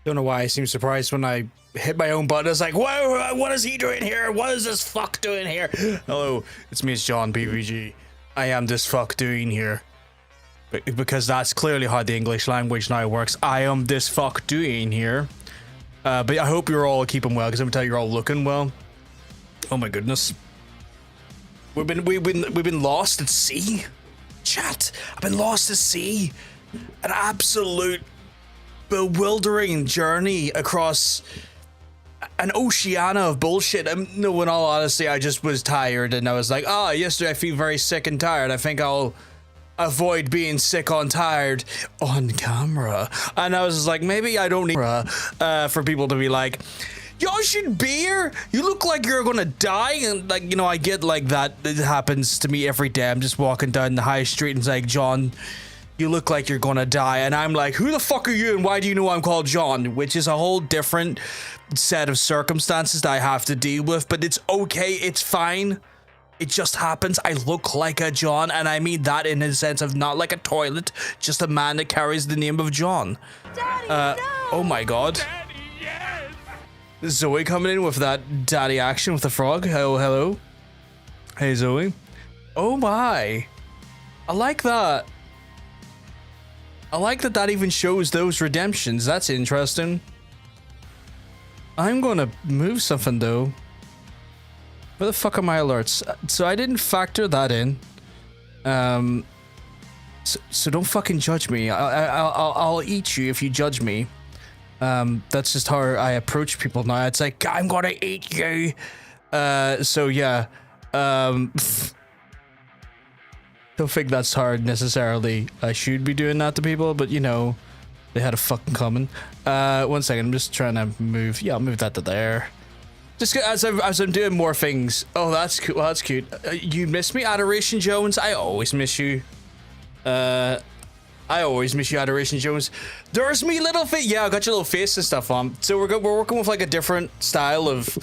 Don't know why I seem surprised when I hit my own button. It's like, whoa, what is he doing here? What is this fuck doing here? Hello, it's me, it's John PPG. I am this fuck doing here. Because that's clearly how the English language now works. I am this fuck doing here. But I hope you're all keeping well, because I'm gonna tell you, you're all looking well. Oh my goodness. We've been lost at sea. Chat, I've been lost at sea. An absolute bewildering journey across an oceana of bullshit. No, in all honesty, I just was tired, and I was like, yesterday I feel very sick and tired. I think I'll avoid being sick on tired on camera. And I was just like, maybe I don't need for people to be like, y'all should be here. You look like you're gonna die. And like, you know, I get like that. It happens to me every day. I'm just walking down the high street and it's like, John, you look like you're gonna die. And I'm like, who the fuck are you and why do you know I'm called John? Which is a whole different set of circumstances that I have to deal with, but it's okay, it's fine. It just happens. I look like a John, and I mean that in the sense of not like a toilet, just a man that carries the name of John. Daddy, no! Oh my god. Daddy, yes! Zoe coming in with that daddy action with the frog. Hello. Hey Zoe. Oh my. I like that. I like that that even shows those redemptions. That's interesting. I'm gonna move something though. Where the fuck are my alerts? So I didn't factor that in. So don't fucking judge me. I'll eat you if you judge me. That's just how I approach people now. It's like, I'm gonna eat you. So yeah. Don't think that's hard necessarily. I should be doing that to people, but you know, they had a fucking coming. 1 second, I'm just trying to move. Yeah, I'll move that to there. Just as I'm doing more things. Oh, that's cool. Well, that's cute. You miss me, Adoration Jones? I always miss you. I always miss you, Adoration Jones. There's me little face. Yeah, I got your little face and stuff on. So we're working with like a different style of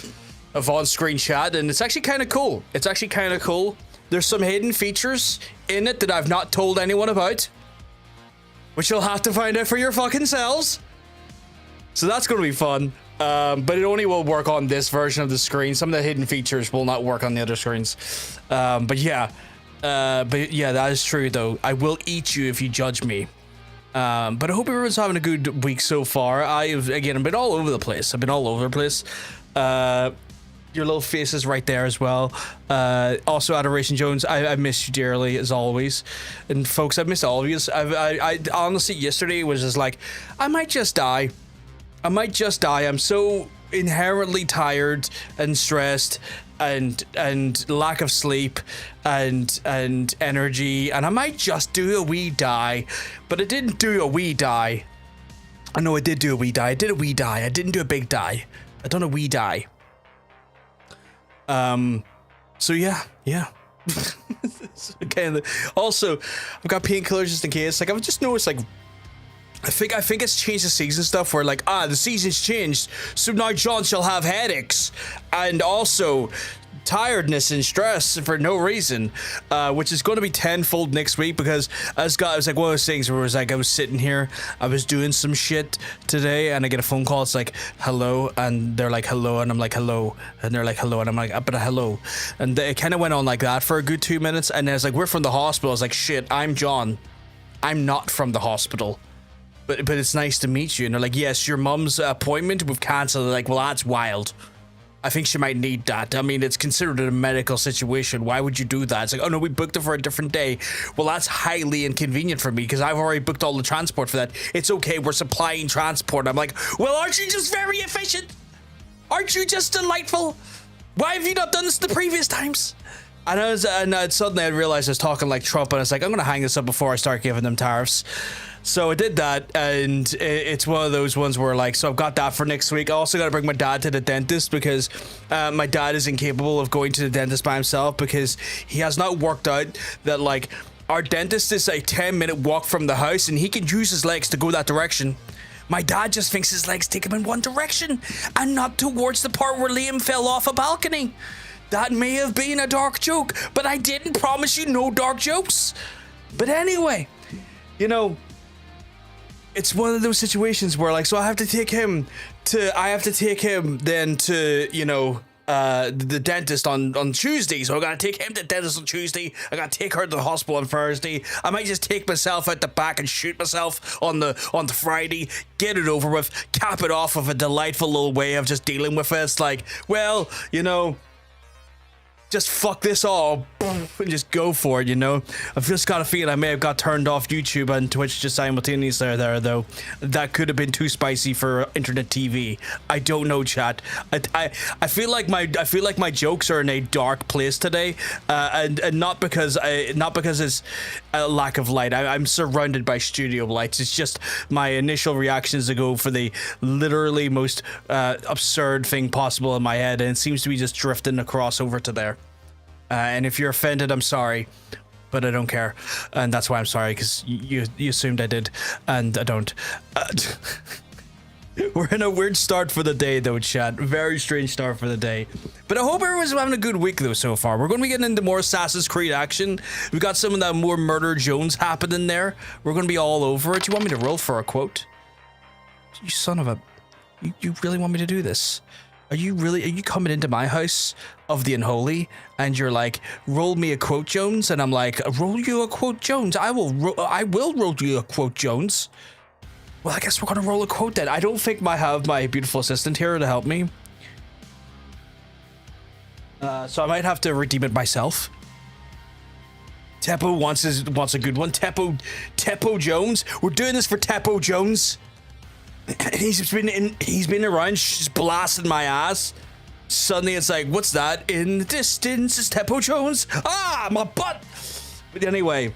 on-screen chat, and it's actually kind of cool. It's actually kind of cool. There's some hidden features in it that I've not told anyone about, which you'll have to find out for your fucking selves. So that's going to be fun. But it only will work on this version of the screen. Some of the hidden features will not work on the other screens. But yeah, that is true though. I will eat you if you judge me. But I hope everyone's having a good week so far. I've been all over the place. Your little face is right there as well. Also, Adoration Jones, I miss you dearly as always. And folks, I miss all of you. I honestly, yesterday was just like, I might just die. I'm so inherently tired and stressed and lack of sleep and energy, and I might just do a wee die. But I didn't do a wee die. I know I did do a wee die. I did a wee die. I didn't do a big die. I done a wee die. So yeah. Okay. Also, I've got painkillers just in case. Like, I've just noticed, like, I think it's changed the season stuff where like, the season's changed, so now John shall have headaches and also tiredness and stress for no reason, which is going to be tenfold next week, because I was like one of those things where it was like, I was sitting here, I was doing some shit today, and I get a phone call. It's like, hello, and they're like, hello, and I'm like, hello, and they're like, hello, and I'm like, but hello, and it kind of went on like that for a good 2 minutes, and then it's like, we're from the hospital. I was like, shit, I'm John, I'm not from the hospital. But it's nice to meet you. And they're like, yes, your mum's appointment, we've cancelled. Like, well, that's wild. I think she might need that. I mean, it's considered a medical situation. Why would you do that? It's like, oh no, we booked it for a different day. Well, that's highly inconvenient for me because I've already booked all the transport for that. It's okay, we're supplying transport. I'm like, well, aren't you just very efficient? Aren't you just delightful? Why have you not done this the previous times? And suddenly I realized I was talking like Trump, and I was like, I'm gonna hang this up before I start giving them tariffs. So I did that, and it's one of those ones where, like, so I've got that for next week. I also got to bring my dad to the dentist because my dad is incapable of going to the dentist by himself because he has not worked out that, like, our dentist is a 10-minute walk from the house and he can use his legs to go that direction. My dad just thinks his legs take him in one direction and not towards the part where Liam fell off a balcony. That may have been a dark joke, but I didn't promise you no dark jokes. But anyway, you know, it's one of those situations where like, so I have to take him then to, you know, the dentist on Tuesday. So I gotta take him to the dentist on Tuesday. I gotta take her to the hospital on Thursday. I might just take myself out the back and shoot myself on the Friday, get it over with, cap it off with a delightful little way of just dealing with it. It's like, well, you know, just fuck this all and just go for it, you know. I've just got a feeling I may have got turned off YouTube and Twitch just simultaneously there though. That could have been too spicy for internet TV. I don't know, chat. I feel like my jokes are in a dark place today, and not because it's a lack of light. I'm surrounded by studio lights. It's just my initial reactions to go for the literally most absurd thing possible in my head, and it seems to be just drifting across over to there. And if you're offended, I'm sorry, but I don't care, and that's why I'm sorry, because you assumed I did, and I don't. We're in a weird start for the day, though, chat. Very strange start for the day. But I hope everyone's having a good week, though, so far. We're going to be getting into more Assassin's Creed action. We've got some of that more Murder Jones happening there. We're going to be all over it. You want me to roll for a quote? You son of a... You really want me to do this? Are you coming into my house of the unholy and you're like, roll me a quote, Jones? And I'm like, roll you a quote, Jones? I will roll you a quote, Jones. Well, I guess we're gonna roll a quote then. I don't think I have my beautiful assistant here to help me. So I might have to redeem it myself. Teppo wants a good one. Teppo Jones. We're doing this for Teppo Jones. He's been around just blasting my ass. Suddenly it's like, what's that? In the distance is Teppo Jones. Ah, my butt. But anyway,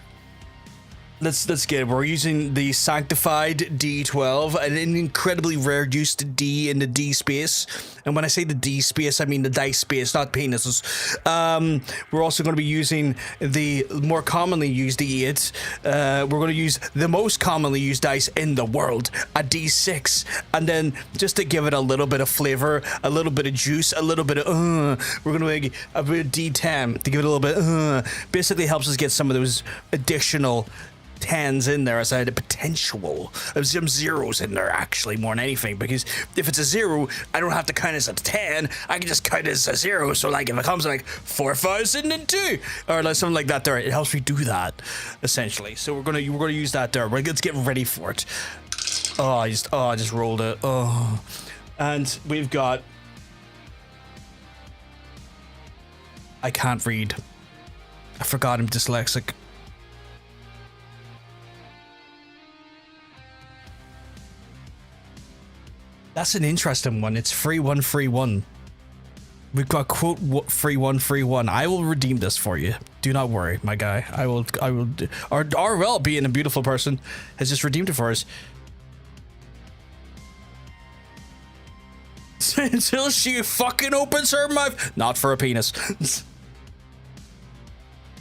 let's get it. We're using the Sanctified D12, an incredibly rare use to D in the D space. And when I say the D space, I mean the dice space, not penises. We're also going to be using the more commonly used D8. We're going to use the most commonly used dice in the world, a D6. And then just to give it a little bit of flavor, a little bit of juice, a little bit of we're going to make a bit of D10 to give it a little bit basically helps us get some of those additional 10s in there as I had a potential of some zeros in there, actually, more than anything, because if it's a 0, I don't have to count it as a 10, I can just count it as a 0. So like if it comes like 4,002 or like something like that there, it helps me do that essentially. So we're gonna use that there. Let's get ready for it. I just rolled it. And we've got, I can't read, I forgot I'm dyslexic. That's an interesting one. It's 3131. We've got quote 3131. I will redeem this for you. Do not worry, my guy. I will. Our RL, being a beautiful person, has just redeemed it for us. Until she fucking opens her mouth. Not for a penis.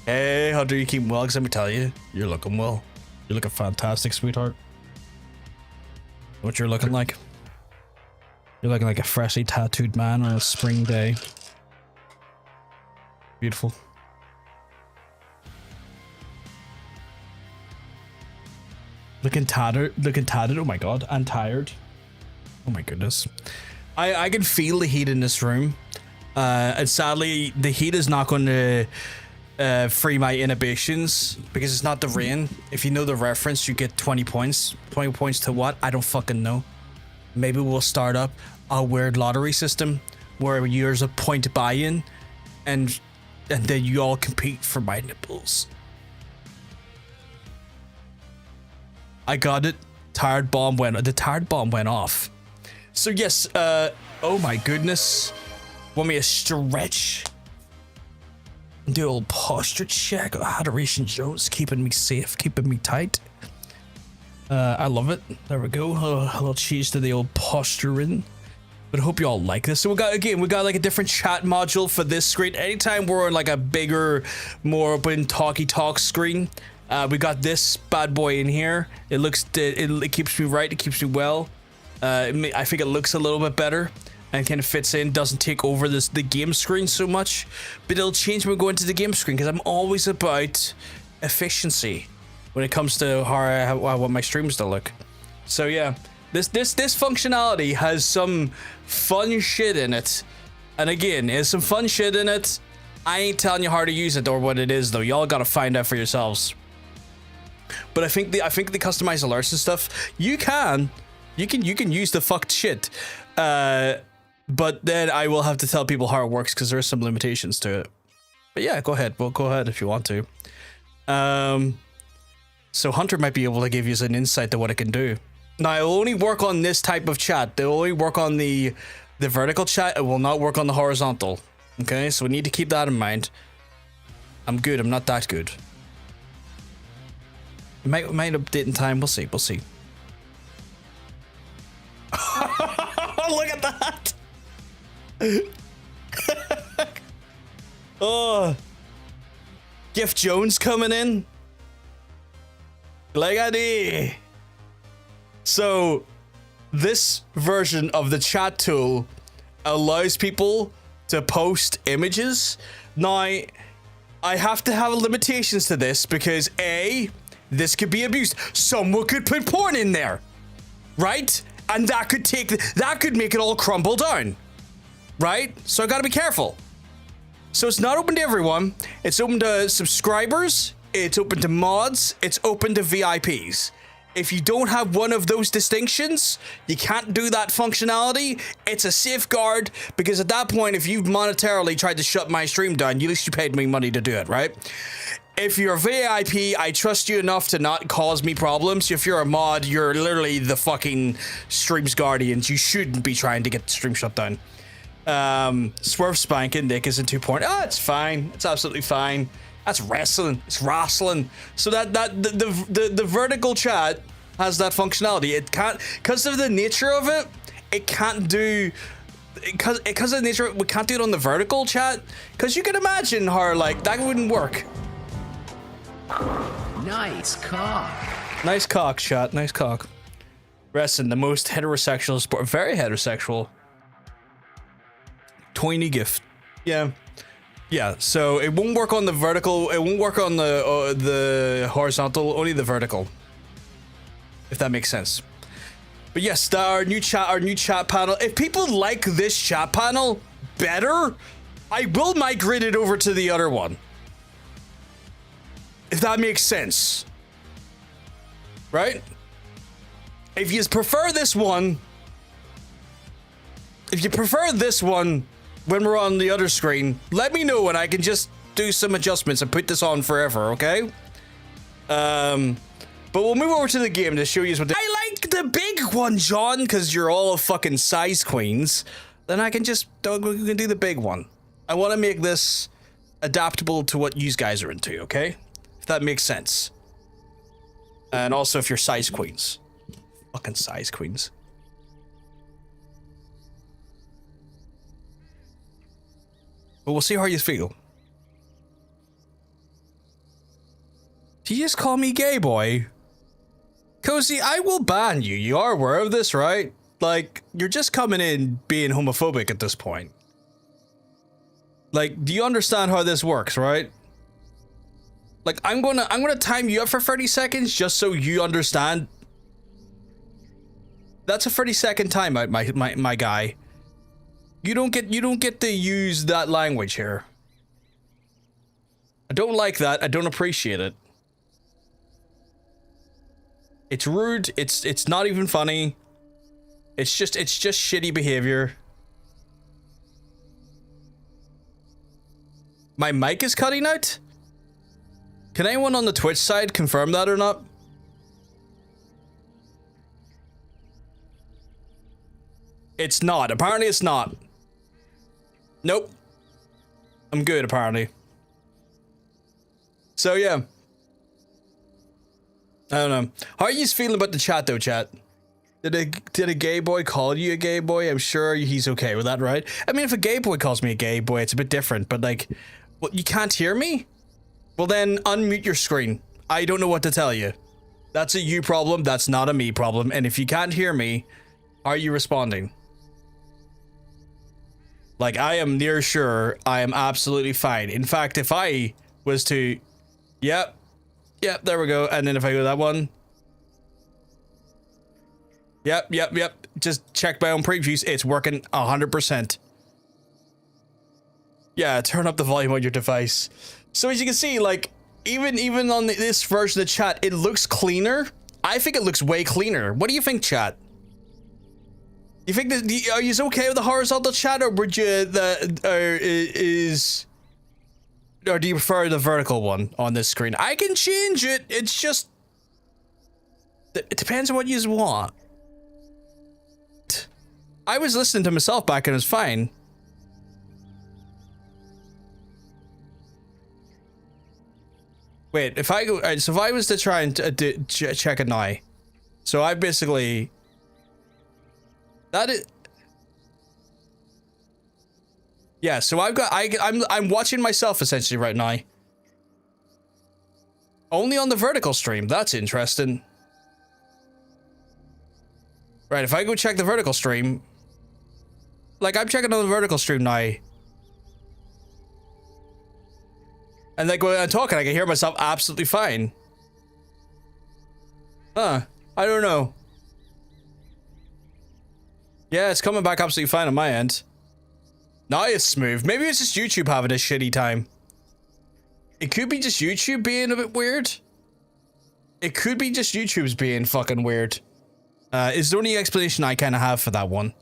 Hey, Hunter, you keep well? Because let me tell you, you're looking well. You're looking fantastic, sweetheart. What you're looking like? You're looking like a freshly tattooed man on a spring day. Beautiful. Looking tattered. Oh my god, I'm tired. Oh my goodness. I can feel the heat in this room. And sadly, the heat is not going to free my inhibitions because it's not the rain. If you know the reference, you get 20 points. 20 points to what? I don't fucking know. Maybe we'll start up a weird lottery system where yours a point buy-in and then you all compete for my nipples. I got it. The tired bomb went off. So yes, oh my goodness. Want me to stretch? Do a little posture check. Adoration Jones keeping me safe, keeping me tight. I love it. There we go. A little cheese to the old posturing. But I hope you all like this. So we got like a different chat module for this screen. Anytime we're on like a bigger, more open talky talk screen, we got this bad boy in here. It keeps me right. It keeps me well. I think it looks a little bit better and kind of fits in. Doesn't take over the game screen so much. But it'll change when we go into the game screen because I'm always about efficiency when it comes to how I want my streams to look. So yeah, this functionality has some fun shit in it. And again, there's some fun shit in it. I ain't telling you how to use it or what it is though. Y'all gotta find out for yourselves. But I think the customized alerts and stuff, you can use the fucked shit. But then I will have to tell people how it works because there are some limitations to it. But yeah, go ahead. Well, go ahead if you want to. So Hunter might be able to give you an insight to what it can do. Now, I will only work on this type of chat. They'll only work on the vertical chat. It will not work on the horizontal. Okay, so we need to keep that in mind. I'm good. I'm not that good. It might update in time. We'll see. We'll see. Look at that. Oh, Gift Jones coming in. Like I did. So, this version of the chat tool allows people to post images. Now, I have to have limitations to this because A, this could be abused. Someone could put porn in there, right? And that could make it all crumble down, right? So I gotta be careful. So it's not open to everyone. It's open to subscribers. It's open to mods. It's open to VIPs. If you don't have one of those distinctions, you can't do that functionality. It's a safeguard because at that point, if you've monetarily tried to shut my stream down, at least you paid me money to do it, right? If you're a VIP, I trust you enough to not cause me problems. If you're a mod, you're literally the fucking stream's guardians. You shouldn't be trying to get the stream shut down. Swerve spanking, Nick is in 2 point. Oh, it's fine. It's absolutely fine. That's wrestling. It's wrestling. So the vertical chat has that functionality. It can't, because of the nature of it, it can't do, because of the nature of it, we can't do it on the vertical chat. Because you can imagine how, like, that wouldn't work. Nice cock. Nice cock, chat. Nice cock. Wrestling, the most heterosexual sport. Very heterosexual. Tiny gift. Yeah. Yeah, so it won't work on the vertical. It won't work on the horizontal. Only the vertical. If that makes sense. But yes, our new chat panel. If people like this chat panel better, I will migrate it over to the other one. If that makes sense. Right? If you prefer this one, when we're on the other screen, let me know and I can just do some adjustments and put this on forever, okay? But we'll move over to the game to show you what I like the big one, John, because you're all fucking size queens. Then I can just we can do the big one. I want to make this adaptable to what you guys are into, okay? If that makes sense. And also if you're size queens. Fucking size queens. But we'll see how you feel. Did you just call me gay boy? Cozy, I will ban you. You are aware of this, right? Like, you're just coming in being homophobic at this point. Like, do you understand how this works, right? Like, I'm gonna time you up for 30 seconds just so you understand. That's a 30-second timeout, my guy. You don't get to use that language here. I don't like that. I don't appreciate it. It's rude. It's not even funny. It's just shitty behavior. My mic is cutting out? Can anyone on the Twitch side confirm that or not? It's not. Apparently it's not. Nope. I'm good, apparently. So, yeah. I don't know. How are you feeling about the chat, though, chat? Did a gay boy call you a gay boy? I'm sure he's okay with that, right? I mean, if a gay boy calls me a gay boy, it's a bit different, but, like, what, you can't hear me? Well, then, unmute your screen. I don't know what to tell you. That's a you problem, that's not a me problem, and if you can't hear me, are you responding? Like, I am near sure I am absolutely fine. In fact, if I was to... Yep, there we go. And then if I go that one... Yep. Just check my own previews. It's working 100%. Yeah, turn up the volume on your device. So as you can see, like, even on this version of chat, it looks cleaner. I think it looks way cleaner. What do you think, chat? You think that, are you okay with the horizontal chat, or would you or do you prefer the vertical one on this screen? I can change it. It's just, it depends on what you want. I was listening to myself back and it was fine. Wait, if I go, alright, so if I was to try and check it now, so I basically, that is, yeah, so I'm watching myself essentially right now. Only on the vertical stream. That's interesting. Right, if I go check the vertical stream, like I'm checking on the vertical stream now. And like when I'm talking, I can hear myself absolutely fine. Huh, I don't know. Yeah, it's coming back absolutely fine on my end. Now it's smooth. Maybe it's just YouTube having a shitty time. It could be just YouTube being a bit weird. It could be just YouTube's being fucking weird. Is the only explanation I kind of have for that one.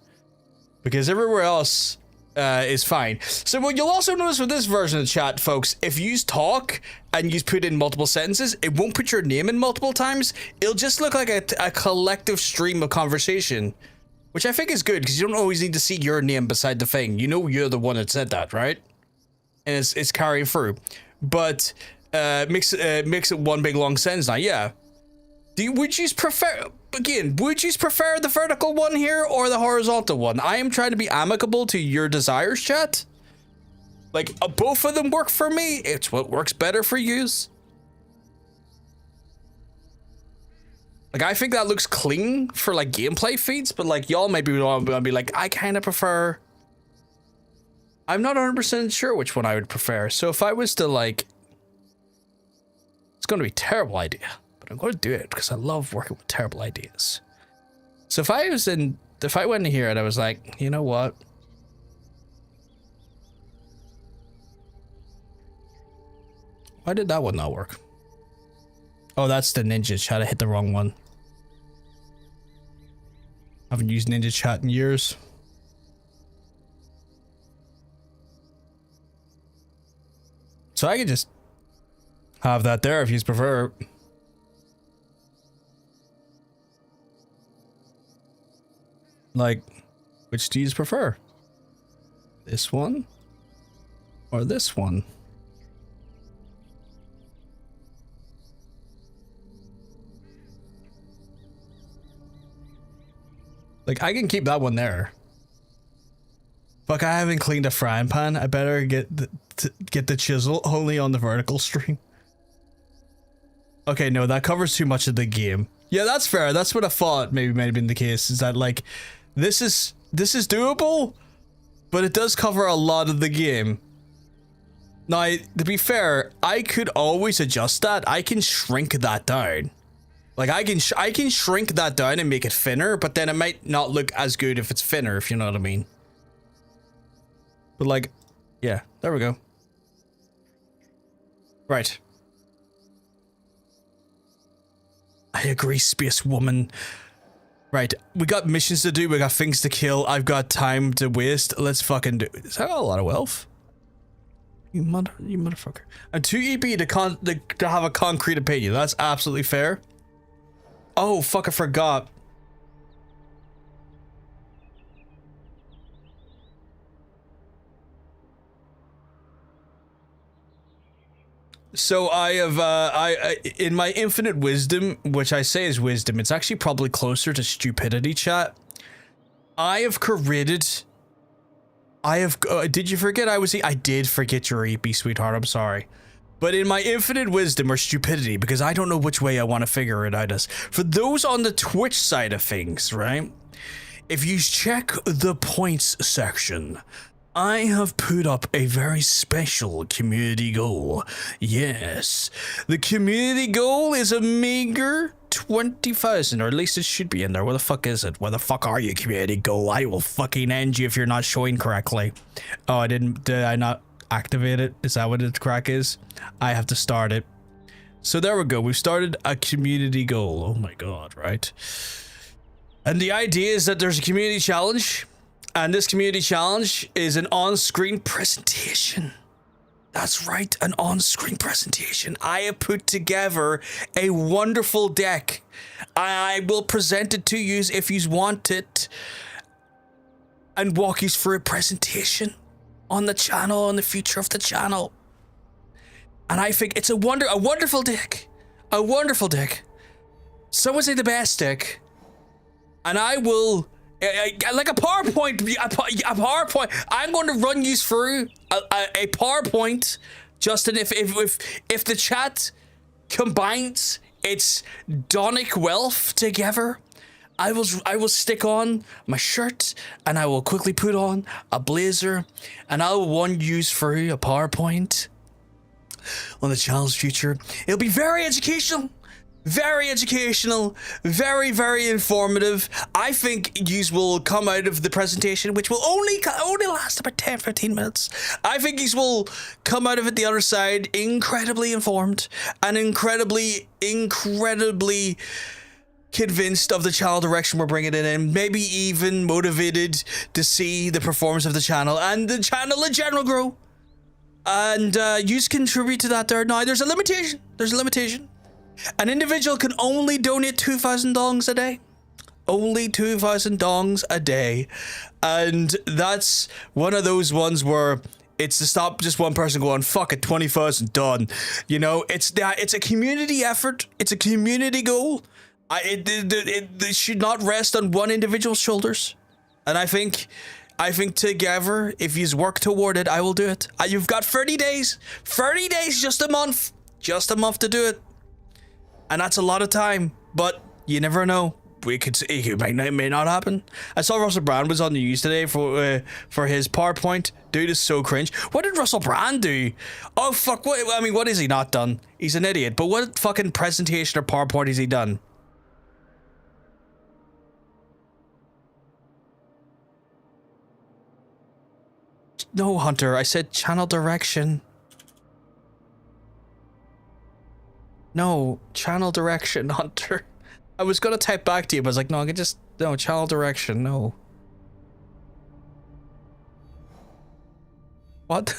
Because everywhere else is fine. So what you'll also notice with this version of the chat, folks, if you talk and you put in multiple sentences, it won't put your name in multiple times. It'll just look like a collective stream of conversation. Which I think is good, because you don't always need to see your name beside the thing. You know you're the one that said that, right? And it's carrying through. But makes it one big long sentence now, yeah. Would you prefer, again, would you prefer the vertical one here or the horizontal one? I am trying to be amicable to your desires, chat. Like, both of them work for me. It's what works better for yous. Like, I think that looks clean for, like, gameplay feeds, but, like, y'all might be like, I kind of prefer... I'm not 100% sure which one I would prefer. So if I was to, like... It's going to be a terrible idea, but I'm going to do it because I love working with terrible ideas. So if I went in here and I was like, you know what? Why did that one not work? Oh, that's the Ninja Chat. I hit the wrong one. I haven't used Ninja Chat in years. So I could just have that there if you prefer. Like, which do you prefer? This one? Or this one? Like, I can keep that one there. Fuck, I haven't cleaned a frying pan. I better get the chisel only on the vertical stream. Okay, no, that covers too much of the game. Yeah, that's fair. That's what I thought maybe might have been the case, is that, like, this is doable, but it does cover a lot of the game. Now, to be fair, I could always adjust that. I can shrink that down. Like, I can shrink that down and make it thinner, but then it might not look as good if it's thinner, if you know what I mean. But, like, yeah, there we go. Right. I agree, Space Woman. Right, we got missions to do, we got things to kill, I've got time to waste, let's fucking do... Is that a lot of wealth? You motherfucker. I'm too EP to have a concrete opinion, that's absolutely fair. Oh, fuck, I forgot. So I have, in my infinite wisdom, which I say is wisdom, it's actually probably closer to stupidity, chat. I have created... did you forget I did forget your EP, sweetheart, I'm sorry. But in my infinite wisdom or stupidity, because I don't know which way I want to figure it out as. For those on the Twitch side of things, right? If you check the points section, I have put up a very special community goal. Yes, the community goal is a meager 20,000, or at least it should be in there. Where the fuck is it? Where the fuck are you, community goal? I will fucking end you if you're not showing correctly. Oh, did I not activate it? Is that what the crack is? I have to start it. So there we go. We've started a community goal. Oh my god, right? And the idea is that there's a community challenge. And this community challenge is an on-screen presentation. That's right, an on-screen presentation. I have put together a wonderful deck. I will present it to you if you want it, and walk you through a presentation on the channel, on the future of the channel. And I think it's a wonderful deck. A wonderful deck. Some would say the best deck. And I will... like a PowerPoint, I'm going to run you through a PowerPoint, Justin. If the chat combines its Donic wealth together, I will stick on my shirt and I will quickly put on a blazer and I will run you through a PowerPoint on the channel's future. It'll be very educational. Very educational, very, very informative. I think yous will come out of the presentation, which will only last about 10-15 minutes. I think yous will come out of it the other side incredibly informed and incredibly convinced of the channel direction we're bringing it in, maybe even motivated to see the performance of the channel and the channel in general grow. And yous contribute to that there. Now, there's a limitation. An individual can only donate 2,000 dongs a day. Only 2,000 dongs a day. And that's one of those ones where it's to stop just one person going, fuck it, 20,000 done. You know, it's a community effort. It's a community goal. It should not rest on one individual's shoulders. And I think together, if you work toward it, I will do it. You've got 30 days. 30 days, just a month. Just a month to do it. And that's a lot of time, but you never know. It may not happen. I saw Russell Brand was on the news today for his PowerPoint. Dude is so cringe. What did Russell Brand do? Oh fuck! What has he not done? He's an idiot. But what fucking presentation or PowerPoint has he done? No, Hunter. I said channel direction. No, channel direction, Hunter. I was gonna type back to you, but I was like, no, channel direction, no. What?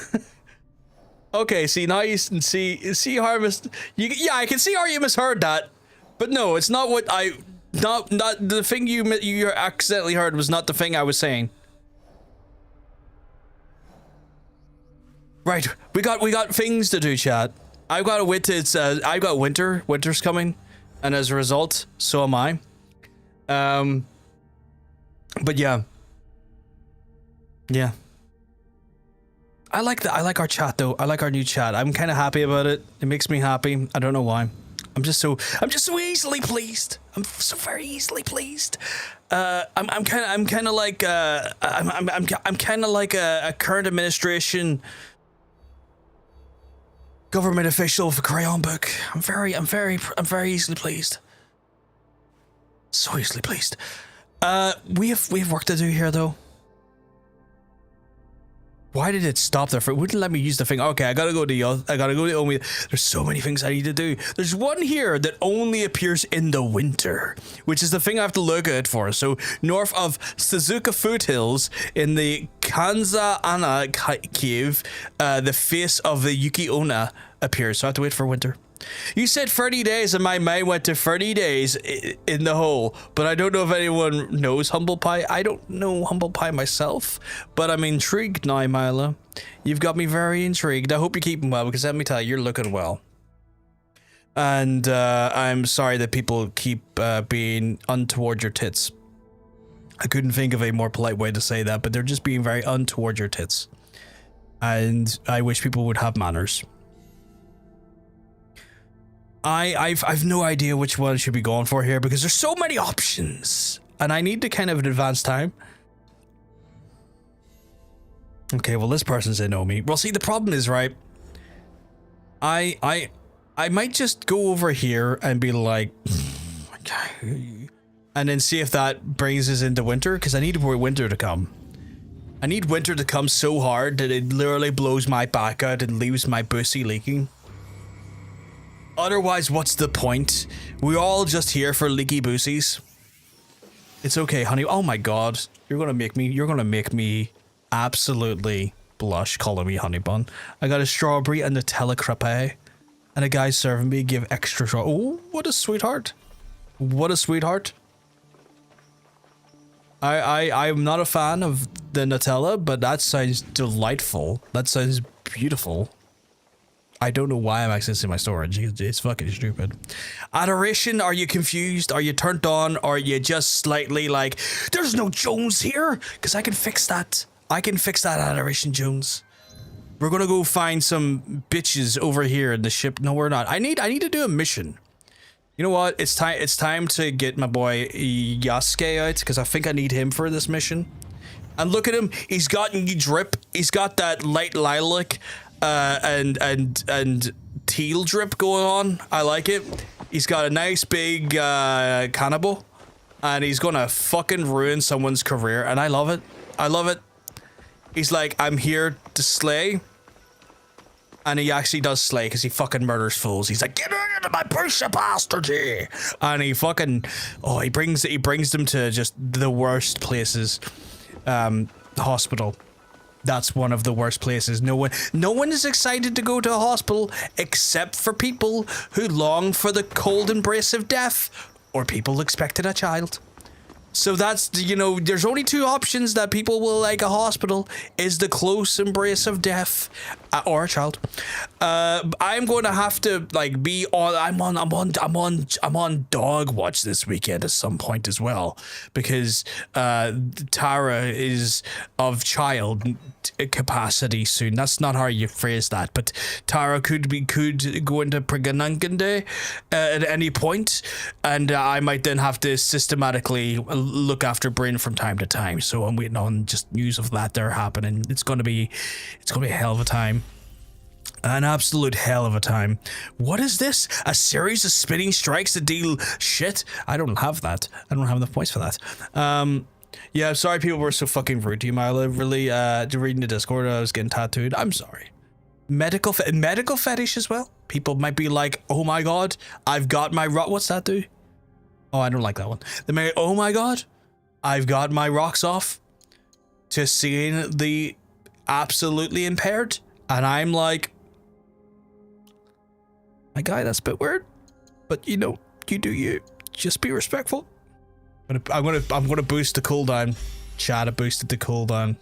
Okay, see, now you can see how I I can see how you misheard that. But no, it's not what not the thing you accidentally heard was not the thing I was saying. Right, we got things to do, chat. I've got to wait till I've got winter. Winter's coming, and as a result, so am I. But yeah. I like our chat though. I like our new chat. I'm kind of happy about it. It makes me happy. I don't know why. I'm just so easily pleased. I'm so very easily pleased. I'm kind of like a current administration government official for Crayon Book. I'm very easily pleased. So easily pleased. We have work to do here though. Why did it stop there? It wouldn't let me use the thing. Okay, I gotta go to Omi. There's so many things I need to do. There's one here that only appears in the winter, which is the thing I have to look at for. So north of Suzuka Foothills in the Kanza-ana cave, the face of the Yuki Onna appears. So I have to wait for winter. You said 30 days and my mind went to 30 days in the hole, but I don't know if anyone knows Humble Pie. I don't know Humble Pie myself, but I'm intrigued now, Mila. You've got me very intrigued. I hope you're keeping well, because let me tell you, you're looking well. And I'm sorry that people keep being untoward your tits. I couldn't think of a more polite way to say that, but they're just being very untoward your tits. And I wish people would have manners. I've no idea which one I should be going for here because there's so many options and I need to kind of an advance time. Okay, well, this person's in Omi. Well, see, the problem is, right? I might just go over here and be like, and then see if that brings us into winter, because I need winter to come. I need winter to come so hard that it literally blows my back out and leaves my pussy leaking. Otherwise, what's the point? We're all just here for leaky boosies. It's okay, honey. Oh my god. You're gonna make me absolutely blush calling me honey bun. I got a strawberry and Nutella crepe. And a guy serving me give extra straw. Oh, what a sweetheart. What a sweetheart. I'm not a fan of the Nutella, but that sounds delightful. That sounds beautiful. I don't know why I'm accessing my storage. It's fucking stupid. Adoration, are you confused? Are you turned on? Or are you just slightly like, there's no Jones here? Because I can fix that. I can fix that, Adoration Jones. We're gonna go find some bitches over here in the ship. No, we're not. I need to do a mission. You know what? It's time to get my boy Yasuke out, because I think I need him for this mission. And look at him. He's got new drip. He's got that light lilac and teal drip going on. I like it. He's got a nice big cannibal, and he's gonna fucking ruin someone's career, and I love it. I love it. He's like, I'm here to slay. And he actually does slay, because he fucking murders fools. He's like, get into my push bastardy. And he fucking, oh, he brings them to just the worst places. Hospital. That's one of the worst places. No one is excited to go to a hospital except for people who long for the cold embrace of death, or people expecting a child. So that's, you know, there's only two options that people will like a hospital, is the close embrace of death or a child. I'm going to have to like be on, I'm on dog watch this weekend at some point as well, because Tara is of child capacity soon. That's not how you phrase that, but Tara could go into Pregnant at any point, and I might then have to systematically look after Bryn from time to time. So I'm waiting on just news of that there happening. It's gonna be a hell of a time. An absolute hell of a time. What is this? A series of spinning strikes that deal shit? I don't have that. I don't have enough points for that. Yeah, I'm sorry people were so fucking rude to you, Milo. Really, reading the Discord, I was getting tattooed. I'm sorry. Medical fetish as well. People might be like, oh my god, I've got my what's that do? Oh, I don't like that one. They may, oh my god, I've got my rocks off to seeing the absolutely impaired. And I'm like, my guy, that's a bit weird, but you know, you do you. Just be respectful. I'm gonna boost the cooldown. Chat, I boosted the cooldown.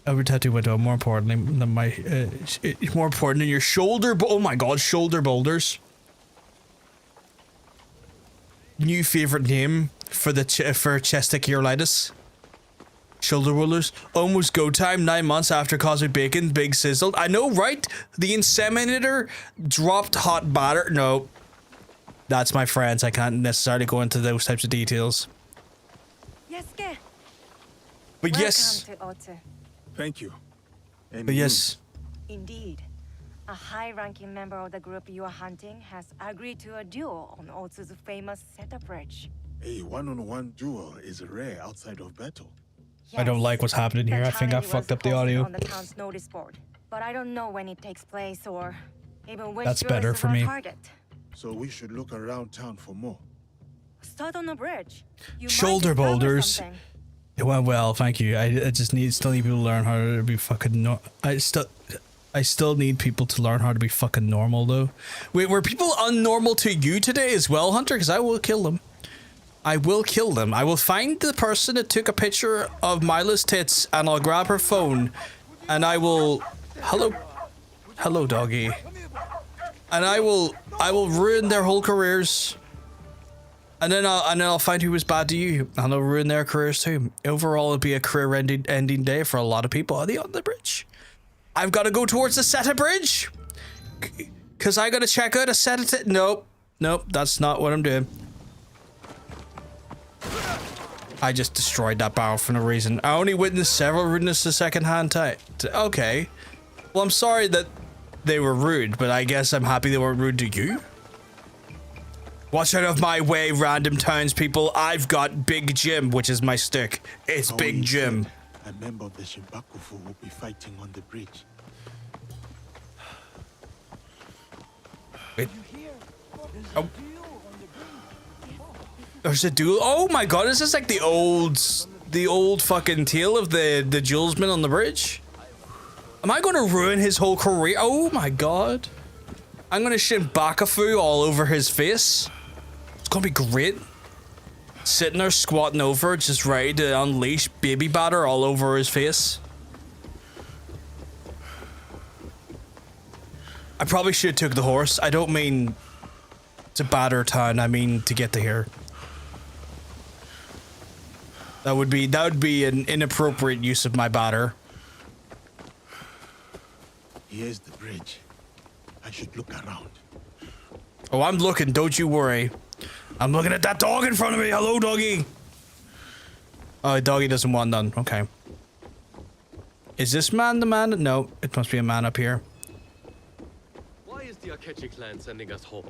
Every tattoo window, more importantly than my, more important than your shoulder. Oh my god, shoulder boulders. New favorite name for the for chesticulitis. Shoulder rollers. Almost go time. 9 months after Cosmic Bacon. Big sizzled. I know, right? The inseminator dropped hot batter. No. That's my friends. I can't necessarily go into those types of details. Yasuke. But yes. Welcome to Otu. Thank you. And But yes. Indeed. A high-ranking member of the group you are hunting has agreed to a duel on Otsu's famous setup bridge. a one-on-one duel is rare outside of battle. I don't like what's happening here. I think I fucked up the audio. On the town's notice board, but I don't know when it takes place or even which That's better for me. target. So we should look around town for more. Start on the bridge. You Shoulder might discover boulders. something. It went well, thank you. I just still need people to learn how to be fucking I still need people to learn how to be fucking normal though. Wait, were people unnormal to you today as well, Hunter? Because I will kill them. I will kill them. I will find the person that took a picture of Mila's tits and I'll grab her phone and I will hello doggy. And I will ruin their whole careers. And then I'll find who was bad to you and I'll ruin their careers too. Overall it'll be a career ending day for a lot of people. Are they on the bridge? I've got to go towards the Seta bridge. Cause I gotta check out a Seta. Nope, that's not what I'm doing. I just destroyed that barrel for no reason. I only witnessed several rudeness to second-hand type. Okay. Well, I'm sorry that they were rude, but I guess I'm happy they weren't rude to you. Watch out of my way, random townspeople. I've got Big Jim, which is my stick. It's Big Jim. A member of the Shimbakufu will be fighting on the bridge. Wait. Oh. There's a duel. Oh my god, is this like the old fucking tale of the jewelsman on the bridge? Am I gonna ruin his whole career? Oh my god. I'm gonna Shimbakufu all over his face. It's gonna be great. Sitting there squatting over, just ready to unleash baby batter all over his face. I probably should have took the horse. I don't mean to batter town, I mean to get to here. That would be an inappropriate use of my batter. Here's the bridge. I should look around. Oh, I'm looking, don't you worry. I'm looking at that dog in front of me. Hello, doggy. Oh, doggy doesn't want none. Okay. Is this man the man? No, it must be a man up here. Why is the Akechi clan sending us home?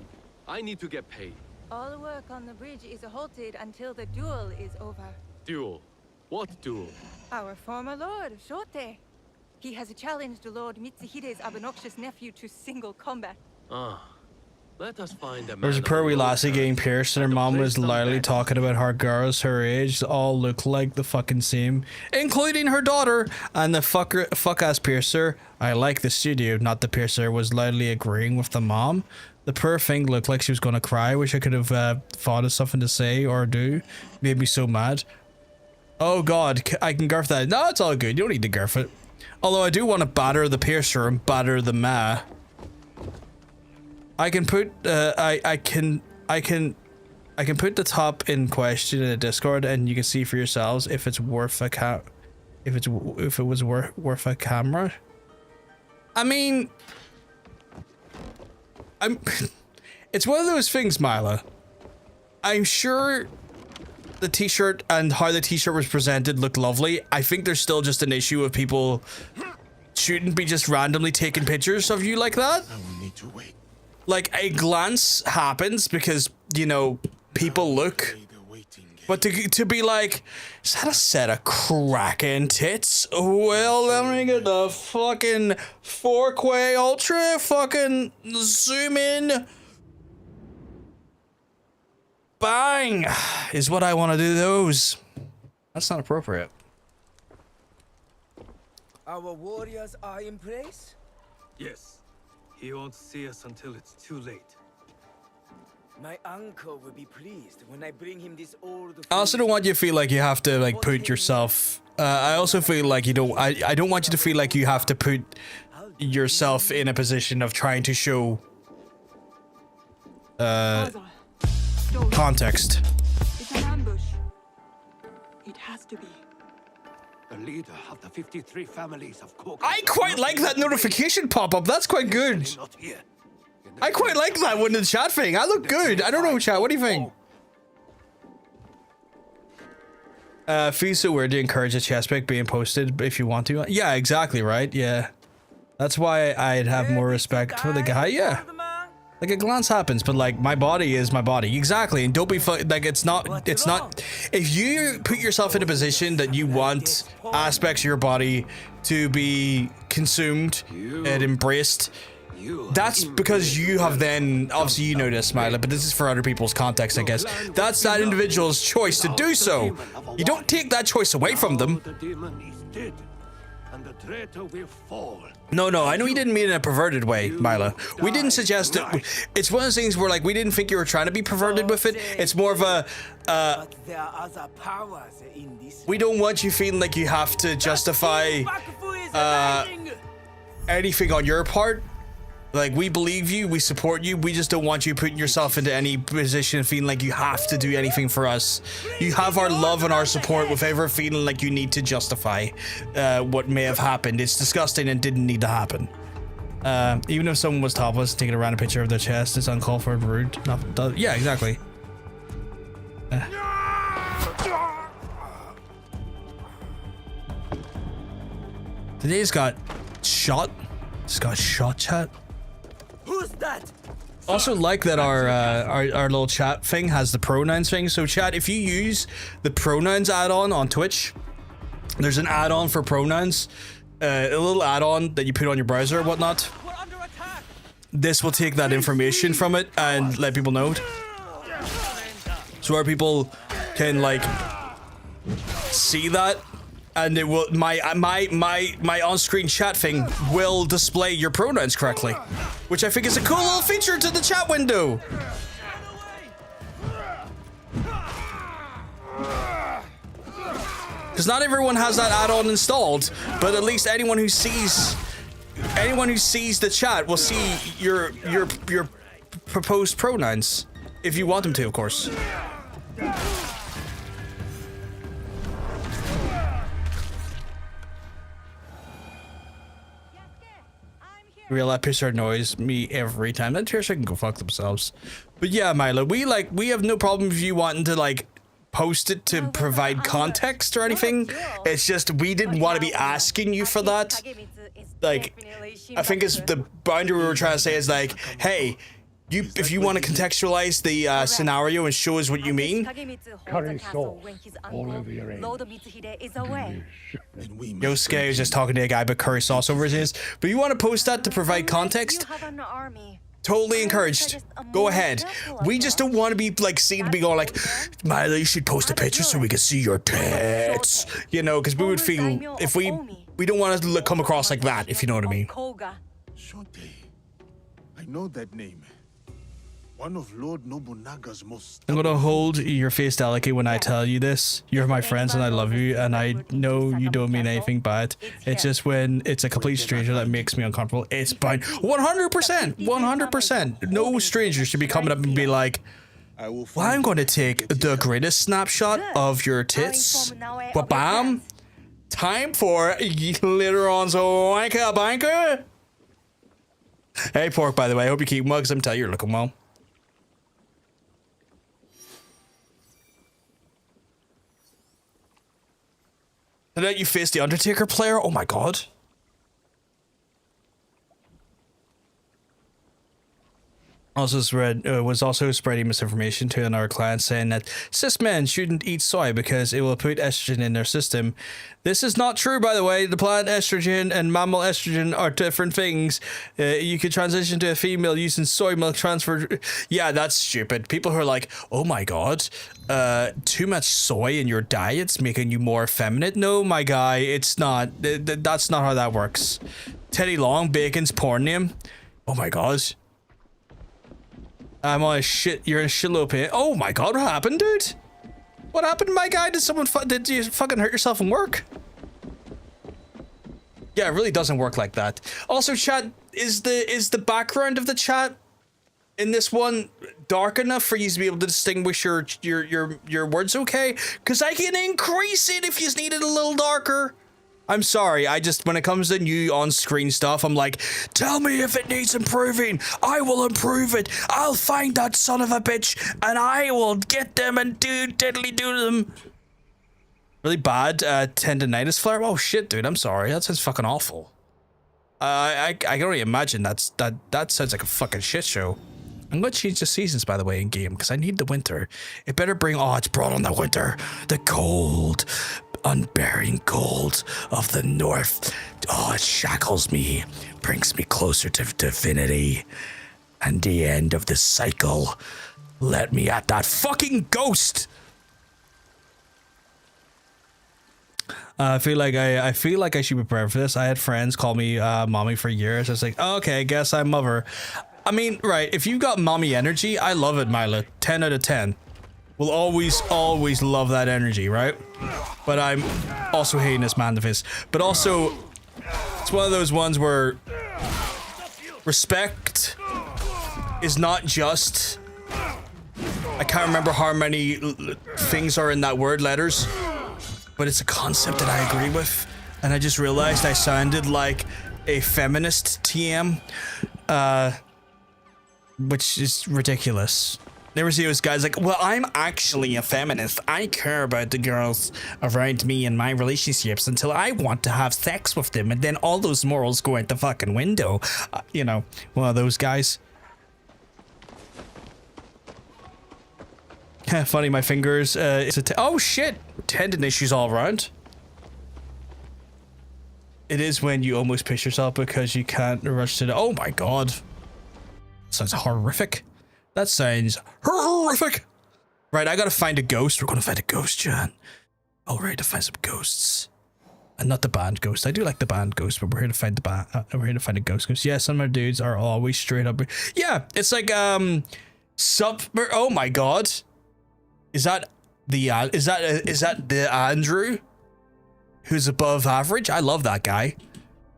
I need to get paid. All work on the bridge is halted until the duel is over. Duel? What duel? Our former lord, Shote. He has challenged Lord Mitsuhide's obnoxious nephew to single combat. Ah. Let us find a man. There's a poor wee lassie getting pierced and her mom was loudly talking about how girls her age all look like the fucking same, including her daughter, and the fuck-ass piercer, I like the studio, not the piercer, was loudly agreeing with the mom. The poor thing looked like she was gonna cry. Wish I could have thought of something to say or do. Made me so mad. Oh god, I can garf that. No, it's all good. You don't need to garf it. Although I do want to batter the piercer and batter the ma. I can put I can put the top in question in a Discord, and you can see for yourselves if it's worth a if it was worth a camera. I mean, it's one of those things, Mila. I'm sure the t-shirt and how the t-shirt was presented looked lovely. I think there's still just an issue of people shouldn't be just randomly taking pictures of you like that. I will need to wait. Like, a glance happens because, you know, people look. But to be like, is that a set of cracking tits? Well, let me get the fucking 4K Ultra fucking zoom in. Bang! Is what I want to do those. That's not appropriate. Our warriors are in place? Yes. He won't see us until it's too late. My uncle will be pleased when I bring him this old... I also don't want you to feel like you have to, like, put yourself... I also feel like you don't... I don't want you to feel like you have to put yourself in a position of trying to show... context. It's an ambush. It has to be. The leader of the 53 families of Koga. I quite like that notification pop-up. That's quite good. Not here. I quite like that one in the chat thing. I look good. I don't know, chat. What do you think? Feels so weird to encourage a chest pic being posted if you want to. Yeah, exactly, right? Yeah. That's why I'd have more respect for the guy. Yeah. Like, a glance happens, but like, my body is my body. Exactly. And don't be like, it's not, if you put yourself in a position that you want aspects of your body to be consumed and embraced, that's because you have then, obviously you know this, Mila, but this is for other people's context, I guess. That's that individual's choice to do so. You don't take that choice away from them. The demon is dead, and the traitor will fall. No, I know you didn't mean it in a perverted way, Mila. We didn't suggest it. It's one of those things where, like, we didn't think you were trying to be perverted with it. It's more of a, But there are other powers in this... we don't want you feeling like you have to justify, anything on your part. Like, we believe you, we support you, we just don't want you putting yourself into any position feeling like you have to do anything for us. You have our love and our support without ever feeling like you need to justify what may have happened. It's disgusting and didn't need to happen. Even if someone was topless taking a random picture of their chest, it's uncalled for and rude. Yeah, exactly. Today's got shot. It's got shot chat. Who's that? Also like that our little chat thing has the pronouns thing. So chat, if you use the pronouns add-on on Twitch, there's an add-on for pronouns, a little add-on that you put on your browser or whatnot. We're under attack. This will take that information from it and let people know it. So where people can like see that, and it will my on-screen chat thing will display your pronouns correctly, which I think is a cool little feature to the chat window. Because not everyone has that add-on installed, but at least anyone who sees the chat will see your proposed pronouns, if you want them to, of course. Real that pisser annoys me every time. That Trisha can go fuck themselves. But yeah, Milo, we have no problem if you wanting to like post it to provide context or anything. It's just we didn't want to be asking you for that. Like, I think it's the boundary we were trying to say is like, hey, if you want to contextualize the scenario and show us what you mean. Curry sauce all over your head. Yosuke was just talking to a guy about curry sauce over his ears. But you want to post that to provide context? Totally encouraged. Go ahead. We just don't want to be like seen to be going like, Milo, you should post a picture so we can see your tits. You know, because we would feel if we don't want to come across like that, if you know what I mean. Shote. I know that name. One of Lord Nobunaga's most... I'm gonna hold your face delicately when I tell you this. You're my friends and I love you, and I know you don't mean anything bad. It's just when it's a complete stranger that makes me uncomfortable. It's fine. 100%! 100%! No stranger should be coming up and be like, well, I'm going to take the greatest snapshot of your tits. Ba-bam! Time for later on's wanker banker. Hey, Pork, by the way, I hope you keep well, because I'm telling you, you're looking well. And then you face the Undertaker player? Oh my god. Also was also spreading misinformation to another client saying that cis men shouldn't eat soy because it will put estrogen in their system. This is not true, by the way. The plant estrogen and mammal estrogen are different things. You could transition to a female using soy milk transfer. Yeah, that's stupid. People who are like, oh my god, too much soy in your diet's making you more effeminate. No, my guy, it's not. That's not how that works. Teddy Long, Bacon's porn name. Oh my god. I'm on a shit. You're in a shitload of pain. Oh my god, what happened, dude? What happened, my guy? Did you fucking hurt yourself in work? Yeah, it really doesn't work like that. Also, chat, is the background of the chat in this one dark enough for you to be able to distinguish your words okay? Because I can increase it if you need it a little darker. I'm sorry, when it comes to new on-screen stuff, I'm like, tell me if it needs improving. I will improve it. I'll find that son of a bitch, and I will get them and diddly do them. Really bad tendinitis flare? Oh shit, dude, I'm sorry. That sounds fucking awful. I can only imagine that sounds like a fucking shit show. I'm gonna change the seasons, by the way, in game, because I need the winter. It better bring, it's brought on the winter. The cold. Unbearing cold of the north. Oh, it shackles me, brings me closer to divinity and the end of the cycle. Let me at that fucking ghost. I feel like I should be prepared for this. I had friends call me mommy for years. I was like, oh, okay, I guess I'm mother. I mean, right, if you got mommy energy, I love it, Mila. 10 out of 10. We'll always love that energy, right? But I'm also hating this man of his. But also, it's one of those ones where respect is not just... I can't remember how many things are in that word, letters. But it's a concept that I agree with. And I just realized I sounded like a feminist TM. Which is ridiculous. Never see those guys like, well, I'm actually a feminist. I care about the girls around me and my relationships until I want to have sex with them, and then all those morals go out the fucking window. You know, one of those guys. Funny, my fingers. Oh shit! Tendon issues all around. It is when you almost piss yourself because you can't rush to the. Oh my god. Sounds horrific. That sounds horrific. Right, I gotta find a ghost. We're gonna find a ghost, John. Oh, we're here to find some ghosts. And not the band ghost. I do like the band ghost, but we're here to find the band. We're here to find a ghost. Yeah, some of our dudes are always straight up. Yeah, it's like oh my god. Is that the Andrew who's above average? I love that guy.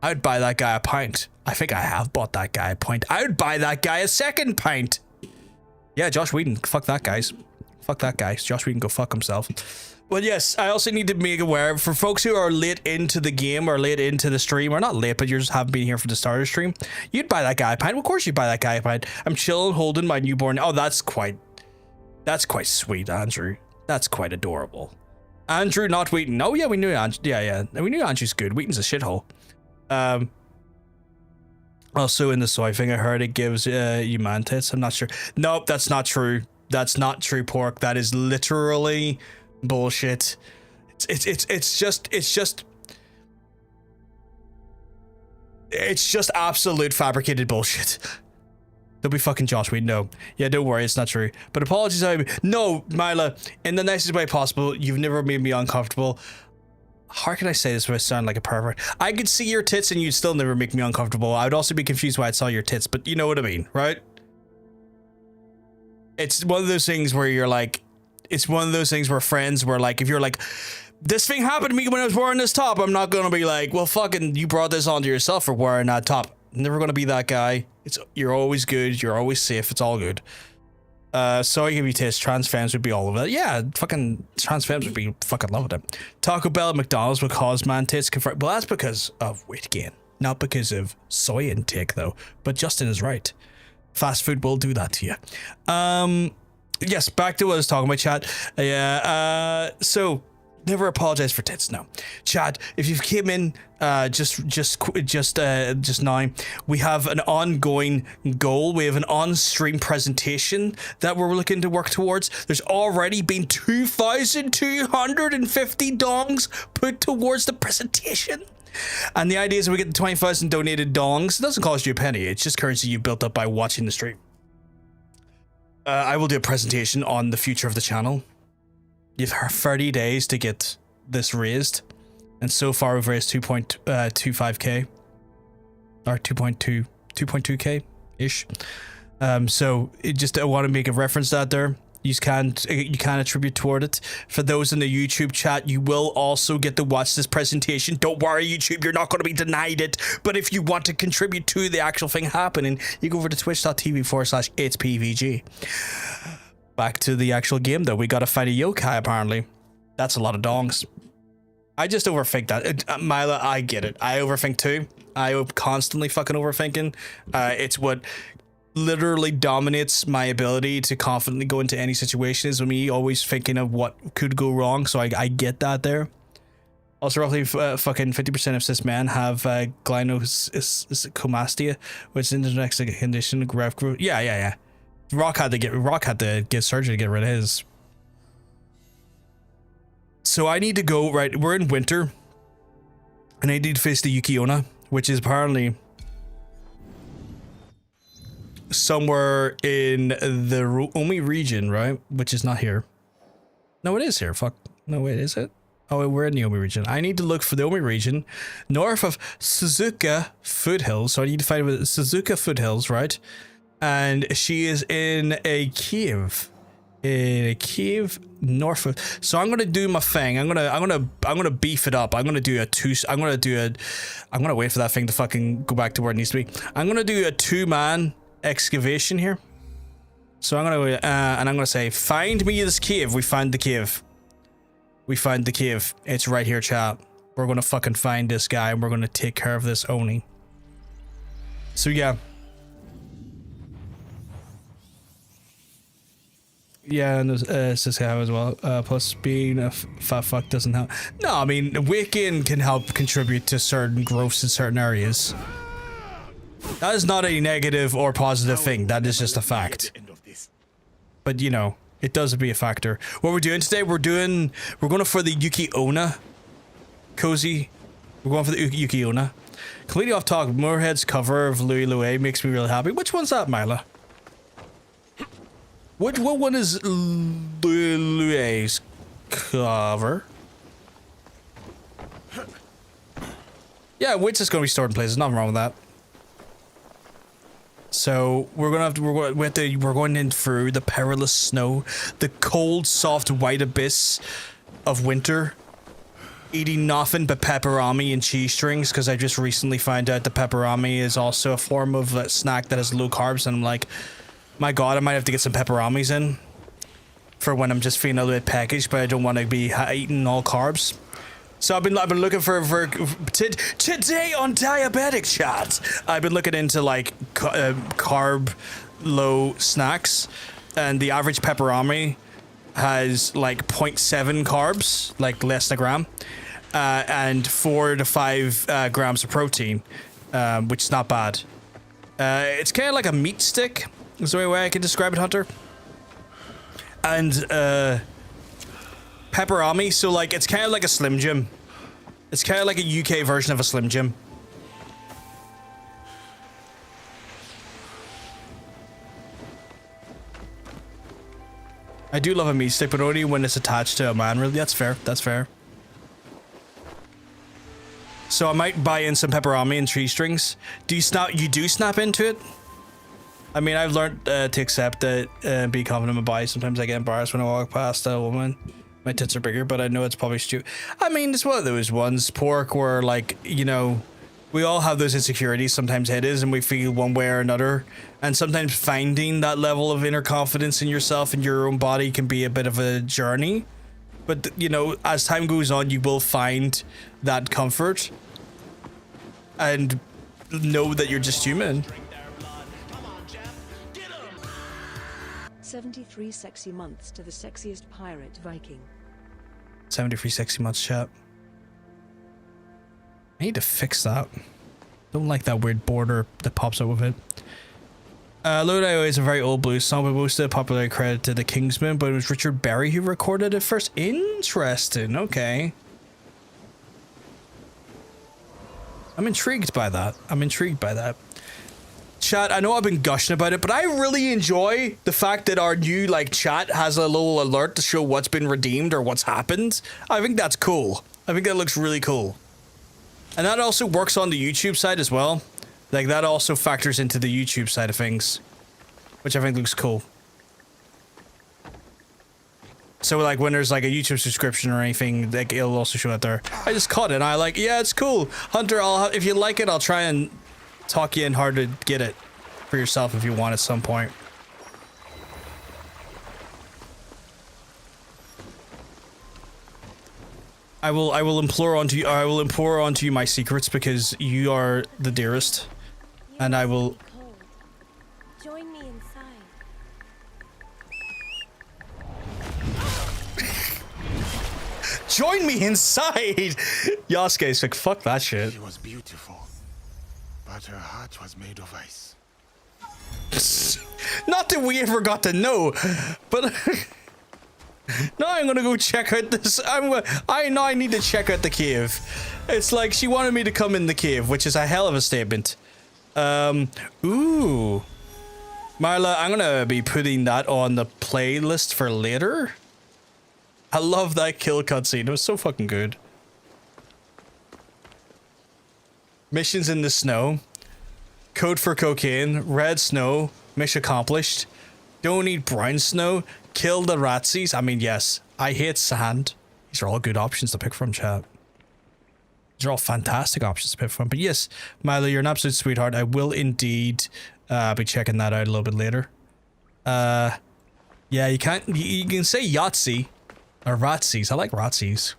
I would buy that guy a pint. I think I have bought that guy a pint. I would buy that guy a second pint. Yeah, Josh Whedon. Fuck that, guys. Fuck that, guys. Josh Whedon, go fuck himself. But yes, I also need to make aware for folks who are late into the game or late into the stream, or not late, but you just haven't been here for the start of the stream. You'd buy that guy a pint. Of course you'd buy that guy a pint. I'm chilling, holding my newborn. Oh, that's quite sweet, Andrew. That's quite adorable. Andrew, not Wheaton. Oh yeah, we knew Andrew. Yeah. We knew Andrew's good. Wheaton's a shithole. Also in the soy thing, I heard it gives you man tits. I'm not sure. Nope, that's not true. That's not true, pork. That is literally bullshit. It's just absolute fabricated bullshit. Don't be fucking Josh Whedon. No. Yeah, don't worry, it's not true. But apologies. No, Mila, in the nicest way possible. You've never made me uncomfortable. How can I say this without sound like a pervert? I could see your tits and you'd still never make me uncomfortable. I would also be confused why I saw your tits, but you know what I mean, right? It's one of those things where you're like, it's one of those things where friends were like, if you're like, this thing happened to me when I was wearing this top, I'm not gonna be like, well, fucking, you brought this onto yourself for wearing that top. Never gonna be that guy. You're always good. You're always safe. It's all good. So I give you taste. Trans fans would be all over that. Yeah, fucking trans fans would be fucking loving it. Taco Bell and McDonald's would cause man tits confront. Well, that's because of weight gain, not because of soy intake, though. But Justin is right. Fast food will do that to you. Yes, back to what I was talking about, chat. Yeah. So. Never apologize for tits. No, chat. If you came in, just now, we have an ongoing goal. We have an on-stream presentation that we're looking to work towards. There's already been 2,250 dongs put towards the presentation, and the idea is we get the 20,000 donated dongs. It doesn't cost you a penny. It's just currency you built up by watching the stream. I will do a presentation on the future of the channel. You've 30 days to get this raised, and so far we've raised 2.25k or 2.2k ish. So I want to make a reference to that there. You can attribute toward it. For those in the YouTube chat, you will also get to watch this presentation. Don't worry, YouTube, you're not going to be denied it. But if you want to contribute to the actual thing happening, you go over to twitch.tv/itspvg. Back to the actual game, though. We gotta fight a yokai, apparently. That's a lot of dongs. I just overthink that. Mila, I get it. I overthink too. I constantly fucking overthinking. It's what literally dominates my ability to confidently go into any situation, is with me always thinking of what could go wrong. So I get that there. Also, roughly fucking 50% of cis men have gynecomastia, which is an internet condition. Yeah. Rock had to get surgery to get rid of his. So I need to go, right, we're in winter, and I need to face the Yukiona, which is apparently somewhere in the Omi region, right? Which is not here. No, it is here. Fuck. No, wait, is it? Oh, we're in the Omi region. I need to look for the Omi region north of Suzuka Foothills. So I need to find Suzuka Foothills, right? And she is in a cave. North of. So I'm gonna do my thing. I'm gonna beef it up. I'm gonna wait for that thing to fucking go back to where it needs to be. I'm gonna do a 2-man excavation here. So I'm gonna say, find me this cave. We found the cave. It's right here, chat. We're gonna fucking find this guy, and we're gonna take care of this Oni. So yeah. Yeah, and it's this guy as well. Plus, being a fat fuck doesn't help. No, I mean, Wiccan can help contribute to certain growths in certain areas. That is not a negative or positive thing. That is just a fact. But you know, it does be a factor. What we're doing today, we're going for the Yuki Onna cozy. We're going for the Yuki Onna. Completely off topic. Moorhead's cover of Louis Louis makes me really happy. Which one's that, Mila? What one is Louis' cover? Yeah, Wits is going to be stored in places. Nothing wrong with that. So we're going in through the perilous snow, the cold, soft, white abyss of winter, eating nothing but pepperami and cheese strings because I just recently found out the pepperami is also a form of a snack that has low carbs, and I'm like, my god, I might have to get some pepperamis in for when I'm just feeling a little bit packaged, but I don't want to be eating all carbs. So I've been looking for today on Diabetic Chat. I've been looking into like carb low snacks, and the average pepperami has like 0.7 carbs, like less than a gram, and 4 to 5 grams of protein, which is not bad. It's kind of like a meat stick. Is the only way I can describe it, Hunter. And pepperami, so like it's kind of like a Slim Jim. It's kind of like a UK version of a Slim Jim. I do love a meat stick, but only when it's attached to a man. Really, that's fair. That's fair. So I might buy in some pepperami and tree strings. Do you snap? You do snap into it? I mean, I've learned to accept that and be confident in my body. Sometimes I get embarrassed when I walk past a woman. My tits are bigger, but I know it's probably stupid. I mean, it's one of those ones, pork, where like, you know, we all have those insecurities. Sometimes it is, and we feel one way or another. And sometimes finding that level of inner confidence in yourself and your own body can be a bit of a journey. But, you know, as time goes on, you will find that comfort. And know that you're just human. 73 sexy months to the sexiest pirate Viking. 73 sexy months, chat. I need to fix that. Don't like that weird border that pops up with it. Lodi is a very old blues song, but most of the popularity credited to the Kingsmen, but it was Richard Berry who recorded it first. Interesting, okay. I'm intrigued by that. Chat, I know I've been gushing about it, but I really enjoy the fact that our new like chat has a little alert to show what's been redeemed or what's happened. I think that's cool. I think that looks really cool. And that also works on the YouTube side as well. Like that also factors into the YouTube side of things, which I think looks cool. So like when there's like a YouTube subscription or anything, like it'll also show it there. I just caught it and I like, yeah, it's cool. Hunter, if you like it, I'll try and talk you in hard to get it for yourself if you want at some point. I will implore onto you my secrets because you are the dearest, and I will. Join me inside. Join me inside. Yasuke's like, fuck that shit. She was beautiful, but her heart was made of ice. Not that we ever got to know, but now I'm gonna go check out this. I need to check out the cave. It's like she wanted me to come in the cave, which is a hell of a statement. Ooh, Marla, I'm gonna be putting that on the playlist for later. I love that kill cutscene. It was so fucking good. Missions in the snow. Code for cocaine. Red snow. Mission accomplished. Don't eat brown snow. Kill the ratsies. I mean, yes. I hate sand. These are all good options to pick from, chat. These are all fantastic options to pick from. But yes, Milo, you're an absolute sweetheart. I will indeed be checking that out a little bit later. Yeah, you can't. You can say Yahtzee or Ratsies. I like Ratsies.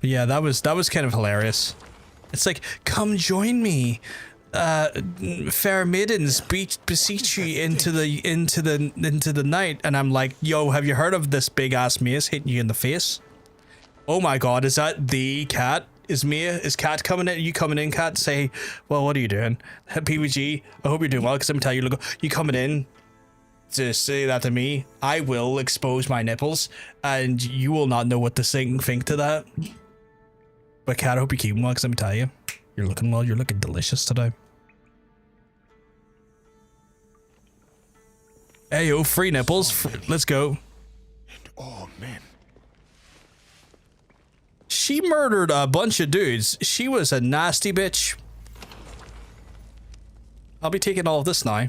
But yeah, that was kind of hilarious. It's like, come join me. fair maidens beseech you into the night, and I'm like, yo, have you heard of this big ass mace hitting you in the face? Oh my god, is that the cat? Is Cat coming in? Are you coming in, Cat? Say, well, what are you doing? PWG, I hope you're doing well, because I'm telling you, look, you coming in to say that to me, I will expose my nipples, and you will not know what to think to that. But Cat, I hope you're keeping well, because I'm telling you, you're looking well, you're looking delicious today. Hey, yo, free nipples. Let's go. And all men. She murdered a bunch of dudes. She was a nasty bitch. I'll be taking all of this now.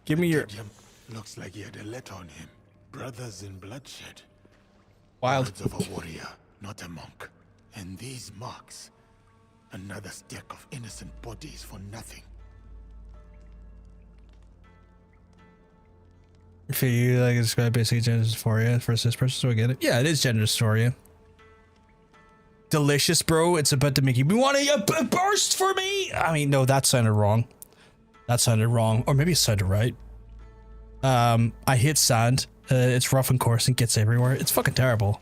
Give me your... Looks like he had a letter on him. Brothers in bloodshed. Wild. Words of a warrior, not a monk. And these marks. Another stack of innocent bodies for nothing. For you, like, describe basically gender dysphoria for this person, so I get it. Yeah, it is gender dysphoria. Delicious, bro. It's about to make you want to burst for me. I mean, no, that sounded wrong. That sounded wrong, or maybe it sounded right. I hate sand. It's rough and coarse and gets everywhere. It's fucking terrible.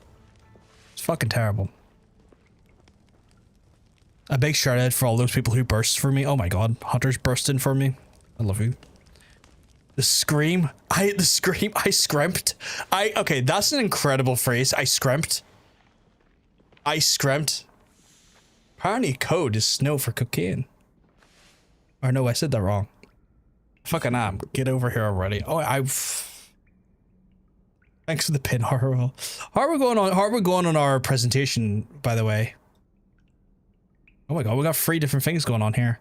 It's fucking terrible. A big shout out for all those people who burst for me. Oh my god, Hunter's bursting for me. I love you. The scream. I scrimped. Okay, that's an incredible phrase. I scrimped. Apparently code is snow for cocaine. Or no, I said that wrong. Fucking am. Get over here already. Oh, thanks for the pin, Harwell. How are we going on our presentation, by the way? Oh my god, we got 3 different things going on here.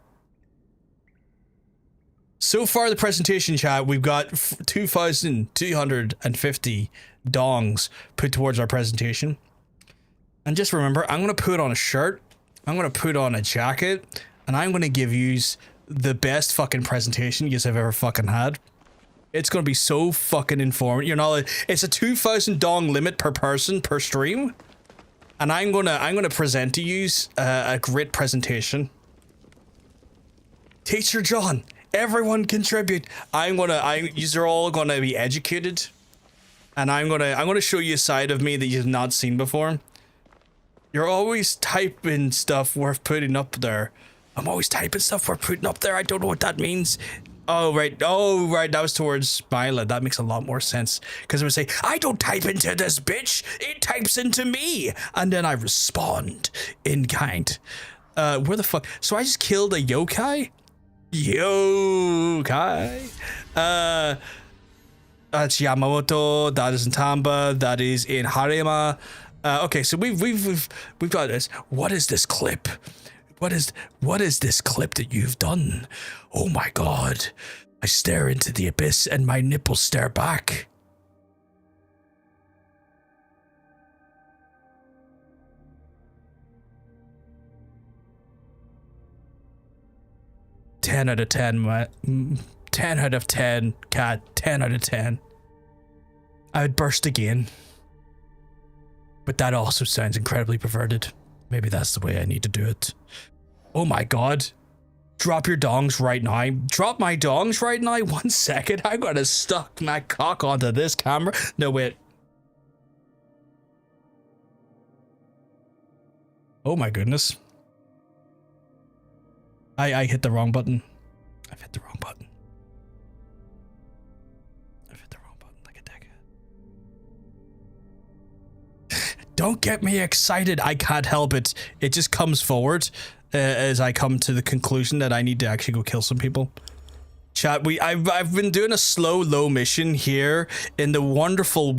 So far, the presentation, chat, we've got 2,250 dongs put towards our presentation. And just remember, I'm going to put on a shirt, I'm going to put on a jacket, and I'm going to give you the best fucking presentation you have ever fucking had. It's going to be so fucking informative. You're not, it's a 2,000 dong limit per person per stream. And I'm going to present to you a great presentation. Teacher John, everyone contribute. You're all gonna be educated, and I'm gonna show you a side of me that you've not seen before. You're always typing stuff worth putting up there. I'm always typing stuff worth putting up there. I don't know what that means. Oh right, that was towards Mila. That makes a lot more sense, because I would say, I don't type into this bitch, it types into me, and then I respond in kind. Where the fuck? So I just killed a yokai? Yokai. That's Yamamoto. That is in Tamba. That is in Harima. Okay, so we've got this. What is this clip? What is this clip that you've done? Oh my god! I stare into the abyss and my nipples stare back. Ten out of 10, 10 out of 10, cat, 10 out of 10. I would burst again. But that also sounds incredibly perverted. Maybe that's the way I need to do it. Oh my god. Drop your dongs right now. Drop my dongs right now. 1 second. I'm gonna stuck my cock onto this camera. No, wait. Oh my goodness. I hit the wrong button. I've hit the wrong button. I've hit the wrong button like a dickhead. Don't get me excited. I can't help it. It just comes forward as I come to the conclusion that I need to actually go kill some people. Chat, I've been doing a low mission here in the wonderful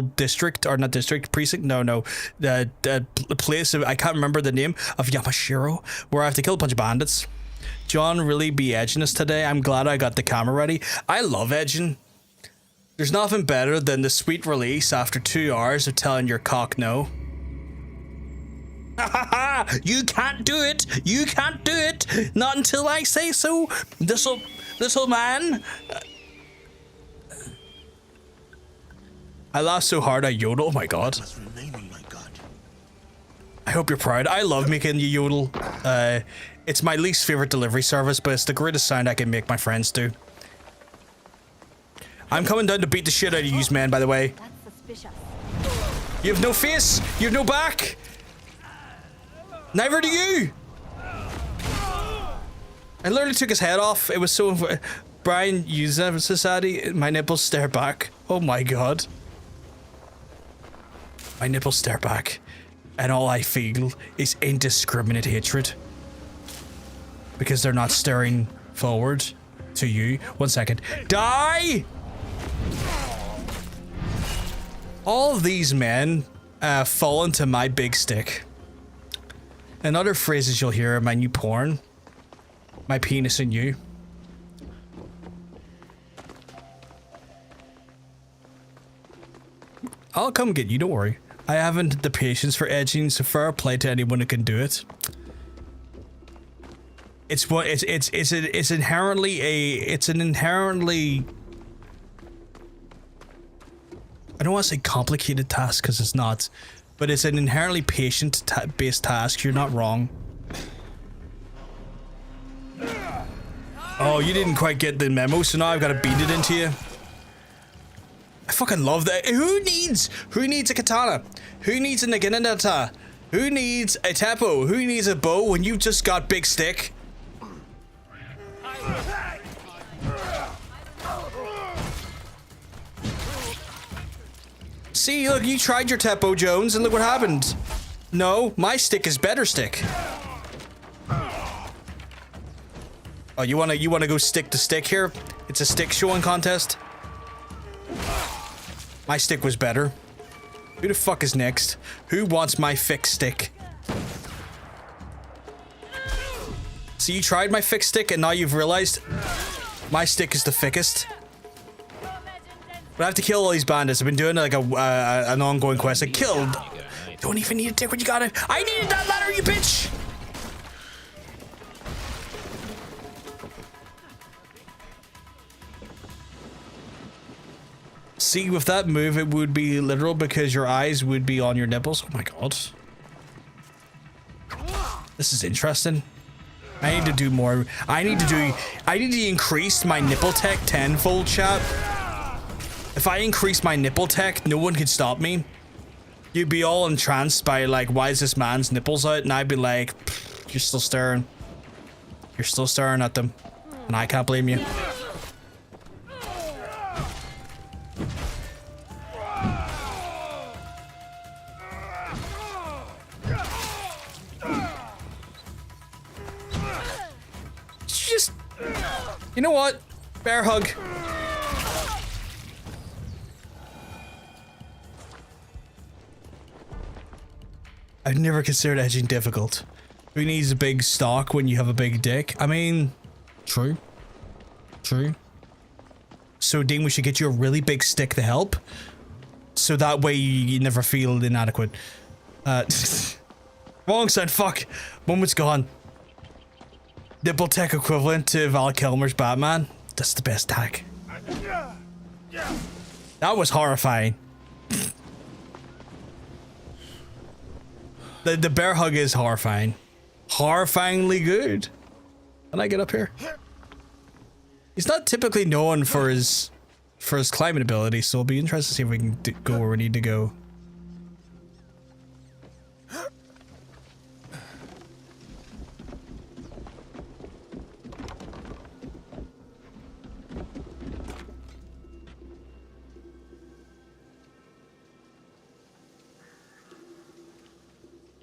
district, or not district, precinct, the place of, I can't remember the name, of Yamashiro, where I have to kill a bunch of bandits. John really be edging us today. I'm glad I got the camera ready. I love edging. There's nothing better than the sweet release after 2 hours of telling your cock no. You can't do it. You can't do it. Not until I say so. This'll man. I laughed so hard I yodel. Oh my god. Must remain on my guard. I hope you're proud. I love making you yodel. It's my least favorite delivery service, but it's the greatest sound I can make my friends do. I'm coming down to beat the shit out of you, man, by the way. That's suspicious. You have no face. You have no back. Neither do you. I literally took his head off. It was so... Brian, User Society, my nipples stare back. Oh my god. My nipples stare back. And all I feel is indiscriminate hatred. Because they're not staring forward to you. 1 second. Die! All of these men fall into my big stick. And other phrases you'll hear in my new porn. My penis and you. I'll come get you, don't worry. I haven't the patience for edging, so fair play to anyone who can do it. It's inherently I don't want to say complicated task because it's not, but it's an inherently patient based task. You're not wrong. Oh, you didn't quite get the memo, so now I've got to beat it into you. I fucking love that. Who needs a katana? Who needs a naginata? Who needs a teppo? Who needs a bow when you just got big stick? See, look, you tried your teppo, Jones, and look what happened. No, my stick is better stick. Oh, you wanna go stick to stick here? It's a stick showing contest. My stick was better. Who the fuck is next? Who wants my fixed stick? So you tried my fixed stick and now you've realized my stick is the thickest. But I have to kill all these bandits. I've been doing like an ongoing quest. I killed. Don't even need a dick when you got it. I needed that ladder, you bitch! See, with that move, it would be literal because your eyes would be on your nipples. Oh my god. This is interesting. I need to do more. I need to increase my nipple tech tenfold, chat. If I increase my nipple tech, no one could stop me. You'd be all entranced by like, why is this man's nipples out? And I'd be like, you're still staring. You're still staring at them. And I can't blame you. Just, you know what? Bear hug. I've never considered edging difficult. Who needs a big stock when you have a big dick? I mean, true. True. So, Dean, we should get you a really big stick to help. So that way you never feel inadequate. Wrong side, fuck. Moment's gone. Nipple tech equivalent to Val Kilmer's Batman. That's the best tag. That was horrifying. The bear hug is horrifying. Horrifyingly good. Can I get up here? He's not typically known for his climbing ability, so it'll be interesting to see if we can go where we need to go.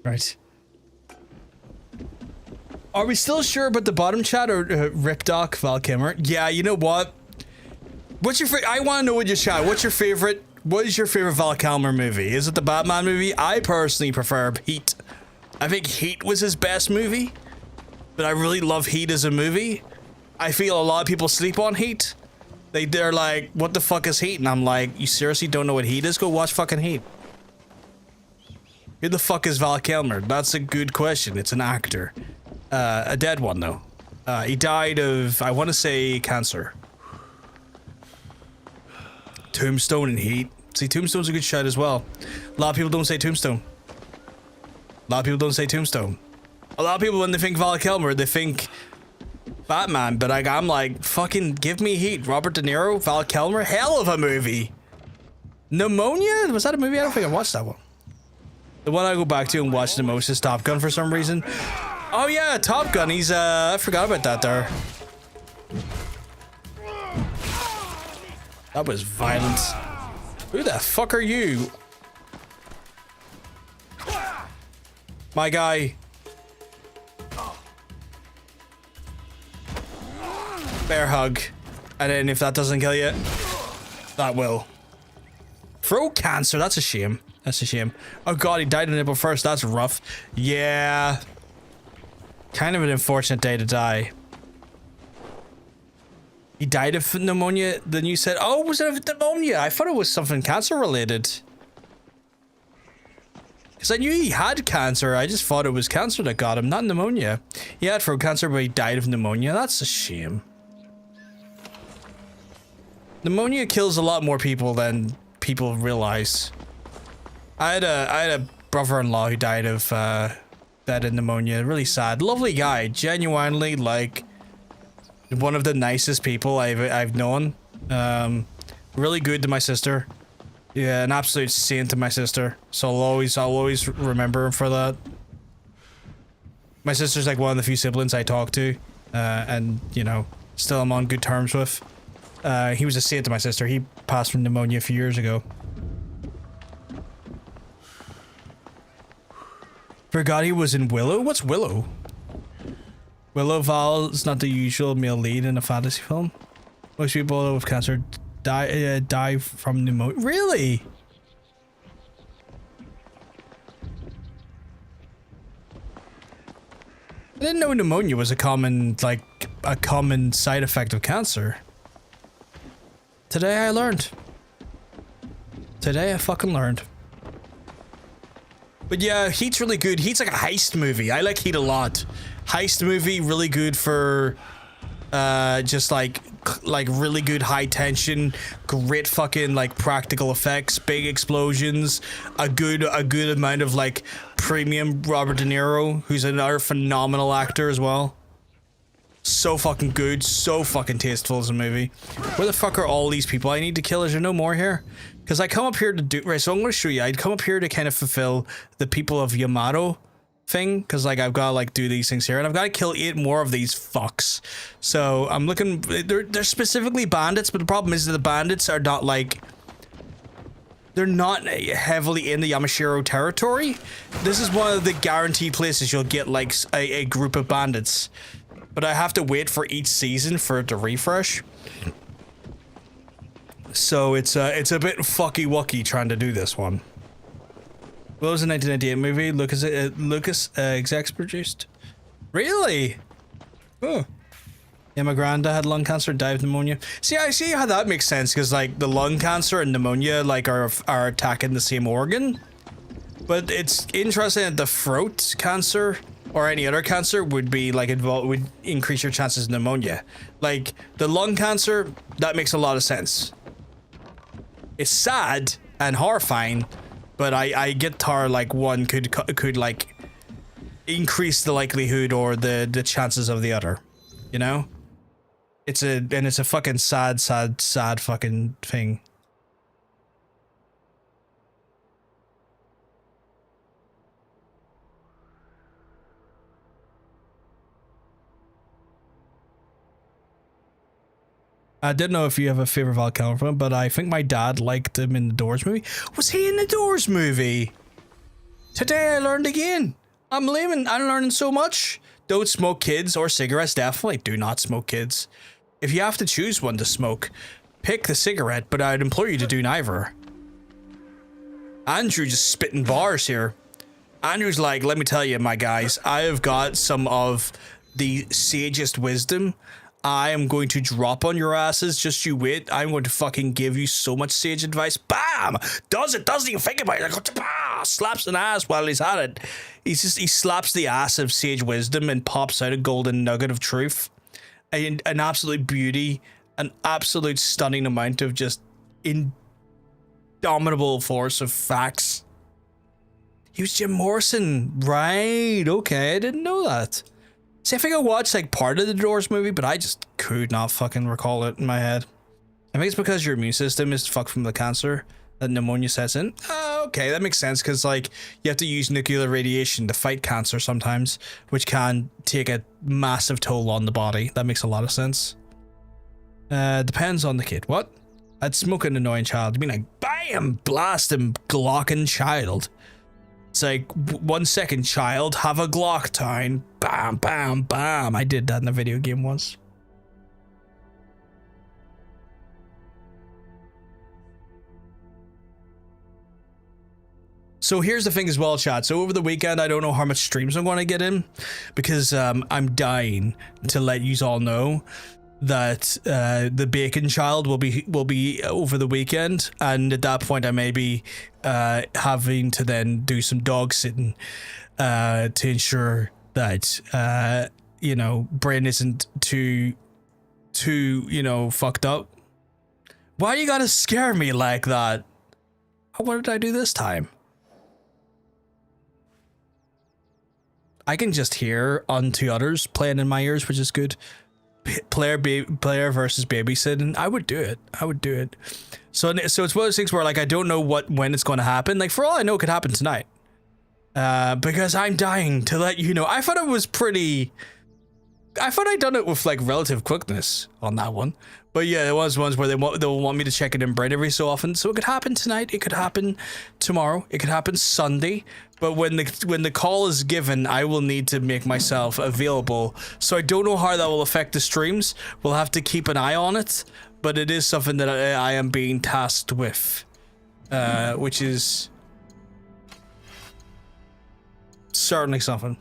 Right. Are we still sure about the bottom chat or Ripdoc Val Kilmer? Yeah, you know what? What's your I want to know what your chat. What is your favorite Val Kilmer movie? Is it the Batman movie? I personally prefer Heat. I think Heat was his best movie, but I really love Heat as a movie. I feel a lot of people sleep on Heat. They're like, what the fuck is Heat? And I'm like, you seriously don't know what Heat is? Go watch fucking Heat. Who the fuck is Val Kilmer? That's a good question. It's an actor. A dead one, though. He died of, I want to say, cancer. Tombstone and Heat. See, Tombstone's a good shot as well. A lot of people don't say Tombstone. A lot of people don't say Tombstone. A lot of people, when they think Val Kilmer, they think Batman, but I'm like, fucking give me heat. Robert De Niro, Val Kilmer, hell of a movie. Pneumonia? Was that a movie? I don't think I watched that one. The one I go back to and watch the most is Top Gun for some reason. Oh yeah, Top Gun. He's I forgot about that there. That was violent. Who the fuck are you? My guy. Bear hug. And then if that doesn't kill you, that will. Throat cancer, that's a shame. That's a shame. Oh god, he died of nipple first, that's rough. Yeah. Kind of an unfortunate day to die. He died of pneumonia, then you said, oh, was it pneumonia? I thought it was something cancer related. Because I knew he had cancer, I just thought it was cancer that got him, not pneumonia. He had throat cancer, but he died of pneumonia, that's a shame. Pneumonia kills a lot more people than people realize. I had a brother-in-law who died of pneumonia. Really sad. Lovely guy. Genuinely, like, one of the nicest people I've known. Really good to my sister. Yeah, an absolute saint to my sister. So I'll always remember him for that. My sister's like one of the few siblings I talk to, and you know, still I'm on good terms with. He was a saint to my sister. He passed from pneumonia a few years ago. Forgot he was in Willow? What's Willow? Willow Val is not the usual male lead in a fantasy film. Most people with cancer die from pneumonia. Really? I didn't know pneumonia was a common side effect of cancer. Today I learned. Today I fucking learned. But yeah, Heat's really good. Heat's like a heist movie. I like Heat a lot. Heist movie, really good for just like really good high tension, great fucking like practical effects, big explosions, a good amount of like premium Robert De Niro, who's another phenomenal actor as well. So fucking good, so fucking tasteful as a movie. Where the fuck are all these people I need to kill? Is there no more here? Because I come up here to do... Right, so I'm going to show you. I'd come up here to kind of fulfill the people of Yamato thing. Because, like, I've got to, like, do these things here. And I've got to kill 8 more of these fucks. So I'm looking... They're specifically bandits, but the problem is that the bandits are not, like... They're not heavily in the Yamashiro territory. This is one of the guaranteed places you'll get, like, a group of bandits. But I have to wait for each season for it to refresh. So it's a bit fucky-wucky trying to do this one. What was a 1998 movie? Lucas execs produced. Really? Oh. Yeah, my granddad had lung cancer, died of pneumonia. See, I see how that makes sense, because like the lung cancer and pneumonia like are attacking the same organ. But it's interesting that the throat cancer or any other cancer would be like would increase your chances of pneumonia. Like the lung cancer, that makes a lot of sense. It's sad and horrifying, but I get how like one could like increase the likelihood or the chances of the other, you know? It's a fucking sad fucking thing. I didn't know if you have a favorite Val Kilmer film, but I think my dad liked him in the Doors movie. Was he in the Doors movie? Today I learned again. I'm learning so much. Don't smoke, kids, or cigarettes. Definitely do not smoke, kids. If you have to choose one to smoke, pick the cigarette, but I'd implore you to do neither. Andrew just spitting bars here. Andrew's like, let me tell you, my guys, I have got some of the sagest wisdom. I am going to drop on your asses. Just you wait. I'm going to fucking give you so much sage advice. Bam! Doesn't even think about it. Like, bah! Slaps an ass while he's at it. He slaps the ass of sage wisdom and pops out a golden nugget of truth. An absolute beauty. An absolute stunning amount of just indomitable force of facts. He was Jim Morrison. Right. Okay. I didn't know that. See, I think I watched like part of the Doors movie, but I just could not fucking recall it in my head. I think it's because your immune system is fucked from the cancer that pneumonia sets in. Okay, that makes sense because like you have to use nuclear radiation to fight cancer sometimes, which can take a massive toll on the body. That makes a lot of sense. Depends on the kid. What? I'd smoke an annoying child. You mean like bam, blast him, Glockin' child. It's like 1 second, child, have a Glock time. Bam, bam, bam. I did that in a video game once. So here's the thing as well, chat. So over the weekend, I don't know how much streams I'm going to get in because I'm dying to let you all know that the Bacon Child will be over the weekend, and at that point I may be having to then do some dog sitting to ensure that you know, Brain isn't too you know, fucked up. Why you gotta scare me like that? What did I do this time? I can just hear unto others playing in my ears, which is good. Player versus babysitting. I would do it. So it's one of those things where like I don't know when it's going to happen. Like for all I know, it could happen tonight. Because I'm dying to let you know. I thought I'd done it with like relative quickness on that one. But yeah, there was ones where they'll want me to check it in Brain every so often. So it could happen tonight. It could happen tomorrow. It could happen Sunday. But when the call is given, I will need to make myself available. So I don't know how that will affect the streams. We'll have to keep an eye on it. But it is something that I am being tasked with. Which is certainly something.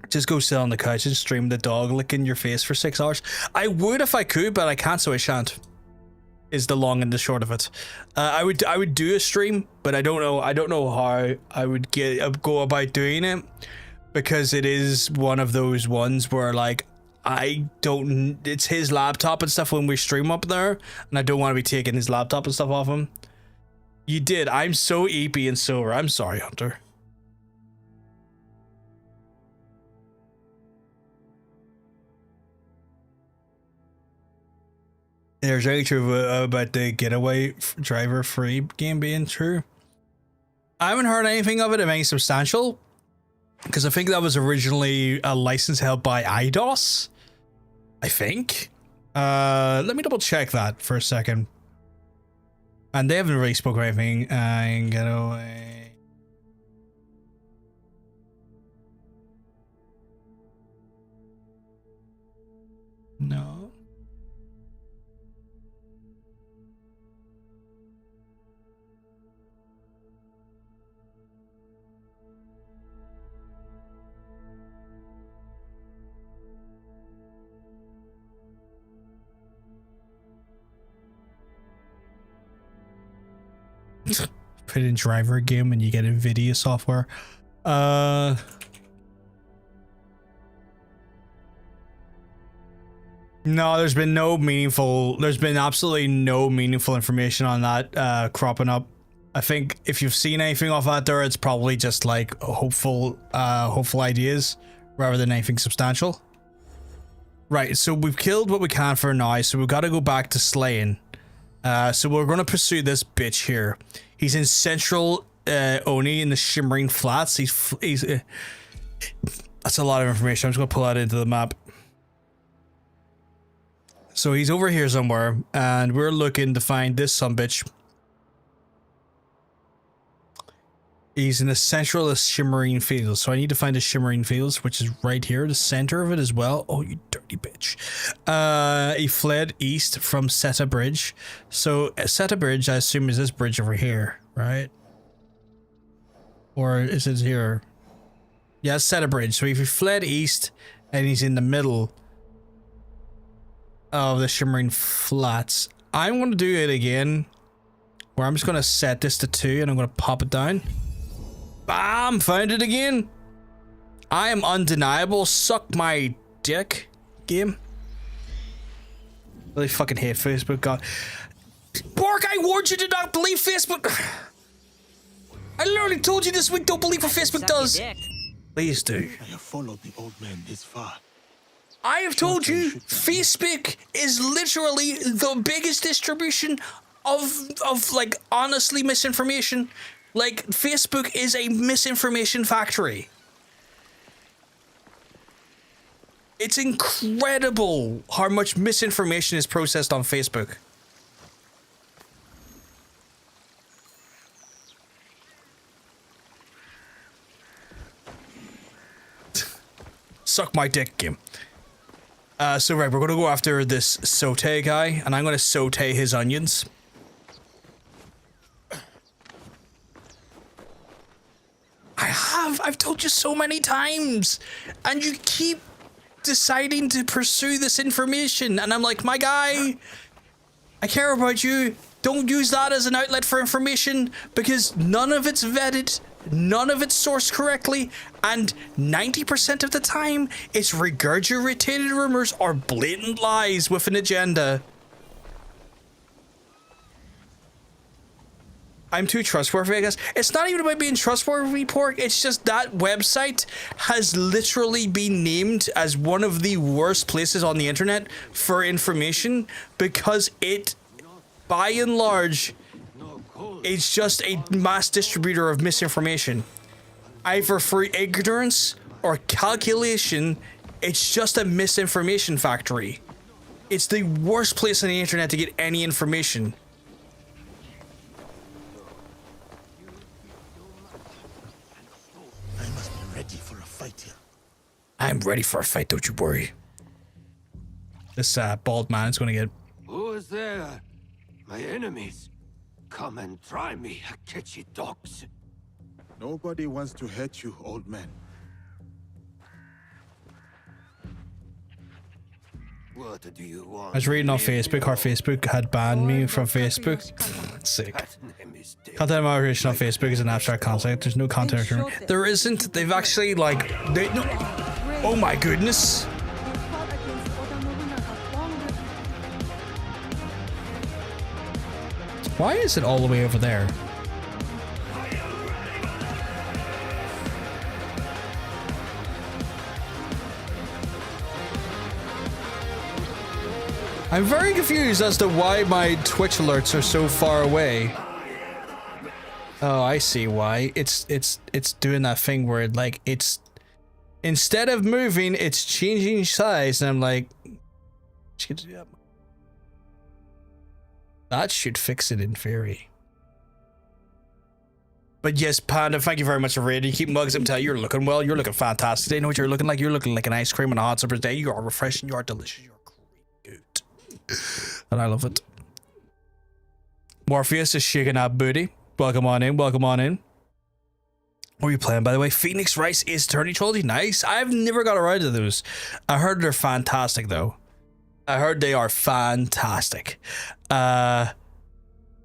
Just go sit on the couch and stream the dog licking your face for 6 hours. I would if I could, but I can't, so I shan't. Is the long and the short of it. I would do a stream, but I don't know how I would go about doing it, because it is one of those ones where like it's his laptop and stuff when we stream up there, and I don't want to be taking his laptop and stuff off him. You did. I'm so EP and sober. I'm sorry, Hunter. There's really true about the getaway driver free game being true. I haven't heard anything of it of any substantial, because I think that was originally a license held by IDOS. I think. Let me double check that for a second. And they haven't really spoken anything. Getaway. No. Put in driver game and you get NVIDIA software. No, there's been absolutely no meaningful information on that cropping up. I think if you've seen anything off that there, it's probably just like hopeful ideas rather than anything substantial. Right, so we've killed what we can for now, so we've got to go back to slaying. So we're going to pursue this bitch here. He's in central Oni in the Shimmering Flats. He's that's a lot of information. I'm just going to pull that into the map. So he's over here somewhere, and we're looking to find this sumbitch. He's in the central of the Shimmering Fields, so I need to find the Shimmering Fields, which is right here, the center of it as well. Oh, you dirty bitch. He fled east from Seta Bridge. So Seta Bridge, I assume, is this bridge over here, right? Or is it here? Yeah, it's Seta Bridge. So if he fled east and he's in the middle of the Shimmering Flats, I'm going to do it again, where I'm just going to set this to 2 and I'm going to pop it down. Bam! Found it again. I am undeniable. Suck my dick, game. Really fucking hate Facebook. God, Bork, I warned you to not believe Facebook. I literally told you this week, don't believe what Facebook does. Please do. I have followed the old man this far. I have told you, Facebook is literally the biggest distribution of like, honestly, misinformation. Like, Facebook is a misinformation factory. It's incredible how much misinformation is processed on Facebook. Suck my dick, game. So right, we're gonna go after this saute guy, and I'm gonna saute his onions. I've told you so many times, and you keep deciding to pursue this information, and I'm like, my guy, I care about you. Don't use that as an outlet for information, because none of it's vetted, none of it's sourced correctly, and 90% of the time, it's regurgitated rumors or blatant lies with an agenda. I'm too trustworthy, I guess. It's not even about being trustworthy, Pork. It's just that website has literally been named as one of the worst places on the internet for information because it, by and large, is just a mass distributor of misinformation. Either for ignorance or calculation, it's just a misinformation factory. It's the worst place on the internet to get any information. Ready for a fight here. I'm ready for a fight, don't you worry. This bald man is gonna get... Who is there? My enemies. Come and try me, catchy dogs. Nobody wants to hurt you, old man. What do you want? I was reading on Facebook, how Facebook had banned me from Facebook. Sick. Content moderation on Facebook is an abstract concept. There's no content. There isn't. They've actually, like... no. Oh my goodness. Why is it all the way over there? I'm very confused as to why my Twitch alerts are so far away. Oh, I see why. It's doing that thing where like it's instead of moving, it's changing size, and I'm like, that should fix it in theory. But yes, Panda, thank you very much for raiding. You keep mugs up, tell you you're looking well. You're looking fantastic. They know what you're looking like. You're looking like an ice cream on a hot summer's day. You are refreshing. You are delicious. You're great. And I love it. Morpheus is shaking that booty. Welcome on in. Welcome on in. What are you playing, by the way? Phoenix Rice Ace Attorney Trilogy. Nice. I've never got around to those. I heard they're fantastic, though. I heard they are fantastic. I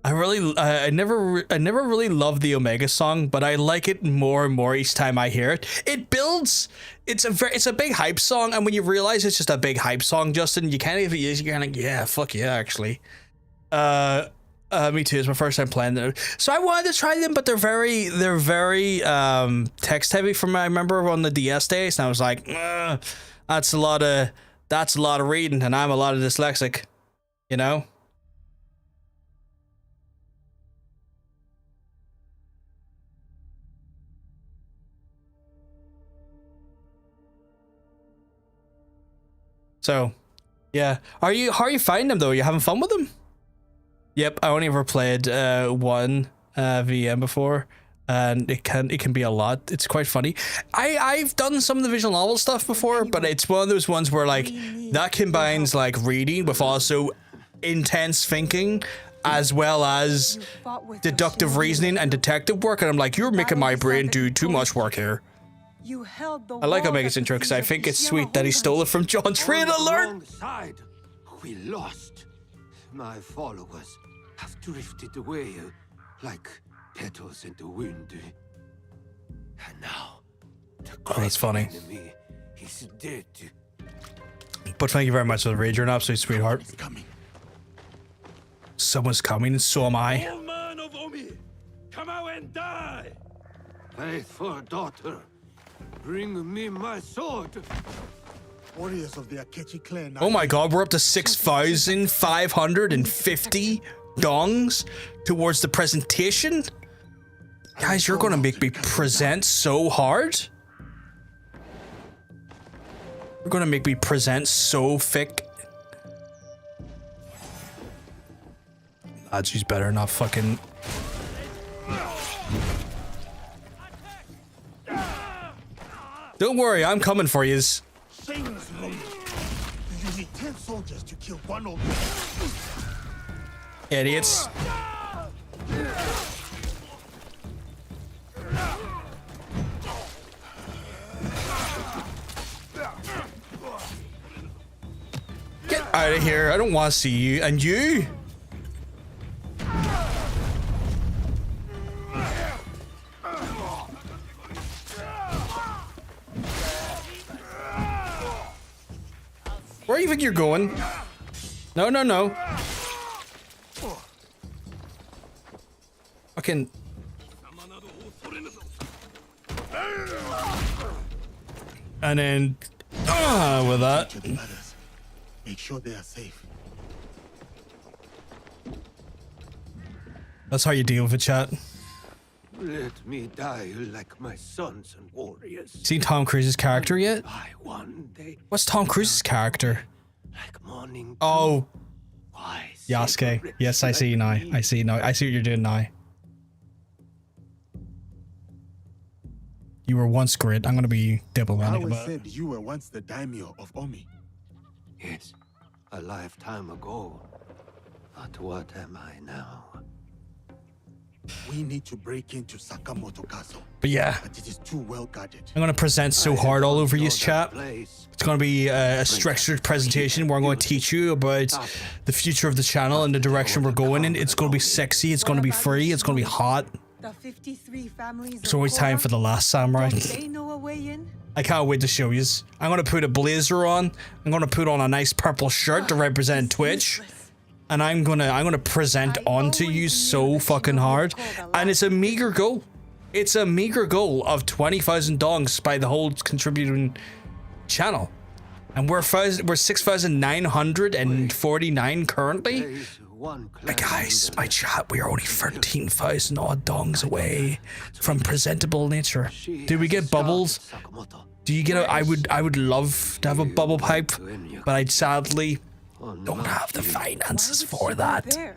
never really loved the Omega song, but I like it more and more each time I hear it. It builds. It's a big hype song, and when you realize it's just a big hype song, Justin, you can't even use. You're kind of like, yeah, fuck yeah, actually. Me too. It's my first time playing them, so I wanted to try them, but they're very text heavy from what I remember on the DS days, and I was like, that's a lot of reading, and I'm a lot of dyslexic, you know. So, yeah. How are you finding them though? Are you having fun with them? Yep, I only ever played one VM before, and it can be a lot. It's quite funny. I've done some of the visual novel stuff before, but it's one of those ones where like that combines like reading with also intense thinking, as well as deductive reasoning and detective work, and I'm like, you're making my brain do too much work here. I like Omega's intro because I think it's sweet that he stole it from John. Trade alert! We lost. My followers have drifted away like petals in the wind. And now, the that's funny. enemy is dead. But thank you very much for the raid. You're an absolute sweetheart. It's coming. Someone's coming, and so am I. Old man of Omi, come out and die! Faithful daughter, bring me my sword. Warriors of the Akechi clan. Oh my god, we're up to 6,550 dongs towards the presentation? Guys, you're gonna make me present so hard. You're gonna make me present so thick. Lads, she's better not fucking... Don't worry, I'm coming for yous. Shameless lady. You need 10 soldiers to kill one old man. Idiots. Get out of here. I don't want to see you. And you? Where do you think you're going? No, no, no. Fucking. And then, with that. To the others. Make sure they are safe. That's how you deal with it, chat. Let me die like my sons and warriors. Seen Tom Cruise's character yet? I one day What's Tom Cruise's character? like morning. Oh, Wise Yasuke. Yes, I see you now. I see you now. I see what you're doing now. You were once great. I'm gonna be diplomatic Howe about said it. you were once the daimyo of Omi. Yes, a lifetime ago. But what am I now? We need to break into Sakamoto Castle, But yeah, but it is too well guarded. I'm gonna present so hard all over you, chat. Place. It's gonna be a structured presentation where I'm going to teach you about the future of the channel and the direction we're going in. It's gonna be sexy. It's gonna be free. It's gonna be hot. The 53 families It's always time for the last samurai. They know a way in. I can't wait to show you. I'm gonna put a blazer on. I'm gonna put on a nice purple shirt to represent Twitch. And I'm gonna present onto you so fucking hard. And it's a meager goal. It's a meager goal of 20,000 dongs by the whole contributing channel. And we're 6,949 currently. There is one But clan guys, in my the chat, we are only 13,000 odd dongs away from presentable nature. She Do we has get bubbles? sought Sakamoto. Do you get a, I would love to have a bubble pipe, but I sadly On don't my have the field. finances Why would for she go that. there?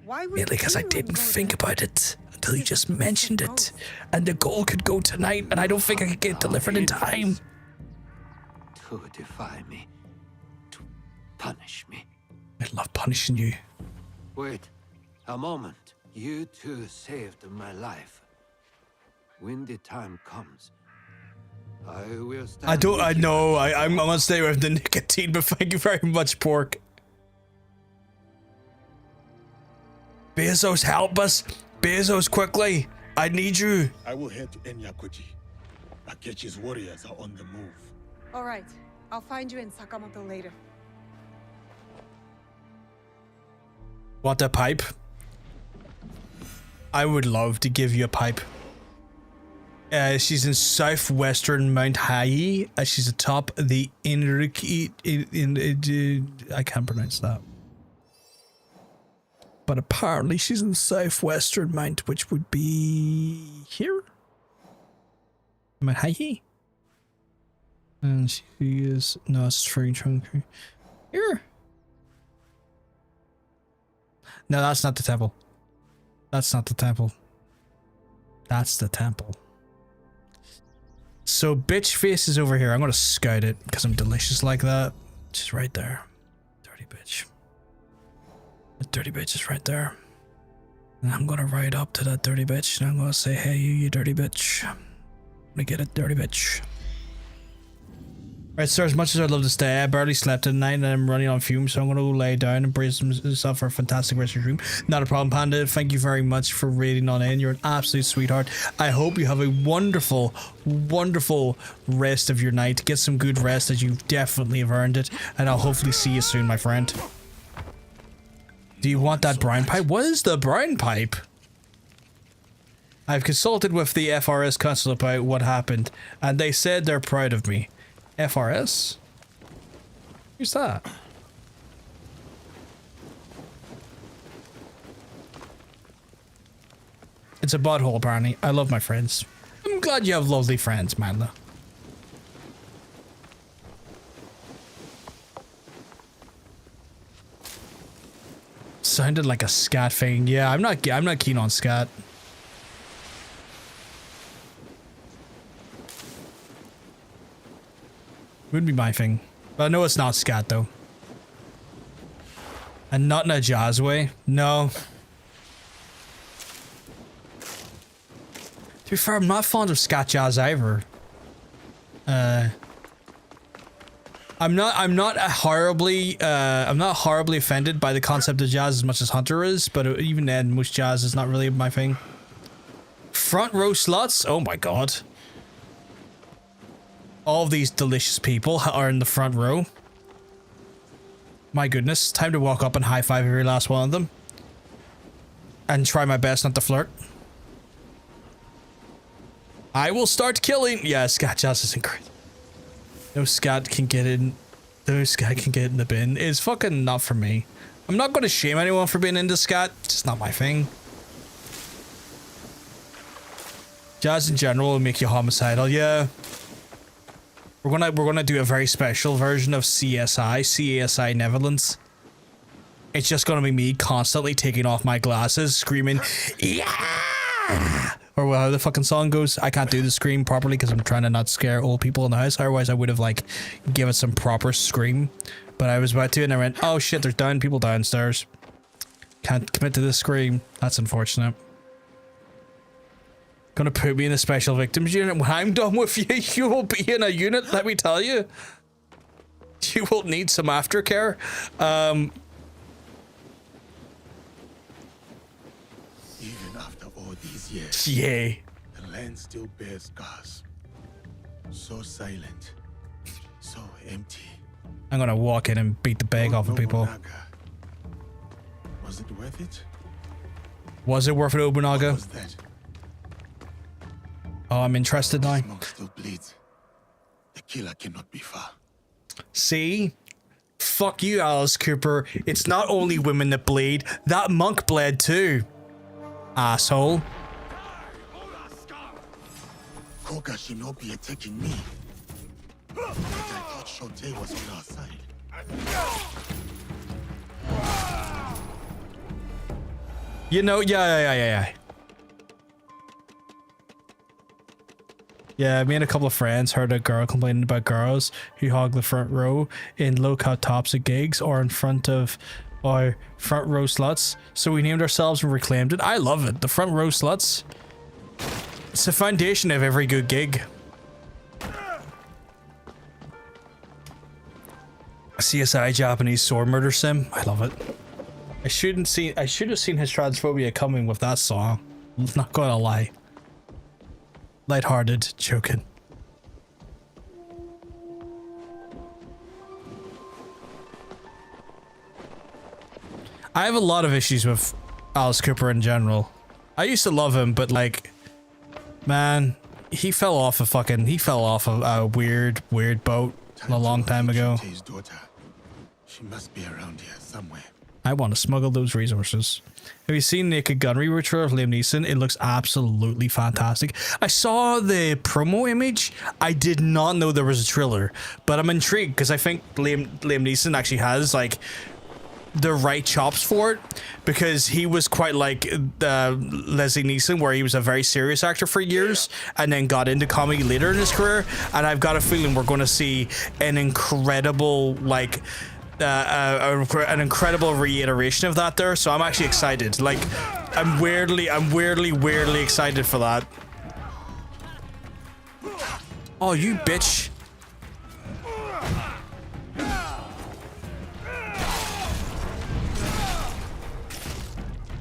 Why would Mainly because I anyone didn't go think there? about it until you just mentioned it. And the goal could go tonight, and I don't think I could get delivered in time. To defy me. To punish me. I love punishing you. Wait a moment. You two saved my life. When the time comes, I will stand. I don't, I with you. know, I'm gonna stay with the nicotine, but thank you very much, Pork. Bezos, help us! Bezos, quickly! I need you! I will head to Enyakuji. Akechi's warriors are on the move. All right, I'll find you in Sakamoto later. Want a pipe? I would love to give you a pipe. She's in southwestern Mount Hai. She's atop the Inriki. I can't pronounce that. But apparently she's in southwestern Mount, which would be here. Mount Hai. And she is no, it's tree trunk here. No, that's not the temple. That's not the temple. That's the temple. So bitch face is over here. I'm gonna scout it because I'm delicious like that. She's right there. Dirty bitch. The dirty bitch is right there. And I'm gonna ride up to that dirty bitch and I'm gonna say, hey you dirty bitch. I'm gonna get it, dirty bitch. Right, sir, as much as I'd love to stay, I barely slept tonight and I'm running on fumes, so I'm going to go lay down and brace myself for a fantastic rest of your dream. Not a problem, Panda. Thank you very much for raiding on in. You're an absolute sweetheart. I hope you have a wonderful, wonderful rest of your night. Get some good rest, as you definitely have earned it, and I'll hopefully see you soon, my friend. Do you want that brown pipe? What is the brown pipe? I've consulted with the FRS council about what happened, and they said they're proud of me. FRS? Who's that? It's a butthole, apparently. I love my friends. I'm glad you have lovely friends, Manla. Sounded like a scat thing. Yeah, I'm not keen on scat. Would be my thing. But I know it's not scat though. And not in a jazz way. No. To be fair, I'm not fond of scat jazz either. I'm not horribly offended by the concept of jazz as much as Hunter is, but even then, most jazz is not really my thing. Front row slots? Oh my god. All of these delicious people are in the front row. My goodness, time to walk up and high-five every last one of them. And try my best not to flirt. I will start killing. Yeah, scat jazz is incredible. No scat can get in. No scat can get in the bin. It's fucking not for me. I'm not going to shame anyone for being into scat. It's just not my thing. Jazz in general will make you homicidal. Yeah. We're gonna do a very special version of CSI Netherlands. It's just gonna be me constantly taking off my glasses, screaming, yeah! Or how the fucking song goes. I can't do the scream properly because I'm trying to not scare old people in the house. Otherwise, I would have like given some proper scream. But I was about to, and I went, "Oh shit! There's people downstairs. Can't commit to the scream. That's unfortunate." Gonna put me in a special victims unit. When I'm done with you, you will be in a unit. Let me tell you. You will need some aftercare. Even after all these years, Yay. the land still bears scars. So silent, so empty. I'm gonna walk in and beat the bag off of people. Nobunaga. Was it worth it? Was it worth it, Nobunaga? What was that? Oh, I'm interested now. Smoke still bleeds. The killer cannot be far. See? Fuck you, Alice Cooper. It's not only women that bleed. That monk bled too. Asshole. Koga Shinobi attacking me. But I thought Shote was on our side. You know, yeah. Yeah, me and a couple of friends heard a girl complaining about girls who hog the front row in low-cut tops at gigs or in front of our front row sluts. So we named ourselves and reclaimed it. I love it. The front row sluts. It's the foundation of every good gig. CSI Japanese sword murder sim. I love it. I should have seen his transphobia coming with that song. I'm not gonna lie. Lighthearted, joking. I have a lot of issues with Alice Cooper in general. I used to love him, but like, man, he fell off a weird boat a long time ago. Shote's daughter. She must be around here somewhere. I want to smuggle those resources. Have you seen Naked Gun rewatch trailer of Liam Neeson? It looks absolutely fantastic. I saw the promo image. I did not know there was a trailer, but I'm intrigued because I think Liam Neeson actually has like the right chops for it, because he was quite like Leslie Neeson, where he was a very serious actor for years and then got into comedy later in his career. And I've got a feeling we're going to see an incredible like an incredible reiteration of that there, so I'm actually excited. Like, I'm weirdly excited for that. Oh, you bitch.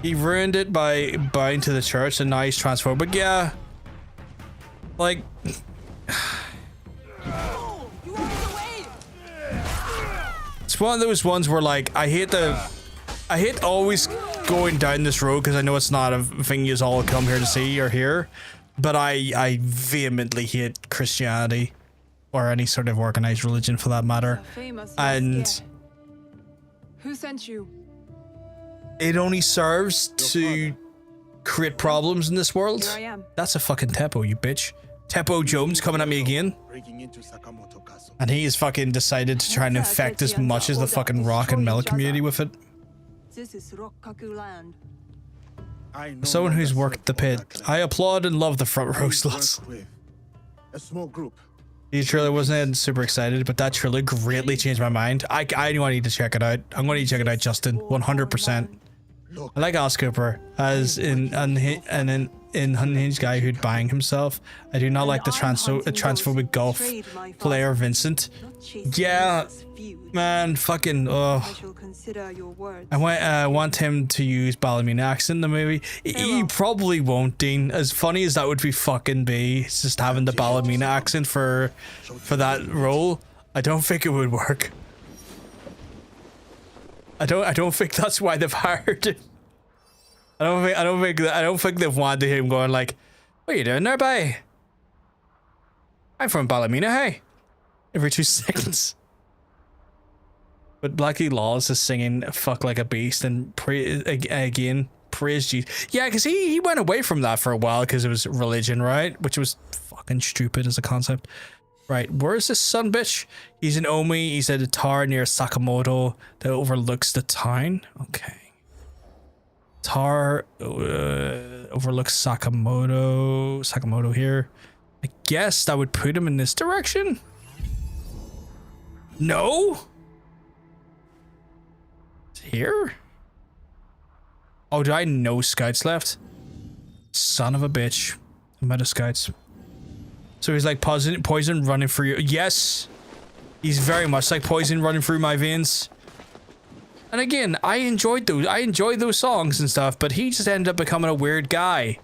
He ruined it by buying to the church and now he's transphobic. Yeah. Like... It's one of those ones where like I hate always going down this road because I know it's not a thing you all come here to see or hear, but I vehemently hate Christianity or any sort of organized religion for that matter. And who sent you? it only serves to create problems in this world. Here I am. That's a fucking Teppo, you bitch. Teppo Jones coming at me again. Breaking into Sakamoto Castle. And he has fucking decided to try and infect as much as the fucking rock and metal community with it. This is Rokkaku land. I know Someone who's Naga worked the slept on pit. that I clan. applaud and love the front row We slots. work with a small group. The trailer wasn't super excited, but that trailer greatly changed my mind. I know I need to check it out. I'm going to check it out, Justin. 100%. Look, I like Alice Cooper as in Unhinged guy who'd bang himself. I do not like the transphobic golf player Vincent. Yeah, man, fucking I shall consider your words. I want him to use Ballerina accent in the movie. He probably won't, Dean. As funny as that would be, it's just having the Ballerina accent for that role. I don't think it would work. I don't think that's why they've hired him. I don't think they've wanted him going like, "What are you doing there, bae? I'm from Ballerina, hey." Every 2 seconds. But Blackie Laws is singing "Fuck Like a Beast" and praise Jesus. Yeah, because he went away from that for a while because it was religion, right? Which was fucking stupid as a concept. Right, where's this son bitch? He's in Omi. He's at a tower near Sakamoto that overlooks the town. Okay. Tower overlooks Sakamoto here. I guess that would put him in this direction. No? Here? Oh, do I know scouts left? Son of a bitch. Meta scouts. So he's like poison running through you. Yes. He's very much like poison running through my veins. And again, I enjoyed those songs and stuff, but he just ended up becoming a weird guy.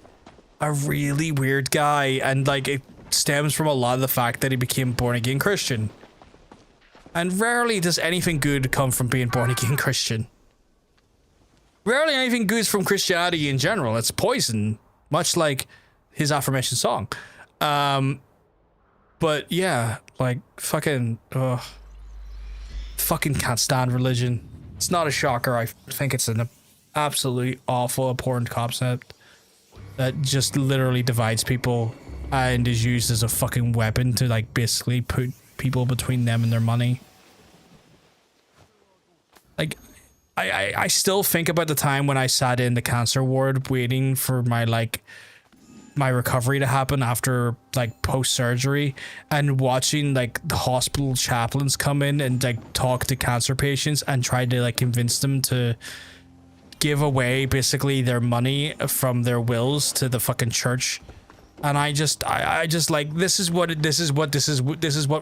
A really weird guy. And like it stems from a lot of the fact that he became born again Christian. And rarely does anything good come from being born again Christian. Rarely anything good from Christianity in general. It's poison. Much like his aforementioned song. But yeah, like fucking can't stand religion. It's not a shocker. I think it's an absolutely awful, abhorrent concept that just literally divides people and is used as a fucking weapon to like basically put people between them and their money. Like, I still think about the time when I sat in the cancer ward waiting for my recovery to happen after like post-surgery and watching like the hospital chaplains come in and like talk to cancer patients and try to like convince them to give away basically their money from their wills to the fucking church. And I just like this is what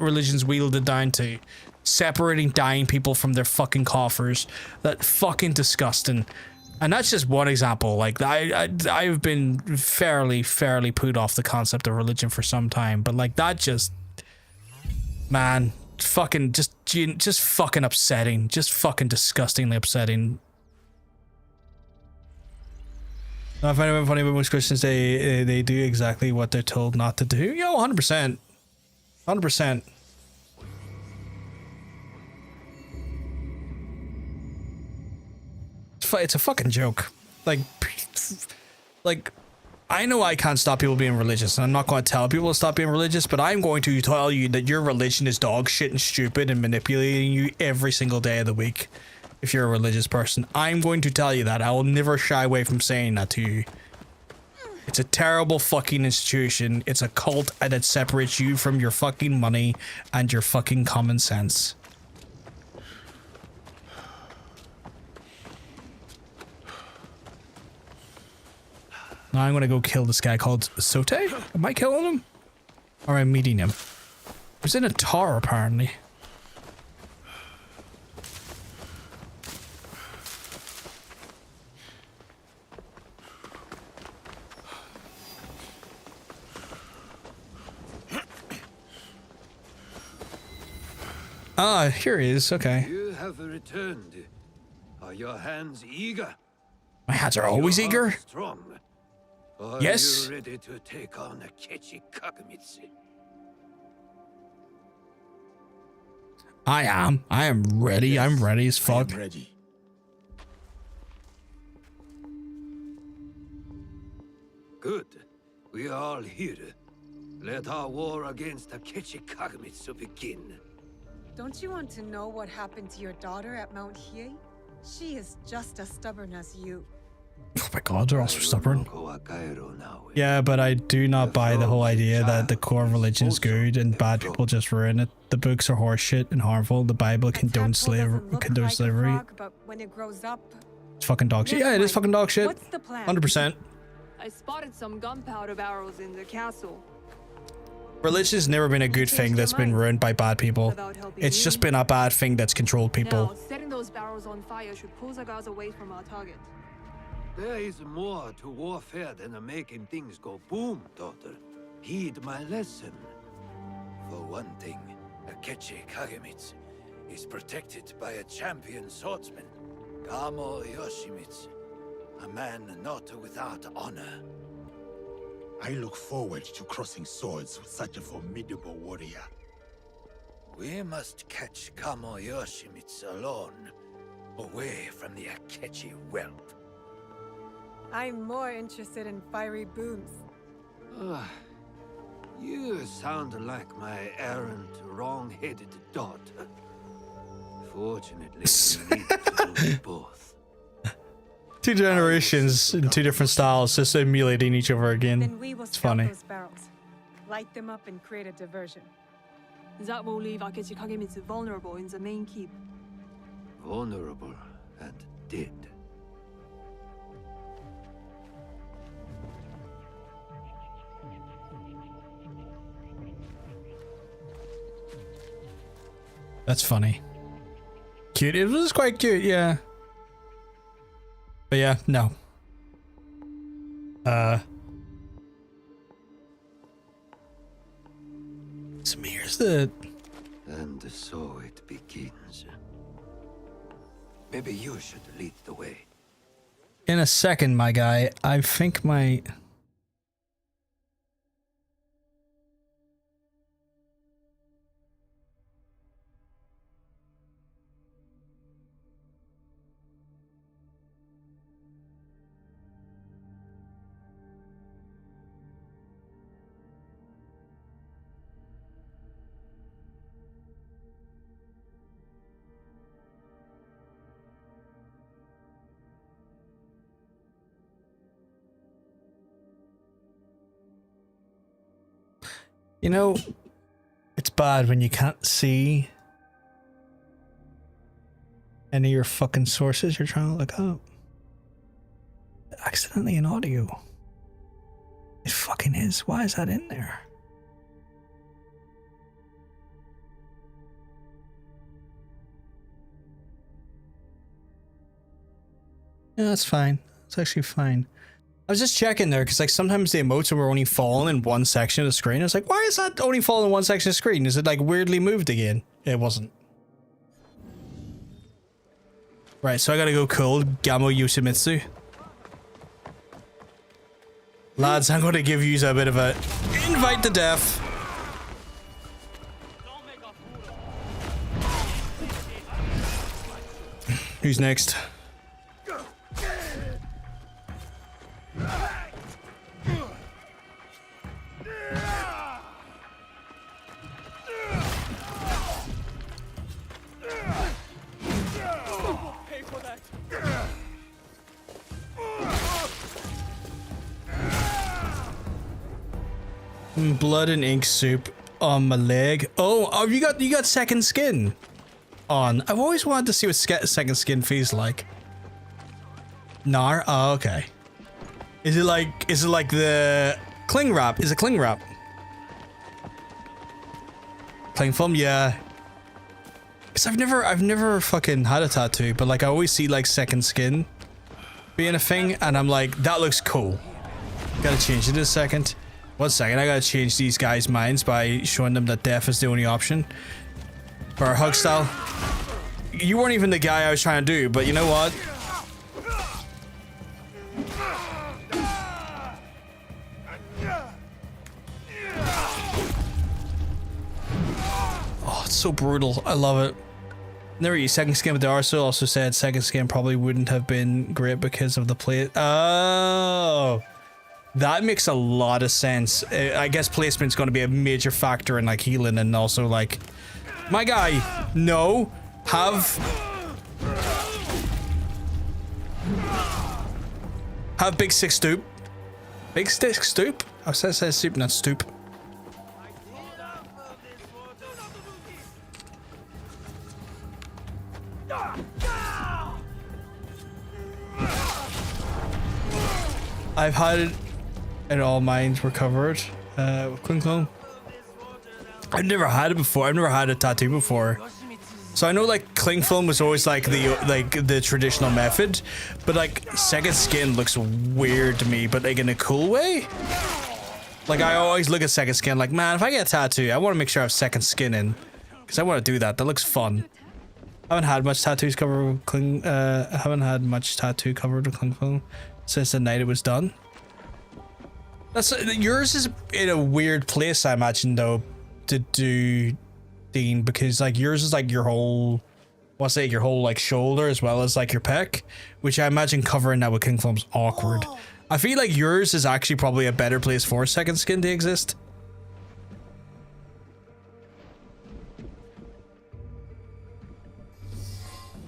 religion's wielded down to. Separating dying people from their fucking coffers. That fucking disgusting. And that's just one example. Like I've been fairly put off the concept of religion for some time, but like that just, man, fucking just fucking upsetting, just fucking disgustingly upsetting. I find it funny, but most Christians they do exactly what they're told not to do. Yo, 100%, 100%. It's a fucking joke. Like I know I can't stop people being religious, and I'm not going to tell people to stop being religious, but I'm going to tell you that your religion is dog shit and stupid and manipulating you every single day of the week. If you're a religious person, I'm going to tell you that. I will never shy away from saying that to you. It's a terrible fucking institution. It's a cult, and it separates you from your fucking money and your fucking common sense. Now I'm gonna go kill this guy called Sote. Am I killing him? Or am I meeting him? He's in a tower, apparently. Ah, here he is. Okay. You have returned. Are your hands eager? My hands are always You eager. Strong. Are Yes. you ready to take on Akechi Kagamitsu? I am. I am ready. Yes, I'm ready as I am fuck. ready. Good. We are all here. Let our war against Akechi Kagamitsu begin. Don't you want to know what happened to your daughter at Mount Hiei? She is just as stubborn as you. Oh my god, they're all so stubborn. Now. Yeah, but I do not buy the whole idea that the core religion is good and bad people just ruin it. The books are horseshit and harmful. The Bible condones slavery. But when it grows up, It's fucking dog shit. Yeah, it is fucking dog shit. what's the plan? 100%. I spotted some gunpowder barrels in the castle. Religion's never been a good thing that's been ruined by bad people. It's just been a bad thing that's controlled Now, people. setting those barrels on fire should pull Zagaz away from our target. There is more to warfare than making things go boom, daughter. Heed my lesson. For one thing, Akechi Kagamitsu is protected by a champion swordsman, Kamo Yoshimitsu, a man not without honor. I look forward to crossing swords with such a formidable warrior. We must catch Kamo Yoshimitsu alone, away from the Akechi wealth. I'm more interested in fiery booms. You sound like my errant, wrong-headed daughter. Fortunately, we need to do both. Two generations in two different styles just emulating each other again. Then we will It's scout funny. those barrels, light them up, and create a diversion. That will leave Akechi Kagemitsu vulnerable in the main keep. Vulnerable and dead. That's funny. Cute. It was quite cute, yeah. But yeah, no. So here's the... And so it begins. Maybe you should lead the way. In a second, my guy. I think my... You know, it's bad when you can't see any of your fucking sources you're trying to look up. Accidentally in audio. It fucking is. Why is that in there? Yeah, that's fine. It's actually fine. I was just checking there because like sometimes the emotes were only falling in one section of the screen. I was like, why is that only falling in one section of the screen? Is it like weirdly moved again? It wasn't. Right, so I gotta go cool Gamo Yoshimitsu. Lads, I'm gonna give you a bit of a invite to death. Who's next? Blood and ink soup on my leg. Oh, you got second skin on. I've always wanted to see what second skin feels like. Nar? Oh, okay. Is it like the cling wrap? Is it cling wrap? Cling film? Yeah. Cause I've never fucking had a tattoo, but like I always see like second skin being a thing, and I'm like, that looks cool. Gotta change it in a second. 1 second, I gotta change these guys' minds by showing them that death is the only option. For our hug style. You weren't even the guy I was trying to do, but you know what? it's so brutal. I love it. Never use second skin, but they also said second skin probably wouldn't have been great because of the plate. Oh, that makes a lot of sense. I guess placement's going to be a major factor in like healing, and also like, my guy, no, have big six stoop. Big stick stoop? I said stoop, not stoop. I've had it all mines recovered with Kling Clone. I've never had it before. I've never had a tattoo before. So I know like cling film was always like the traditional method, but like second skin looks weird to me, but like in a cool way. Like I always look at second skin like, man, if I get a tattoo, I want to make sure I have second skin in, because I want to do that. That looks fun. I haven't had much tattoos covered with cling. I haven't had much tattoo covered with cling film since the night it was done. That's yours is in a weird place, I imagine, though, to do, Dean, because like yours is like your whole, what's it, your whole like shoulder as well as like your pec, which I imagine covering that with cling film's awkward. I feel like yours is actually probably a better place for second skin to exist.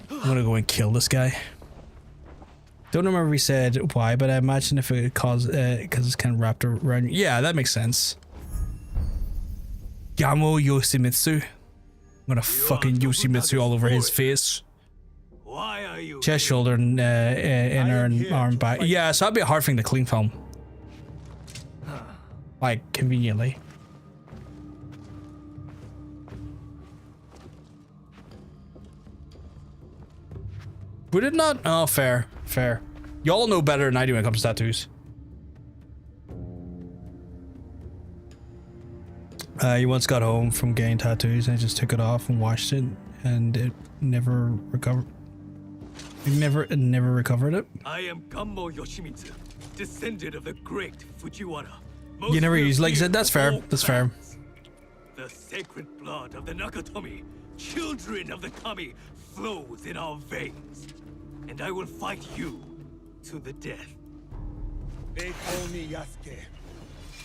I'm gonna go and kill this guy. Don't remember if we said why, but I imagine if it caused because it's kind of wrapped around. Yeah, that makes sense. Yamo Yoshimitsu. I'm gonna fucking Yoshimitsu all over his face. Why are you Chest, shoulder, and inner and arm, back. Yeah, so that'd be a hard thing to clean film. Like, conveniently. Would it not? Oh, fair. Fair. Y'all know better than I do when it comes to tattoos. He once got home from getting tattoos and just took it off and washed it, and it never recovered. It never recovered it. I am Gammo Yoshimitsu, descendant of the great Fujiwara. You never use, like you said, that's fair. That's fair. The sacred blood of the Nakatomi, children of the Kami, flows in our veins. And I will fight you to the death. They call me Yasuke.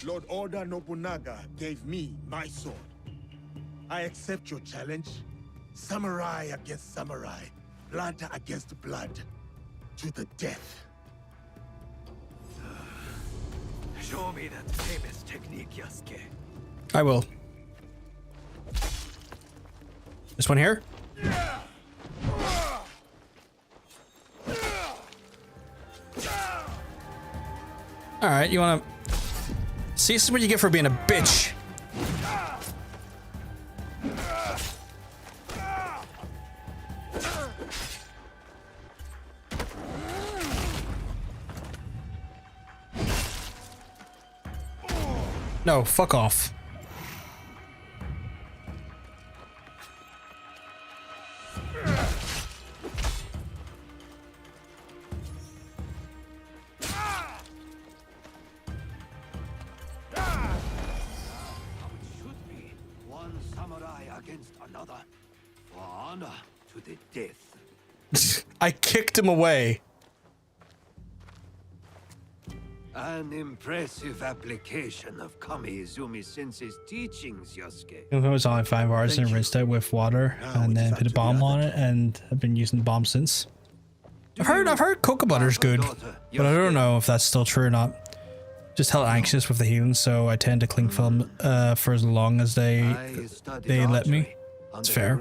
Lord Oda Nobunaga gave me my sword. I accept your challenge. Samurai against samurai. Blood against blood. To the death. Show me that famous technique, Yasuke. I will. This one here? Alright, you wanna... See, this is what you get for being a bitch. No, fuck off. To the death. I kicked him away. An impressive application of Kami Izumi Sensei's teachings, Yosuke. It was only 5 hours and rinsed it with water and then put a bomb on it, and I've been using the bomb since. I've heard cocoa butter's good, but I don't know if that's still true or not. Just hella anxious with the healing, so I tend to cling film for as long as they let me. It's fair.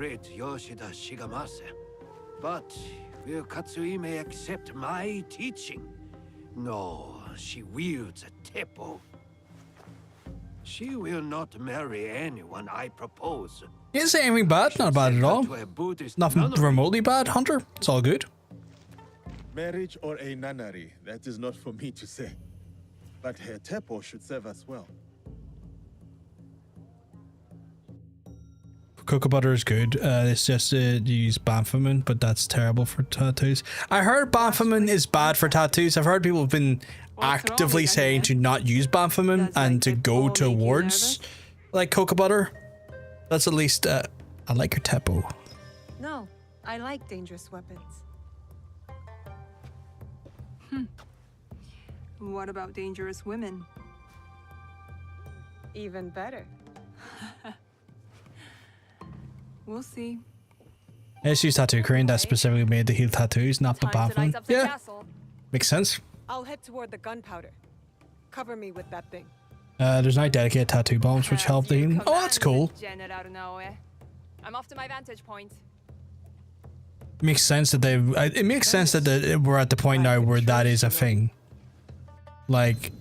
But will Katsuhime accept my teaching? No, she wields a teppo. She will not marry anyone I propose. You didn't say anything bad, not bad at all. Nothing remotely bad, Hunter. It's all good. Marriage or a nunnery, that is not for me to say. But her teppo should serve us well. Cocoa butter is good. It's just you use Banfamin, but that's terrible for tattoos. I heard Banfamin is bad for tattoos. I've heard people have been actively saying to not use Banfamin and to go towards like cocoa butter. That's at least I like your tempo. No, I like dangerous weapons. What about dangerous women? Even better. We'll see. SU's tattoo crane that specifically made the heel tattoos, not the Time to light bathroom. up the Yeah, castle. makes sense. I'll head toward the gunpowder. Cover me with that thing. There's now dedicated tattoo bombs which help the healing. Oh, that's cool. I'm off to my vantage point. Makes sense that they. It makes sense that we're at the point now where that is a thing. Like,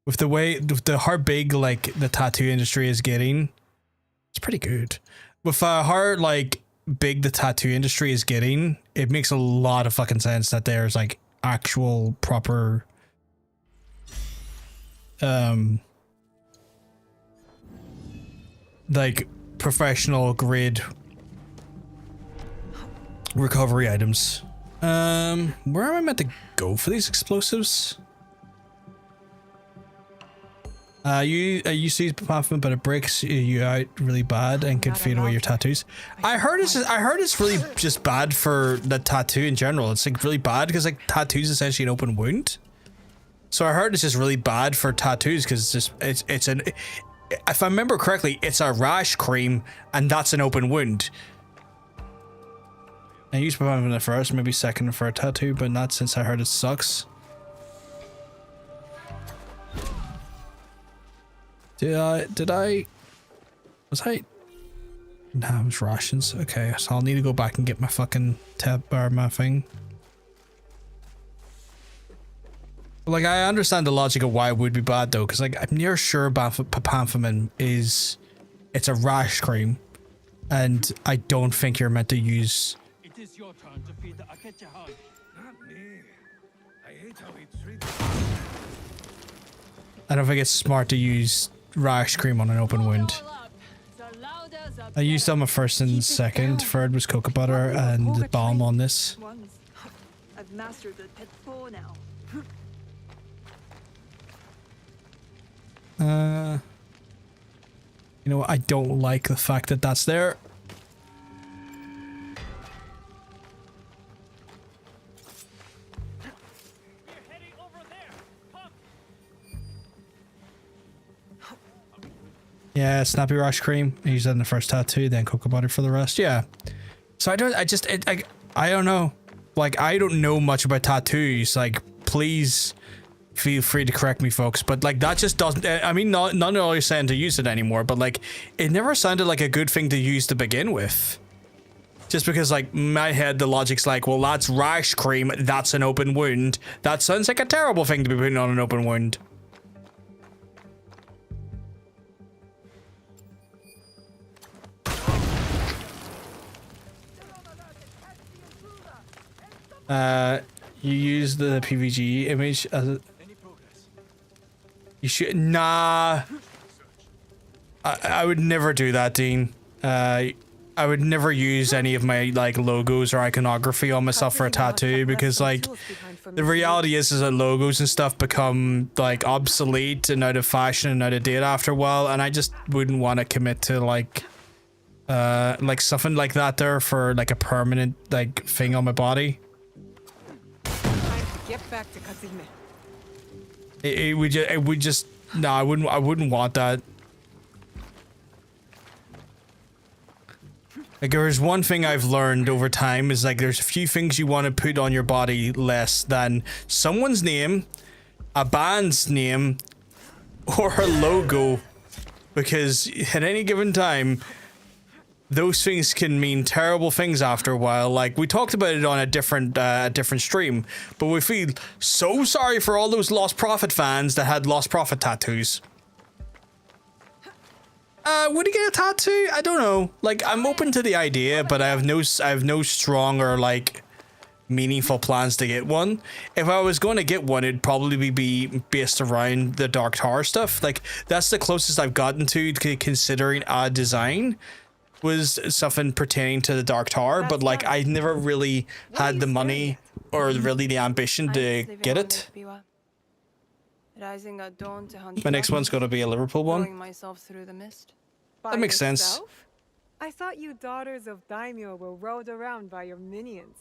with how big like the tattoo industry is getting, it's pretty good. With how like big the tattoo industry is getting, it makes a lot of fucking sense that there's like actual proper like professional grade recovery items. Where am I meant to go for these explosives? You see Puffman, but it breaks you out really bad and can fade away your tattoos. I heard it's really just bad for the tattoo in general. It's like really bad because like tattoos is essentially an open wound. So I heard it's just really bad for tattoos because it's an, if I remember correctly, it's a rash cream and that's an open wound. I used Puffman the first, maybe second for a tattoo, but not since I heard it sucks. Did I? Was I? Nah, it was rations. Okay, so I'll need to go back and get my fucking tab or my thing. Like, I understand the logic of why it would be bad though, because like I'm near sure Papamfamin is, it's a rash cream, and I don't think you're meant to use. It is your turn to feed the Akechi hound. Not me. I hate how he treats. I don't think it's smart to use rash cream on an open wound. I used on my first and second. Third was cocoa butter and the balm on this. I've mastered the pet 4 now. You know what? I don't like the fact that that's there. Yeah, snappy rash cream. I used that in the first tattoo, then cocoa butter for the rest. Yeah. So I don't know. Like, I don't know much about tattoos. Like, please feel free to correct me, folks. But like, that just doesn't, I mean, none of you are saying to use it anymore, but like, it never sounded like a good thing to use to begin with. Just because like, my head, the logic's like, well, that's rash cream. That's an open wound. That sounds like a terrible thing to be putting on an open wound. You use the PVG image as a... You should... Nah. I would never do that, Dean. I would never use any of my, like, logos or iconography on myself for a tattoo because, like, the reality is that logos and stuff become, like, obsolete and out of fashion and out of date after a while, and I just wouldn't want to commit to, like something like that there for, like, a permanent, like, thing on my body. Get back to Kazime. It would just no, I wouldn't want that. Like, there's one thing I've learned over time is like there's a few things you want to put on your body less than someone's name, a band's name, or a logo, because at any given time those things can mean terrible things after a while. Like, we talked about it on a different stream, but we feel so sorry for all those Lost Prophet fans that had Lost Prophet tattoos. Would he get a tattoo? I don't know. Like, I'm open to the idea, but I have no strong or like meaningful plans to get one. If I was going to get one, it'd probably be based around the Dark Tower stuff. Like, that's the closest I've gotten to considering a design. Was something pertaining to the Dark Tower, but like I never really had the money or really the ambition to get it. My next one's gonna be a Liverpool one. That makes sense. I thought you daughters of daimyo were rode around by your minions.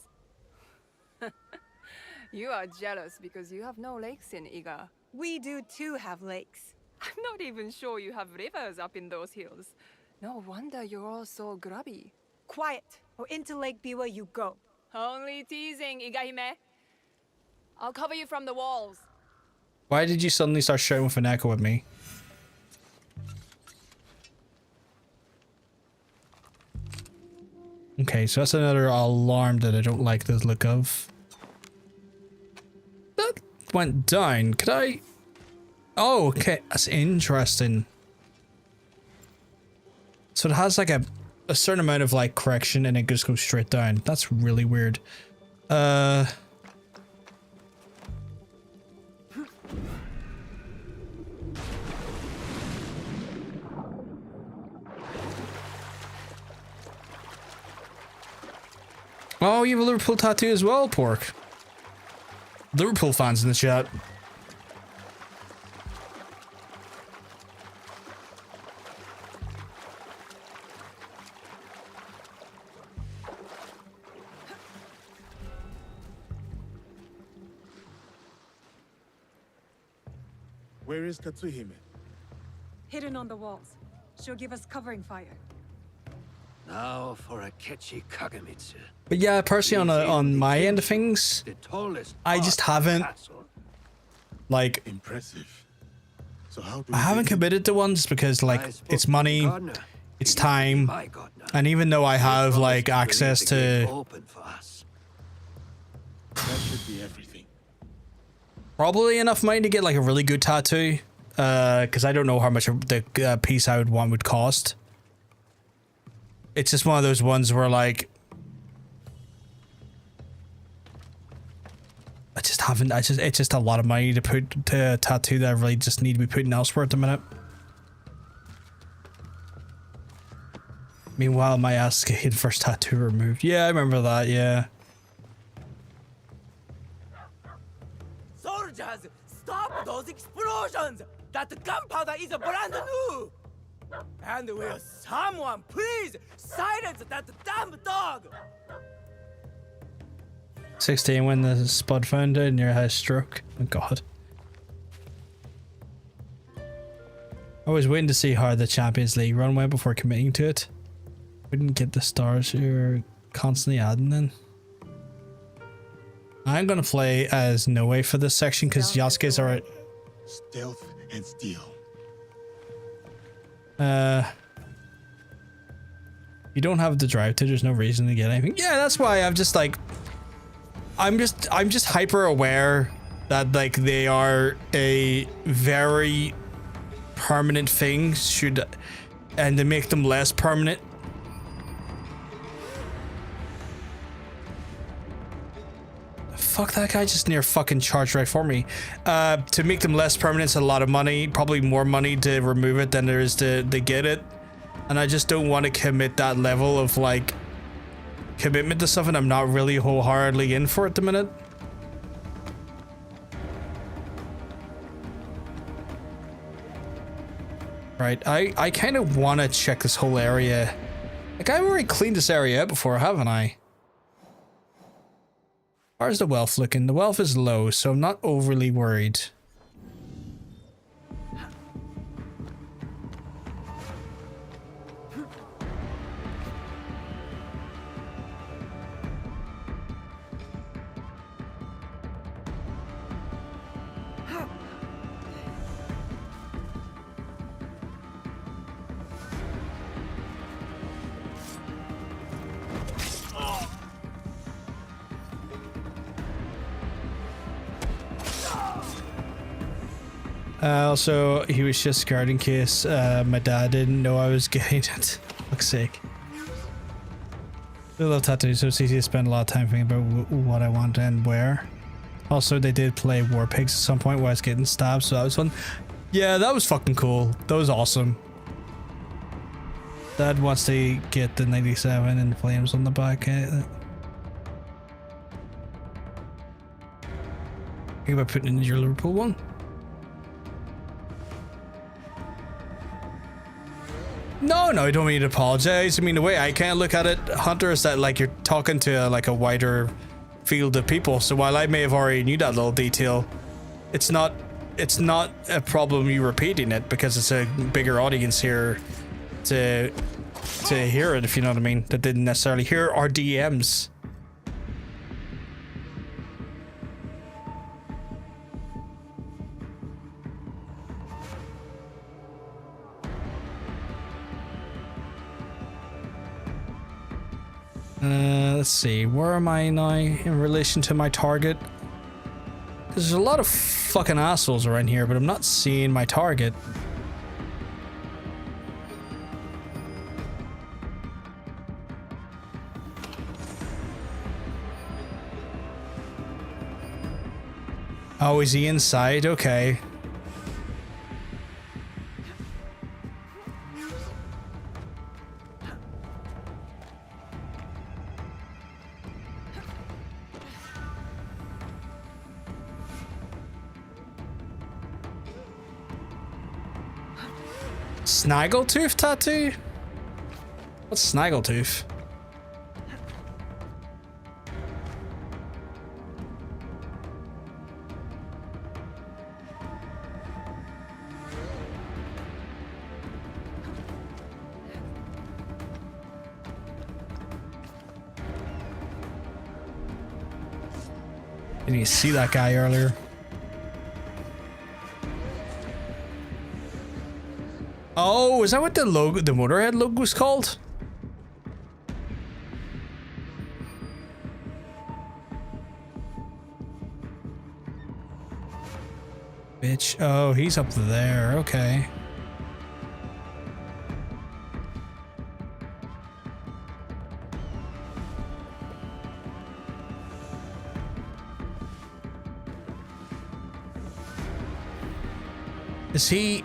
You are jealous because you have no lakes in Iga. We do too have lakes. I'm not even sure you have rivers up in those hills. No wonder you're all so grubby. Quiet, or into Lake Biwa you go. Only teasing, Igahime. I'll cover you from the walls. Why did you suddenly start shouting with an echo at me? Okay, so that's another alarm that I don't like the look of. That went down. Could I? Oh, okay. That's interesting. So it has like a certain amount of like correction and it just goes straight down. That's really weird. Oh, you have a Liverpool tattoo as well, Pork. Liverpool fans in the chat. Where is Katsuhime? Hidden on the walls. She'll give us covering fire. Now for Akechi Kagemitsu. But yeah, personally on my end of things, The tallest I just part of the haven't castle. like Impressive. So how do I haven't committed to one just because like I spoke it's to the money, gardener. it's He will be time, my gardener. and even though I have He like promised to leave access the gate to open for us. That should be everything. probably enough money to get like a really good tattoo, because I don't know how much the piece I would want would cost. It's just one of those ones where like I just haven't. It's just a lot of money to put to a tattoo that I really just need to be putting elsewhere at the minute. Meanwhile, my ass skating first tattoo removed. Yeah, I remember that. Yeah. Soldiers, stop those explosions! That gunpowder is brand new! And will someone please silence that damn dog? 16 when the spud found it and your had a stroke. Oh god. I was waiting to see how the Champions League run went before committing to it. We didn't get the stars you're constantly adding in. I'm gonna play as Noe for this section because Yasuke's are Stealth and steel. you don't have the drive to, there's no reason to get anything. Yeah, that's why I'm just like I'm just hyper aware that like they are a very permanent thing and to make them less permanent. Fuck, that guy just near fucking charged right for me. To make them less permanent is a lot of money, probably more money to remove it than there is to get it. And I just don't want to commit that level of like commitment to something I'm not really wholeheartedly in for at the minute. Right, I kind of want to check this whole area. Like, I've already cleaned this area out before, haven't I? How's the wealth looking? The wealth is low, so I'm not overly worried. Also, he was just scared in case my dad didn't know I was getting it. Fuck's sake. I love tattoos, so it's easy to spend a lot of time thinking about what I want and where. Also, they did play War Pigs at some point while I was getting stabbed, so that was fun. Yeah, that was fucking cool. That was awesome. Dad wants to get the 97 and flames on the back. Think about putting in your Liverpool one. No, I don't mean to apologize. I mean, the way I can't look at it, Hunter, is that like you're talking to like a wider field of people. So while I may have already knew that little detail, it's not a problem you repeating it because it's a bigger audience here to hear it, if you know what I mean, that didn't necessarily hear our DMs. Let's see, where am I now in relation to my target? There's a lot of fucking assholes around here, but I'm not seeing my target. Oh, is he inside? Okay. Snaggletooth tattoo? What's Snaggletooth? Didn't you see that guy earlier? Oh, is that what the logo, the Motorhead logo was called? Bitch. Oh, he's up there. Okay. Is he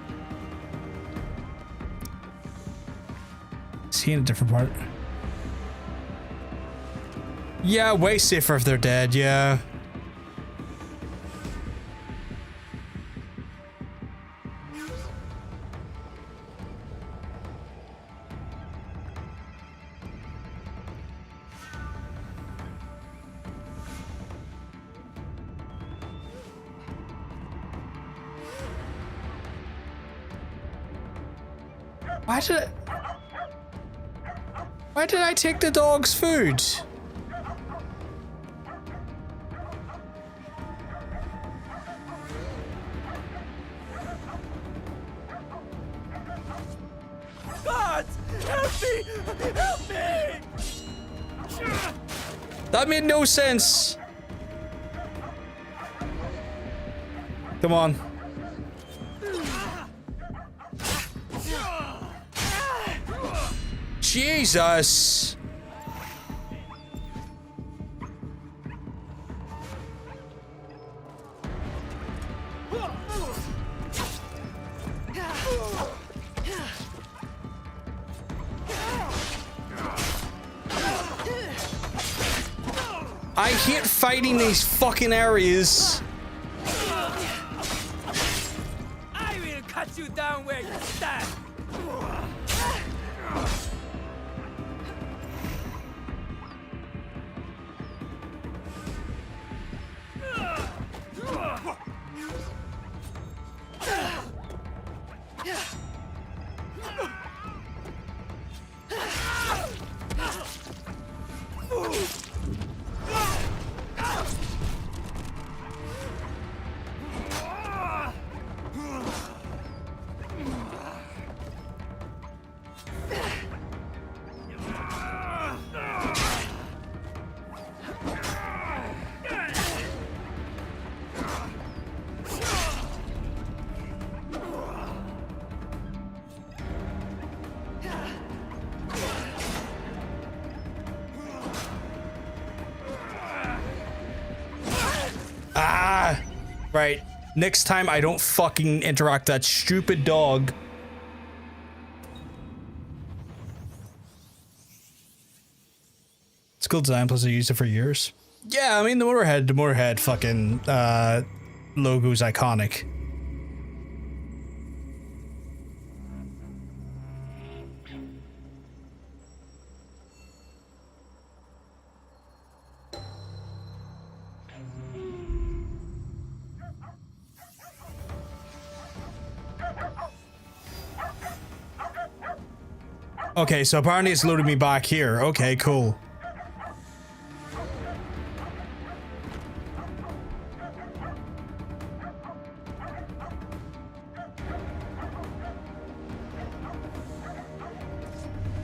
in a different part? Yeah, way safer if they're dead, yeah. Why did I take the dog's food? God! Help me! Help me! That made no sense. Come on. Jesus. I hate fighting these fucking areas. I will cut you down where you stand. Right. Next time I don't fucking interact that stupid dog. It's cool design, plus I used it for years. Yeah, I mean the Motorhead fucking logo's iconic. Okay, so apparently it's loaded me back here. Okay, cool.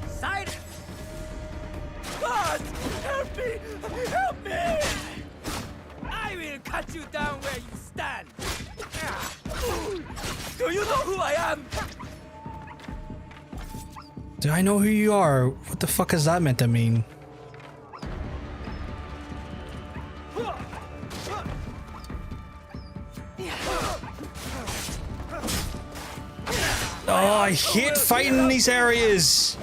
Side! God! Help me! Help me! I will cut you down where you stand! Do you know who I am? Do I know who you are? What the fuck is that meant to mean? Oh, I hate fighting in these areas.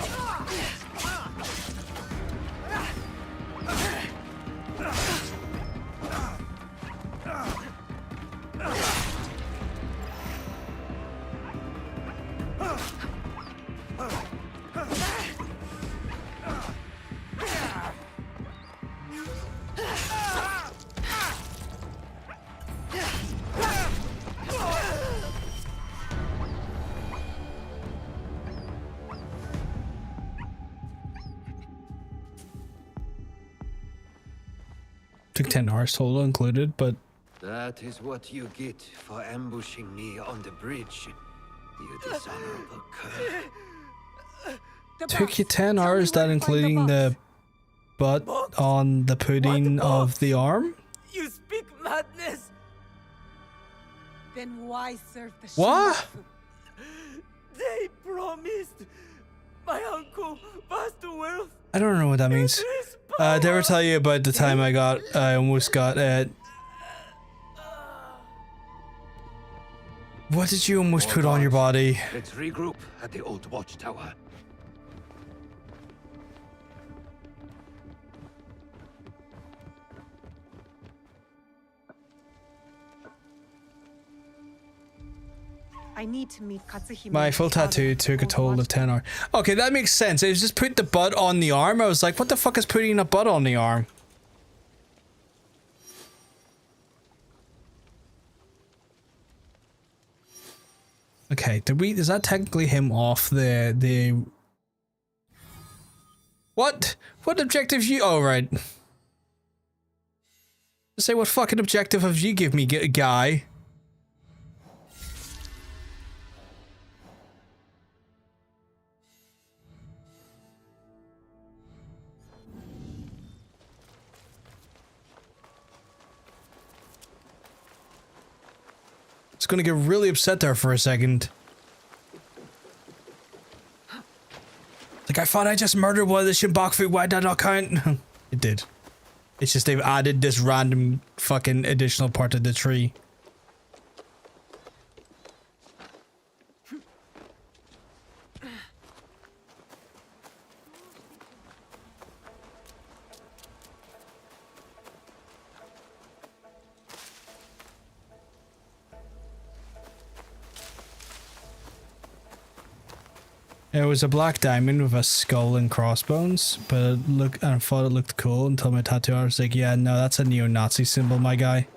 Took 10 hours total included, but That is what you get for ambushing me on the bridge, you dishonorable cur. took you 10 hours, that including the butt on the pudding of the arm? You speak madness! Then why serve the What? Shinraku? They promised my uncle vast wealth. I don't know what that means. Did I ever tell you about the time I almost got what did you almost put on your body? Let's regroup at the old watchtower. I need to meet Katsuhime. My full tattoo took a total of 10 hours. Okay, that makes sense. It was just put the butt on the arm. I was like, what the fuck is putting a butt on the arm? Okay, is that technically him off the What? What objective you, oh right. Say what fucking objective have you give me, guy? It's gonna get really upset there for a second. Like, I thought I just murdered one of the Shinbaku, why did that not count? It did. It's just they've added this random fucking additional part of the tree. It was a black diamond with a skull and crossbones, but I thought it looked cool until my tattoo artist was like, yeah, no, that's a neo-Nazi symbol, my guy.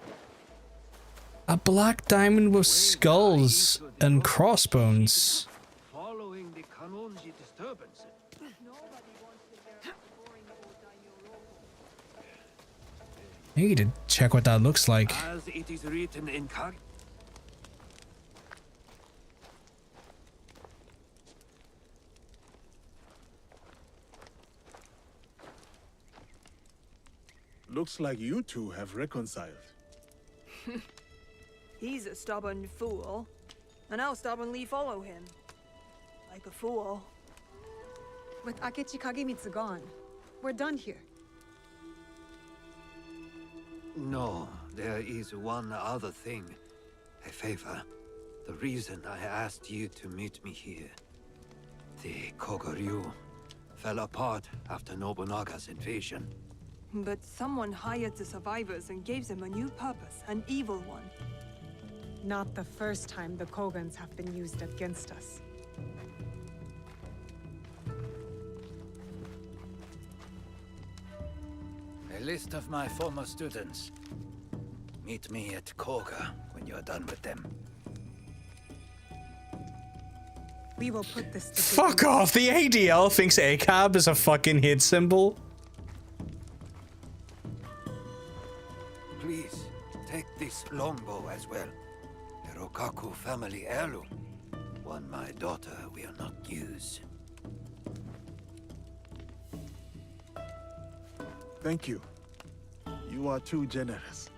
A black diamond with skulls and crossbones. Following the Kanonji disturbance. I need to check what that looks like. As it is written in Kag. Looks like you two have reconciled. He's a stubborn fool, and I'll stubbornly follow him. Like a fool. With Akechi Kagemitsu gone, we're done here. No, there is one other thing. A favor. The reason I asked you to meet me here. The Kogoryu fell apart after Nobunaga's invasion. But someone hired the survivors and gave them a new purpose, an evil one. Not the first time the Kogans have been used against us. A list of my former students. Meet me at Koga when you're done with them. We will put this to Fuck good use. off. The ADL thinks ACAB is a fucking hit symbol. Please, take this longbow as well. A Rokaku family heirloom. One my daughter will not use. Thank you. You are too generous.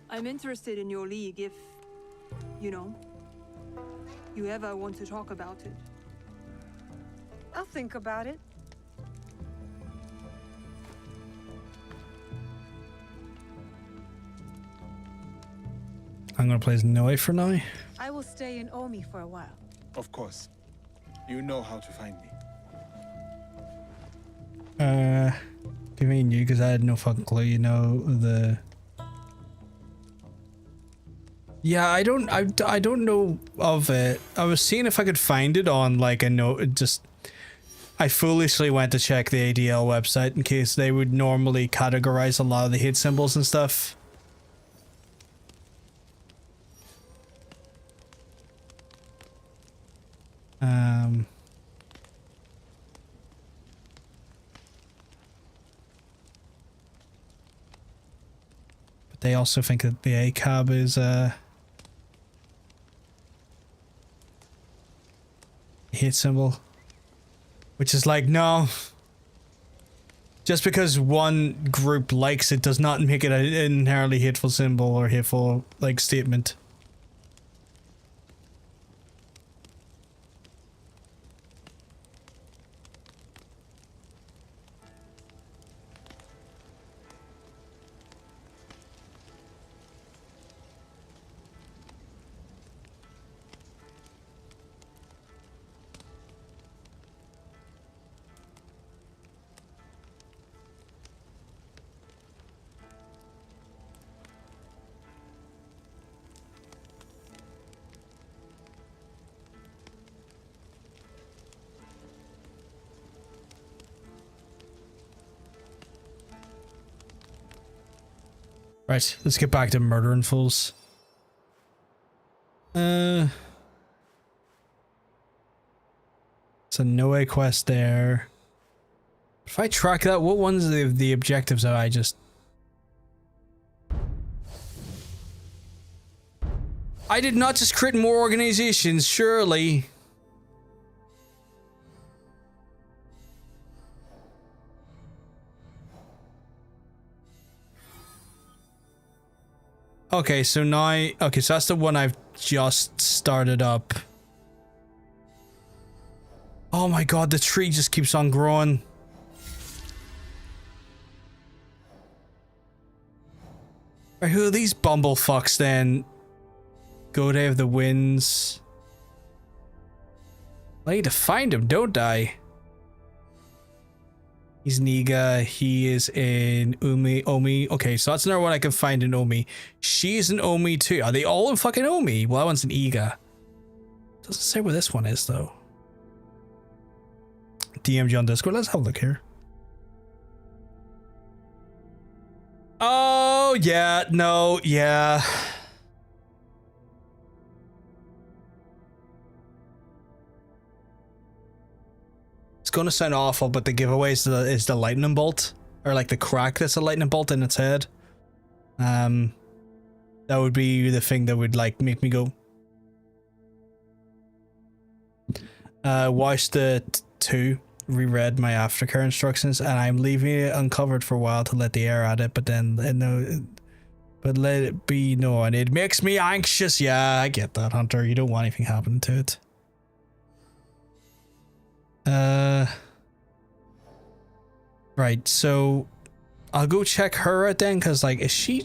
I'm interested in your league if, you know, you ever want to talk about it. I'll think about it. I'm gonna play as Noe for now. I will stay in Omi for a while. Of course. You know how to find me. Convenient you, because I had no fucking clue, you know, the... Yeah, I don't know of it. I was seeing if I could find it on, like, a note, just... I foolishly went to check the ADL website in case they would normally categorize a lot of the hit symbols and stuff. But they also think that the ACAB is a hit symbol, which is like, no. Just because one group likes it does not make it an inherently hateful symbol or hateful, like, statement. Right, let's get back to murdering fools. It's a Noe quest there. If I track that, what ones are the objectives that I just... I did not just create more organizations, surely. Okay, so now... Okay, so that's the one I've just started up. Oh my god, the tree just keeps on growing. Right, who are these bumblefucks then? Go Day of the Winds. I need to find him, don't I? He's Niga, he is in Omi. Okay, so that's another one I can find in Omi. She's in Omi too. Are they all in fucking Omi? Well, that one's in Iga. Doesn't say where this one is though. DMG on Discord, let's have a look here. Oh, yeah, no, yeah. It's gonna sound awful, but the giveaway is the lightning bolt, or like the crack that's a lightning bolt in its head. That would be the thing that would like make me go. Watched the 2, reread my aftercare instructions, and I'm leaving it uncovered for a while to let the air at it, but then but let it be known. It makes me anxious. Yeah, I get that, Hunter. You don't want anything happening to it. Right, so I'll go check her out then, because like, is she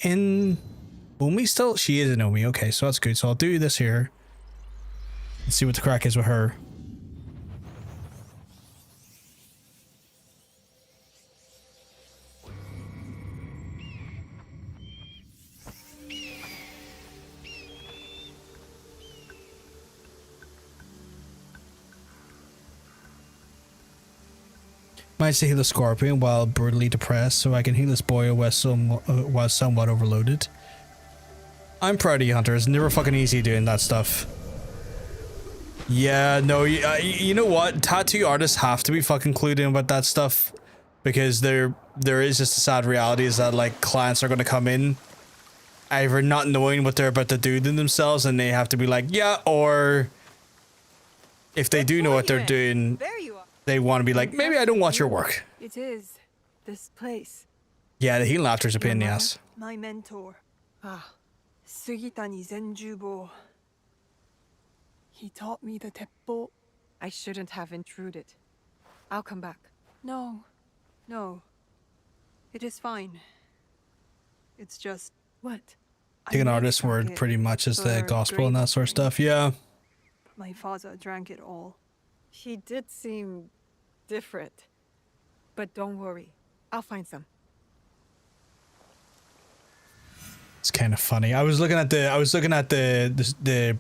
in Omi still? She is in Omi. Okay, so that's good. So I'll do this here and see what the crack is with her. Mine's to heal the scorpion while brutally depressed, so I can heal this boy while somewhat overloaded. I'm proud of you, Hunter. It's never fucking easy doing that stuff. Yeah, no, you know what? Tattoo artists have to be fucking clued in about that stuff, because there is just a sad reality is that like clients are going to come in either not knowing what they're about to do to themselves, and they have to be like, yeah, or if they do know what they're doing, There you are. they want to be like, maybe I don't want your work. It is this place. Yeah, the healing laughter's a pain in the Your ass. mother, my mentor. Sugitani Zenjubo. He taught me the teppo. I shouldn't have intruded. I'll come back. No. It is fine. It's just... What? Take an I artist's never word drank pretty it much as the for gospel and great that sort of stuff, yeah. My father drank it all. He did seem different. But don't worry. I'll find some. It's kind of funny. I was looking at the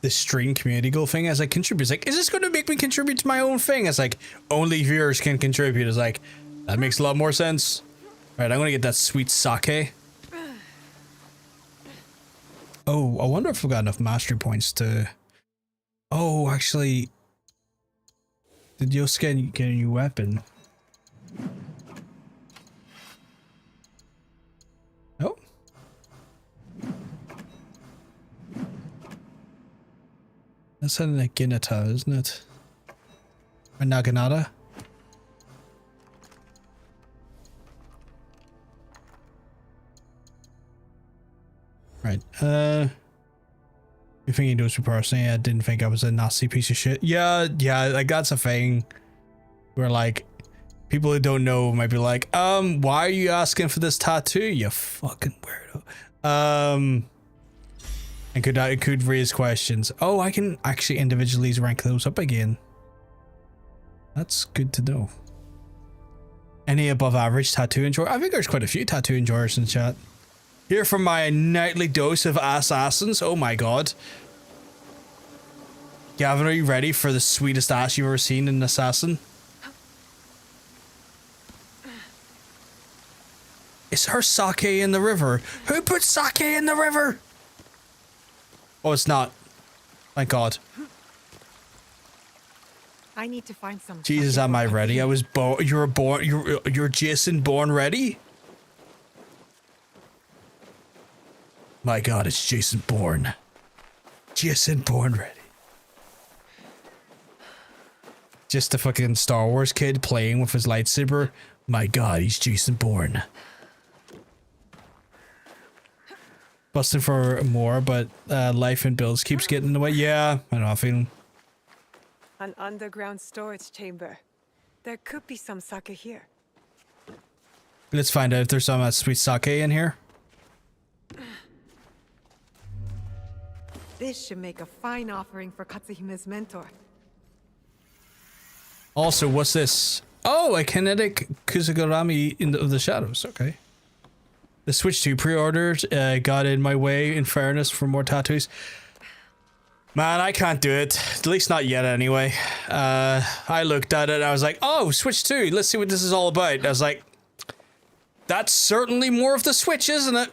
stream community goal thing as I contribute. It's like, is this going to make me contribute to my own thing? It's like, only viewers can contribute. It's like, that makes a lot more sense. All right, I'm going to get that sweet sake. Oh, I wonder if we've got enough mastery points to... Oh, actually... Did Yosuke get a new weapon? Oh. That's something like Ginata, isn't it? Or Naginata? Right, you think he knows me personally? I didn't think I was a nasty piece of shit. Yeah, like that's a thing where like people who don't know might be like, why are you asking for this tattoo, you fucking weirdo? And it could raise questions. Oh, I can actually individually rank those up again. That's good to know. Any above average tattoo enjoyer? I think there's quite a few tattoo enjoyers in chat. Here for my nightly dose of assassins. Oh my god. Gavin, are you ready for the sweetest ass you've ever seen in an assassin? Is her sake in the river? Who put sake in the river? Oh, it's not. Thank God. I need to find some. Jesus, am I ready? I was born. You're Jason born ready? My God, it's Jason Bourne. Jason Bourne ready. Just a fucking Star Wars kid playing with his lightsaber. My God, he's Jason Bourne. Busting for more, but life and bills keeps getting in the way. Yeah, I know, I feel. An underground storage chamber. There could be some sake here. Let's find out if there's some sweet sake in here. This should make a fine offering for Katsuhime's mentor. Also, what's this? Oh, a kinetic Kusugurami of the shadows. Okay. The Switch 2 pre-orders got in my way, in fairness, for more tattoos. Man, I can't do it. At least not yet, anyway. I looked at it and I was like, oh, Switch 2, let's see what this is all about. I was like, that's certainly more of the Switch, isn't it?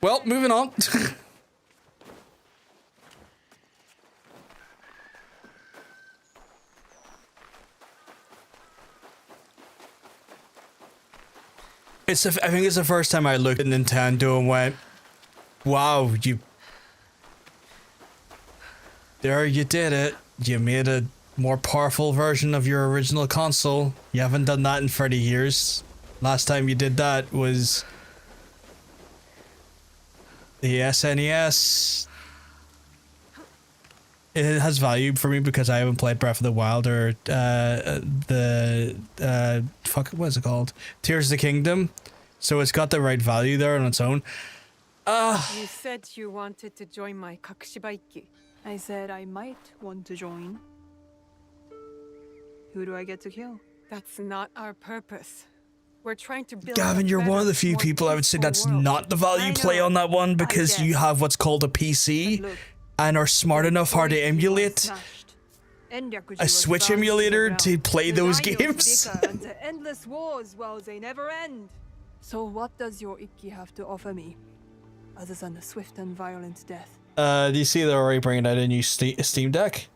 Well, moving on. I think it's the first time I looked at Nintendo and went, wow, you did it. You made a more powerful version of your original console. You haven't done that in 30 years. Last time you did that was the SNES. It has value for me because I haven't played Breath of the Wild or what is it called? Tears of the Kingdom. So it's got the right value there on its own. You said you wanted to join my Kakushibaiki. I said I might want to join. Who do I get to kill? That's not our purpose. We're trying to build. Gavin, you're one of the few people I would say that's not the value play on that one, because you have what's called a PC and are smart enough how to emulate. a Switch emulator to play those games. And the endless wars, well, they never end. So what does your Ikki have to offer me, other than a swift and violent death? Do you see they're already bringing out a new Steam Deck?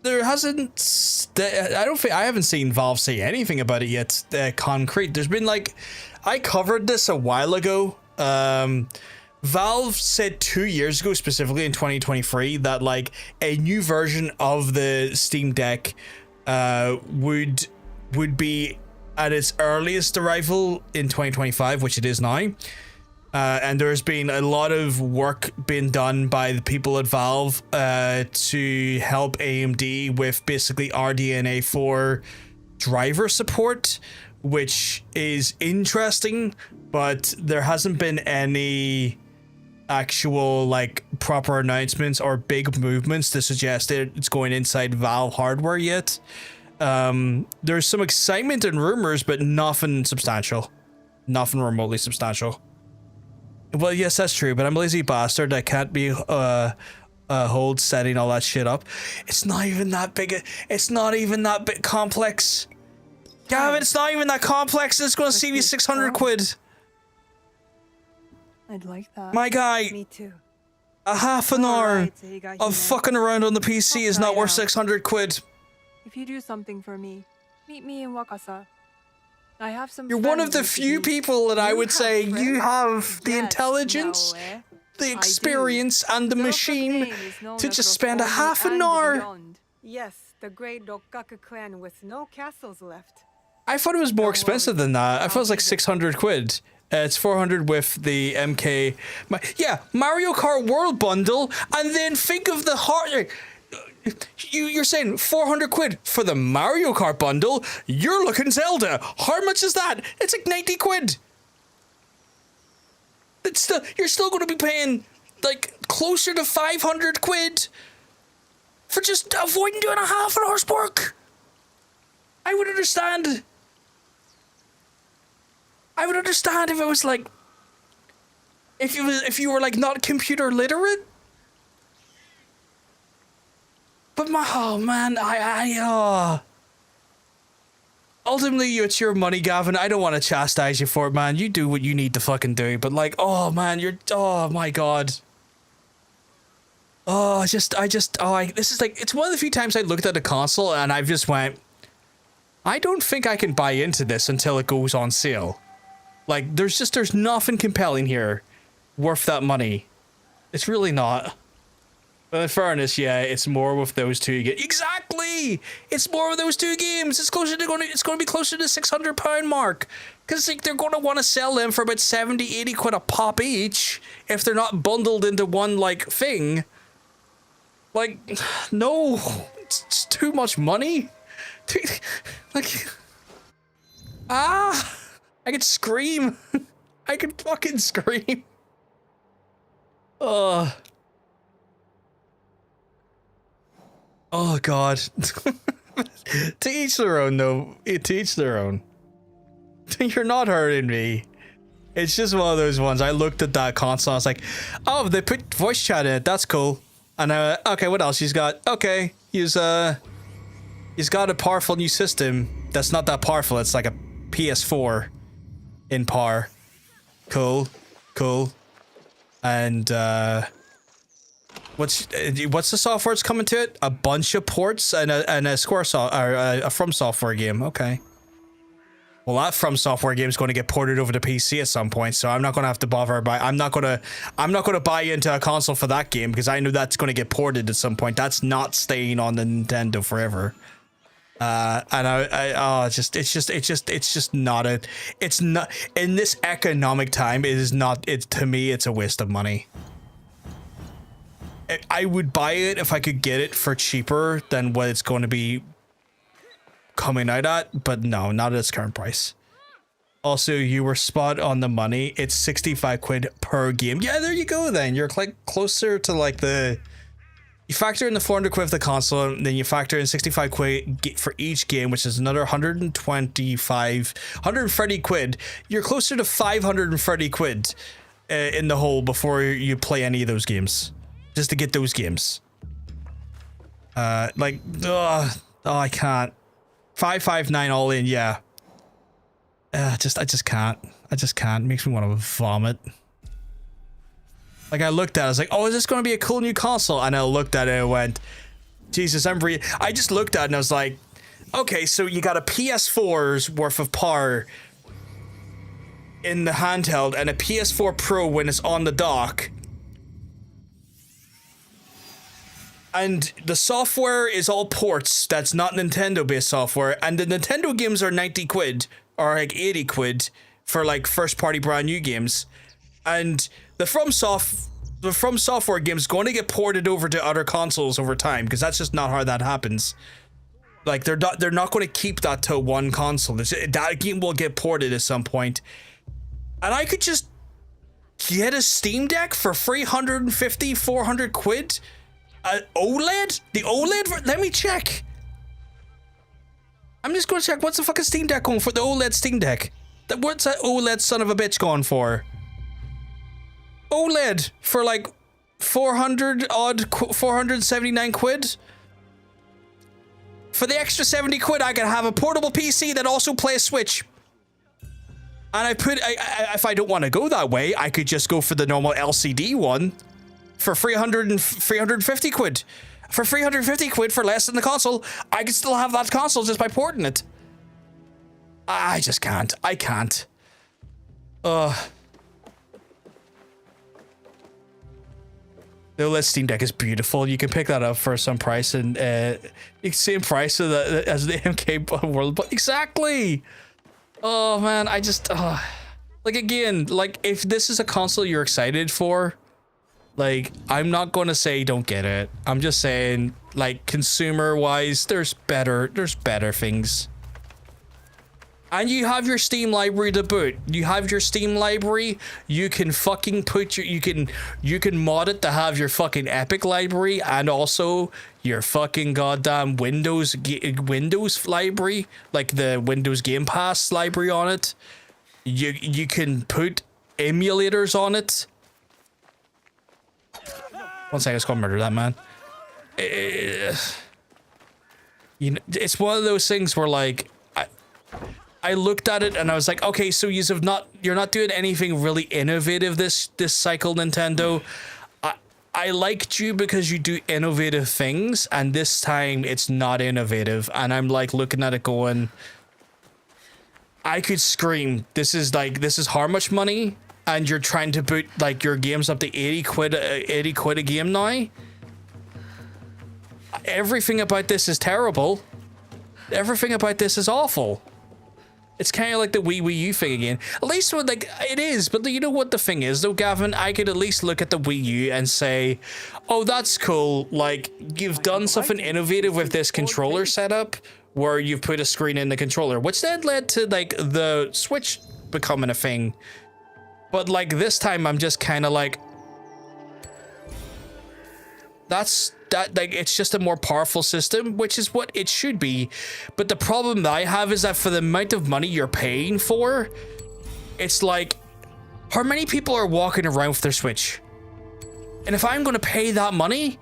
There hasn't. I haven't seen Valve say anything about it yet. Concrete. There's been like, I covered this a while ago. Valve said 2 years ago, specifically in 2023, that like a new version of the Steam Deck would be at its earliest arrival in 2025, which it is now. And there's been a lot of work being done by the people at Valve to help AMD with basically RDNA 4 driver support, which is interesting, but there hasn't been any actual like proper announcements or big movements to suggest that it's going inside Valve hardware yet. There's some excitement and rumors, but nothing substantial, nothing remotely substantial. Well, yes, that's true, but I'm a lazy bastard. I can't be hold setting all that shit up. It's not even that big. It's not even that bit complex. Gavin, it's not even that complex. It's going to save you 600 quid. I'd like that. My guy. Me too. A half an hour of fucking around on the PC is not worth 600 quid. If you do something for me, meet me in Wakasa. I have some. You're one of the few people that I would say you have the intelligence, the experience, and the machine to just spend a half an hour. Yes, the great Rokkaku clan with no castles left. I thought it was more expensive than that. I thought it was like 600 quid. It's 400 with the MK. Mario Kart World Bundle, and then think of the hard. You're saying 400 quid for the Mario Kart bundle? You're looking Zelda. How much is that? It's like 90 quid. You're still going to be paying like closer to 500 quid for just avoiding doing a half an hour's work. I would understand. I would understand if it was like, if you were like not computer literate. But ultimately it's your money, Gavin. I don't want to chastise you for it, man. You do what you need to fucking do. But like, oh man, oh my god. This is like, it's one of the few times I looked at a console and I've just went, I don't think I can buy into this until it goes on sale. Like, there's nothing compelling here worth that money. It's really not. But in fairness, yeah, it's more with those two games. Exactly! It's more with those two games. It's going to be closer to the £600 mark. Because like, they're going to want to sell them for about 70, 80 quid a pop each if they're not bundled into one, like, thing. Like, no. It's too much money. I could scream. I could fucking scream. Oh god. To each their own, though. To each their own. You're not hurting me. It's just one of those ones. I looked at that console. I was like, oh, they put voice chat in it. That's cool. And okay, what else he's got? Okay, he's got a powerful new system. That's not that powerful. It's like a PS4 in par. Cool. And what's the software that's coming to it? A bunch of ports and a From Software game. Okay. Well, that From Software game is going to get ported over to PC at some point, so I'm not going to have to bother. I'm not going to buy into a console for that game because I know that's going to get ported at some point. That's not staying on the Nintendo forever. And it's not in this economic time. It is not. To me, it's a waste of money. I would buy it if I could get it for cheaper than what it's going to be coming out at, but no, not at its current price. Also, you were spot on the money. It's 65 quid per game. Yeah, there you go then. You're like closer to like you factor in the 400 quid for the console, and then you factor in 65 quid for each game, which is another 130 quid. You're closer to 530 quid in the hole before you play any of those games. Just to get those games. Like, ugh, oh, I can't. 559 all in, yeah. I just can't. I just can't. It makes me want to vomit. Like, I looked at it, I was like, oh, is this going to be a cool new console? And I looked at it and went, Jesus, I just looked at it and I was like, okay, so you got a PS4's worth of power in the handheld and a PS4 Pro when it's on the dock. And the software is all ports. That's not Nintendo-based software. And the Nintendo games are 90 quid or like 80 quid for like first-party brand new games. And the From Software game's going to get ported over to other consoles over time because that's just not how that happens. Like they're not going to keep that to one console. That game will get ported at some point. And I could just get a Steam Deck for 350, 400 quid. OLED? The OLED? Let me check. I'm just going to check. What's the fucking Steam Deck going for? The OLED Steam Deck. What's that OLED son of a bitch going for? OLED for like 479 quid. For the extra 70 quid, I can have a portable PC that also plays Switch. And if I don't want to go that way, I could just go for the normal LCD one. For 350 quid. For 350 quid for less than the console, I could still have that console just by porting it. I just can't. I can't. The OLED Steam Deck is beautiful. You can pick that up for some price and same price as the MK World. But exactly. Oh man, like again, like if this is a console you're excited for. Like, I'm not going to say don't get it. I'm just saying, like, consumer-wise, there's better things. And you have your Steam library to boot. You have your Steam library. You can fucking you can mod it to have your fucking Epic library and also your fucking goddamn Windows library, like the Windows Game Pass library on it. You can put emulators on it. One second, let's go murder that man. You know, it's one of those things where like I looked at it and I was like, okay, so you're not doing anything really innovative this cycle, Nintendo. I liked you because you do innovative things, and this time it's not innovative, and I'm like looking at it going, I could scream. This is how much money? And you're trying to boot like your games up to 80 quid a game now. Everything about this is terrible. Everything about this is awful. It's kind of like the Wii U thing again. At least with like it is, but you know what the thing is though, Gavin? I could at least look at the Wii U and say, oh, that's cool. Like you've done something innovative with this controller setup where you've put a screen in the controller, which then led to like the Switch becoming a thing. But like this time I'm just kind of like, it's just a more powerful system, which is what it should be. But the problem that I have is that for the amount of money you're paying for, it's like, how many people are walking around with their Switch? And if I'm going to pay that money,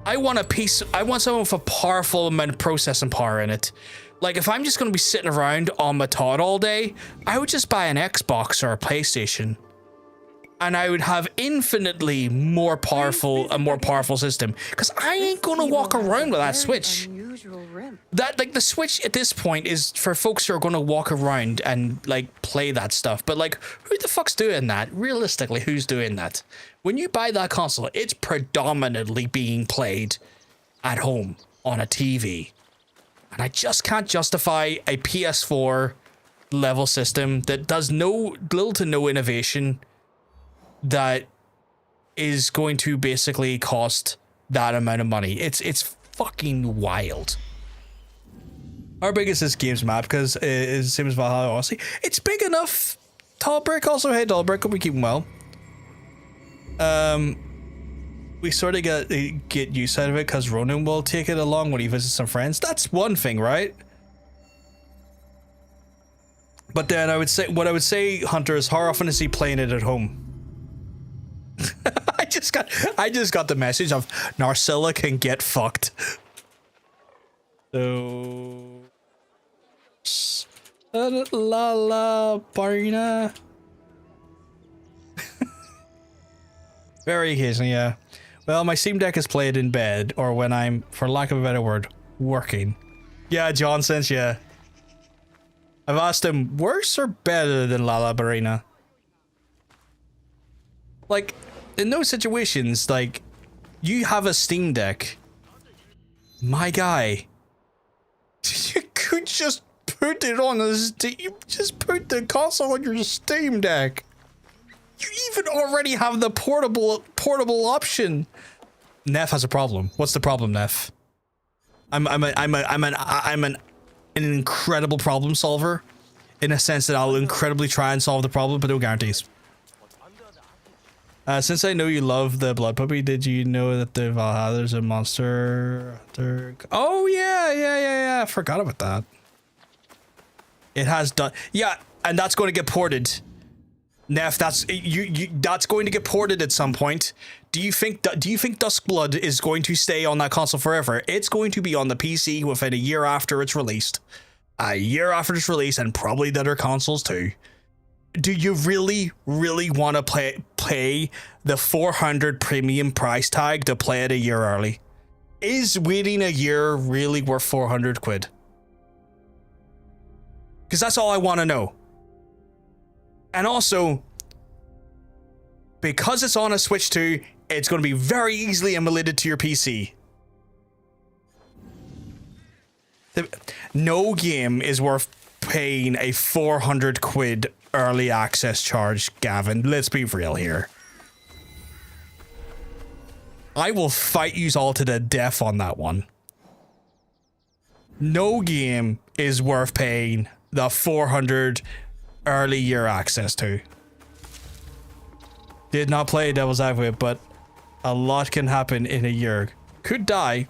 I want something with a powerful amount of processing power in it. Like, if I'm just going to be sitting around on my Todd all day, I would just buy an Xbox or a PlayStation. And I would have infinitely a more powerful system. Because I ain't going to walk around with that Switch. That, like, the Switch at this point is for folks who are going to walk around and, like, play that stuff. But, like, who the fuck's doing that? Realistically, who's doing that? When you buy that console, it's predominantly being played at home on a TV. And I just can't justify a PS4 level system that does little to no innovation that is going to basically cost that amount of money. It's fucking wild. How big is this game's map? Because it's the same as Valhalla Odyssey. It's big enough. Tallbrick also. Hey, Tallbrick, hope we keep him well. We sort of get use out of it because Ronan will take it along when he visits some friends. That's one thing, right? But then what I would say, Hunter, is how often is he playing it at home? I just got the message of Narcilla can get fucked. So la la Barina. Very occasionally, yeah. Well, my Steam Deck is played in bed or when I'm, for lack of a better word, working. Yeah, John says, yeah. I've asked him, worse or better than La La Barina? Like, in those situations, like, you have a Steam Deck. My guy. You could just put it on a Steam. Just put the console on your Steam Deck. You even already have the portable option. Neff has a problem. What's the problem, Neff? I'm an incredible problem solver, in a sense that I'll incredibly try and solve the problem, but no guarantees. Since I know you love the Blood Puppy, did you know that the Valhalla's a monster? Oh yeah. I forgot about that. It has done. Yeah, and that's going to get ported. Neff, that's that's going to get ported at some point. Do you think Duskblood is going to stay on that console forever? It's going to be on the PC within a year after it's released. A year after it's released, and probably the other consoles too. Do you really want to pay the 400 premium price tag to play it a year early? Is waiting a year really worth 400 quid? Because that's all I want to know. And also, because it's on a Switch 2, it's going to be very easily emulated to your PC. No game is worth paying a 400 quid early access charge, Gavin. Let's be real here. I will fight you all to the death on that one. No game is worth paying the 400 early year access to. Did not play Devil's Advocate, but a lot can happen in a year. Could die.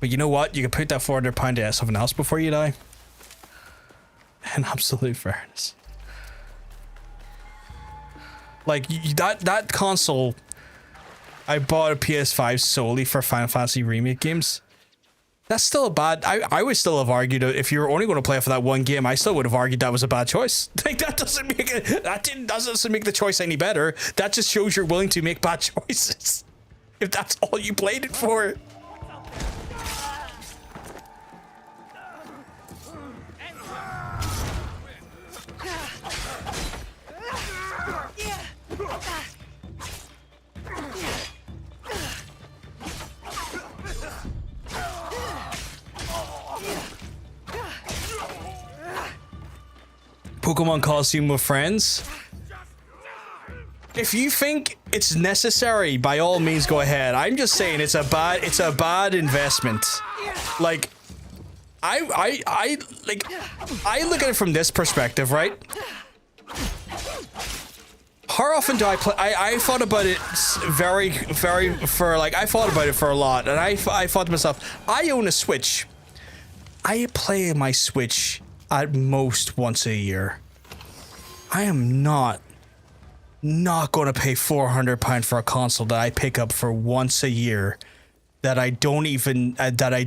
But you know what? You can put that £400 to something else before you die. In absolute fairness. Like, that console, I bought a PS5 solely for Final Fantasy Remake games. That's still a bad... I would still have argued, if you were only going to play it for that one game, I still would have argued that was a bad choice. Like, that doesn't make it... doesn't make the choice any better. That just shows you're willing to make bad choices. If that's all you played it for. Pokemon Coliseum with friends. If you think it's necessary, by all means go ahead. I'm just saying it's a bad investment. Like, I look at it from this perspective, right? How often do I play? I thought about it I thought about it for a lot, and I thought to myself, I own a Switch. I play my Switch at most once a year. I am not going to pay £400 for a console that I pick up for once a year, that I don't even that I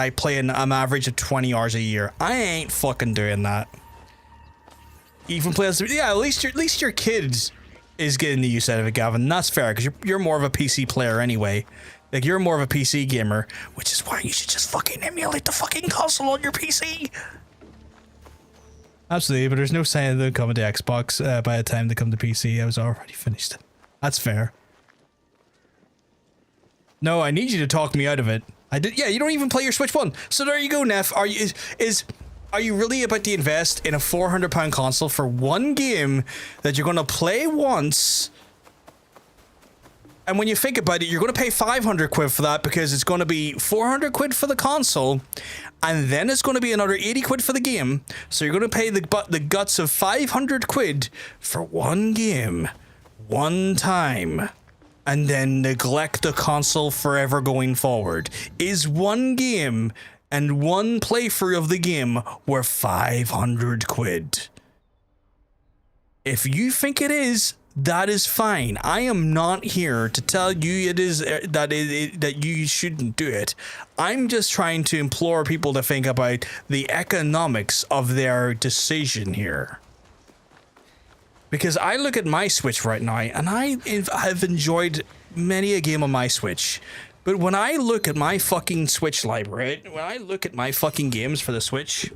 play an average of 20 hours a year. I ain't fucking doing that. Even play, yeah. At least your kids is getting the use out of it, Gavin. That's fair, because you're more of a PC player anyway. Like, you're more of a PC gamer, which is why you should just fucking emulate the fucking console on your PC. Absolutely, but there's no sign of them coming to Xbox by the time they come to PC. I was already finished. That's fair. No, I need you to talk me out of it. I did. Yeah, you don't even play your Switch 1. So there you go, Neff. Are you really about to invest in a £400 console for one game that you're going to play once? And when you think about it, you're going to pay 500 quid for that, because it's going to be 400 quid for the console, and then it's going to be another 80 quid for the game. So you're going to pay the guts of 500 quid for one game, one time, and then neglect the console forever going forward. Is one game and one playthrough of the game worth 500 quid? If you think it is, that is fine. I am not here to tell you that you shouldn't do it. I'm just trying to implore people to think about the economics of their decision here. Because I look at my Switch right now, and I have enjoyed many a game on my Switch. But when I look at my fucking Switch library, when I look at my fucking games for the Switch,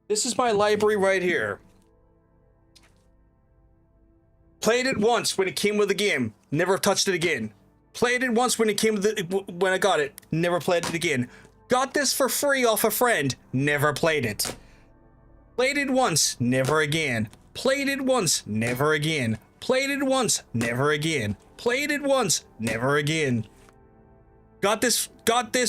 this is my library right here. Played it once when it came with the game. Never touched it again. Played it once when it came with when I got it. Never played it again. Got this for free off a friend. Never played it. Played it once. Never again. Played it once. Never again. Played it once. Never again. Played it once. Never again. Got this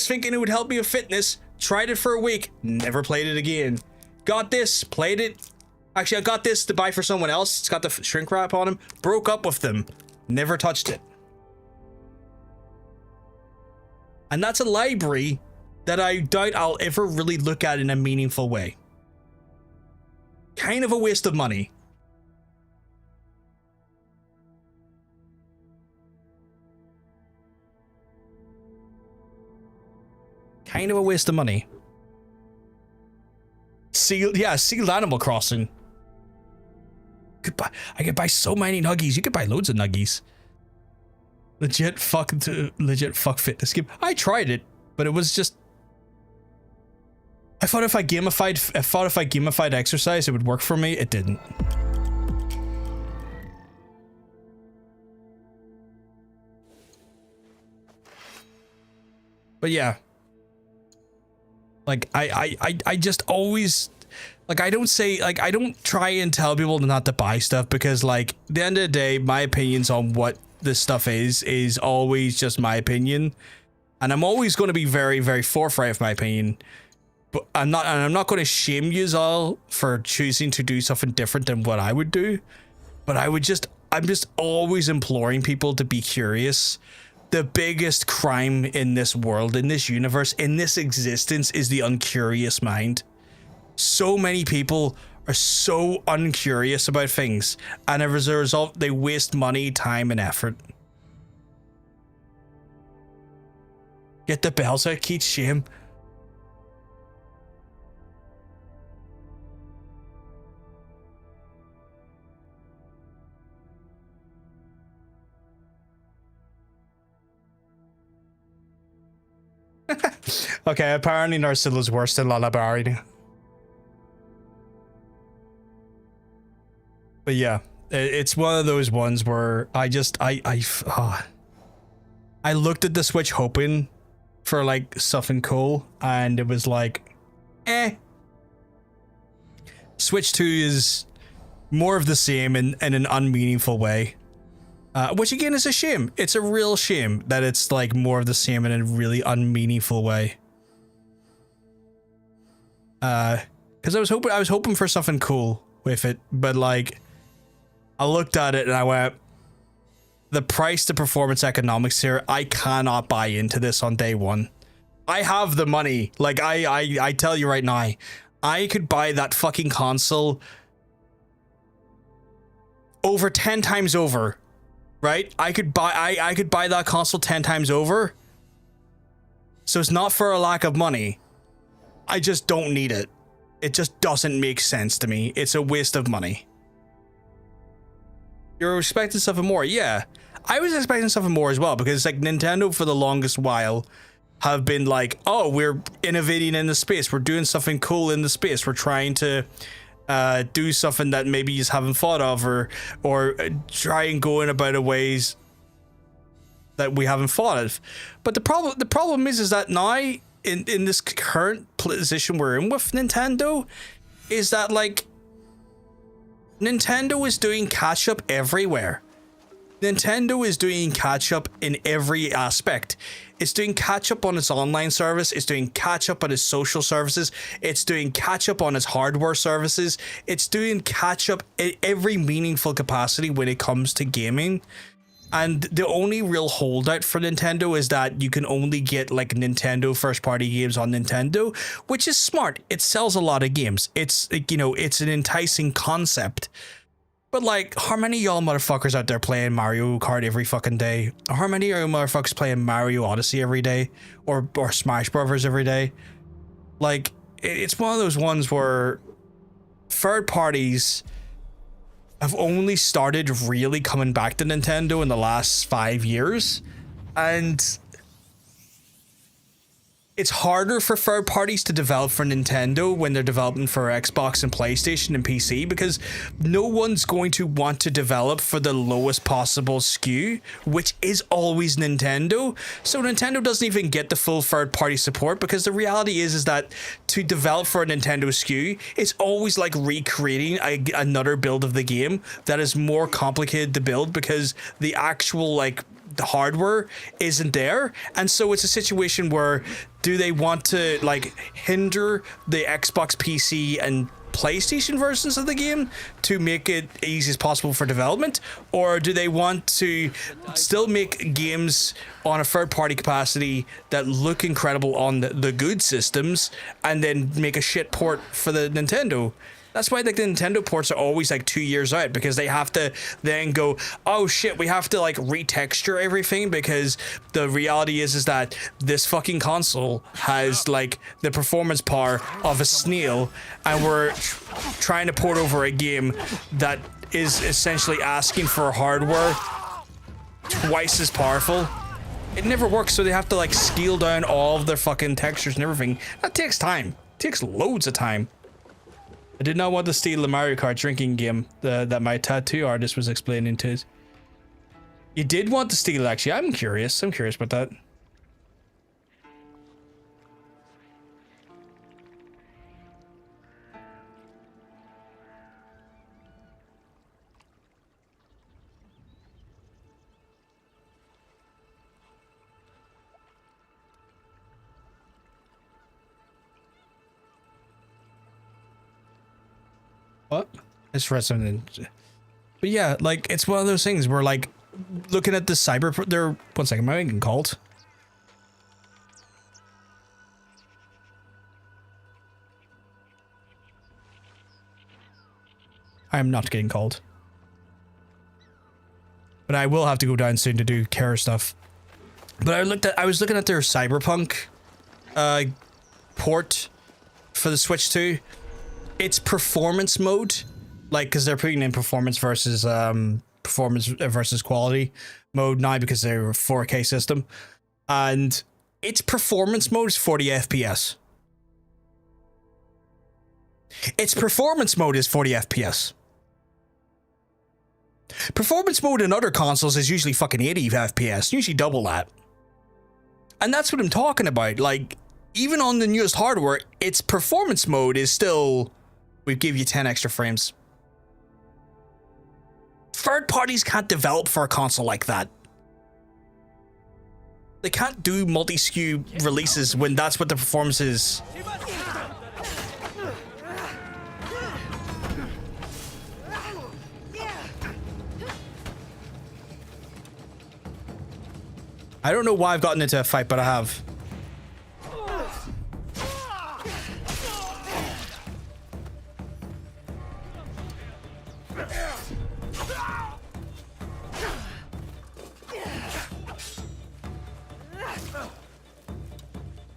thinking it would help me with fitness. Tried it for a week. Never played it again. Got this, played it. Actually, I got this to buy for someone else. It's got the shrink wrap on them. Broke up with them. Never touched it. And that's a library that I doubt I'll ever really look at in a meaningful way. Kind of a waste of money. Kind of a waste of money. Sealed Animal Crossing. I could buy so many nuggies. You could buy loads of nuggies. Legit fuck fitness game. I tried it, but it was just. I thought if I gamified exercise, it would work for me. It didn't. But yeah. Like, I just always, like, I don't try and tell people not to buy stuff because, like, at the end of the day, my opinions on what this stuff is always just my opinion. And I'm always going to be very, very forthright with my opinion. But I'm not going to shame you all for choosing to do something different than what I would do. But I'm just always imploring people to be curious. The biggest crime in this world, in this universe, in this existence is the uncurious mind. So many people are so uncurious about things, and as a result, they waste money, time, and effort. Get the bells out, Keith, shame. Okay, apparently Narcilla's worse than Lullaby. But yeah, it's one of those ones where I looked at the Switch hoping for like something cool, and it was like, Switch 2 is more of the same in an unmeaningful way. Which again is a shame. It's a real shame that it's like more of the same in a really unmeaningful way. Because I was hoping for something cool with it, but like, I looked at it and I went, the price to performance economics here, I cannot buy into this on day one. I have the money. Like, I tell you right now, I could buy that fucking console over 10 times over. Right? I could buy that console 10 times over. So it's not for a lack of money. I just don't need it. It just doesn't make sense to me. It's a waste of money. You're expecting something more. Yeah. I was expecting something more as well, because like Nintendo for the longest while have been like, oh, we're innovating in the space. We're doing something cool in the space. We're trying to do something that maybe you just haven't thought of, or try and go in about ways that we haven't thought of. But the problem is that now in this current position we're in with Nintendo, is that like Nintendo is doing catch up everywhere. Nintendo is doing catch up in every aspect. It's doing catch up on its online service. It's doing catch up on its social services. It's doing catch up on its hardware services. It's doing catch up in every meaningful capacity when it comes to gaming. And the only real holdout for Nintendo is that you can only get like Nintendo first party games on Nintendo, which is smart. It sells a lot of games. It's like, you know, it's an enticing concept. But like, how many of y'all motherfuckers out there playing Mario Kart every fucking day? Or how many of you motherfuckers playing Mario Odyssey every day? Or Smash Brothers every day? Like, it's one of those ones where third parties have only started really coming back to Nintendo in the last 5 years, and it's harder for third parties to develop for Nintendo when they're developing for Xbox and PlayStation and PC, because no one's going to want to develop for the lowest possible SKU, which is always Nintendo. So Nintendo doesn't even get the full third party support, because the reality is that to develop for a Nintendo SKU, it's always like recreating another build of the game that is more complicated to build, because the actual like the hardware isn't there. And so it's a situation where, do they want to like hinder the Xbox, PC and PlayStation versions of the game to make it easy as possible for development, or do they want to still make games on a third party capacity that look incredible on the good systems and then make a shit port for the Nintendo? That's why like the Nintendo ports are always like 2 years out, because they have to then go, oh shit, we have to like retexture everything, because the reality is that this fucking console has like the performance power of a snail, and we're trying to port over a game that is essentially asking for hardware twice as powerful. It never works, so they have to like scale down all of their fucking textures and everything. That takes time. It takes loads of time. I did not want to steal the Mario Kart drinking game that my tattoo artist was explaining to us. You did want to steal it, actually. I'm curious about that. What? It's for something. But yeah, like, it's one of those things where, like, looking at the cyber... There... One second, am I getting called? I am not getting called. But I will have to go down soon to do care stuff. But I was looking at their Cyberpunk port for the Switch 2. It's performance mode, like, because they're putting in performance versus quality mode now, because they're a 4K system, and its performance mode is 40 FPS. Its performance mode is 40 FPS. Performance mode in other consoles is usually fucking 80 FPS, usually double that. And that's what I'm talking about. Like, even on the newest hardware, its performance mode is still... We give you 10 extra frames. Third parties can't develop for a console like that. They can't do multi-SKU releases when that's what the performance is. I don't know why I've gotten into a fight, but I have.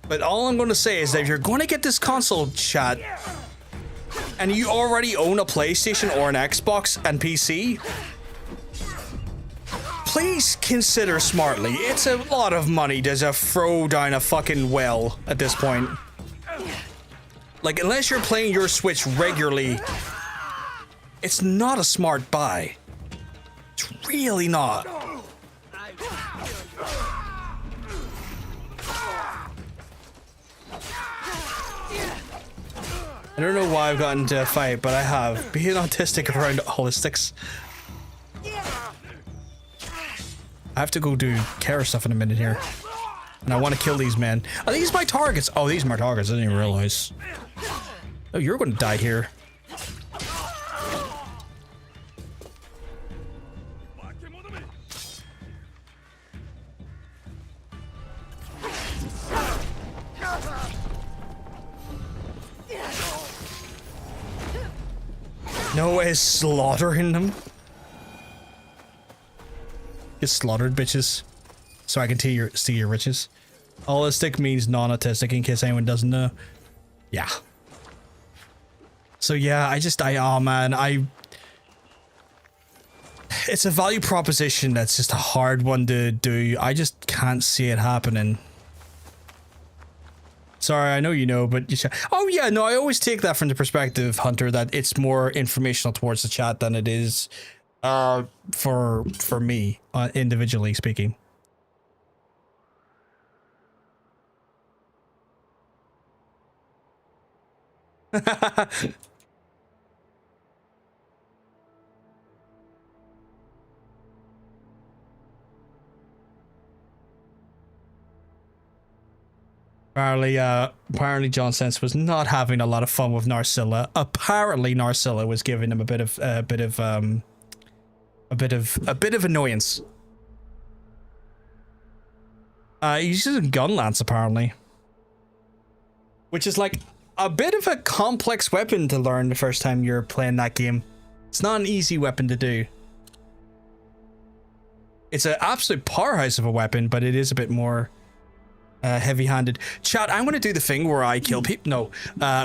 But all I'm going to say is that if you're going to get this console, chat, and you already own a PlayStation or an Xbox and PC, please consider smartly. It's a lot of money to just throw down a fucking well at this point. Like, unless you're playing your Switch regularly, it's not a smart buy. It's really not. I don't know why I've gotten into a fight, but I have. Being autistic around holistics. I have to go do care stuff in a minute here. And I want to kill these men. Are these my targets? Oh, these are my targets. I didn't even realize. Oh, you're going to die here. No way, slaughtering them. Get slaughtered, bitches. So I can see your riches. Allistic means non-autistic, in case anyone doesn't know. Yeah. So yeah, oh man, it's a value proposition that's just a hard one to do. I just can't see it happening. Sorry, I know you know, but oh yeah, no, I always take that from the perspective, Hunter, that it's more informational towards the chat than it is for me, individually speaking. Apparently John Sense was not having a lot of fun with Narcilla. Apparently Narcilla was giving him a bit of annoyance. He's using gun lance apparently, which is like a bit of a complex weapon to learn the first time you're playing that game. It's not an easy weapon to do. It's an absolute powerhouse of a weapon, but it is a bit more heavy-handed. Chat, I'm going to do the thing where I kill people. No,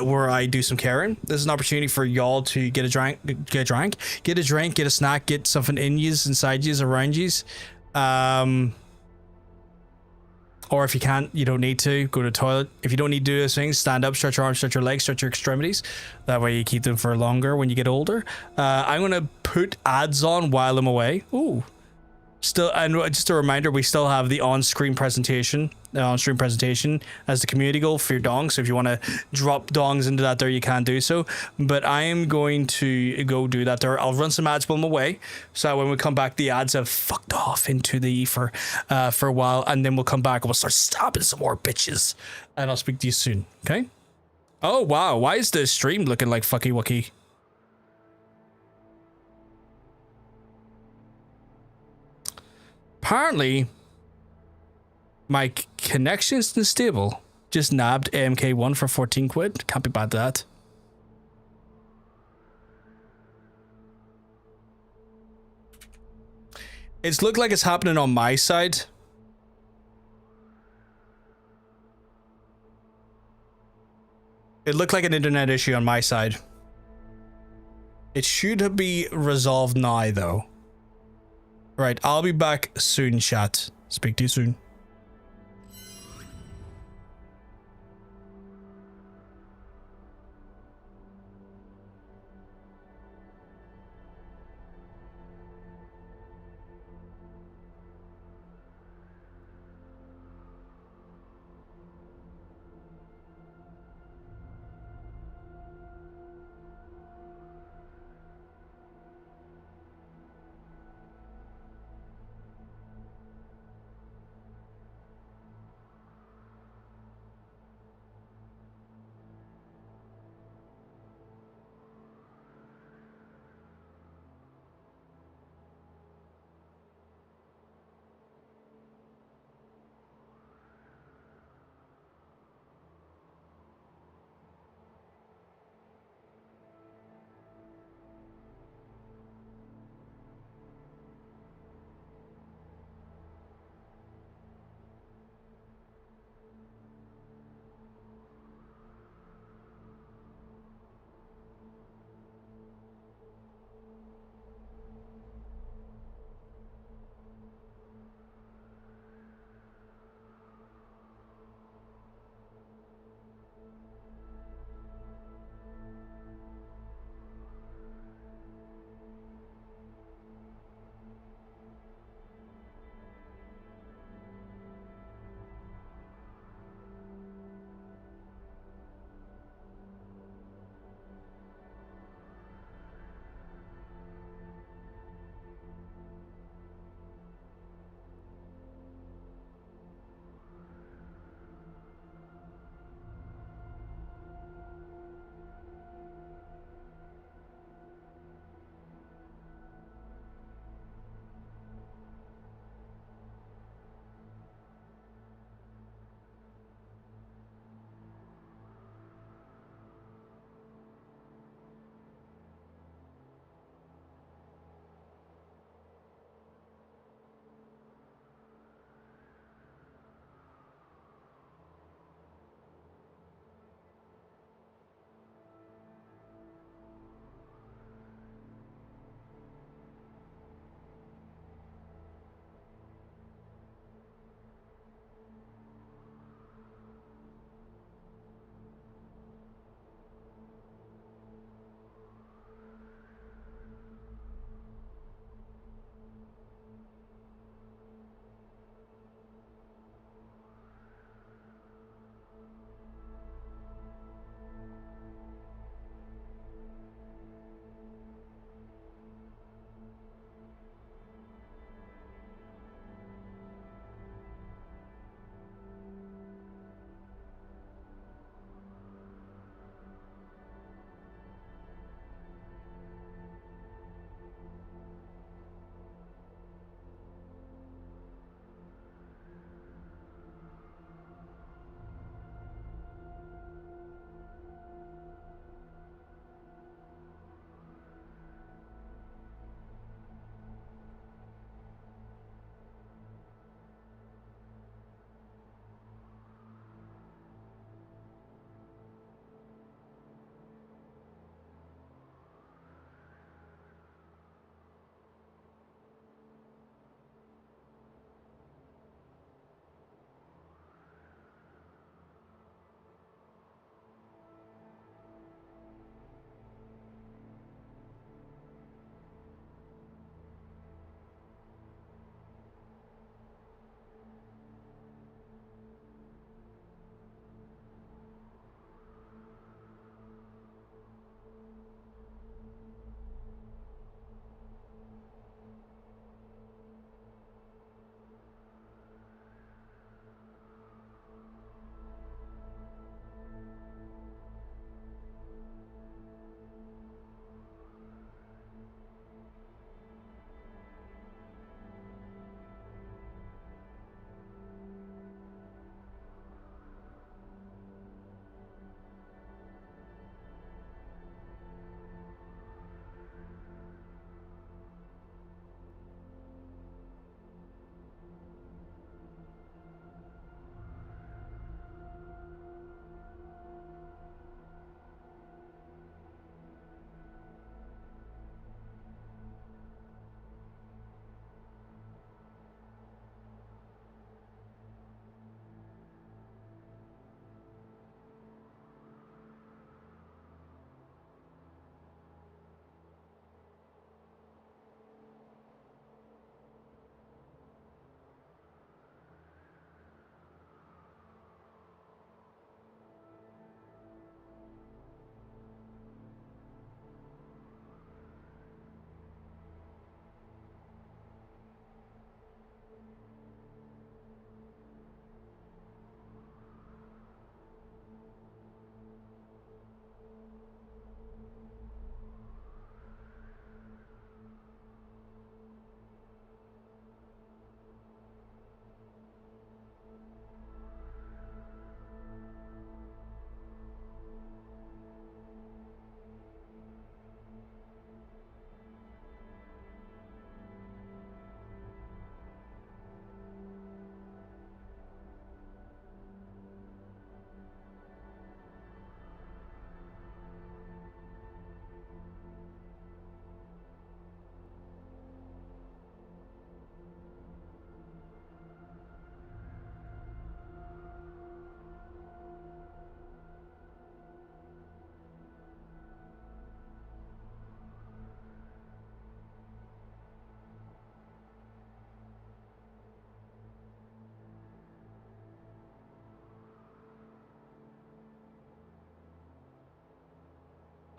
where I do some caring. This is an opportunity for y'all to get a drink, get a snack, get something in yous, inside yous, around yous. Or if you can't, you don't need to, go to the toilet. If you don't need to do those things, stand up, stretch your arms, stretch your legs, stretch your extremities. That way you keep them for longer when you get older. I'm going to put ads on while I'm away. Ooh. Still, and just a reminder, we still have the on-stream presentation as the community goal for your dongs. So if you want to drop dongs into that there, you can do so. But I am going to go do that there. I'll run some ads while I'm away, so that when we come back, the ads have fucked off into the ether for a while, and then we'll come back and we'll start stopping some more bitches. And I'll speak to you soon. Okay? Oh wow, why is the stream looking like fucky wucky? Apparently, my connection is unstable. Just nabbed AMK1 for 14 quid. Can't be bad to that. It's looked like it's happening on my side. It looked like an internet issue on my side. It should be resolved now, though. Right, I'll be back soon, chat. Speak to you soon.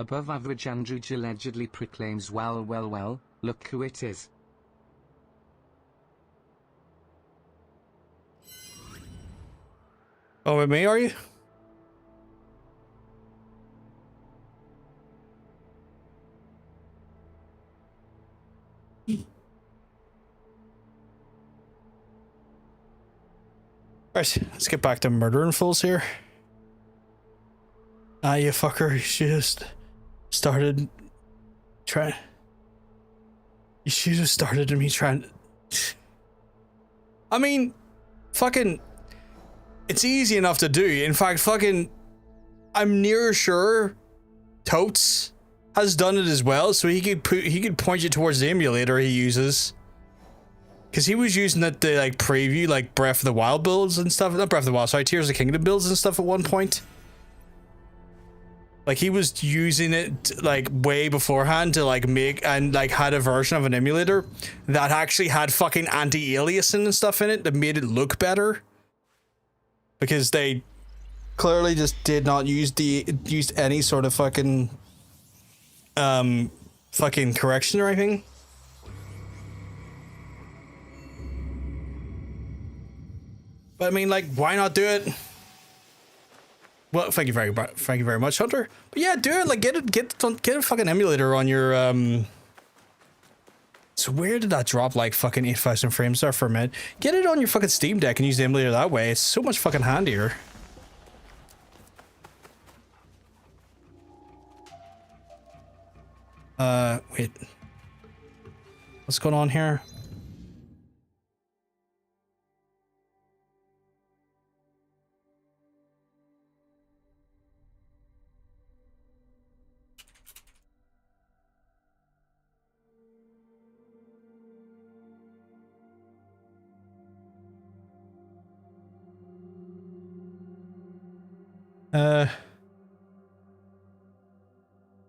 Above average Andrew allegedly proclaims well, look who it is. Oh, with me, are you? Right, let's get back to murdering fools here. Ah, you fucker, you just started trying. You should have started me trying. I mean, fucking, it's easy enough to do. In fact, fucking, I'm near sure Totes has done it as well, so he could point you towards the emulator he uses. Because he was using it to like preview like Breath of the Wild builds and stuff. Not Breath of the Wild, sorry, Tears of the Kingdom builds and stuff at one point. Like he was using it like way beforehand to like make and like had a version of an emulator that actually had fucking anti-aliasing and stuff in it that made it look better. Because they clearly just did not use any sort of fucking correction or anything. But I mean, like, why not do it? Well, thank you very much, Hunter. But yeah, do it. Like, get a fucking emulator on your So where did that drop like fucking 8,000 frames there for a minute? Get it on your fucking Steam Deck and use the emulator that way. It's so much fucking handier. Wait. What's going on here?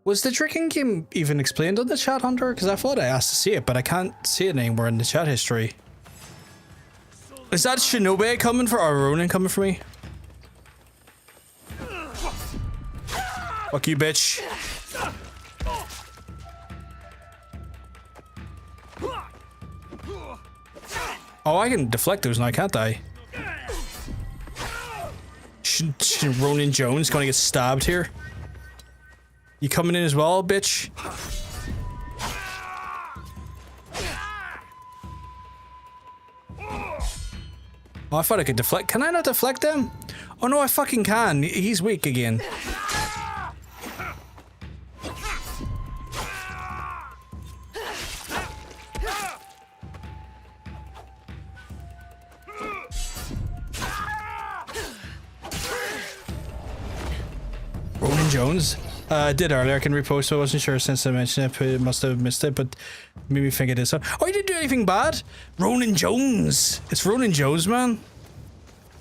Was the drinking game even explained on the chat, Hunter? Because I thought I asked to see it, but I can't see it anywhere in the chat history. Is that Shinobi coming for, or Ronin coming for me? Fuck you, bitch. Oh, I can deflect those now, can't I? Ronin Jones gonna get stabbed here. You coming in as well, bitch? Oh, I thought I could deflect. Can I not deflect them? Oh no, I fucking can. He's weak again. Ronin Jones? I did earlier. I can repost, so I wasn't sure since I mentioned it. I must have missed it, but made me think it is. Oh, you didn't do anything bad? Ronin Jones. It's Ronin Jones, man.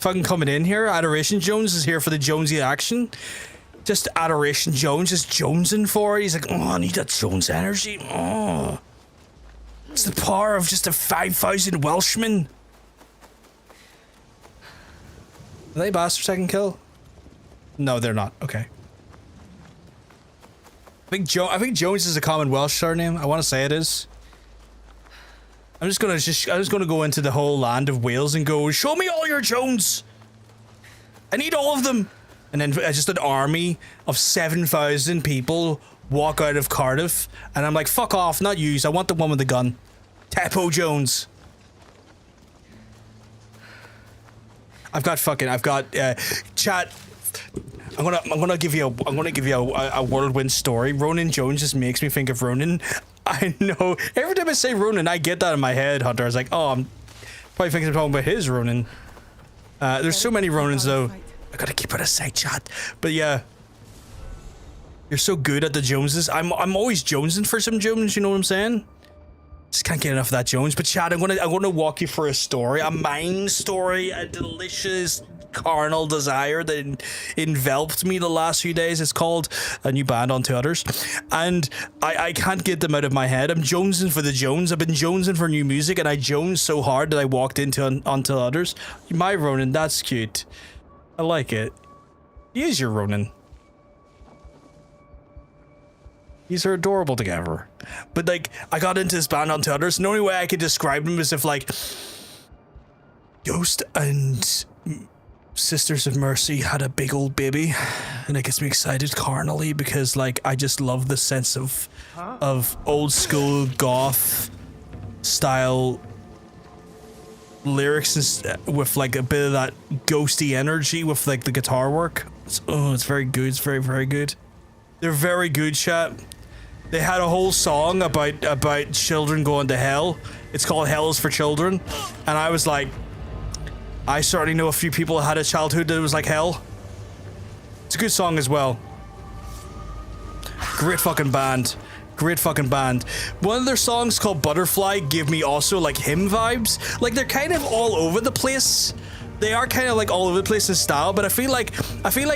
Fucking coming in here. Adoration Jones is here for the Jonesy action. Just Adoration Jones is jonesing for it. He's like, oh, I need that Jones energy. Oh. It's the power of just a 5,000 Welshman. Are they bastards I can kill? No, they're not. Okay. I think Jones is a common Welsh surname. I want to say it is. I'm just gonna go into the whole land of Wales and go, show me all your Jones. I need all of them. And then just an army of 7,000 people walk out of Cardiff, and I'm like, fuck off, not yous. I want the one with the gun. Teppo Jones. I've got chat. I'm gonna give you a whirlwind story. Ronin Jones just makes me think of Ronin. I know. Every time I say Ronin, I get that in my head, Hunter. I was like, oh, I'm probably thinking I'm talking about his Ronin. There's so many Ronins though. I gotta keep out of sight, chat. But yeah, you're so good at the Joneses. I'm always jonesing for some Jones. You know what I'm saying? Just can't get enough of that Jones. But chat, I'm gonna walk you for a story, a mind story, a delicious carnal desire that enveloped me the last few days. It's called A New Band on Two Others, and I can't get them out of my head. I'm jonesing for the Jones. I've been jonesing for new music, and I jonesed so hard that I walked into Until Others. My Ronin, that's cute. I like it. He is your Ronin. These are adorable together. But like, I got into this band Unto Others, and the only way I could describe them is if like Ghost and Sisters of Mercy had a big old baby, and it gets me excited carnally because like I just love the sense of old school goth style lyrics with like a bit of that ghosty energy with like the guitar work. It's very good. It's very, very good. They're very good, chat. They had a whole song about children going to hell. It's called Hell is for Children. And I was like, I certainly know a few people that had a childhood that was like hell. It's a good song as well. Great fucking band. Great fucking band. One of their songs called Butterfly give me also like hymn vibes. Like they're kind of all over the place. They are kind of like all over the place in style, but I feel like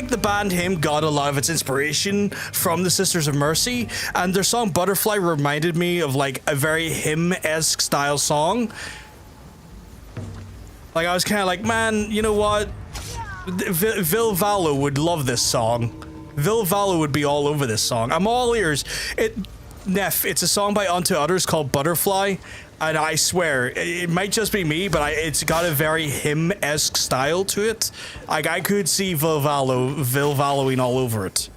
the band Hymn got a lot of its inspiration from the Sisters of Mercy, and their song Butterfly reminded me of like a very hymn-esque style song. Like I was kind of like, man, you know what? Vil Valo would love this song. Vil Valo would be all over this song. I'm all ears. It's a song by Unto Others called Butterfly. And I swear, it might just be me, but it's got a very hymn-esque style to it. Like, I could see Vil Valoing all over it.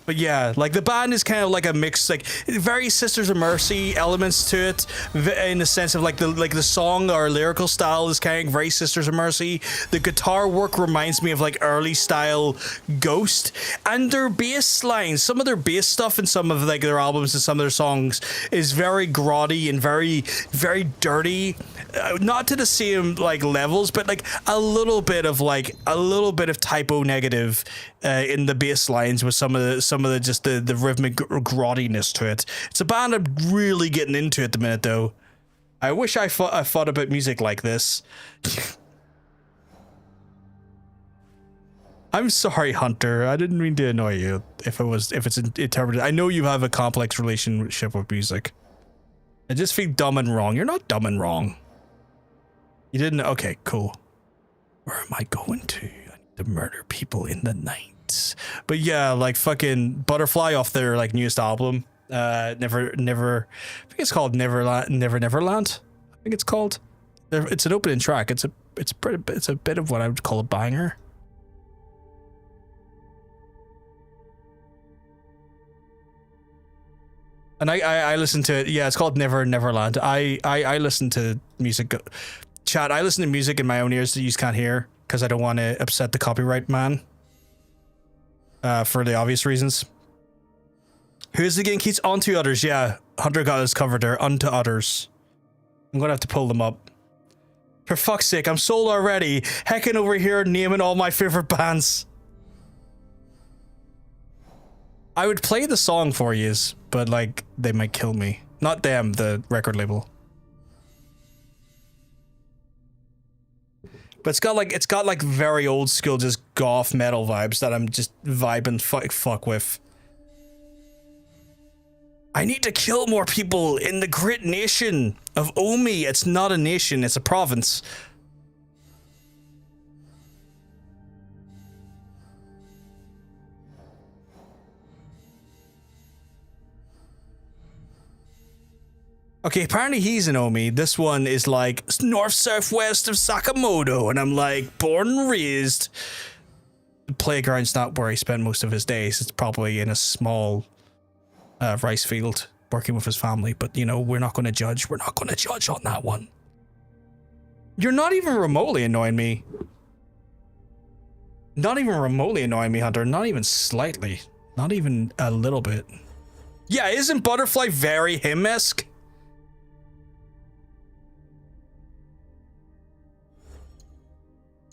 But yeah, like the band is kind of like a mix, like very Sisters of Mercy elements to it, in the sense of like the song or lyrical style is kind of very Sisters of Mercy. The guitar work reminds me of like early style Ghost, and their bass lines, some of their bass stuff in some of like their albums and some of their songs is very grotty and very, very dirty. Not to the same like levels, but like a little bit of typo negative in the bass lines with some of the just the rhythmic grottiness to it. It's a band I'm really getting into at the minute, though. I wish I thought about music like this. I'm sorry, Hunter. I didn't mean to annoy you. If it's interpreted, I know you have a complex relationship with music. I just feel dumb and wrong. You're not dumb and wrong. You didn't. Okay, cool. Where am I going to? I need to murder people in the night. But yeah, like fucking Butterfly off their like newest album. Never. I think it's called Neverland. I think it's called. It's an opening track. It's a bit of what I would call a banger. And I listen to it. Yeah, it's called Neverland. I listen to music. Chat, I listen to music in my own ears that you can't hear because I don't want to upset the copyright man. For the obvious reasons. Who's the game keeps Unto Others? Yeah, Hunter got us covered there. Unto Others. I'm gonna have to pull them up. For fuck's sake, I'm sold already. Heckin' over here naming all my favorite bands. I would play the song for yous, but like they might kill me. Not them, the record label. But it's got like very old school, just goth metal vibes that I'm just vibing fuck with. I need to kill more people in the great nation of Omi. It's not a nation, it's a province. Okay, apparently he's in Omi. This one is like north-southwest of Sakamoto, and I'm like, born and raised. The playground's not where he spent most of his days. It's probably in a small rice field working with his family, but you know, we're not going to judge. We're not going to judge on that one. You're not even remotely annoying me. Not even remotely annoying me, Hunter. Not even slightly. Not even a little bit. Yeah, isn't Butterfly very him-esque?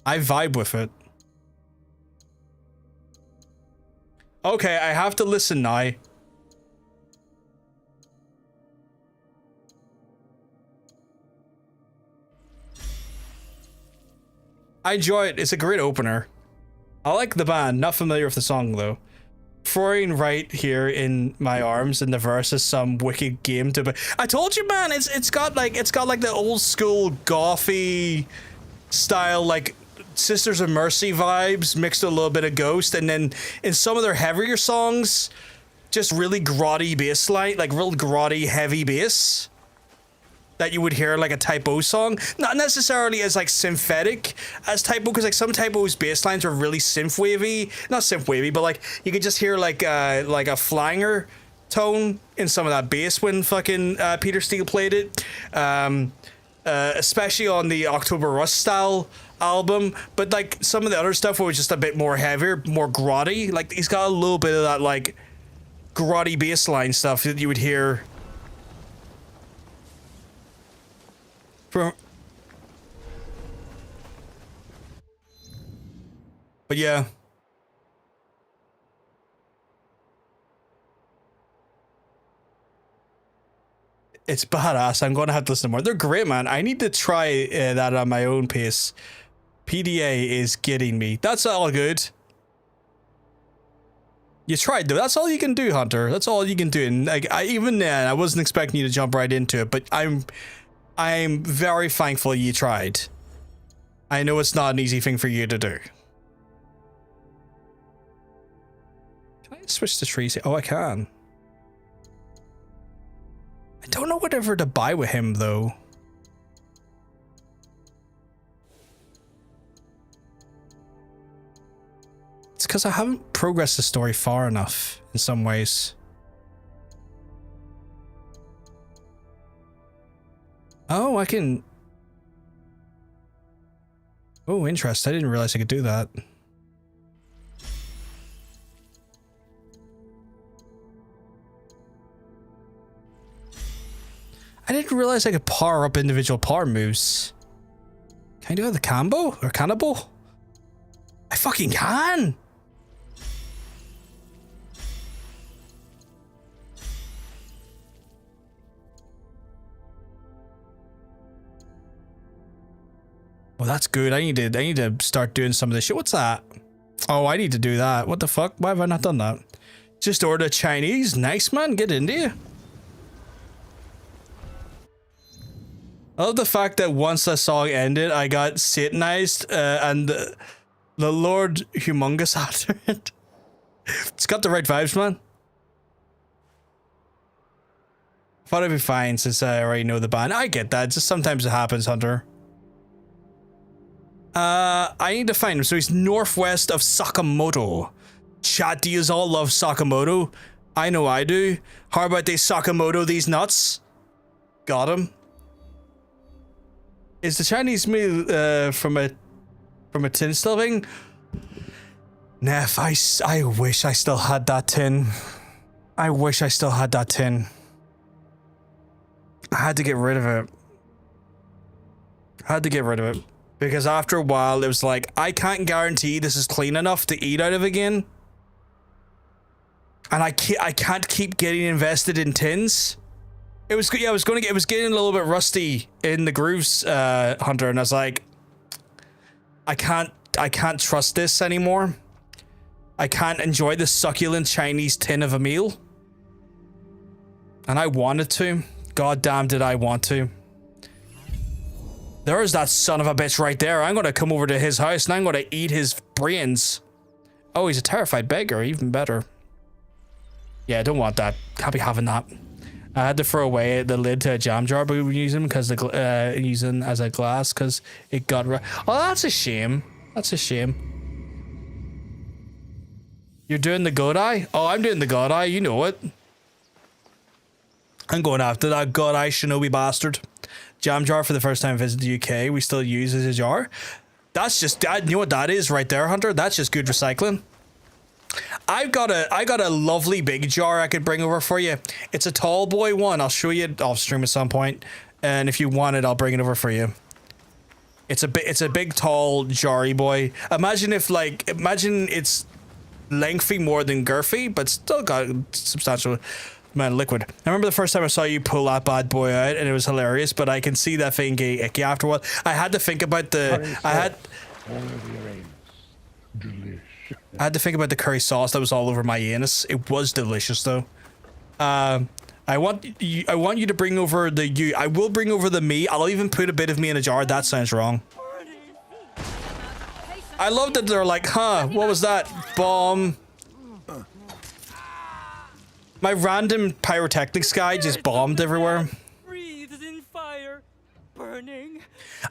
I vibe with it. Okay, I have to listen now. I enjoy it. It's a great opener. I like the band. Not familiar with the song though. Throwing right here in my arms in the verse is some wicked game to be. I told you, man. It's got like the old school gothy style like Sisters of Mercy vibes mixed with a little bit of Ghost, and then in some of their heavier songs, just really grotty bass line, like real grotty heavy bass that you would hear like a Typo song. Not necessarily as like synthetic as Typo, because like some Typo's bass lines are really synth wavy, not synth wavy, but like you could just hear like a flanger tone in some of that bass when fucking Peter Steele played it, especially on the October Rust style album. But like some of the other stuff was just a bit more heavier, more grotty. Like he's got a little bit of that like grotty bass line stuff that you would hear from. But yeah. It's badass. I'm going to have to listen more. They're great, man. I need to try that on my own pace. PDA is getting me. That's all good. You tried, though. That's all you can do, Hunter. That's all you can do. And like, even then, I wasn't expecting you to jump right into it, but I'm very thankful you tried. I know it's not an easy thing for you to do. Can I switch to trees? Oh, I can. I don't know whatever to buy with him, though. It's because I haven't progressed the story far enough in some ways. Oh, I can... Oh, interesting. I didn't realize I could do that. I didn't realize I could power up individual power moves. Can I do the combo? Or cannibal? I fucking can! Well, that's good. I need to start doing some of this shit. What's that? Oh, I need to do that. What the fuck? Why have I not done that? Just order Chinese. Nice, man. Get into you. I love the fact that once the song ended, I got satanized, and the Lord Humongous after it. It's got the right vibes, man. Thought it'd be fine since I already know the band. I get that. Just sometimes it happens, Hunter. I need to find him. So he's northwest of Sakamoto. Chat, do yous all love Sakamoto? I know I do. How about they Sakamoto these nuts? Got him. Is the Chinese meal from a tin still thing? Neff, I wish I still had that tin. I wish I still had that tin. I had to get rid of it. I had to get rid of it. Because after a while, it was like, I can't guarantee this is clean enough to eat out of again. And I can't keep getting invested in tins. It was getting a little bit rusty in the grooves, Hunter, and I was like, I can't trust this anymore. I can't enjoy the succulent Chinese tin of a meal. And I wanted to. God damn did I want to. There's that son of a bitch right there. I'm gonna come over to his house and I'm gonna eat his brains. Oh, he's a terrified beggar, even better. Yeah, I don't want that. Can't be having that. I had to throw away the lid to a jam jar, but we were using because using as a glass because it got. Oh, that's a shame. That's a shame. You're doing the god eye? Oh, I'm doing the god eye. You know it. I'm going after that god eye shinobi bastard. Jam jar for the first time I visited the UK. We still use as a jar. That's just that. You know what that is right there, Hunter? That's just good recycling. I got a lovely big jar I could bring over for you. It's a tall boy one. I'll show you off stream at some point, and if you want it, I'll bring it over for you. It's a big tall jarry boy. Imagine it's lengthy more than girthy, but still got substantial amount of liquid. I remember the first time I saw you pull that bad boy out, and it was hilarious. But I can see that thing get icky afterward. I had to think about the I had to think about the curry sauce that was all over my anus. It was delicious though. I want you to bring over the you. I will bring over the me. I'll even put a bit of me in a jar. That sounds wrong. I love that they're like, huh, what was that? Bomb. My random pyrotechnics guy just bombed everywhere. Breathes in fire, burning.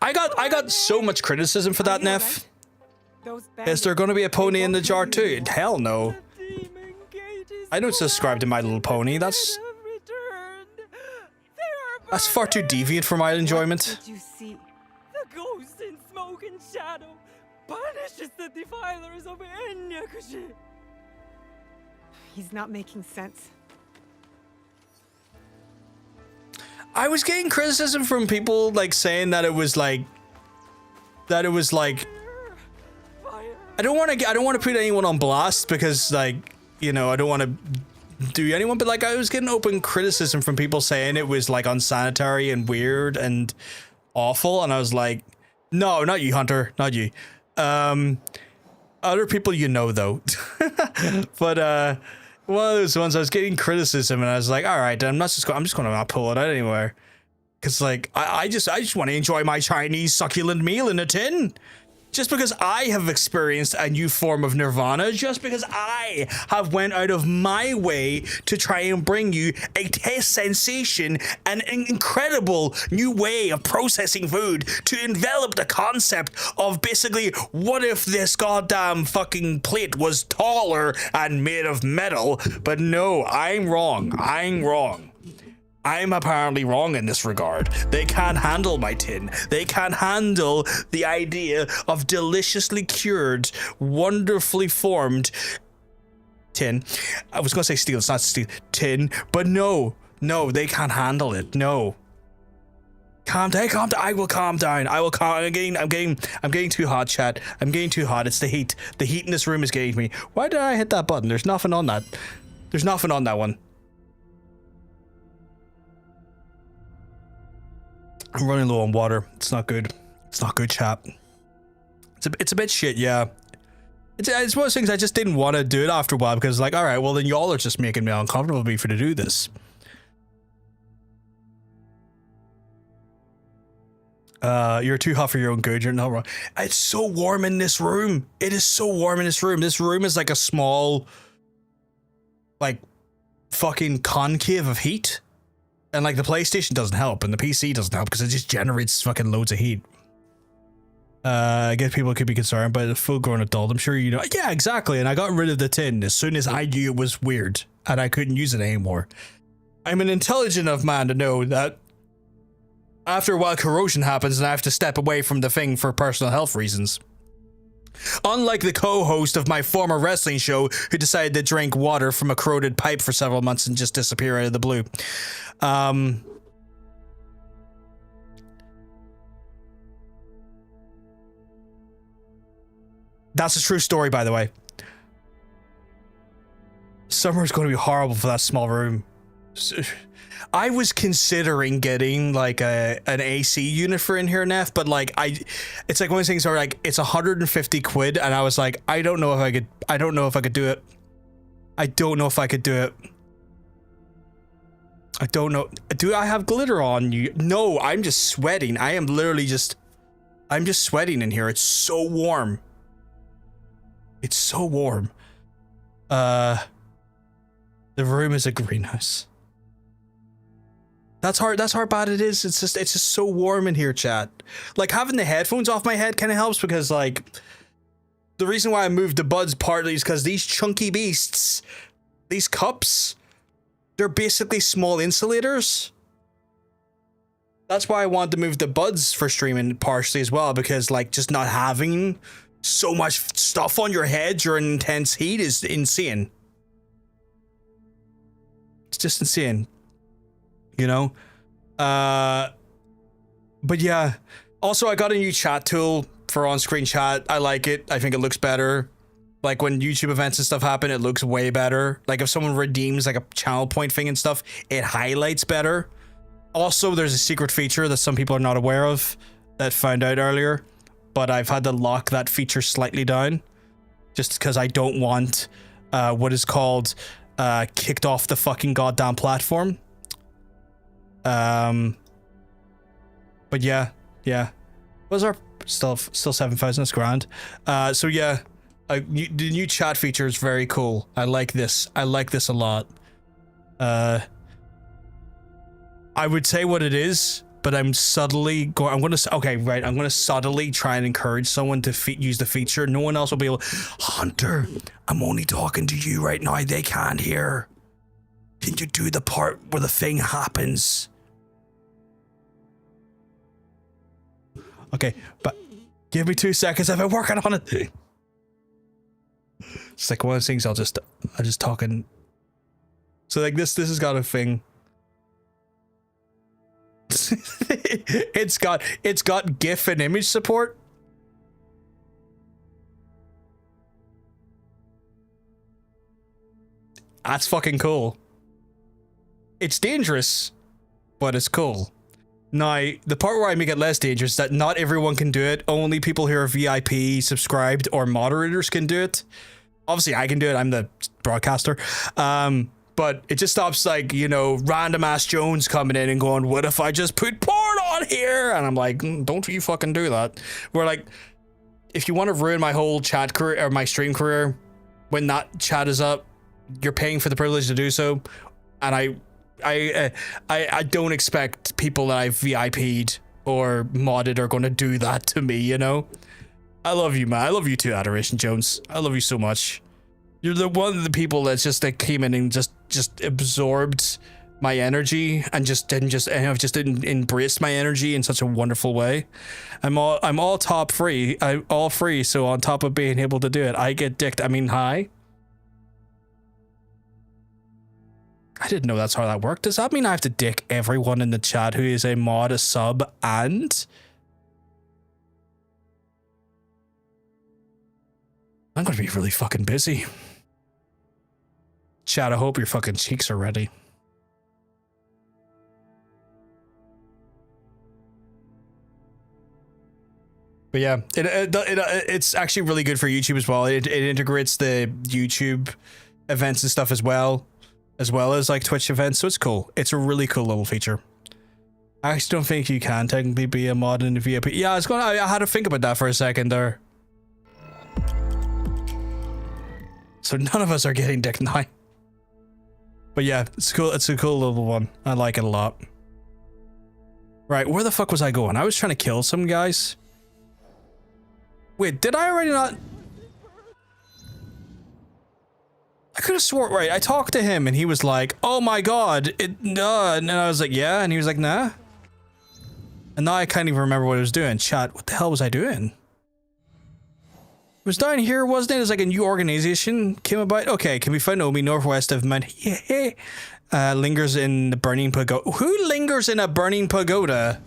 I got so much criticism for that, Neff. Is there gonna be a pony in the jar too? Hell no. I don't subscribe to My Little Pony. That's far too deviant for my enjoyment. Did you see? The ghost in smoke and shadow punishes the defilers of Enyakushi. He's not making sense. I was getting criticism from people like saying that it was like I don't want to put anyone on blast because like, you know, I don't want to do anyone, but like I was getting open criticism from people saying it was like unsanitary and weird and awful, and I was like, no, not you, Hunter, not you. Other people, you know, though. But one of those ones I was getting criticism, and I was like, all right, I'm just going to not pull it out anywhere, because like I just want to enjoy my Chinese succulent meal in a tin. Just because I have experienced a new form of nirvana, just because I have went out of my way to try and bring you a taste sensation and an incredible new way of processing food to envelop the concept of basically, what if this goddamn fucking plate was taller and made of metal? But no, I'm wrong. I'm apparently wrong in this regard. They can't handle my tin. They can't handle the idea of deliciously cured, wonderfully formed tin. I was gonna say steel, it's not steel, tin, but no, they can't handle it. No. Calm down. I will calm down. I'm getting too hot, chat. I'm getting too hot. It's the heat. The heat in this room is getting me. Why did I hit that button? There's nothing on that. There's nothing on that one. I'm running low on water. It's not good. It's not good, chat. It's a bit shit, yeah. It's one of those things I just didn't want to do it after a while because, like, all right, well then y'all are just making me uncomfortable for to do this. You're too hot for your own good. You're not wrong. It's so warm in this room. It is so warm in this room. This room is like a small, like, fucking concave of heat. And like the PlayStation doesn't help, and the PC doesn't help because it just generates fucking loads of heat. I guess people could be concerned, but a full-grown adult, I'm sure you know. Yeah, exactly. And I got rid of the tin as soon as I knew it was weird and I couldn't use it anymore. I'm an intelligent enough man to know that after a while corrosion happens and I have to step away from the thing for personal health reasons. Unlike the co-host of my former wrestling show who decided to drink water from a corroded pipe for several months and just disappear out of the blue. That's a true story, by the way. Summer is going to be horrible for that small room. I was considering getting like an AC unit for in here, Neff, but like it's like one of those things where like it's 150 quid, and I was like, I don't know if I could do it. I don't know if I could do it. I don't know. Do I have glitter on you? No, I'm just sweating. I'm just sweating in here. It's so warm. It's so warm. The room is a greenhouse. That's how bad it is. It's just so warm in here, chat. Like having the headphones off my head kind of helps because like the reason why I moved the buds partly is because these chunky beasts, these cups, they're basically small insulators. That's why I wanted to move the buds for streaming partially as well, because like just not having so much stuff on your head during intense heat is insane. It's just insane. You know? But yeah. Also, I got a new chat tool for on-screen chat. I like it. I think it looks better. Like when YouTube events and stuff happen, it looks way better. Like if someone redeems like a channel point thing and stuff, it highlights better. Also, there's a secret feature that some people are not aware of that found out earlier, but I've had to lock that feature slightly down just because I don't want what is called kicked off the fucking goddamn platform. But yeah. What was our Still 7,000. That's grand. So yeah, the new chat feature is very cool. I like this. I like this a lot. I would say what it is, but I'm subtly going. I'm gonna subtly try and encourage someone to use the feature. No one else will be able. Hunter, I'm only talking to you right now. They can't hear. Can you do the part where the thing happens? Okay, but give me 2 seconds. I've been working on it. It's like one of those things. I just talking. So like this has got a thing. it's got GIF and image support. That's fucking cool. It's dangerous, but it's cool. Now, the part where I make it less dangerous is that not everyone can do it. Only people who are VIP, subscribed, or moderators can do it. Obviously, I can do it. I'm the broadcaster. But it just stops, like, you know, random ass Jones coming in and going, what if I just put porn on here? And I'm like, don't you fucking do that. We're like, if you want to ruin my whole chat career or my stream career, when that chat is up, you're paying for the privilege to do so. And I don't expect people that I've VIP'd or modded are going to do that to me, you know? I love you, man. I love you too, Adoration Jones. I love you so much. You're the one of the people that's just like came in and just absorbed my energy and have just embraced my energy in such a wonderful way. I'm all top free. I'm all free, so on top of being able to do it, I get dicked. I mean, hi. I didn't know that's how that worked. Does that mean I have to dick everyone in the chat who is a mod, a sub, and... I'm gonna be really fucking busy. Chat, I hope your fucking cheeks are ready. But yeah, it's actually really good for YouTube as well. It integrates the YouTube events and stuff as well as like Twitch events, so it's cool. It's a really cool little feature. I actually don't think you can technically be a mod in the VIP. Yeah, I had to think about that for a second there. So none of us are getting dick now. But yeah, it's cool. It's a cool little one. I like it a lot. Right, where the fuck was I going? I was trying to kill some guys. Wait, did I already not? I could have swore, right, I talked to him and he was like, oh my god, and I was like, yeah, and he was like, nah. And now I can't even remember what I was doing. Chat, what the hell was I doing? It was down here, wasn't it? It's like a new organization came about. Okay, can we find Omi northwest of Mount lingers in the burning pagoda. Who lingers in a burning pagoda?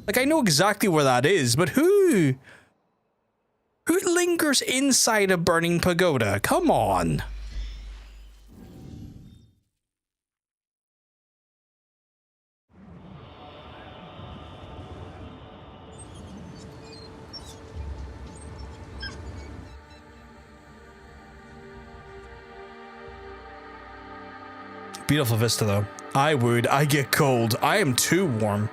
Like, I know exactly where that is, but who? Who lingers inside a burning pagoda? Come on. Beautiful vista though. I get cold. I am too warm.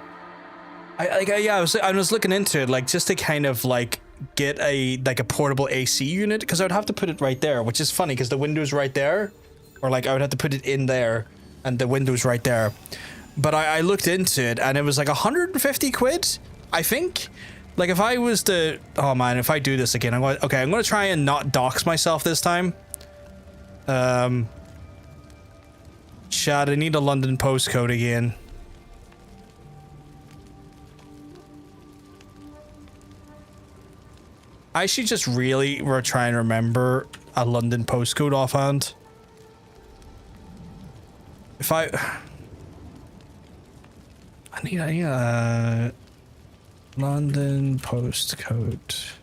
I was looking into it, like, just to kind of like get a portable AC unit, because I would have to put it right there, which is funny because the window's right there, or like I would have to put it in there and the window's right there. But I looked into it and it was like 150 quid, I think. Like, if I was to, oh man, if I do this again, I'm going to try and not dox myself this time. Chad, I need a London postcode again. I should just really try and remember a London postcode offhand. If I need a London postcode.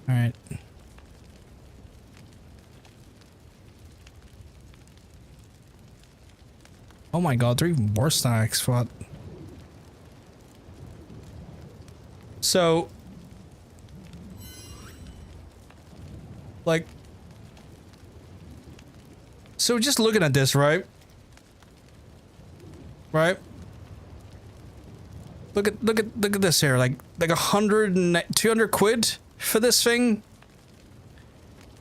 All right. Oh my god, they're even worse than I expected. So, So just looking at this, right? Right? Look at this here, like 200 quid for this thing.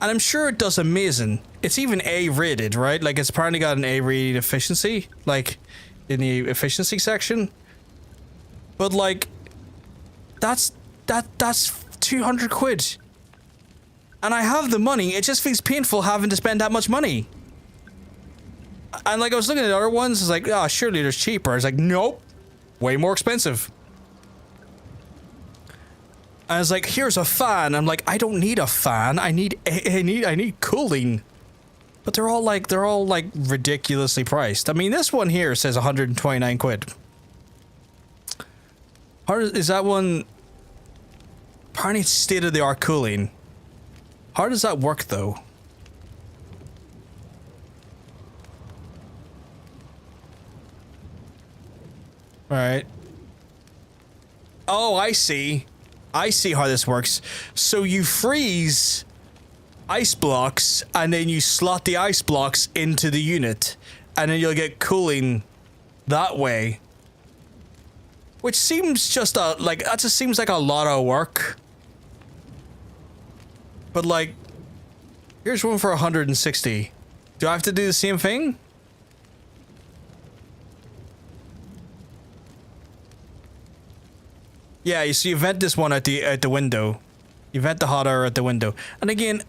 And I'm sure it does amazing. It's even A rated, right? Like it's apparently got an A rated efficiency, like in the efficiency section. But like that's 200 quid. And I have the money. It just feels painful having to spend that much money. And like I was looking at other ones, it's like, oh, surely there's cheaper. It's like, nope. Way more expensive. I was like, here's a fan. I'm like, I don't need a fan. I need cooling. But they're all like ridiculously priced. I mean, this one here says 129 quid. Is that one? Apparently it's state-of-the-art cooling. How does that work though? Alright. Oh, I see. I see how this works. So you freeze ice blocks and then you slot the ice blocks into the unit and then you'll get cooling that way. Which seems just that just seems like a lot of work. But like, here's one for 160. Do I have to do the same thing? Yeah, so you vent this one at the window. You vent the hot air at the window. And again,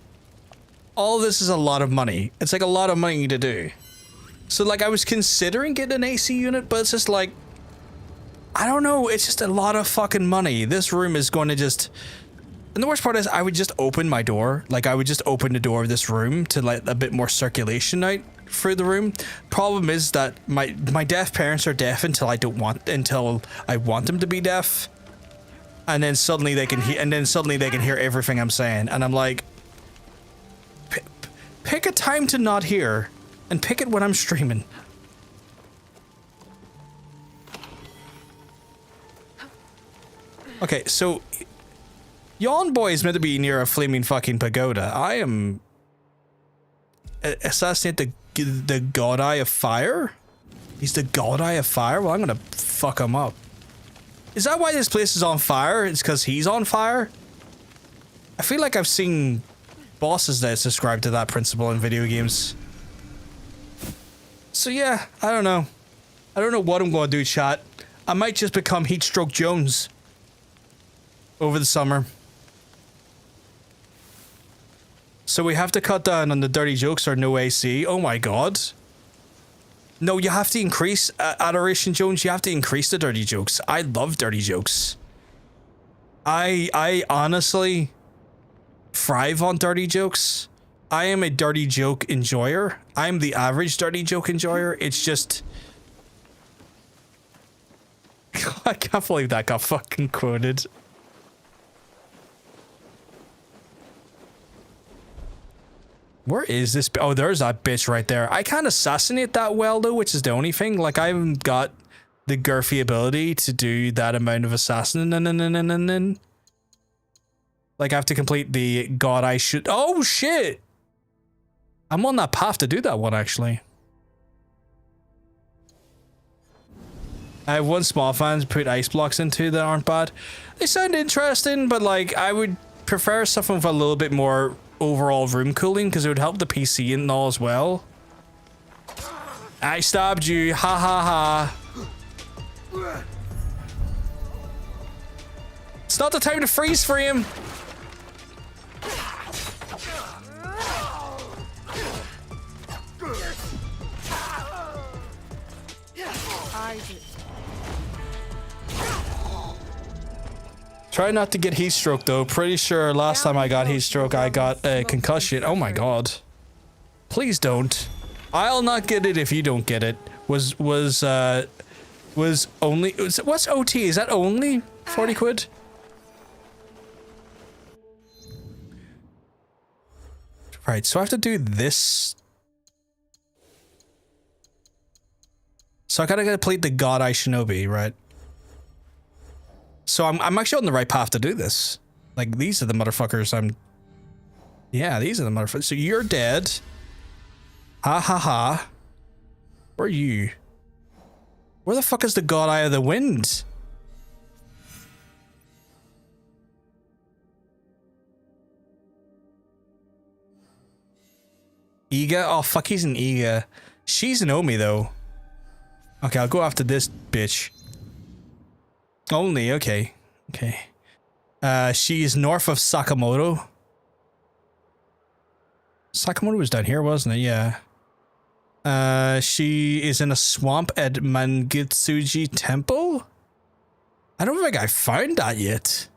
all this is a lot of money. It's like a lot of money to do. So like I was considering getting an AC unit, but it's just like, I don't know, it's just a lot of fucking money. This room is going to just... And the worst part is I would just open my door. Like I would just open the door of this room to let a bit more circulation out through the room. Problem is that my deaf parents are deaf until I want them to be deaf. And then suddenly they can hear everything I'm saying. And I'm like, pick a time to not hear and pick it when I'm streaming. Okay, so Yawn Boy is meant to be near a flaming fucking pagoda. I am assassinate the God Eye of Fire? He's the God Eye of Fire? Well, I'm gonna fuck him up. Is that why this place is on fire? It's because he's on fire? I feel like I've seen bosses that subscribe to that principle in video games. So yeah, I don't know. I don't know what I'm going to do, chat. I might just become Heatstroke Jones over the summer. So we have to cut down on the dirty jokes or no AC. Oh my god. No, you have to increase, Adoration Jones, you have to increase the dirty jokes. I love dirty jokes. I honestly thrive on dirty jokes. I am a dirty joke enjoyer. I'm the average dirty joke enjoyer. It's just... I can't believe that got fucking quoted. Where is this? Oh, there's that bitch right there. I can't assassinate that well, though, which is the only thing. Like, I haven't got the girthy ability to do that amount of assassin. Like, I have to complete the God I should... Oh, shit! I'm on that path to do that one, actually. I have one small fan to put ice blocks into that aren't bad. They sound interesting, but, like, I would prefer something with a little bit more... overall room cooling because it would help the PC and all as well. I stabbed you, ha ha ha. It's not the time to freeze frame. Try not to get heat stroke though. Pretty sure last time I got heat stroke, I got a concussion. Oh my god. Please don't. I'll not get it if you don't get it. Was only... What's OT? Is that only 40 quid? Right, so I have to do this. So I gotta complete the God Eye Shinobi, right? So I'm actually on the right path to do this. Like, these are the motherfuckers I'm... Yeah, these are the motherfuckers. So you're dead. Ha ha ha. Where are you? Where the fuck is the god eye of the wind? Iga? Oh fuck, he's an Iga. She's an Omi though. Okay, I'll go after this bitch. Only, okay. Okay. She's north of Sakamoto. Sakamoto was down here, wasn't it? Yeah. She is in a swamp at Mangitsuji Temple? I don't think I found that yet.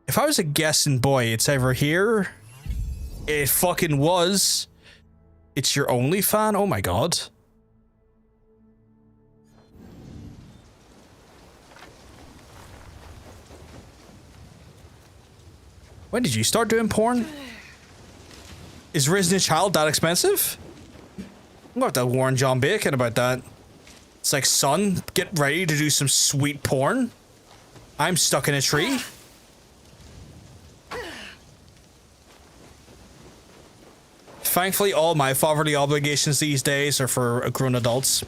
If I was a guessing boy, it's over here. It fucking was. It's your only fan? Oh my god. When did you start doing porn? Is raising a child that expensive? I'm gonna have to warn John Bacon about that. It's like, son, get ready to do some sweet porn. I'm stuck in a tree. Thankfully, all my fatherly obligations these days are for grown adults.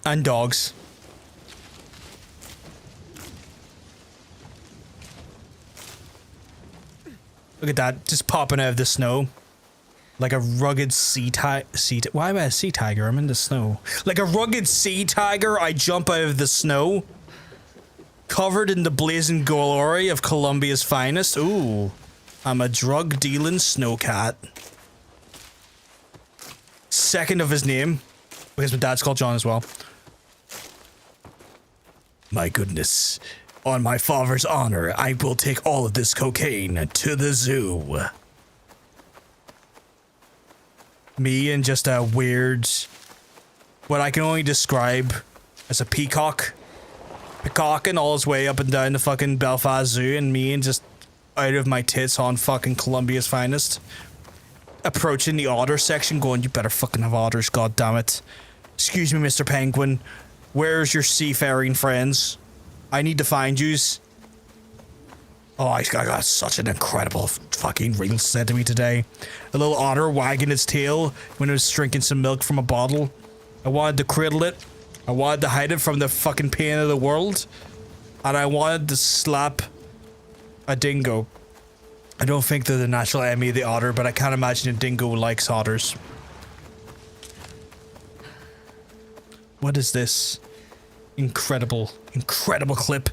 And dogs. Look at that, just popping out of the snow. Like a rugged why am I a sea tiger? I'm in the snow. Like a rugged sea tiger, I jump out of the snow. Covered in the blazing glory of Colombia's finest. Ooh, I'm a drug-dealing snowcat. Second of his name, because my dad's called John as well. My goodness. On my father's honor, I will take all of this cocaine to the zoo. Me and just a weird, what I can only describe as a peacock. Peacocking all his way up and down the fucking Belfast Zoo, and me and just out of my tits on fucking Colombia's finest. Approaching the otter section going, you better fucking have otters, goddammit. Excuse me, Mr. Penguin. Where's your seafaring friends? I need to find yous. Oh, I got such an incredible fucking reel sent to me today. A little otter wagging its tail when it was drinking some milk from a bottle. I wanted to cradle it. I wanted to hide it from the fucking pain of the world. And I wanted to slap a dingo. I don't think they're the natural enemy of the otter, but I can't imagine a dingo likes otters. What is this? Incredible, incredible clip.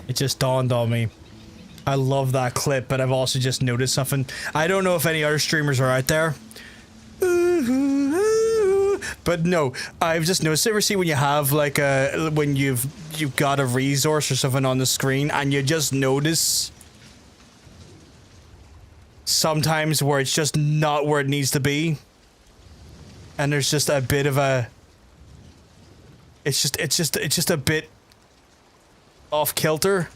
It just dawned on me. I love that clip, but I've also just noticed something. I don't know if any other streamers are out there. But no, I've just noticed. Ever see when you have like a, when you've got a resource or something on the screen and you just notice sometimes where it's just not where it needs to be, and there's just a bit of a, it's just a bit off kilter.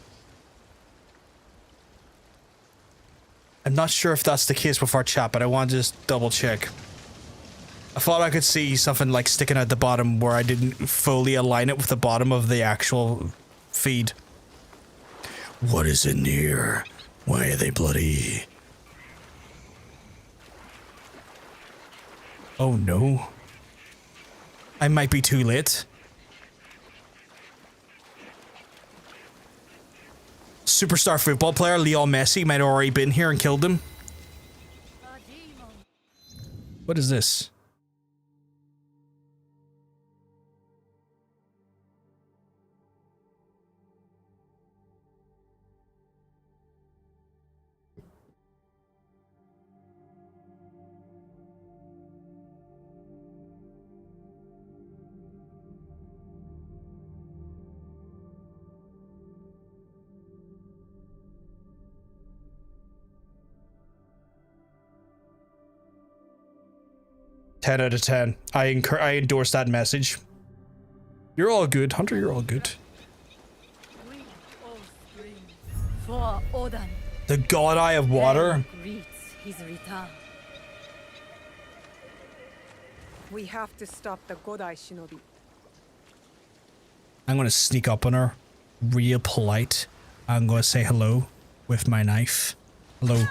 I'm not sure if that's the case with our chat, but I wanted to just double check. I thought I could see something like sticking out the bottom where I didn't fully align it with the bottom of the actual feed. What is in here? Why are they bloody? Oh no. I might be too late. Superstar football player Lionel Messi might have already been here and killed him. What is this? 10 out of 10. I endorse that message. You're all good, Hunter. You're all good. For Odan. The God Eye of Water. Greets his return. We have to stop the Godai shinobi. I'm gonna sneak up on her, real polite. I'm gonna say hello with my knife. Hello.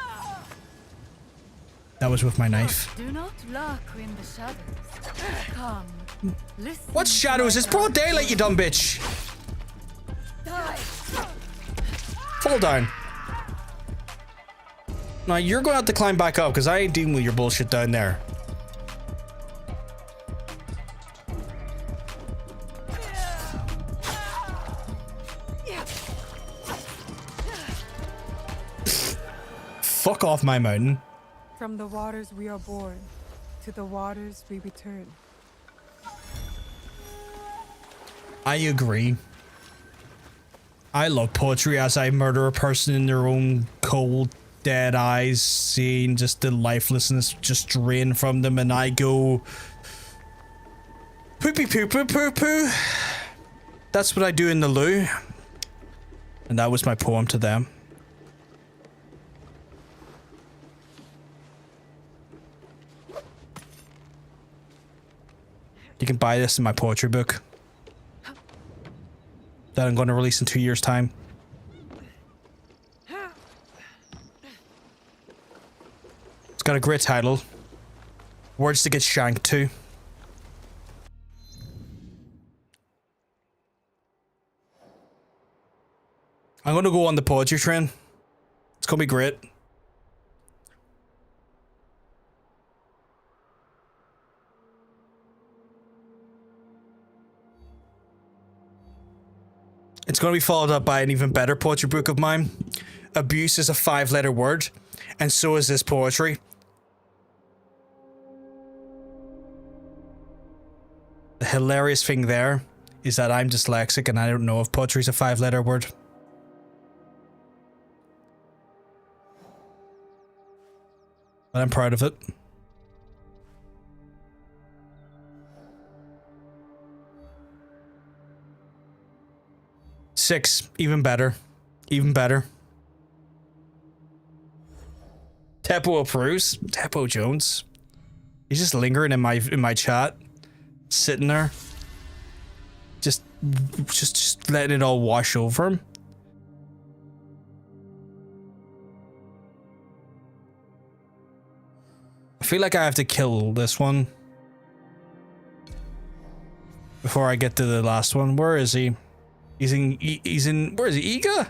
That was with my knife. Do not lurk in the shadows. Come. Listen. What shadows? It's broad daylight, you dumb bitch. Die. Fall down. Now you're gonna have to climb back up because I ain't dealing with your bullshit down there. Fuck off my mountain. From the waters we are born, to the waters we return. I agree. I love poetry as I murder a person in their own cold, dead eyes, seeing just the lifelessness just drain from them, and I go poopy poo poo poo poo. That's what I do in the loo. And that was my poem to them. You can buy this in my poetry book that I'm going to release in 2 years' time. It's got a great title. Words to get shanked to. I'm going to go on the poetry train. It's going to be great. It's going to be followed up by an even better poetry book of mine. Abuse is a 5-letter word, and so is this poetry. The hilarious thing there is that I'm dyslexic and I don't know if poetry is a 5-letter word. But I'm proud of it. Six, even better. Even better. Teppo approves. Teppo Jones. He's just lingering in my chat. Sitting there. Just letting it all wash over him. I feel like I have to kill this one before I get to the last one. Where is he? He's in, where is he? Iga?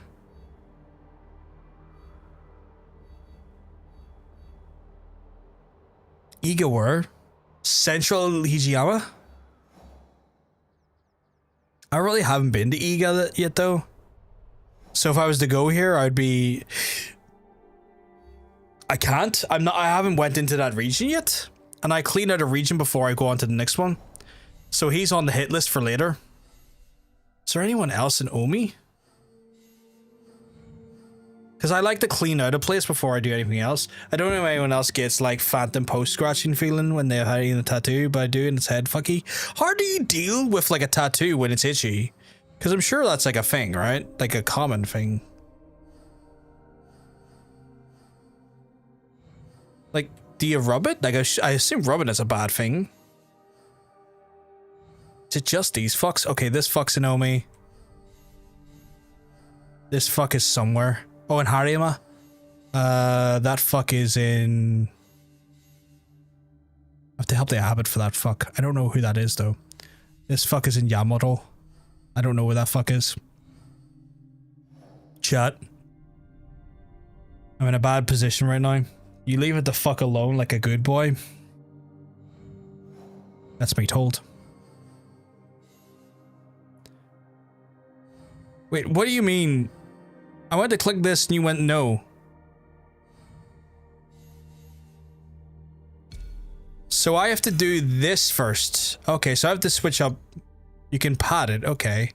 Iga where? Central Hijiyama? I really haven't been to Iga yet though. So if I was to go here, I'd be... I can't. I haven't went into that region yet. And I clean out a region before I go on to the next one. So he's on the hit list for later. Is there anyone else in Omi? Because I like to clean out a place before I do anything else. I don't know if anyone else gets like phantom post-scratching feeling when they're having a tattoo, but I do, and it's head fucky. How do you deal with like a tattoo when it's itchy? Because I'm sure that's like a thing, right? Like a common thing. Like, do you rub it? Like, I assume rubbing is a bad thing. Is it just these fucks? Okay, this fuck's in Omi. This fuck is somewhere. Oh, in Harima. That fuck is in... I have to help the abbot for that fuck. I don't know who that is, though. This fuck is in Yamato. I don't know where that fuck is. Chat. I'm in a bad position right now. You leave it the fuck alone like a good boy. That's me told. Wait, what do you mean? I went to click this and you went no. So I have to do this first. Okay, so I have to switch up. You can pad it, okay.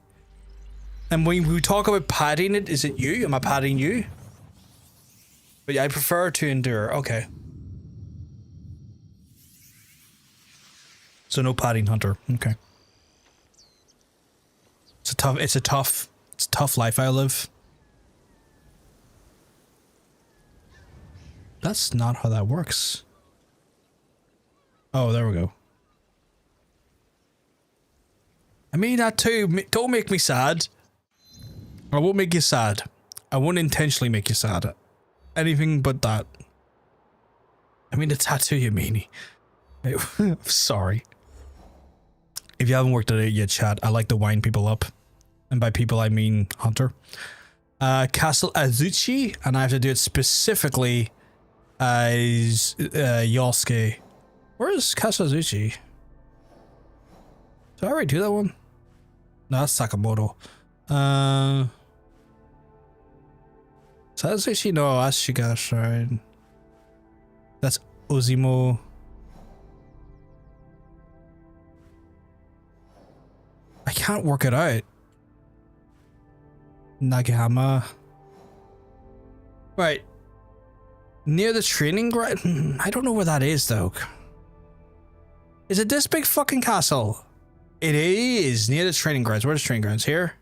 And when we talk about padding it, is it you? Am I padding you? But yeah, I prefer to endure, okay. So no padding hunter. Okay. It's a tough life I live. That's not how that works. Oh, there we go. I mean that too. Don't make me sad. I won't make you sad. I won't intentionally make you sad. Anything but that. I mean the tattoo, you meanie. I'm sorry. If you haven't worked it out yet, chat, I like to wind people up. And by people, I mean Hunter. Castle Azuchi, and I have to do it specifically as Yosuke. Where is Castle Azuchi? Did I already do that one? No, that's Sakamoto. So Azuchi, no, that's Shigata Shrine. That's Ozimo. I can't work it out. Nagahama. Right. Near the training ground? I don't know where that is though. Is it this big fucking castle? It is near the training grounds. Where's the training grounds? Here?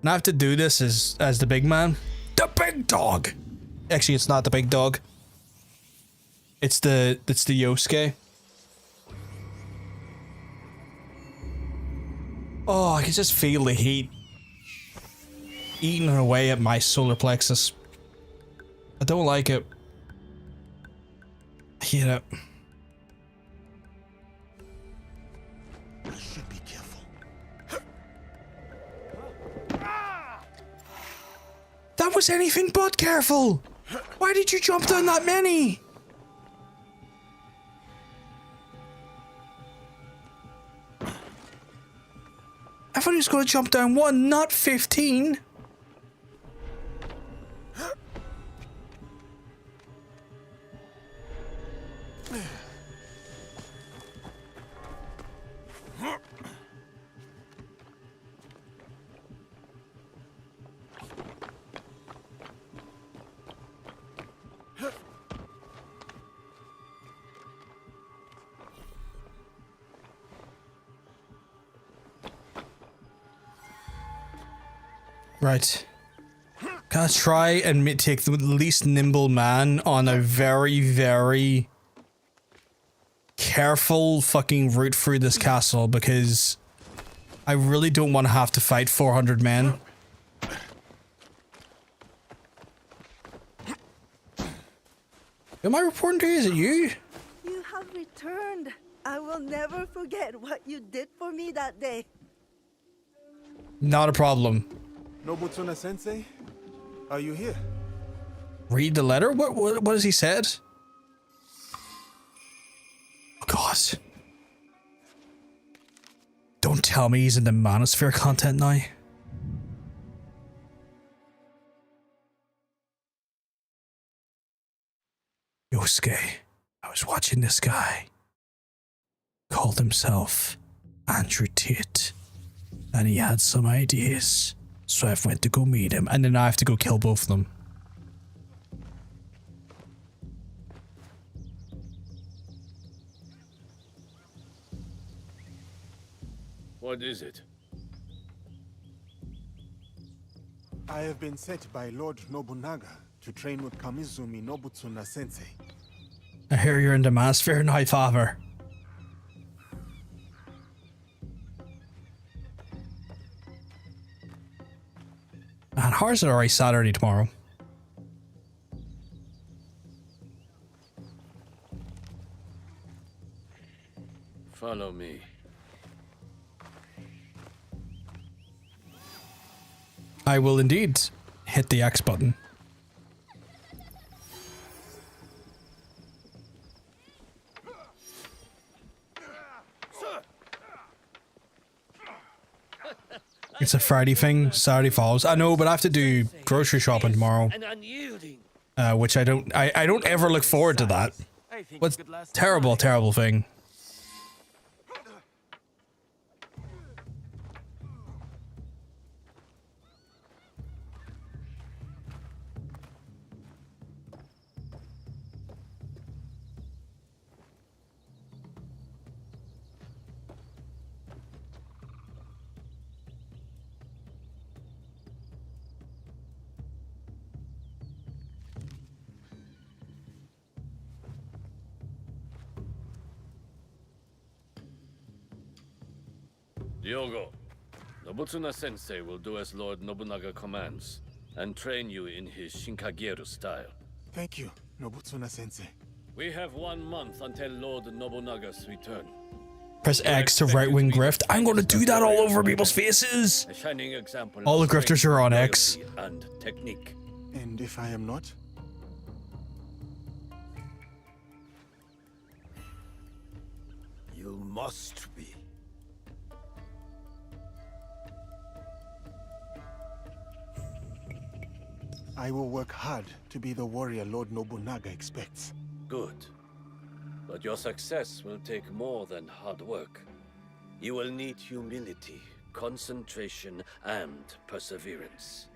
And I have to do this as the big man. The big dog! Actually, it's not the big dog. It's the Yosuke. Oh, I can just feel the heat eating away at my solar plexus. I don't like it. I hate it. I should be careful. That was anything but careful! Why did you jump down that many? I thought he was going to jump down one, not 15. Right. Gotta try and take the least nimble man on a very, very careful fucking route through this castle because I really don't want to have to fight 400 men. Am I reporting to you? Is it you? You have returned. I will never forget what you did for me that day. Not a problem. Nobunaga-sensei, are you here? Read the letter? What has he said? Oh, God. Don't tell me he's in the Manosphere content now. Yosuke, I was watching this guy. Called himself Andrew Tate. And he had some ideas. So I went to go meet him, and then I have to go kill both of them. What is it? I have been sent by Lord Nobunaga to train with Kamizumi Nobunaga-sensei. I hear you're in the Manosphere now, father. And how is it already Saturday tomorrow? Follow me. I will indeed hit the X button. It's a Friday thing, Saturday follows. I know, but I have to do grocery shopping tomorrow. Which I don't ever look forward to that. What's terrible, terrible thing. Diogo, Nobutsuna-sensei will do as Lord Nobunaga commands, and train you in his Shinkageru style. Thank you, Nobutsuna-sensei. We have 1 month until Lord Nobunaga's return. Press X to right-wing grift. I'm gonna do that all over people's faces. A shining example All the of grifters strength, are on X. loyalty, and technique. And if I am not? You must be. I will work hard to be the warrior Lord Nobunaga expects. Good. But your success will take more than hard work. You will need humility, concentration, and perseverance.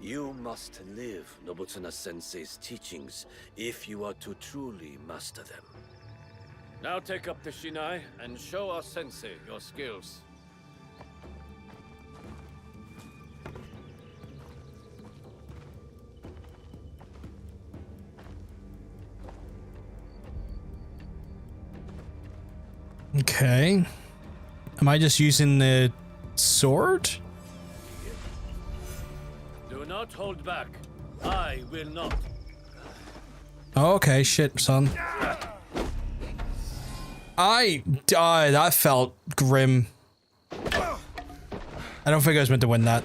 You must live Nobutsuna-sensei's teachings if you are to truly master them. Now take up the Shinai and show our sensei your skills. Okay. Am I just using the sword? Do not hold back. I will not. Oh, okay, shit, son. That felt grim. I don't think I was meant to win that.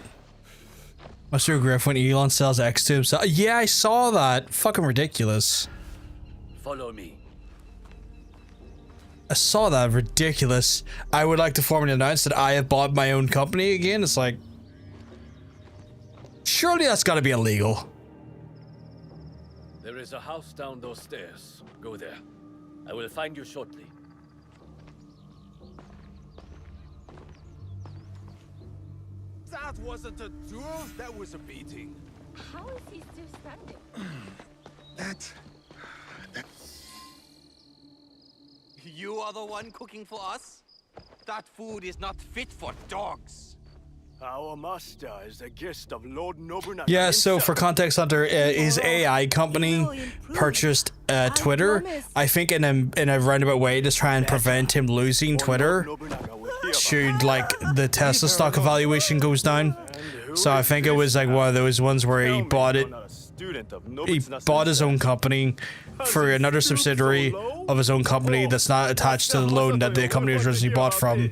Must Griff when Elon sells X to himself. Yeah, I saw that. Fucking ridiculous. Follow me. I saw that. Ridiculous. I would like to formally announce that I have bought my own company again. It's like, surely that's gotta be illegal. There is a house down those stairs. Go there. I will find you shortly. That wasn't a duel, that was a beating. How is he still standing? That... You are the one cooking for us? That food is not fit for dogs. Our master is a guest of Lord Nobunaga. Yeah, so for context, Hunter, his AI company purchased Twitter, I think in a roundabout way to try and prevent him losing Twitter should, like, the Tesla stock evaluation goes down. So I think it was like one of those ones where he bought it, he bought his own company for another subsidiary of his own company that's not attached to the loan that the company was originally bought from,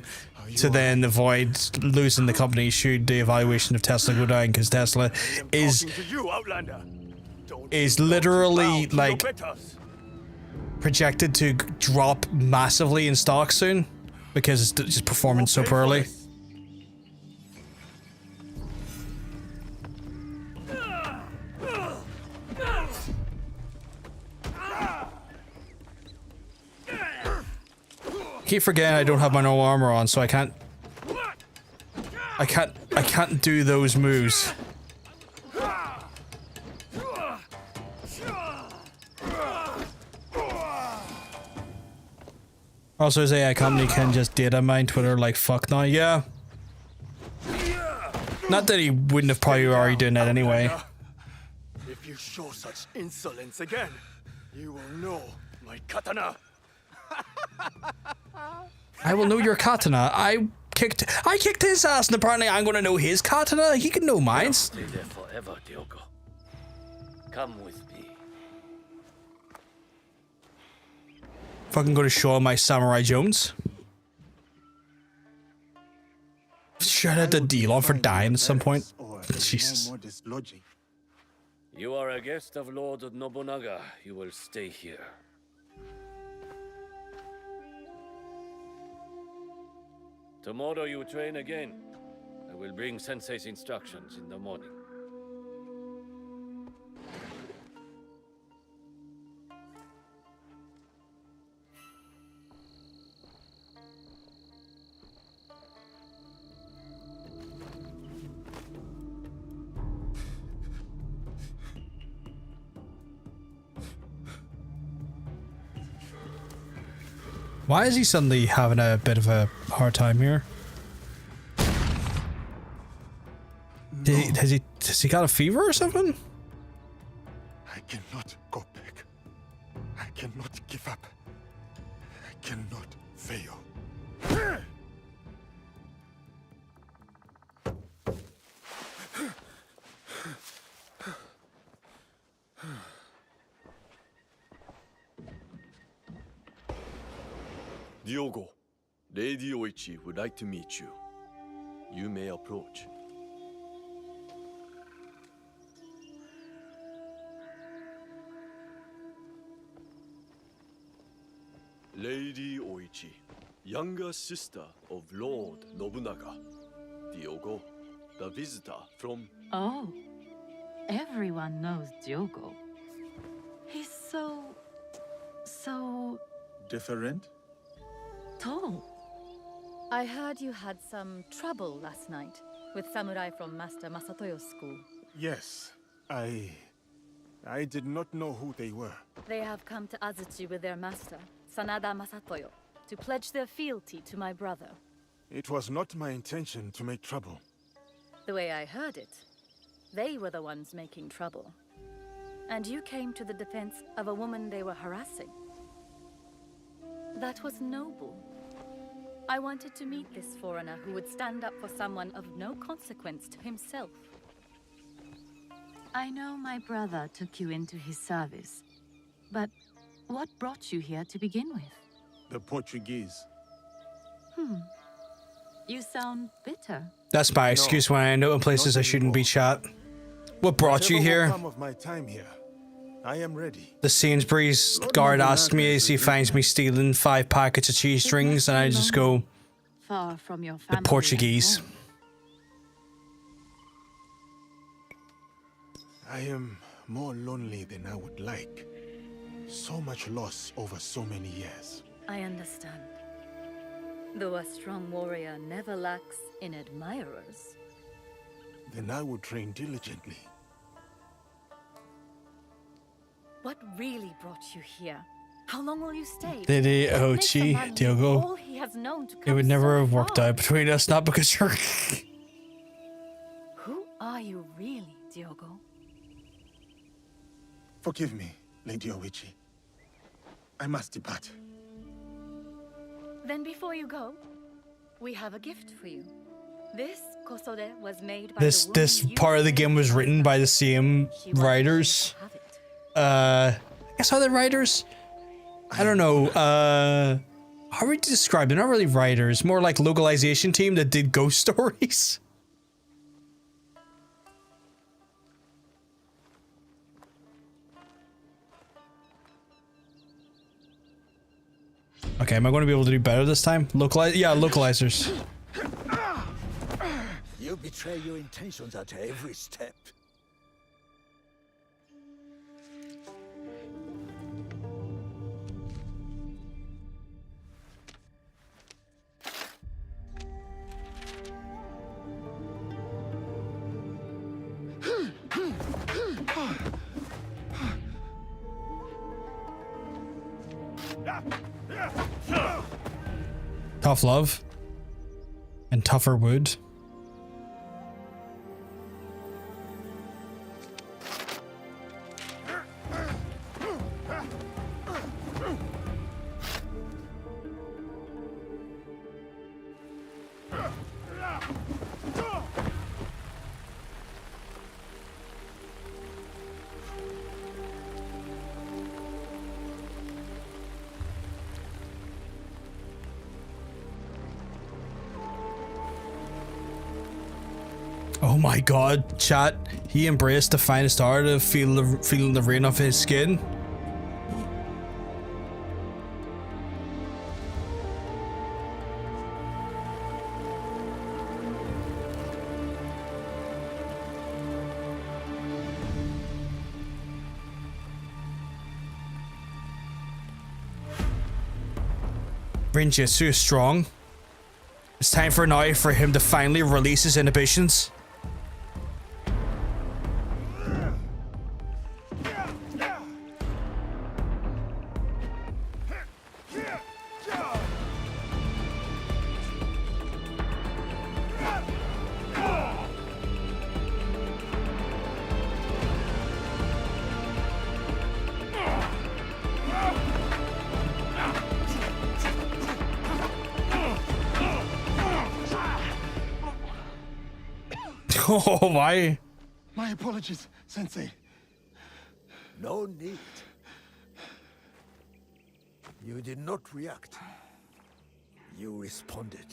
to then avoid losing the company should the evaluation of Tesla go down, because Tesla is literally like projected to drop massively in stock soon because it's just performing so poorly. Keep forgetting I don't have my normal armor on, so I can't do those moves. Also, his AI company can just data mine Twitter like fuck now. Yeah. Not that he wouldn't have probably already done that anyway. If you show such insolence again, you will know my katana. I will know your katana. I kicked his ass, and apparently I'm gonna know his katana. He can know mine. Stay there forever, Diogo. Come with me. Fucking gonna show him my Samurai Jones. Shout out to Delon for dying at some point. Jesus. You are a guest of Lord Nobunaga. You will stay here. Tomorrow you train again. I will bring Sensei's instructions in the morning. Why is he suddenly having a bit of a hard time here? Has he got a fever or something? I cannot go back. I cannot give up. I cannot fail. Diogo, Lady Oichi would like to meet you. You may approach. Lady Oichi, younger sister of Lord Nobunaga. Diogo, the visitor from... Oh, everyone knows Diogo. He's so Different? tall. I heard you had some trouble last night with samurai from Master Masatoyo's school. Yes. I did not know who they were. They have come to Azuchi with their master, Sanada Masatoyo, to pledge their fealty to my brother. It was not my intention to make trouble. The way I heard it, they were the ones making trouble. And you came to the defense of a woman they were harassing. That was noble. I wanted to meet this foreigner who would stand up for someone of no consequence to himself. I know my brother took you into his service, but what brought you here to begin with? The Portuguese. You sound bitter. That's my excuse when I know in places I shouldn't be, chat. What brought you here? Come of my time here. I am ready. The Sainsbury's guard asked me as he finds me stealing 5 packets of cheese strings, and I just go, Far from your the family. Portuguese. I am more lonely than I would like. So much loss over so many years. I understand. Though a strong warrior never lacks in admirers. Then I would train diligently. What really brought you here? How long will you stay? Lady What makes a Oichi, man leave Diogo. all he has known to It come would never so have worked far? out between us, not because you're... Who are you really, Diogo? Forgive me, Lady Oichi. I must depart. Then before you go, we have a gift for you. This kosode was made by This the woman this you part of the game was written by the same writers. I guess other writers? I don't know. How would you describe them? They're not really writers, more like localization team that did ghost stories. Okay, am I going to be able to do better this time? Localizers. You betray your intentions at every step. Tough love. And tougher wood. Oh my god, chat. He embraced the finest art of feeling the rain off his skin. Rinjitsu is strong. It's time for now for him to finally release his inhibitions. Oh, why? My apologies, Sensei. No need. You did not react. You responded.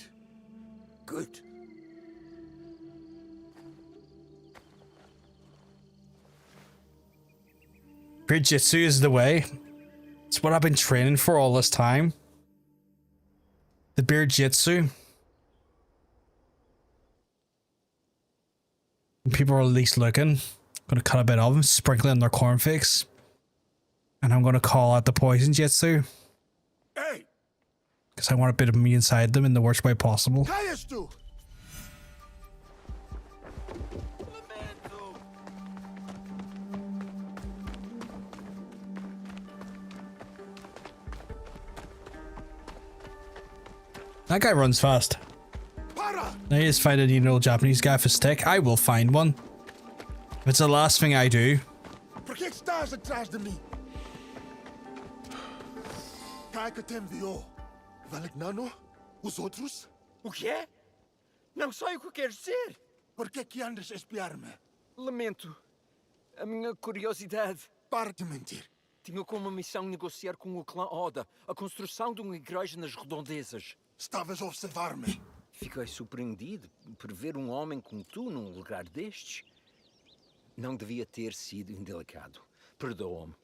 Good. Pure Jitsu is the way. It's what I've been training for all this time. The beer Jitsu. When people are at least looking, I'm gonna cut a bit of them, sprinkle it in their cornflakes. And I'm gonna call out the poison Jitsu. Hey! Because I want a bit of me inside them in the worst way possible. That guy runs fast. Now you just find a Japanese guy for stick. I will find one. If it's the last thing I do. Por que estás atrás de mim? Cai que te enviou. Valignano? Os outros? O quê? Não sei o que queres dizer. Por que andas a espiar-me? Lamento. A minha curiosidade. Para de mentir. Tinha como missão negociar com o clã Oda a construção de uma igreja nas redondezas. Estavas a observar-me. Fiquei surpreendido por ver um homem como tu num lugar destes. Não devia ter sido indelicado. Perdoa-me.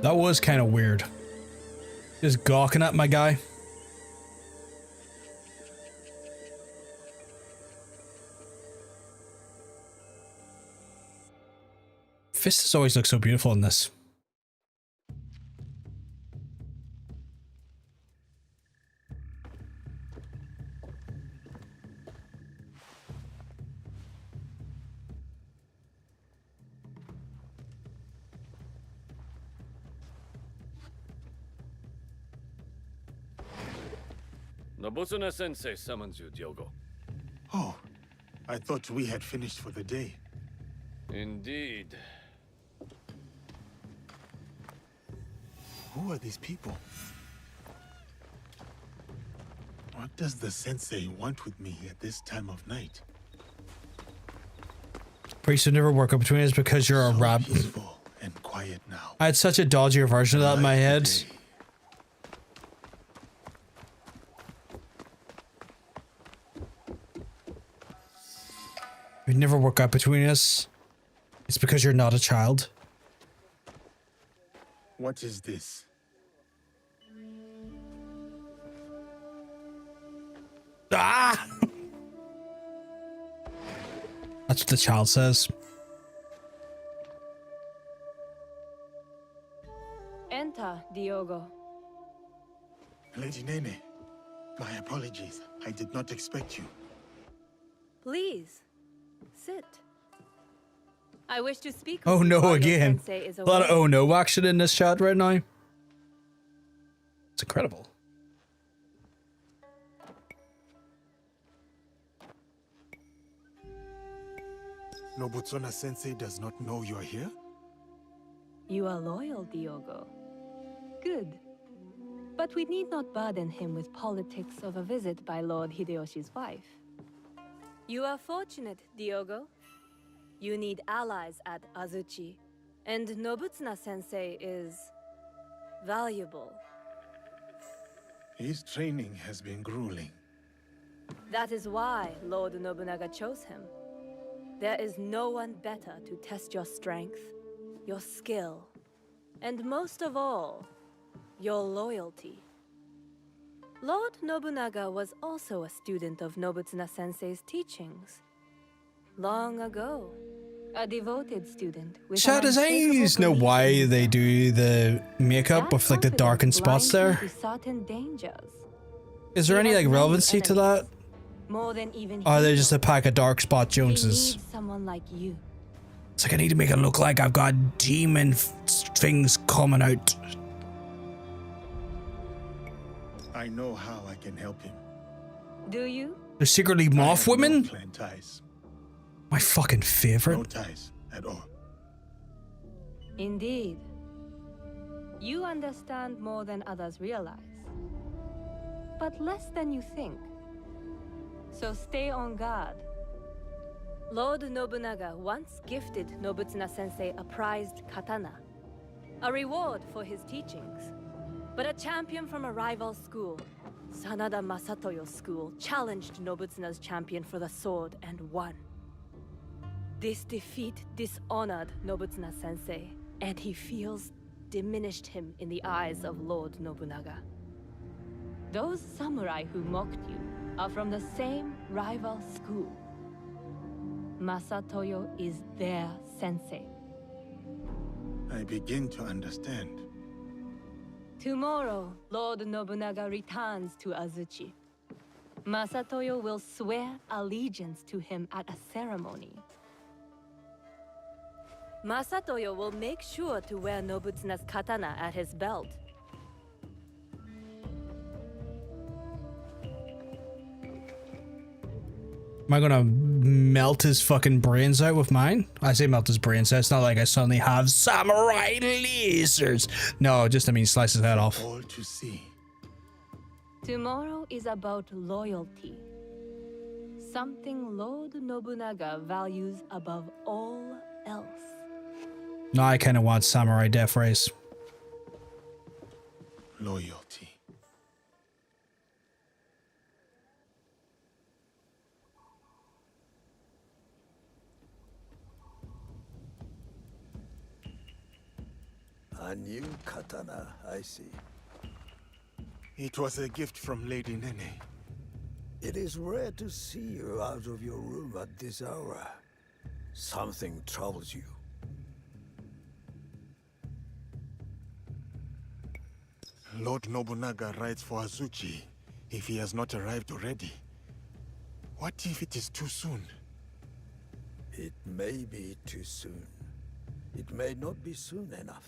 That was kind of weird. Just gawking at my guy. Fists always look so beautiful in this. Nobunaga-sensei summons you, Diogo. Oh, I thought we had finished for the day. Indeed. Who are these people? What does the sensei want with me at this time of night? Priest would never work up between us because you're a rab. Peaceful and quiet now. I had such a dodgier version of that in my head. You'd never work out between us. It's because you're not a child. What is this? Ah! That's what the child says. Enter, Diogo. Lady Nene, my apologies. I did not expect you. Please, sit. I wish to speak. Oh no, again. A lot of oh no action in this chat right now. It's incredible. Nobunaga-sensei does not know you are here? You are loyal, Diogo. Good. But we need not burden him with politics of a visit by Lord Hideyoshi's wife. You are fortunate, Diogo. You need allies at Azuchi, and Nobunaga-sensei is valuable. His training has been grueling. That is why Lord Nobunaga chose him. There is no one better to test your strength, your skill, and most of all, your loyalty. Lord Nobunaga was also a student of Nobunaga-sensei's teachings. Long ago, a devoted student with Chat, does anyone know why they do the makeup with like the darkened spots there? Is there any like relevancy to that? More than even Or are they just a pack of dark spot Joneses? Someone like you. It's like I need to make it look like I've got demon things coming out. I know how I can help him. Do you? They're secretly moth women? No clan ties. My fucking favorite. No ties at all. Indeed. You understand more than others realize. But less than you think. So stay on guard. Lord Nobunaga once gifted Nobutsuna-sensei a prized katana, a reward for his teachings. But a champion from a rival school, Sanada Masatoyo's school, challenged Nobutsuna's champion for the sword and won. This defeat dishonored Nobutsuna-sensei, and he feels diminished him in the eyes of Lord Nobunaga. Those samurai who mocked you are from the same rival school. Masatoyo is their sensei. I begin to understand. Tomorrow, Lord Nobunaga returns to Azuchi. Masatoyo will swear allegiance to him at a ceremony. Masatoyo will make sure to wear Nobutsuna's katana at his belt. Am I gonna melt his fucking brains out with mine? I say melt his brains out. It's not like I suddenly have samurai lasers. No, just I mean slice his head off. All to see. Tomorrow is about loyalty. Something Lord Nobunaga values above all else. No, I kind of want samurai death race. Loyalty. A new katana, I see. It was a gift from Lady Nene. It is rare to see you out of your room at this hour. Something troubles you. Lord Nobunaga rides for Azuchi if he has not arrived already. What if it is too soon? It may be too soon. It may not be soon enough.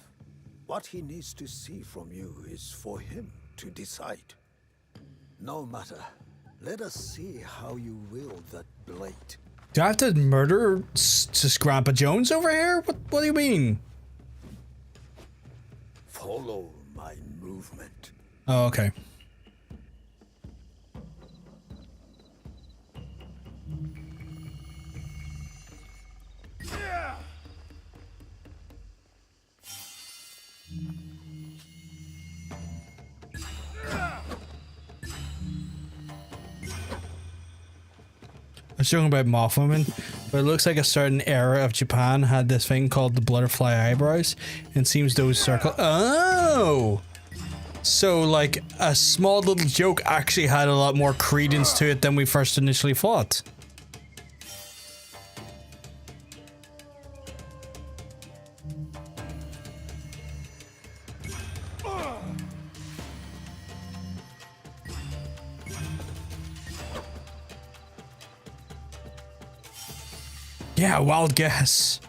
What he needs to see from you is for him to decide. No matter. Let us see how you wield that blade. Do I have to murder just Grandpa Jones over here? What do you mean? Follow my movement. Oh, okay. I was talking about moth women, but it looks like a certain era of Japan had this thing called the butterfly eyebrows, and it seems those circle. Oh! So, like, a small little joke actually had a lot more credence to it than we first initially thought. Yeah, wild guess.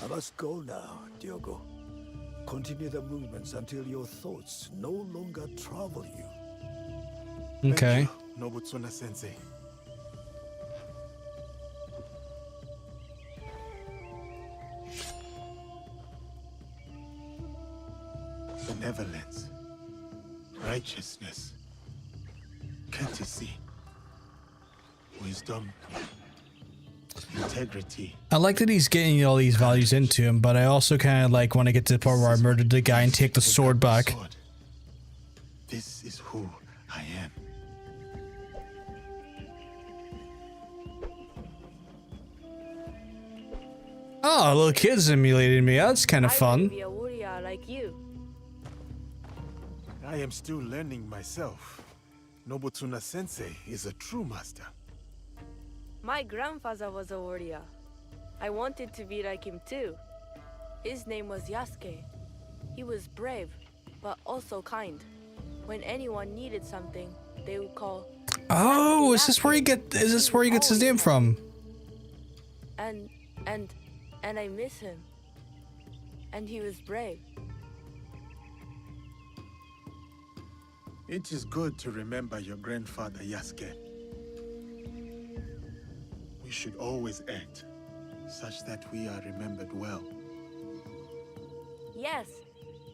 I must go now, Diogo. Continue the movements until your thoughts no longer trouble you. Okay. Nobutsuna-sensei. Benevolence, righteousness, courtesy, wisdom, integrity. I like that he's getting all these values into him, but I also kind of like want to get to the part where I murdered the guy and take the sword back. This is who I am. Oh, a little kid simulated me. That's kind of fun. Be a warrior like you. I am still learning myself. Nobutsuna-sensei is a true master. My grandfather was a warrior. I wanted to be like him too. His name was Yasuke. He was brave, but also kind. When anyone needed something, they would call. Oh, is this where he gets his name from? And And I miss him. And he was brave. It is good to remember your grandfather, Yasuke. We should always act such that we are remembered well. Yes,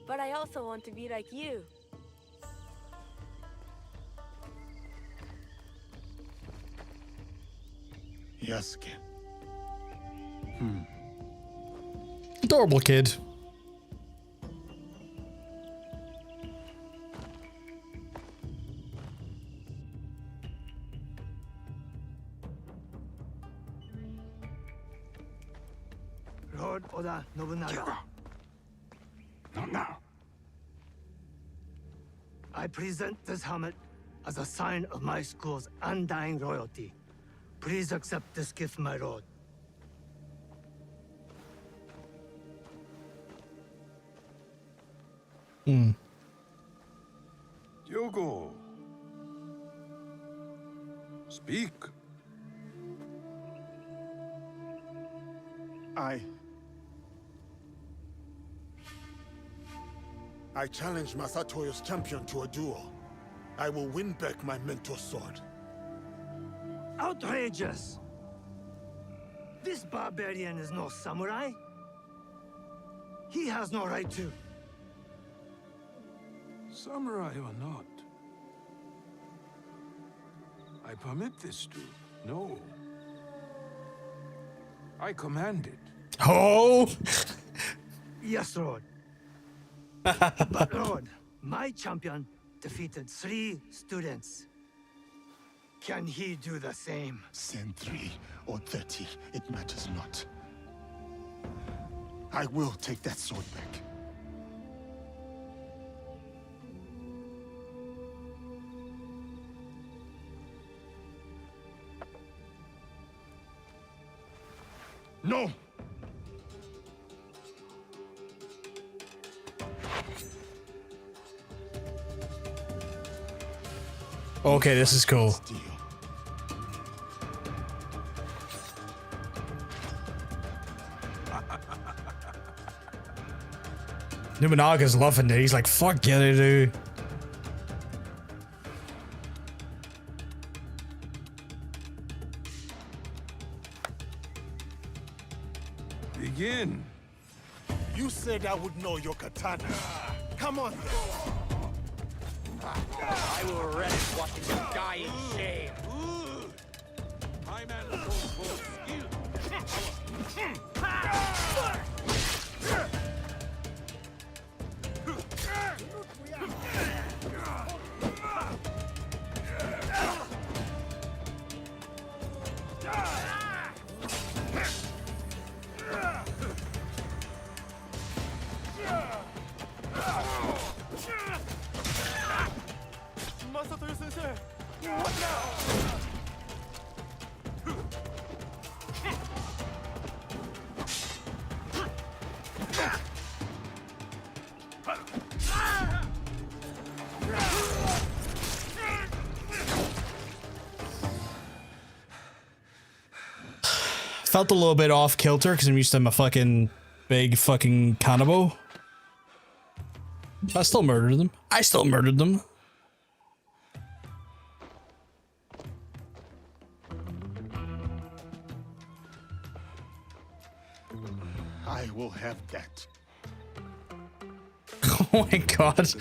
but I also want to be like you. Yasuke. Adorable kid. Lord Oda Nobunaga. Not now. I present this helmet as a sign of my school's undying loyalty. Please accept this gift, my lord. Diogo. Speak. I challenge Masatoyo's champion to a duel. I will win back my mentor's sword. Outrageous! This barbarian is no samurai. He has no right to. Samurai or not, I permit this to. No. I command it. Oh! Yes, Lord. But Lord, my champion defeated 3 students. Can he do the same? Send 3 or 30, it matters not. I will take that sword back. No! Okay, this is cool. Nobunaga's loving it. He's like, fuck yeah, dude. Begin. You said I would know your katana. Come on, then. I will relish watching you die in shame. My man goes for skill. Masato-sensei, what now? Felt a little bit off kilter because I'm used to my fucking big fucking cannibal. I still murdered them. I still murdered them. I will have that. Oh my god. It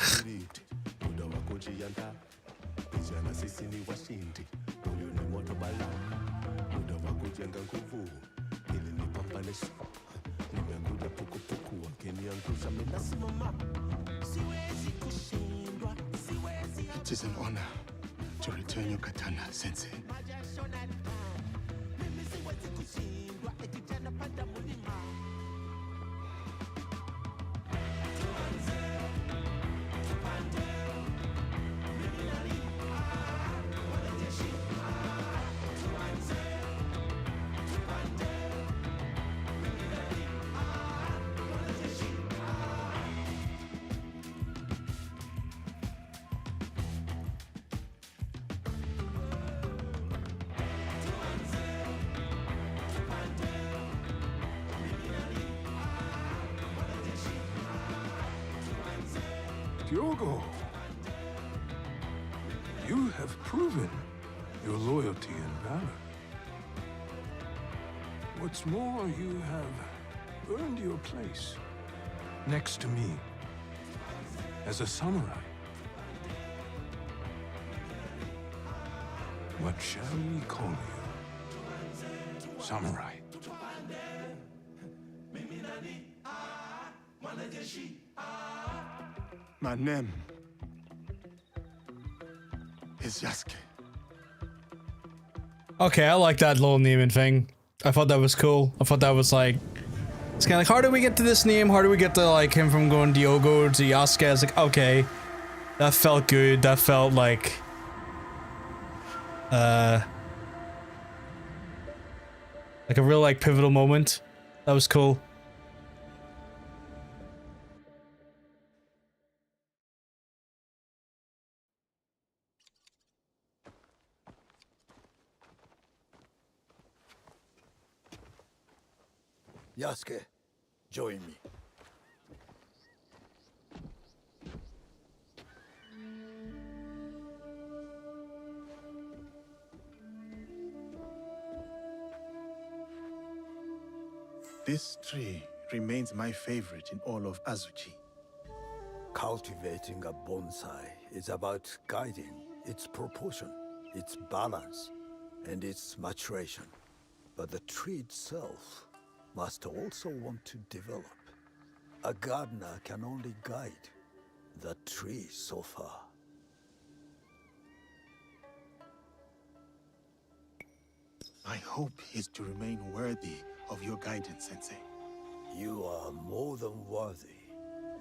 is an honor to return your katana, Sensei. Hyogo, you have proven your loyalty and valor. What's more, you have earned your place next to me as a samurai. What shall we call you? Samurai. My name is Yasuke. Okay, I like that little naming thing. I thought that was cool. I thought that was like, it's kind of like, how do we get to this name? How do we get to like him from going Diogo to Yasuke? I was like, okay, that felt good. That felt like, like a real like pivotal moment. That was cool. Yasuke, join me. This tree remains my favorite in all of Azuchi. Cultivating a bonsai is about guiding its proportion, its balance, and its maturation. But the tree itself must also want to develop. A gardener can only guide the tree so far. My hope is to remain worthy of your guidance, Sensei. You are more than worthy.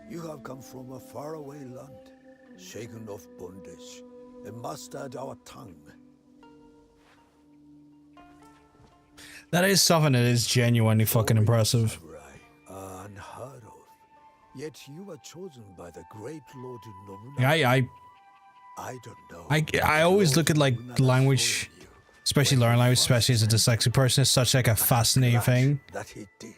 You have come from a faraway land, shaken of bondage, and mastered our tongue. That is something that is genuinely fucking impressive. Unheard of. Yet you were chosen by the great Lord Nobunaga. I don't know. I always look at like language, especially learning language, especially as a dyslexic person, it's such like a fascinating thing. That he did.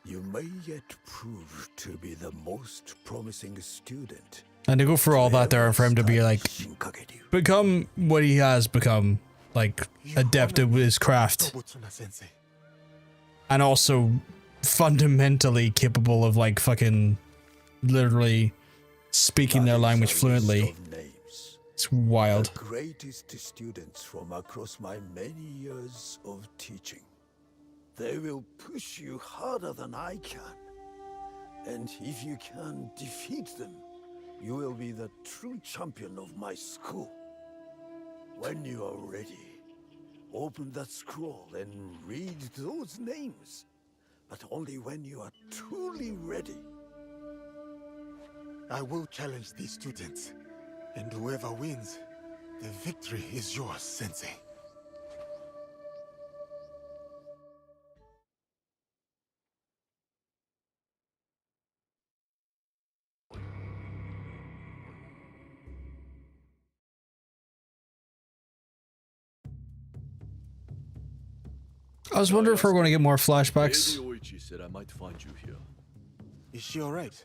You may yet prove to be the most promising student. And to go through all that there for him to be like, become what he has become, like adept at his craft. And also fundamentally capable of like fucking literally speaking their language fluently. It's wild. The greatest students from across my many years of teaching. They will push you harder than I can. And if you can defeat them, you will be the true champion of my school. When you are ready, open that scroll and read those names. But only when you are truly ready. I will challenge these students. And whoever wins, the victory is yours, Sensei. I was wondering if we're going to get more flashbacks. Lady Oichi said I might find you here. Is she alright?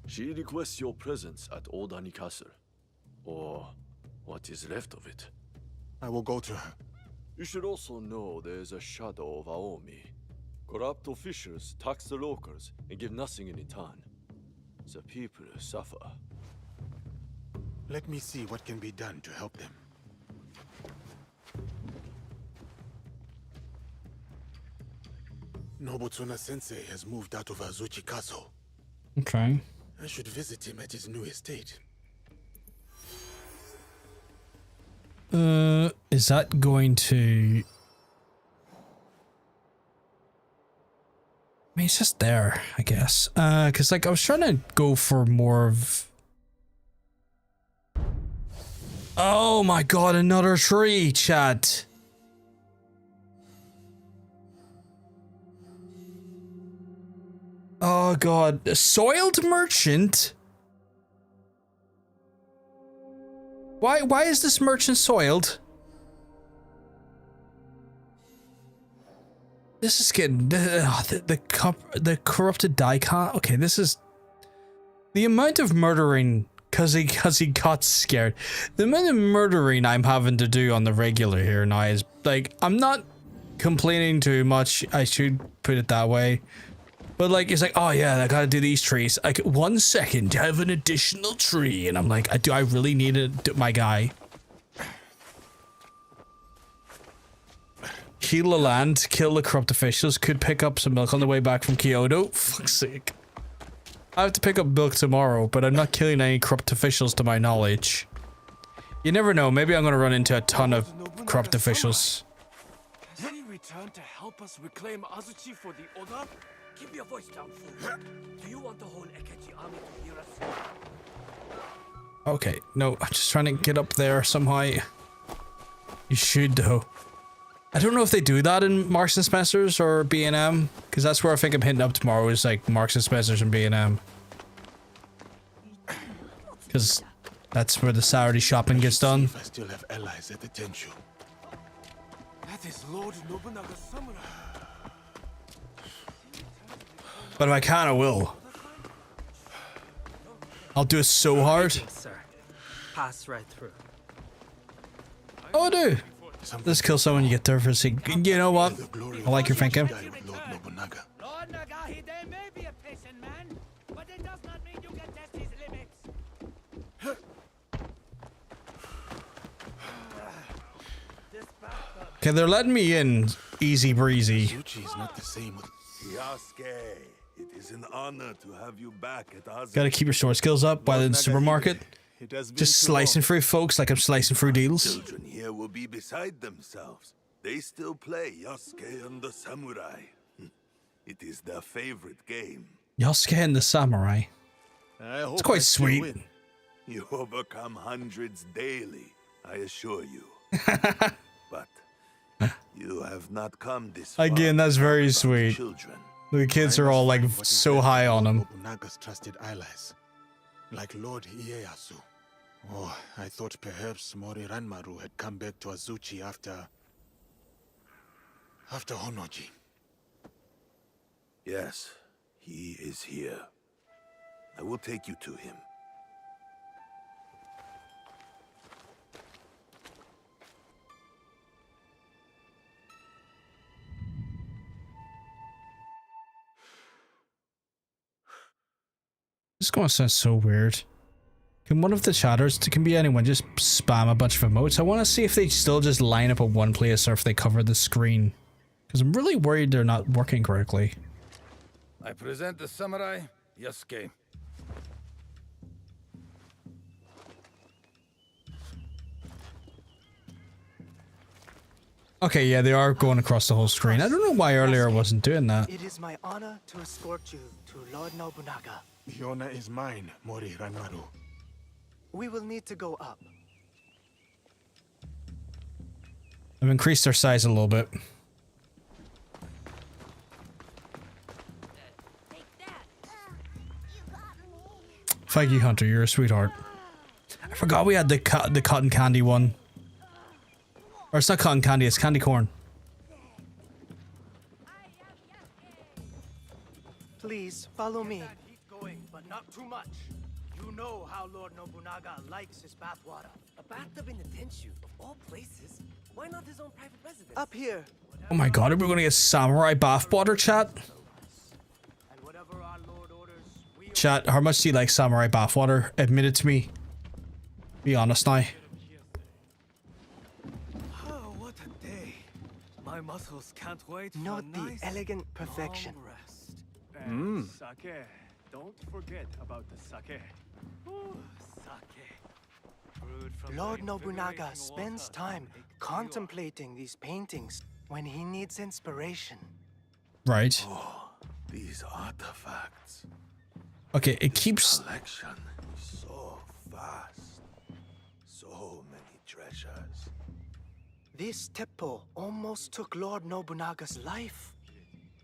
She requests your presence at Odani Castle. Or what is left of it. I will go to her. You should also know there is a shadow of Aomi. Corrupt officials tax the locals and give nothing in return. The people suffer. Let me see what can be done to help them. Nobutsuna Sensei has moved out of Azuchi Castle. Okay. I should visit him at his new estate. Is that going to... I mean, it's just there, I guess. Cause like I was trying to go for more of... Oh my god, another tree, chat. Oh god, a soiled merchant? Why is this merchant soiled? This is getting the corrupted daikon. Okay, this is The amount of murdering, cause he got scared. The amount of murdering I'm having to do on the regular here now is like, I'm not complaining too much. I should put it that way. But like, it's like, oh yeah, I gotta do these trees. Like 1 second, I have an additional tree, and I'm like, do I really need it, my guy? Heal the land, kill the corrupt officials, could pick up some milk on the way back from Kyoto. Fuck's sake. I have to pick up milk tomorrow, but I'm not killing any corrupt officials to my knowledge. You never know, maybe I'm gonna run into a ton of corrupt officials. Has he returned to help us reclaim Azuchi for the Oda? Keep your voice down, fool. Do you want the whole Akechi army to hear us? Okay, no, I'm just trying to get up there somehow. You should though. I don't know if they do that in Marks and Spencer's or B&M, because that's where I think I'm hitting up tomorrow, is like Marks and Spencer's and B&M. Because that's where the Saturday shopping gets done. If I still have allies at the Tenshu. That is Lord Nobunaga Samurai. But if I can, I will. I'll do it so hard. Sir. Pass right through. Oh, I do. Let's kill someone you get there for a second. You know what? I like your thinking. Lord Nobunaga. Lord Nagahi, they may be a patient man, but it does not mean you can test his limits. Okay, they're letting me in easy breezy. Azuchi is not the same with Yasuke, it is an honor to have you back at Azuchi. Gotta keep your sword skills up while in the supermarket. Just slicing through folks like I'm slicing through deals. Children here will be beside themselves. They still play Yasuke and the Samurai. It is their favorite game. Yasuke and the Samurai. It's quite sweet. You overcome hundreds daily, I assure you. But you have not come this far. Again, that's very sweet. Children. The kids are all like so high on him. Nobunaga's trusted allies, like Lord Ieyasu. Oh, I thought perhaps Mori Ranmaru had come back to Azuchi after Honoji. Yes, he is here. I will take you to him. This is gonna sound so weird. Can one of the chatters, it can be anyone, just spam a bunch of emotes? I want to see if they still just line up in one place or if they cover the screen. Because I'm really worried they're not working correctly. I present the Samurai, Yasuke. Okay, yeah, they are going across the whole screen. I don't know why earlier I wasn't doing that. It is my honor to escort you to Lord Nobunaga. The honor is mine, Mori Ranmaru. We will need to go up. I've increased their size a little bit. Thank you, Hunter. You're a sweetheart. I forgot we had the cotton candy one. Or it's not cotton candy, it's candy corn. Please, follow me. Keep going, but not too much. You know how Lord Nobunaga likes his bathwater. A bathtub in the Tenshu, of all places. Why not his own private residence? Up here. Oh my god, are we gonna get samurai bathwater, chat? Chat, how much do you like samurai bathwater? Admit it to me. Be honest now. Oh, what a day. My muscles can't wait for Note a nice, the elegant perfection. long rest. And sake. Don't forget about the sake. Ooh, sake. Brewed from Lord the Nobunaga invigorating spends water. time contemplating these paintings when he needs inspiration. Right. Oh, these artifacts. Okay, it keeps... Collection so vast. So many treasures. This teppo almost took Lord Nobunaga's life.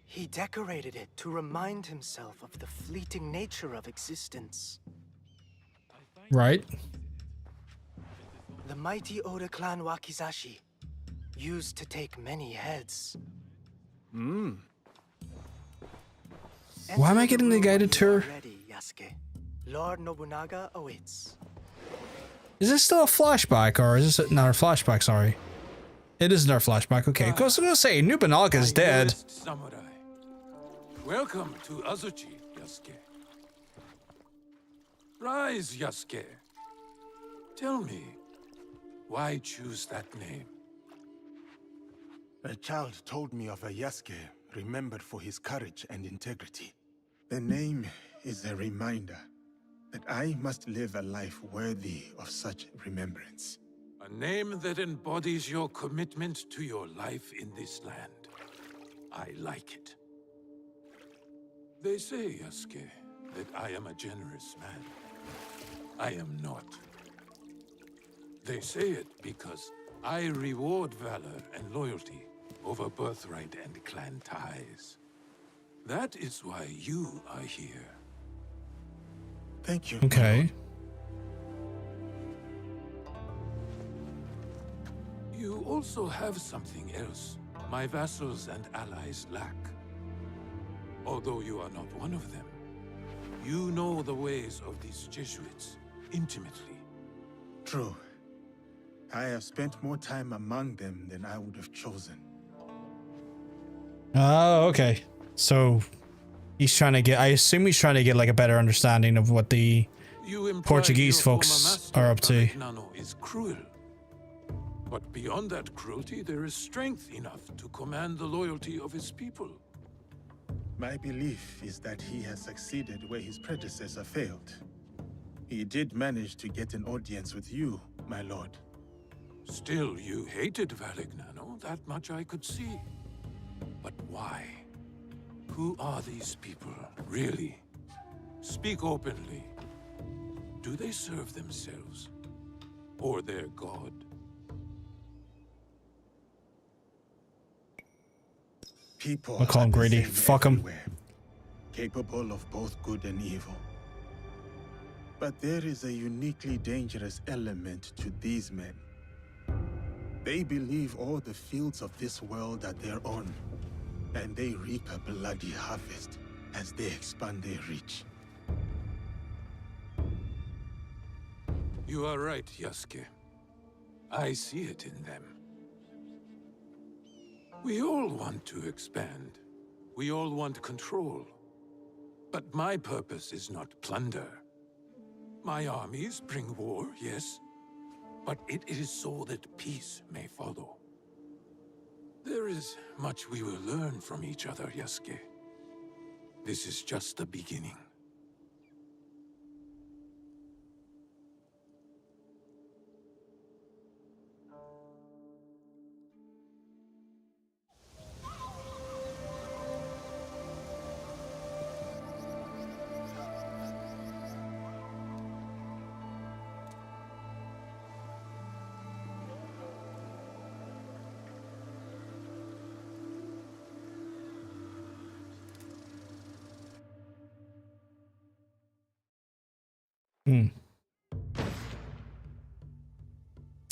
He decorated it to remind himself of the fleeting nature of existence. Right. The mighty Oda clan Wakizashi used to take many heads. Why am I getting the guided tour? Ready, Yasuke. Lord Nobunaga awaits. Is this still a flashback, or is this another flashback? Sorry. It is another flashback. Okay, because I was gonna say Nobunaga is dead. Samurai. Welcome to Azuchi, Yasuke. Rise, Yasuke. Tell me, why choose that name? A child told me of a Yasuke remembered for his courage and integrity. The name is a reminder that I must live a life worthy of such remembrance. A name that embodies your commitment to your life in this land. I like it. They say, Yasuke, that I am a generous man. I am not. They say it because I reward valor and loyalty over birthright and clan ties. That is why you are here. Thank you. Okay. You also have something else my vassals and allies lack. Although you are not one of them, you know the ways of these Jesuits intimately. True. I have spent more time among them than I would have chosen. Oh, okay. So he's trying to get, I assume he's trying to get like a better understanding of what the Portuguese folks are up to. Nano is cruel. But beyond that cruelty, there is strength enough to command the loyalty of his people. My belief is that he has succeeded where his predecessor failed. He did manage to get an audience with you, my lord. Still, you hated Valignano, that much I could see. But why? Who are these people, really? Speak openly. Do they serve themselves? Or their god? People I'll call him are the greedy. same Fuck him. everywhere, capable of both good and evil. But there is a uniquely dangerous element to these men. They believe all the fields of this world are their own, and they reap a bloody harvest as they expand their reach. You are right, Yasuke. I see it in them. We all want to expand. We all want control. But my purpose is not plunder. My armies bring war, yes, but it is so that peace may follow. There is much we will learn from each other, Yasuke. This is just the beginning.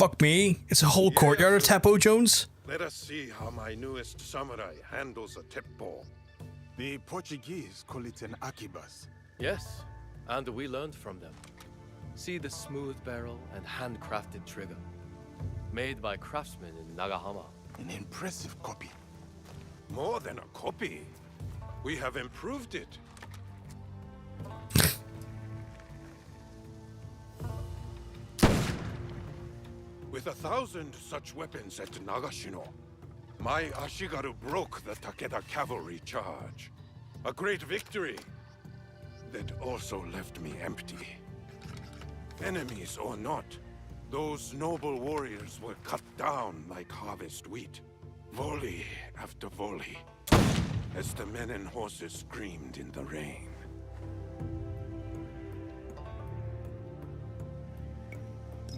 Fuck me. It's a whole courtyard of Teppo Jones. Let us see how my newest samurai handles a teppo. The Portuguese call it an akibas. Yes, and we learned from them. See the smooth barrel and handcrafted trigger. Made by craftsmen in Nagahama. An impressive copy. More than a copy. We have improved it. With 1,000 such weapons at Nagashino, my Ashigaru broke the Takeda cavalry charge. A great victory that also left me empty. Enemies or not, those noble warriors were cut down like harvest wheat, volley after volley, as the men and horses screamed in the rain.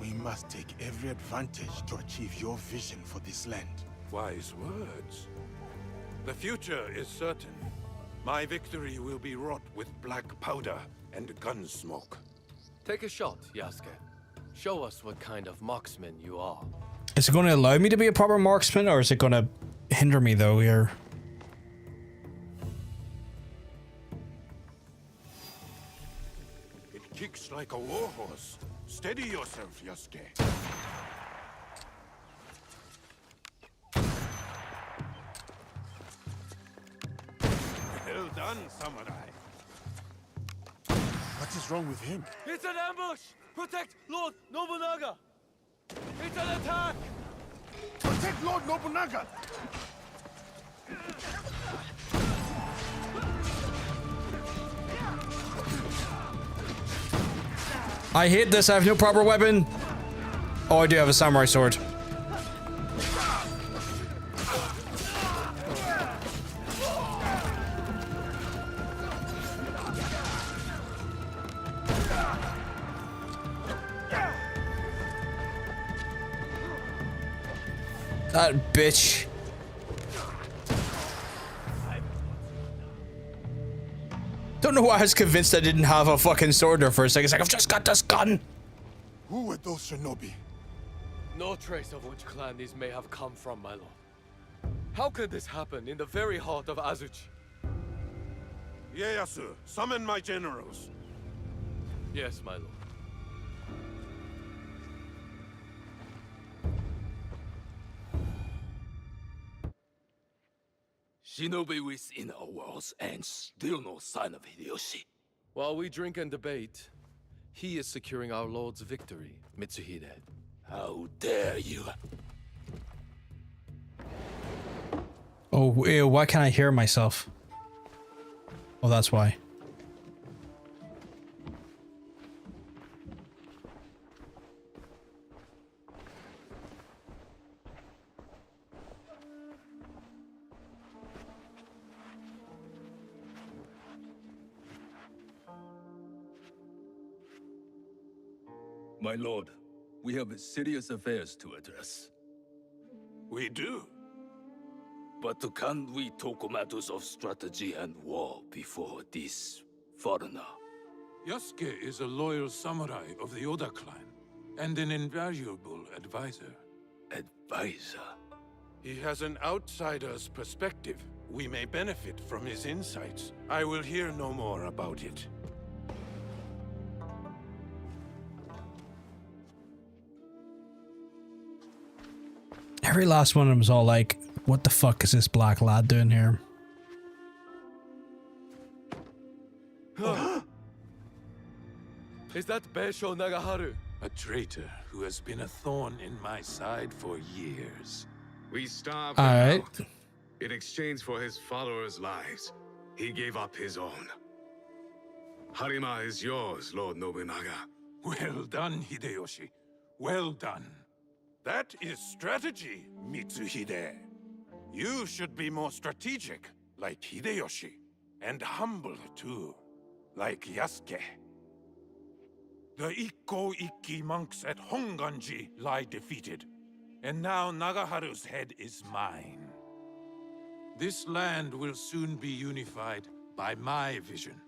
We must take every advantage to achieve your vision for this land. Wise words. The future is certain. My victory will be wrought with black powder and gun smoke. Take a shot, Yasuke. Show us what kind of marksman you are. Is it going to allow me to be a proper marksman, or is it going to hinder me though here? kicks like a warhorse. Steady yourself, Yasuke. Well done, samurai. What is wrong with him? It's an ambush! Protect Lord Nobunaga! It's an attack! Protect Lord Nobunaga! I hate this. I have no proper weapon. Oh, I do have a samurai sword. That bitch. Don't know why I was convinced I didn't have a fucking sword there for a second. It's like, I've just got this gun. Who were those shinobi? No trace of which clan these may have come from, my lord. How could this happen in the very heart of Azuchi? Ieyasu, summon my generals. Yes, my lord. Shinobi within our walls and still no sign of Hideyoshi. While we drink and debate, he is securing our lord's victory, Mitsuhide. How dare you! Oh, ew, why can't I hear myself? Oh, that's why. My lord, we have serious affairs to address. We do. But can we talk matters of strategy and war before this foreigner? Yasuke is a loyal samurai of the Oda clan, and an invaluable advisor. Advisor? He has an outsider's perspective. We may benefit from his insights. I will hear no more about it. Every last one of them was all like, what the fuck is this black lad doing here? Is that Beisho Nagaharu? A traitor who has been a thorn in my side for years. We starved All him right. out. In exchange for his followers' lives, he gave up his own. Harima is yours, Lord Nobunaga. Well done, Hideyoshi. Well done. That is strategy, Mitsuhide. You should be more strategic, like Hideyoshi. And humble, too, like Yasuke. The Ikko-Ikki monks at Honganji lie defeated. And now Nagaharu's head is mine. This land will soon be unified by my vision.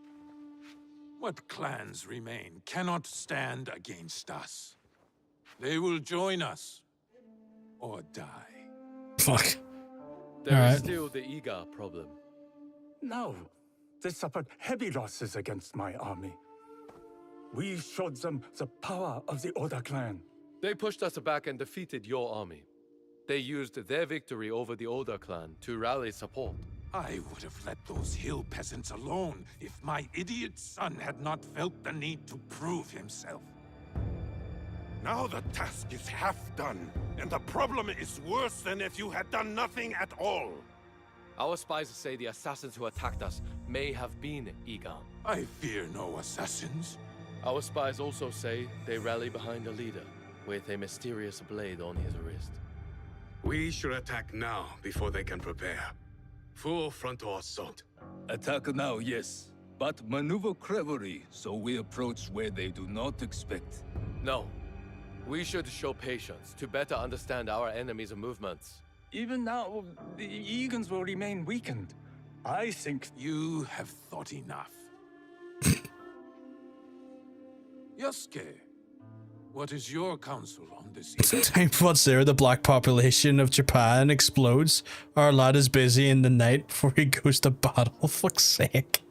What clans remain cannot stand against us. They will join us or die. Fuck. There is still the Iga problem. No. They suffered heavy losses against my army. We showed them the power of the Oda clan. They pushed us back and defeated your army. They used their victory over the Oda clan to rally support. I would have let those hill peasants alone if my idiot son had not felt the need to prove himself. Now the task is half done, and the problem is worse than if you had done nothing at all. Our spies say the assassins who attacked us may have been Iga. I fear no assassins. Our spies also say they rally behind a leader with a mysterious blade on his wrist. We should attack now before they can prepare. Full frontal assault. Attack now, yes. But maneuver cleverly so we approach where they do not expect. No. We should show patience to better understand our enemy's movements. Even now, the Egans will remain weakened. I think you have thought enough. Yasuke, what is your counsel on this issue? Once there, the black population of Japan explodes. Our lad is busy in the night before he goes to battle. Fuck's sake.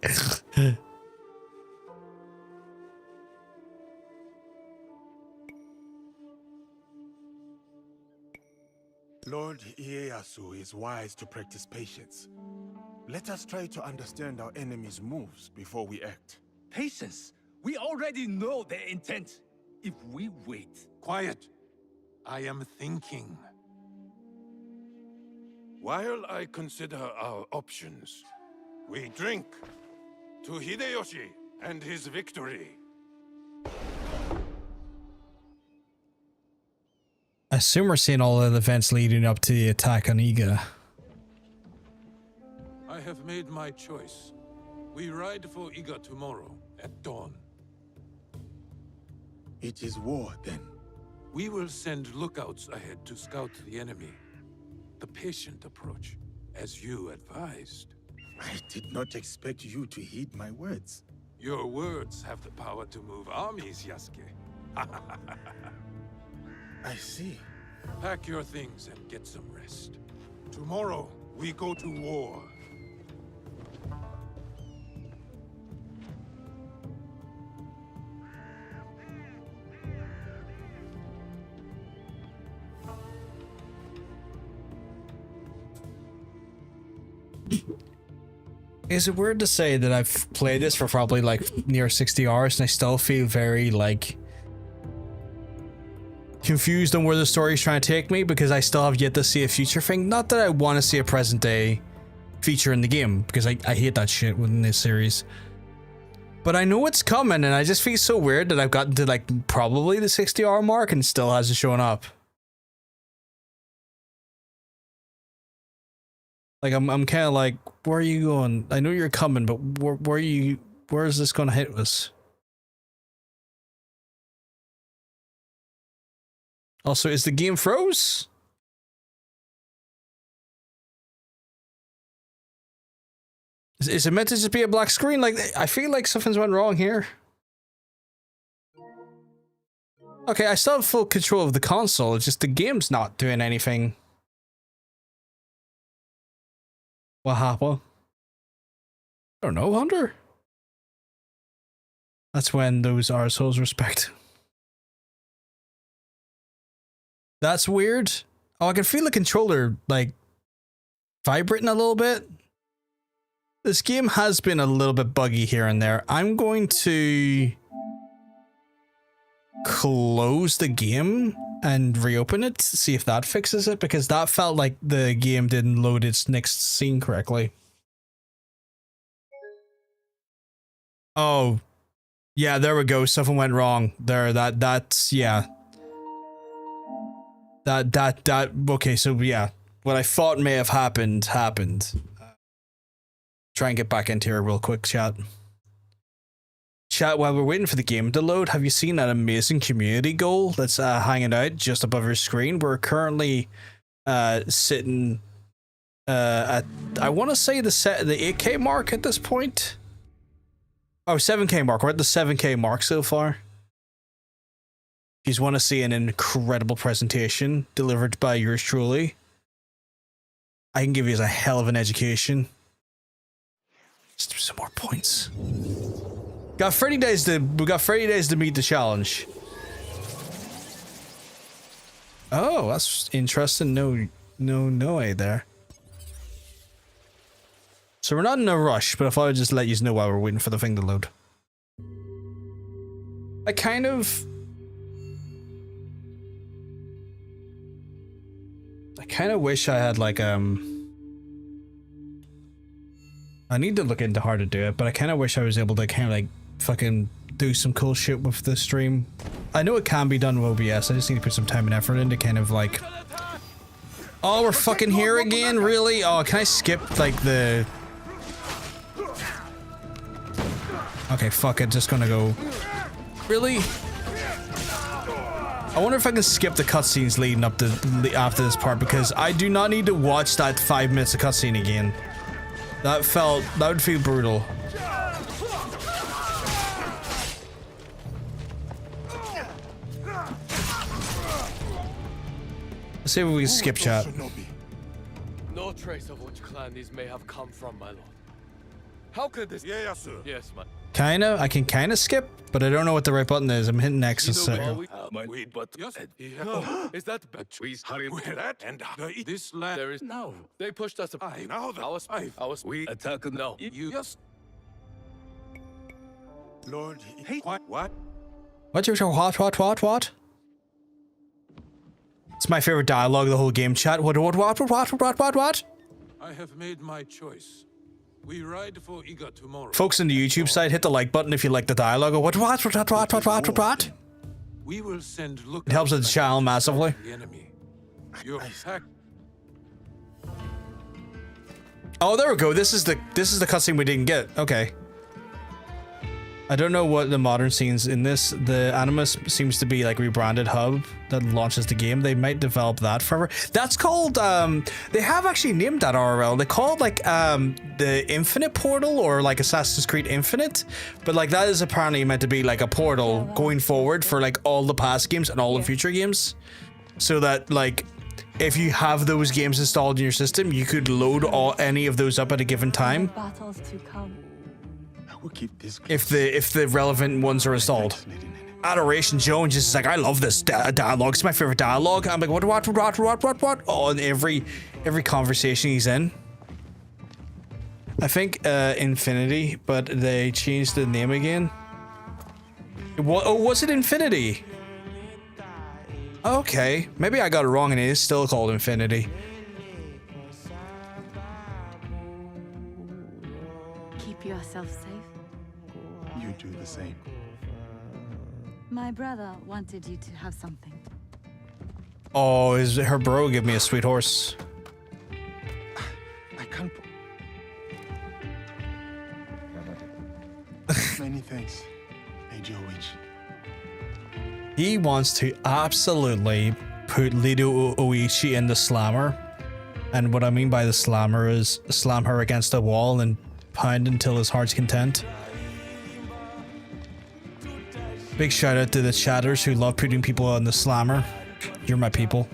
Lord Ieyasu is wise to practice patience. Let us try to understand our enemy's moves before we act. Patience. We already know their intent. If we wait... Quiet. I am thinking. While I consider our options, we drink to Hideyoshi and his victory. I assume we're seeing all the events leading up to the attack on Iga. I have made my choice. We ride for Iga tomorrow at dawn. It is war, then. We will send lookouts ahead to scout the enemy. The patient approach, as you advised. I did not expect you to heed my words. Your words have the power to move armies, Yasuke. I see. Pack your things and get some rest. Tomorrow, we go to war. Is it weird to say that I've played this for probably like near 60 hours and I still feel very like confused on where the story's trying to take me, because I still have yet to see a future thing. Not that I want to see a present day feature in the game, because I hate that shit within this series. But I know it's coming and I just feel so weird that I've gotten to like probably the 60-hour mark and still hasn't shown up. Like I'm kind of like, where are you going? I know you're coming, but where is this going to hit us? Also, is the game froze? Is it meant to just be a black screen? Like, I feel like something's went wrong here. Okay, I still have full control of the console, it's just the game's not doing anything. What happened? I don't know, Hunter. That's when those arseholes respect. That's weird. Oh, I can feel the controller, like, vibrating a little bit. This game has been a little bit buggy here and there. I'm going to close the game and reopen it to see if that fixes it, because that felt like the game didn't load its next scene correctly. Oh, yeah, there we go. Something went wrong there. That's yeah. Okay, so yeah, what I thought may have happened. Try and get back into here real quick, chat. Chat, while we're waiting for the game to load, have you seen that amazing community goal that's hanging out just above your screen? We're currently sitting at, I want to say the 8K mark at this point. Oh, 7K mark. We're at the 7K mark so far. If you want to see an incredible presentation delivered by yours truly, I can give you a hell of an education. Just do some more points. We got 30 days to meet the challenge. Oh, that's interesting. No way there. So we're not in a rush, but I thought I'd just let you know while we're waiting for the thing to load. I kind of wish I had like I need to look into how to do it, but I kind of wish I was able to kind of like fucking do some cool shit with the stream. I know it can be done with OBS, I just need to put some time and effort into kind of like... Oh, we're fucking here again? Really? Oh, can I skip like the... Okay, fuck it, just gonna go... Really? I wonder if I can skip the cutscenes leading up to after this part, because I do not need to watch that 5 minutes of cutscene again. That would feel brutal. Let's see if we can skip chat. No trace of which clan these may have come from, my lord. How could this... Ieyasu. Yes, my... Kinda. I can kinda skip, but I don't know what the right button is. I'm hitting X instead. Is that we hurry with that and this land? There is no. They pushed us. now the I was. we attack No. You just Lord, hey what? What? It's my favorite dialogue of the whole game chat. What? I have made my choice. We ride for Iga tomorrow. Folks in the YouTube side, hit the like button if you like the dialogue. What? We will send look. It helps with the channel massively. The enemy. Your attack. Oh, there we go. This is the cutscene we didn't get. Okay. I don't know what the modern scenes in this. The Animus seems to be like rebranded hub that launches the game. They might develop that forever. That's called they have actually named that RRL. They call it like the Infinite Portal or like Assassin's Creed Infinite. But like that is apparently meant to be like a portal going forward for like all the past games and all the future games. So that like if you have those games installed in your system, you could load any of those up at a given time. Battles to come. We'll keep this If the relevant ones are installed. Adoration Jones is like, I love this dialogue. It's my favorite dialogue. I'm like, what? Oh, in every conversation he's in. I think Infinity, but they changed the name again. Was it Infinity? Okay, maybe I got it wrong and it is still called Infinity. Keep yourself safe. You do the same. My brother wanted you to have something. Oh, her bro give me a sweet horse. I can't. Many thanks, Major Witch. He wants to absolutely put Lido Oichi in the slammer. And what I mean by the slammer is slam her against a wall and pound until his heart's content. Big shout out to the chatters who love putting people on the slammer. You're my people.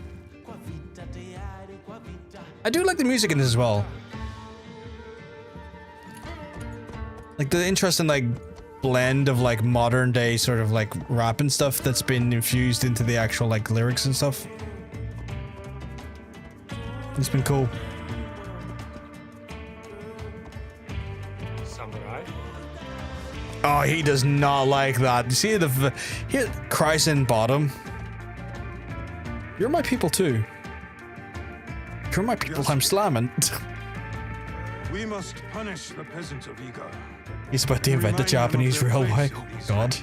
I do like the music in this as well. Like the interesting like blend of like modern day sort of like rap and stuff that's been infused into the actual like lyrics and stuff. It's been cool. Samurai. Oh, he does not like that. You see the Chryson bottom. You're my people too. You're my people. I'm slamming. We must punish the peasants of Iga. He's about to invent the Japanese railway. God.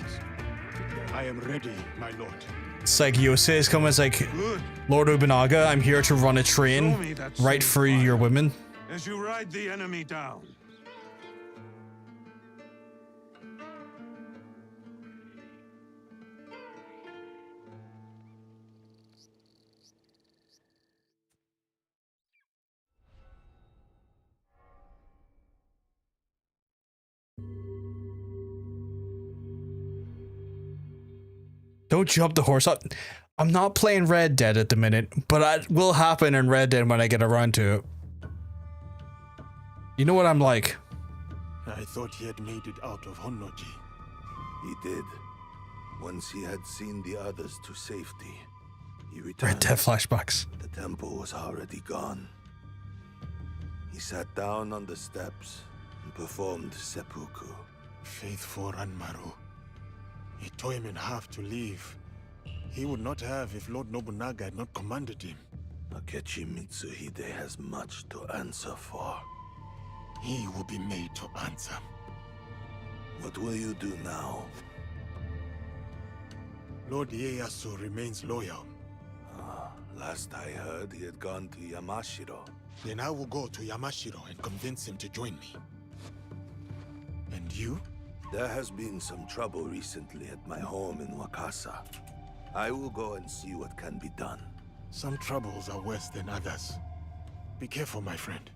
I am ready, my lord. It's like Yosei is coming. It's like, Lord Nobunaga, I'm here to run a train right through your women. As you ride the enemy down. Don't jump the horse up. I'm not playing Red Dead at the minute, but it will happen in Red Dead when I get around to it. You know what I'm like. I thought he had made it out of Honnoji. He did. Once he had seen the others to safety, he returned. Red Dead flashbacks. The temple was already gone. He sat down on the steps and performed seppuku. Faithful Ranmaru. He tore him in half to leave. He would not have if Lord Nobunaga had not commanded him. Akechi Mitsuhide has much to answer for. He will be made to answer. What will you do now? Lord Ieyasu remains loyal. Last I heard, he had gone to Yamashiro. Then I will go to Yamashiro and convince him to join me. And you? There has been some trouble recently at my home in Wakasa. I will go and see what can be done. Some troubles are worse than others. Be careful, my friend.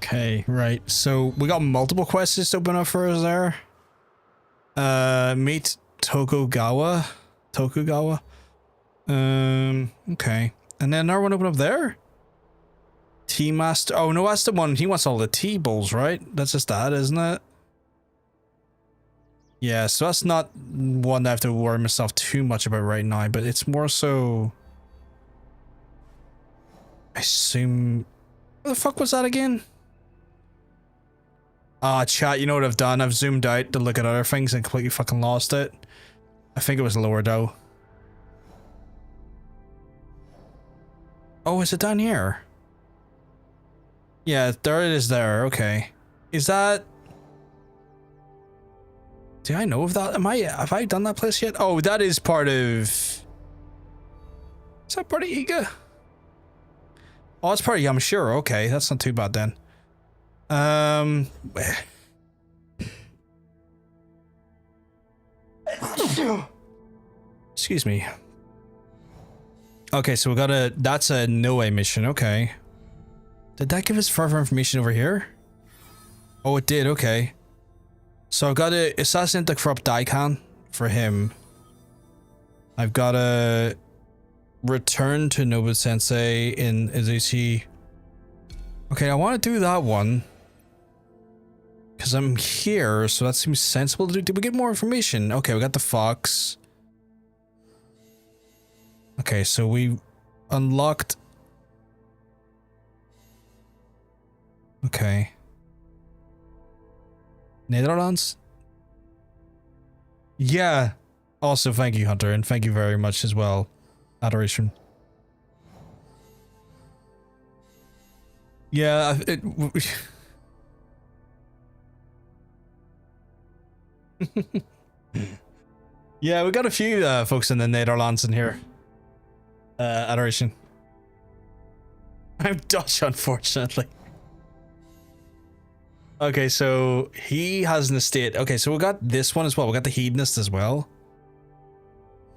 Okay, right. So we got multiple quests to open up for us there. Meet Tokugawa. Okay. And then another one open up there? Tea Master. Oh, no, that's the one. He wants all the tea bowls, right? That's just that, isn't it? Yeah, so that's not one I have to worry myself too much about right now, but it's more so... I assume... What the fuck was that again? Ah, chat, you know what I've done? I've zoomed out to look at other things and completely fucking lost it. I think it was lower though. Oh, is it down here? Yeah, there it is there, okay. Is that... Do I know of that? Have I done that place yet? Oh, that is part of... Is that part of Iga? Oh, it's part of Yamashiro, okay, that's not too bad then. Excuse me. Okay, so we got a... That's a no-way mission, okay. Did that give us further information over here? Oh, it did, okay. So I've got to assassinate the corrupt Daikan for him. I've got to return to Nobu Sensei in Izuchi. Okay, I want to do that one. Because I'm here, so that seems sensible to do. Did we get more information? Okay, we got the fox. Okay, so we unlocked... Okay. Netherlands? Yeah. Also, thank you, Hunter, and thank you very much as well. Adoration. Yeah, yeah, we got a few folks in the Netherlands in here. Adoration. I'm Dutch, unfortunately. Okay, so he has an estate. Okay, so we got this one as well. We got the Hedonist as well.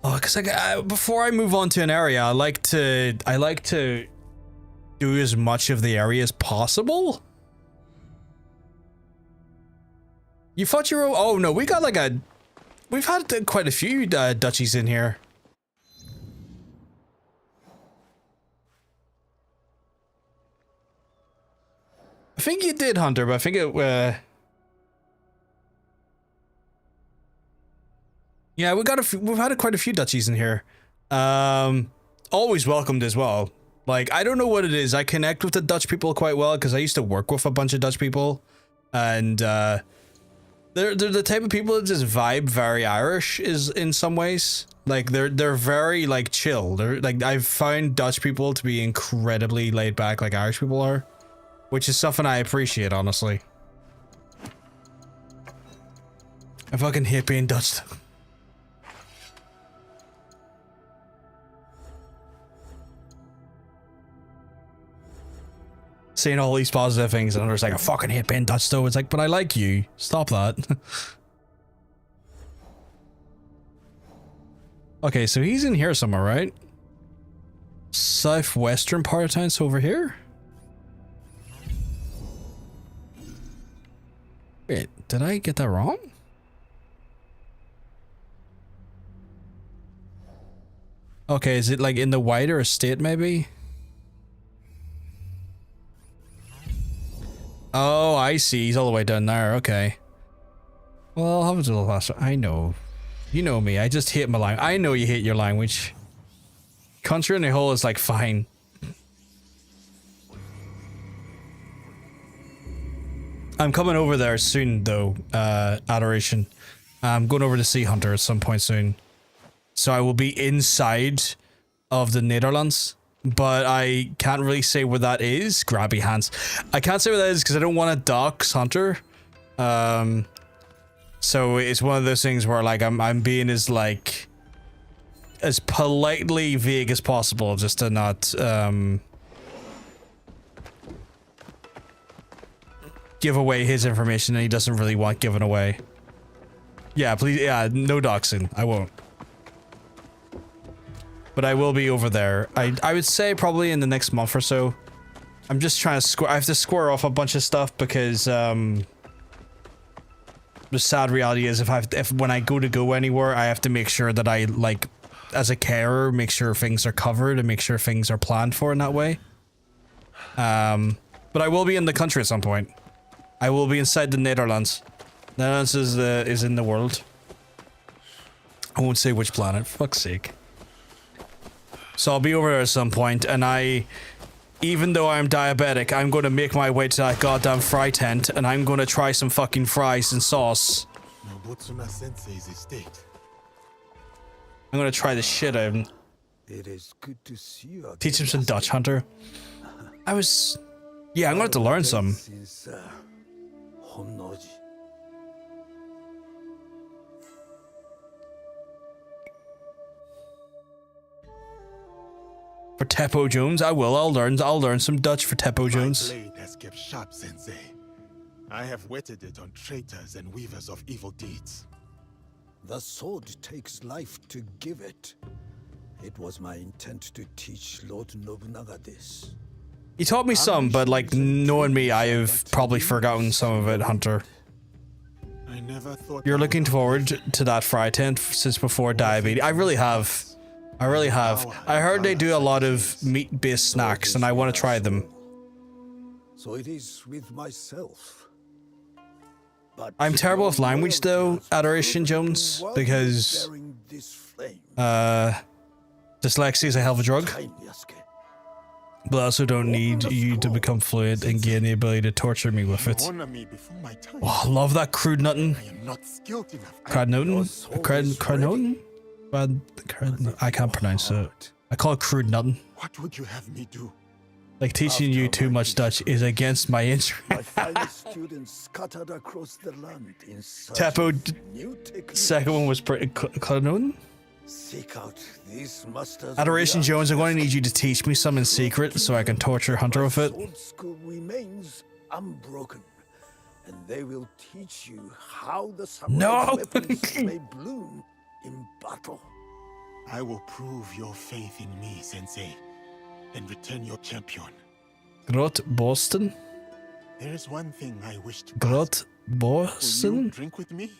Oh, because before I move on to an area, I like to do as much of the area as possible. You thought you were... Oh no, we got like a... We've had quite a few Dutchies in here. I think you did, Hunter, but I think it... Yeah, we've had quite a few Dutchies in here. Always welcomed as well. Like, I don't know what it is. I connect with the Dutch people quite well because I used to work with a bunch of Dutch people. And they're the type of people that just vibe very Irish is in some ways. Like they're very like chill. They're like, I've found Dutch people to be incredibly laid back like Irish people are. Which is something I appreciate, honestly. I fucking hate being Dutch. Saying all these positive things and there's like, I fucking hate being Dutch though. It's like, but I like you. Stop that. Okay, so he's in here somewhere, right? Southwestern part of town, so over here? Wait, did I get that wrong? Okay, is it like in the wider estate maybe? Oh, I see. He's all the way down there. Okay. Well, I'll have to do the last one. I know. You know me. I just hate my language. I know you hate your language. Country in the whole is like fine. I'm coming over there soon though, Adoration. I'm going over to see Hunter at some point soon. So I will be inside of the Netherlands. But I can't really say where that is. Grabby hands. I can't say where that is because I don't want to dox Hunter. So it's one of those things where like I'm being as like as politely vague as possible just to not give away his information that he doesn't really want given away. Yeah, please. Yeah, no doxing. I won't. But I will be over there. I would say probably in the next month or so. I'm just trying to square. I have to square off a bunch of stuff because the sad reality is if when I go anywhere, I have to make sure that I like, as a carer, make sure things are covered and make sure things are planned for in that way. But I will be in the country at some point. I will be inside the Netherlands. Netherlands is in the world. I won't say which planet. For fuck's sake. So I'll be over there at some point, and even though I'm diabetic, I'm going to make my way to that goddamn fry tent, and I'm going to try some fucking fries and sauce. Nobutsuna Sensei's estate. I'm going to try the shit out of him. It is good to see you again, Teach him some Dutch, Hunter. Yeah, I'm going to have to learn some. For Teppo Jones, I will. I'll learn some Dutch for Teppo Jones. My blade has kept sharp, Sensei. I have whetted it on traitors and weavers of evil deeds. The sword takes life to give it. It was my intent to teach Lord Nobunaga this. He taught me some, but like, knowing me, I have probably forgotten some of it, Hunter. I never thought You're looking forward to that fry tent since before diabetes. I really have. I heard they do a lot of meat-based snacks, and I want to try them. So it is with myself. But I'm terrible with language, though, Adoration Jones, because dyslexia is a hell of a drug. But I also don't need you to become fluent and gain the ability to torture me with it. Oh, I love that crude nutting. Crud nutting? Crud nutting? I can't pronounce it. I call it crude nutting. What would you have me do? Like, teaching you too much Dutch is against my interest. My finest students scattered across the land in search Teppo, of new techniques. second one was pretty Clonoden. Seek out these masters. Adoration Jones, I'm going to need you to teach me some in secret so I can torture Hunter with it. Sword school remains unbroken, and they will teach you how the samurai weapons may bloom in battle. I will prove your faith in me, Sensei, and return your champion. Grot Boston? There is one thing I wish to Grot Boston? Will you drink with me?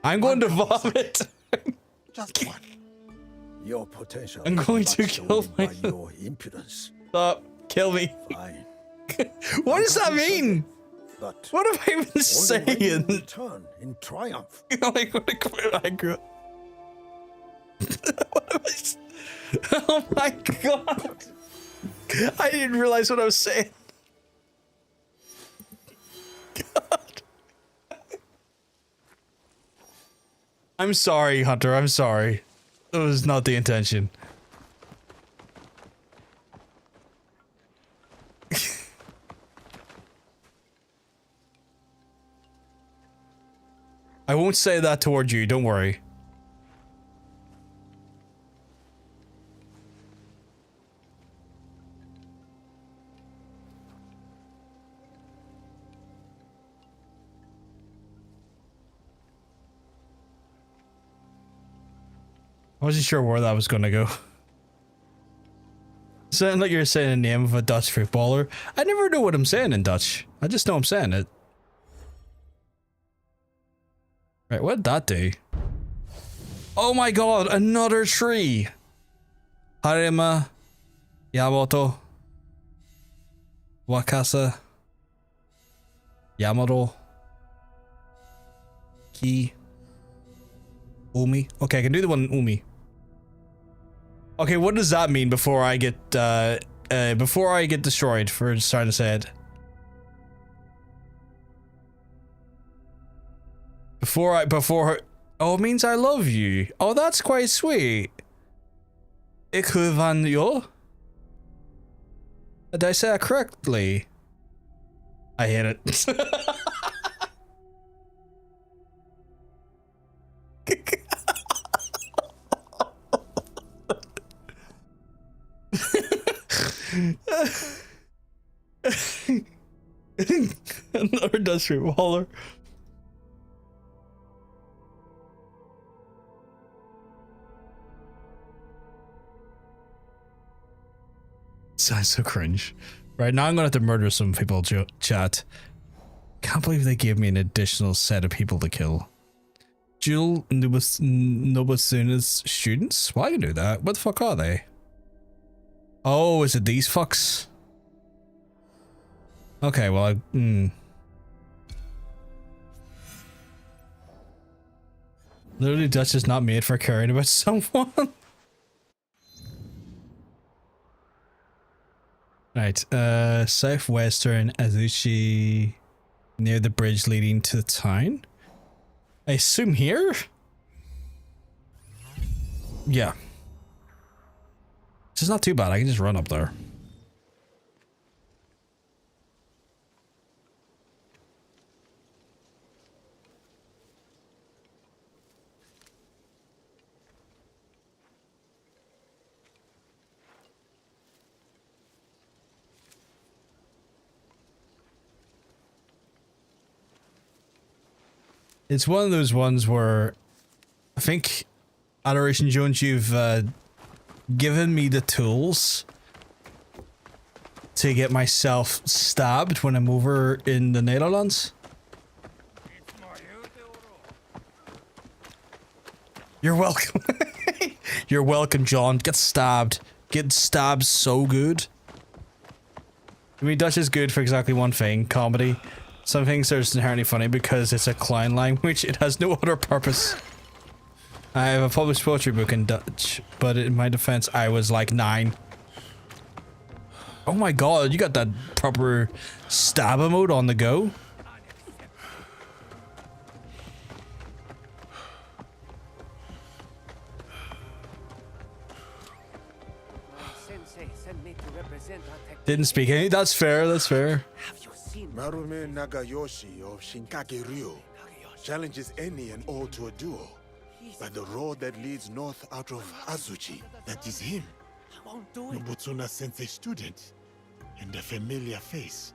I'm going to vomit. Just one. Your potential. I'm going to kill by your impudence. Stop. Kill me. Fine. What does that mean? But what am I even saying? Return in triumph. Like, what a quit I grew up. What am I? Oh my god! I didn't realize what I was saying. God. I'm sorry, Hunter. I'm sorry. That was not the intention. I won't say that towards you, don't worry. I wasn't sure where that was gonna go. Sounded like you're saying the name of a Dutch footballer. I never know what I'm saying in Dutch. I just know I'm saying it. Right, what did that do? Oh my god, another tree! Harima, Yamato, Wakasa, Yamato, Ki, Umi. Okay, I can do the one in Umi. Okay, what does that mean before I get destroyed for starting to say it? Oh, it means I love you. Oh, that's quite sweet. Ik hou van jou. Did I say that correctly? I hate it. Another Dutch Waller. Sounds so cringe. Right, now I'm gonna have to murder some people, chat. Can't believe they gave me an additional set of people to kill. Dual Nobusuna's students? Well, I can do that. What the fuck are they? Oh, is it these fucks? Okay, well, Literally, Dutch is not made for caring about someone. Right, southwestern Azuchi, near the bridge leading to the town. I assume here? Yeah. This is not too bad, I can just run up there. It's one of those ones where I think, Adoration Jones, you've given me the tools to get myself stabbed when I'm over in the Netherlands. You're welcome. You're welcome, John. Get stabbed. Get stabbed so good. I mean, Dutch is good for exactly one thing, comedy. Some things are just inherently funny because it's a clown language. It has no other purpose. I have a published poetry book in Dutch, but in my defense, I was like 9. Oh my god, you got that proper stab mode on the go? Didn't speak any. That's fair, that's fair. Marume Nagayoshi of Shinkage Ryo challenges any and all to a duel. By the road that leads north out of Azuchi, that is him. Nobutsuna Sensei student, and a familiar face.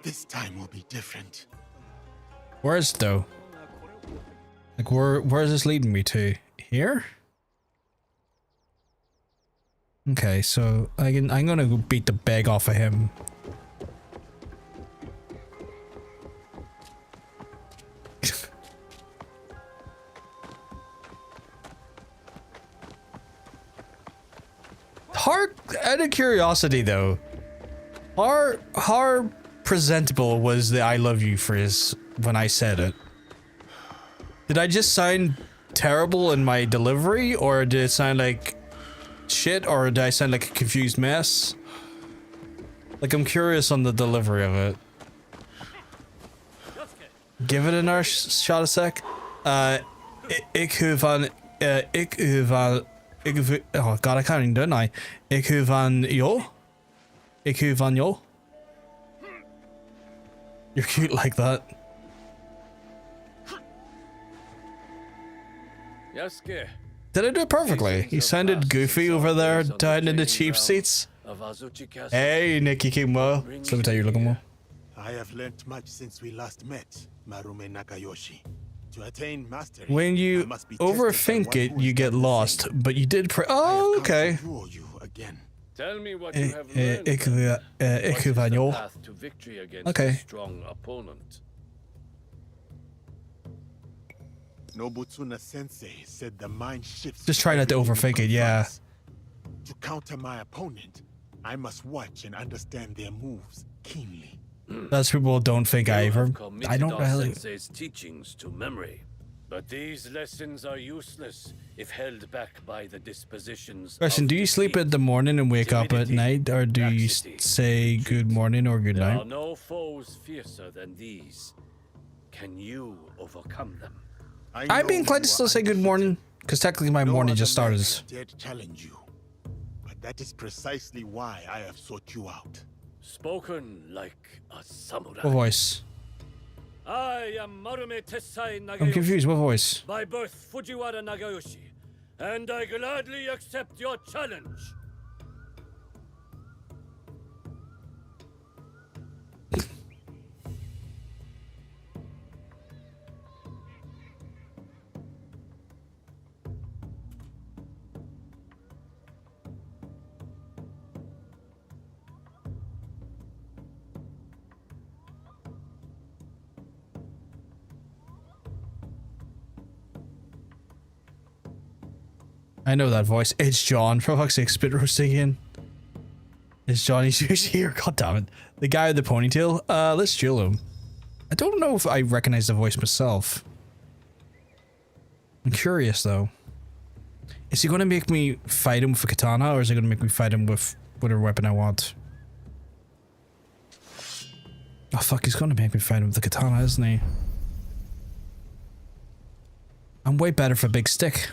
This time will be different. Where is it though? Like where is this leading me to? Here? Okay, so I'm gonna go beat the bag off of him. Out of curiosity though, how presentable was the "I love you" phrase when I said it? Did I just sound terrible in my delivery, or did it sound like shit, or did I sound like a confused mess? Like, I'm curious on the delivery of it. Give it another shot a sec. Oh god, I can't even do it now. Ik van yo. You're cute like that. Yasuke. Did I do it perfectly? You sounded goofy over there down in the cheap seats. Hey, Nicky Kimbo. So let me tell you, looking more. I have learnt much since we last met, Marume Nagayoshi. To attain mastery, When you overthink it, you get lost, but you did oh, okay. Tell me what you have learned. What is the path to victory against a strong opponent? Nobutsuna Sensei said the mind shifts. Just try not to overthink it, yeah. To counter my opponent, I must watch and understand their moves keenly. That's people don't think either. I don't really. Sensei's teachings to memory. But these lessons are useless if held back by the dispositions. Question: do you sleep in the morning and wake up at night, or do you say good morning or good There night? are no foes fiercer than these. Can you overcome them? I'd be inclined to still say good morning, because technically my morning just started. Dared challenge you, but that is precisely why I have sought you out. Spoken like a samurai. What voice? I am Marume Tessai Nagayoshi. I'm confused. What voice? By birth Fujiwara Nagayoshi, and I gladly accept your challenge. I know that voice. It's John. For fuck's sake, spit roasting again. It's Johnny Sushi here. God damn it. The guy with the ponytail. Let's duel him. I don't know if I recognize the voice myself. I'm curious though. Is he going to make me fight him with a katana, or is he going to make me fight him with whatever weapon I want? Oh fuck, he's going to make me fight him with the katana, isn't he? I'm way better for a big stick.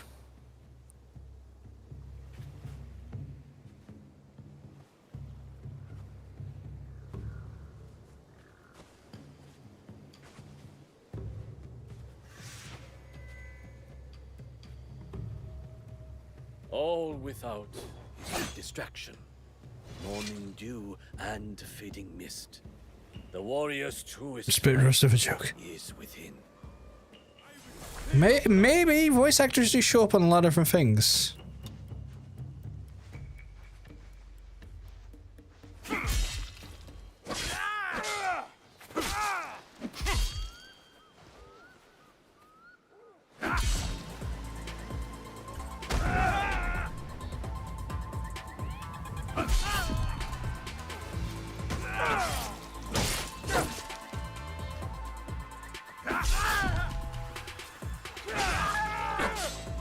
All without is distraction, morning dew and fading mist. The warrior's truest Spit roast of a joke. is within. Maybe voice actors do show up on a lot of different things.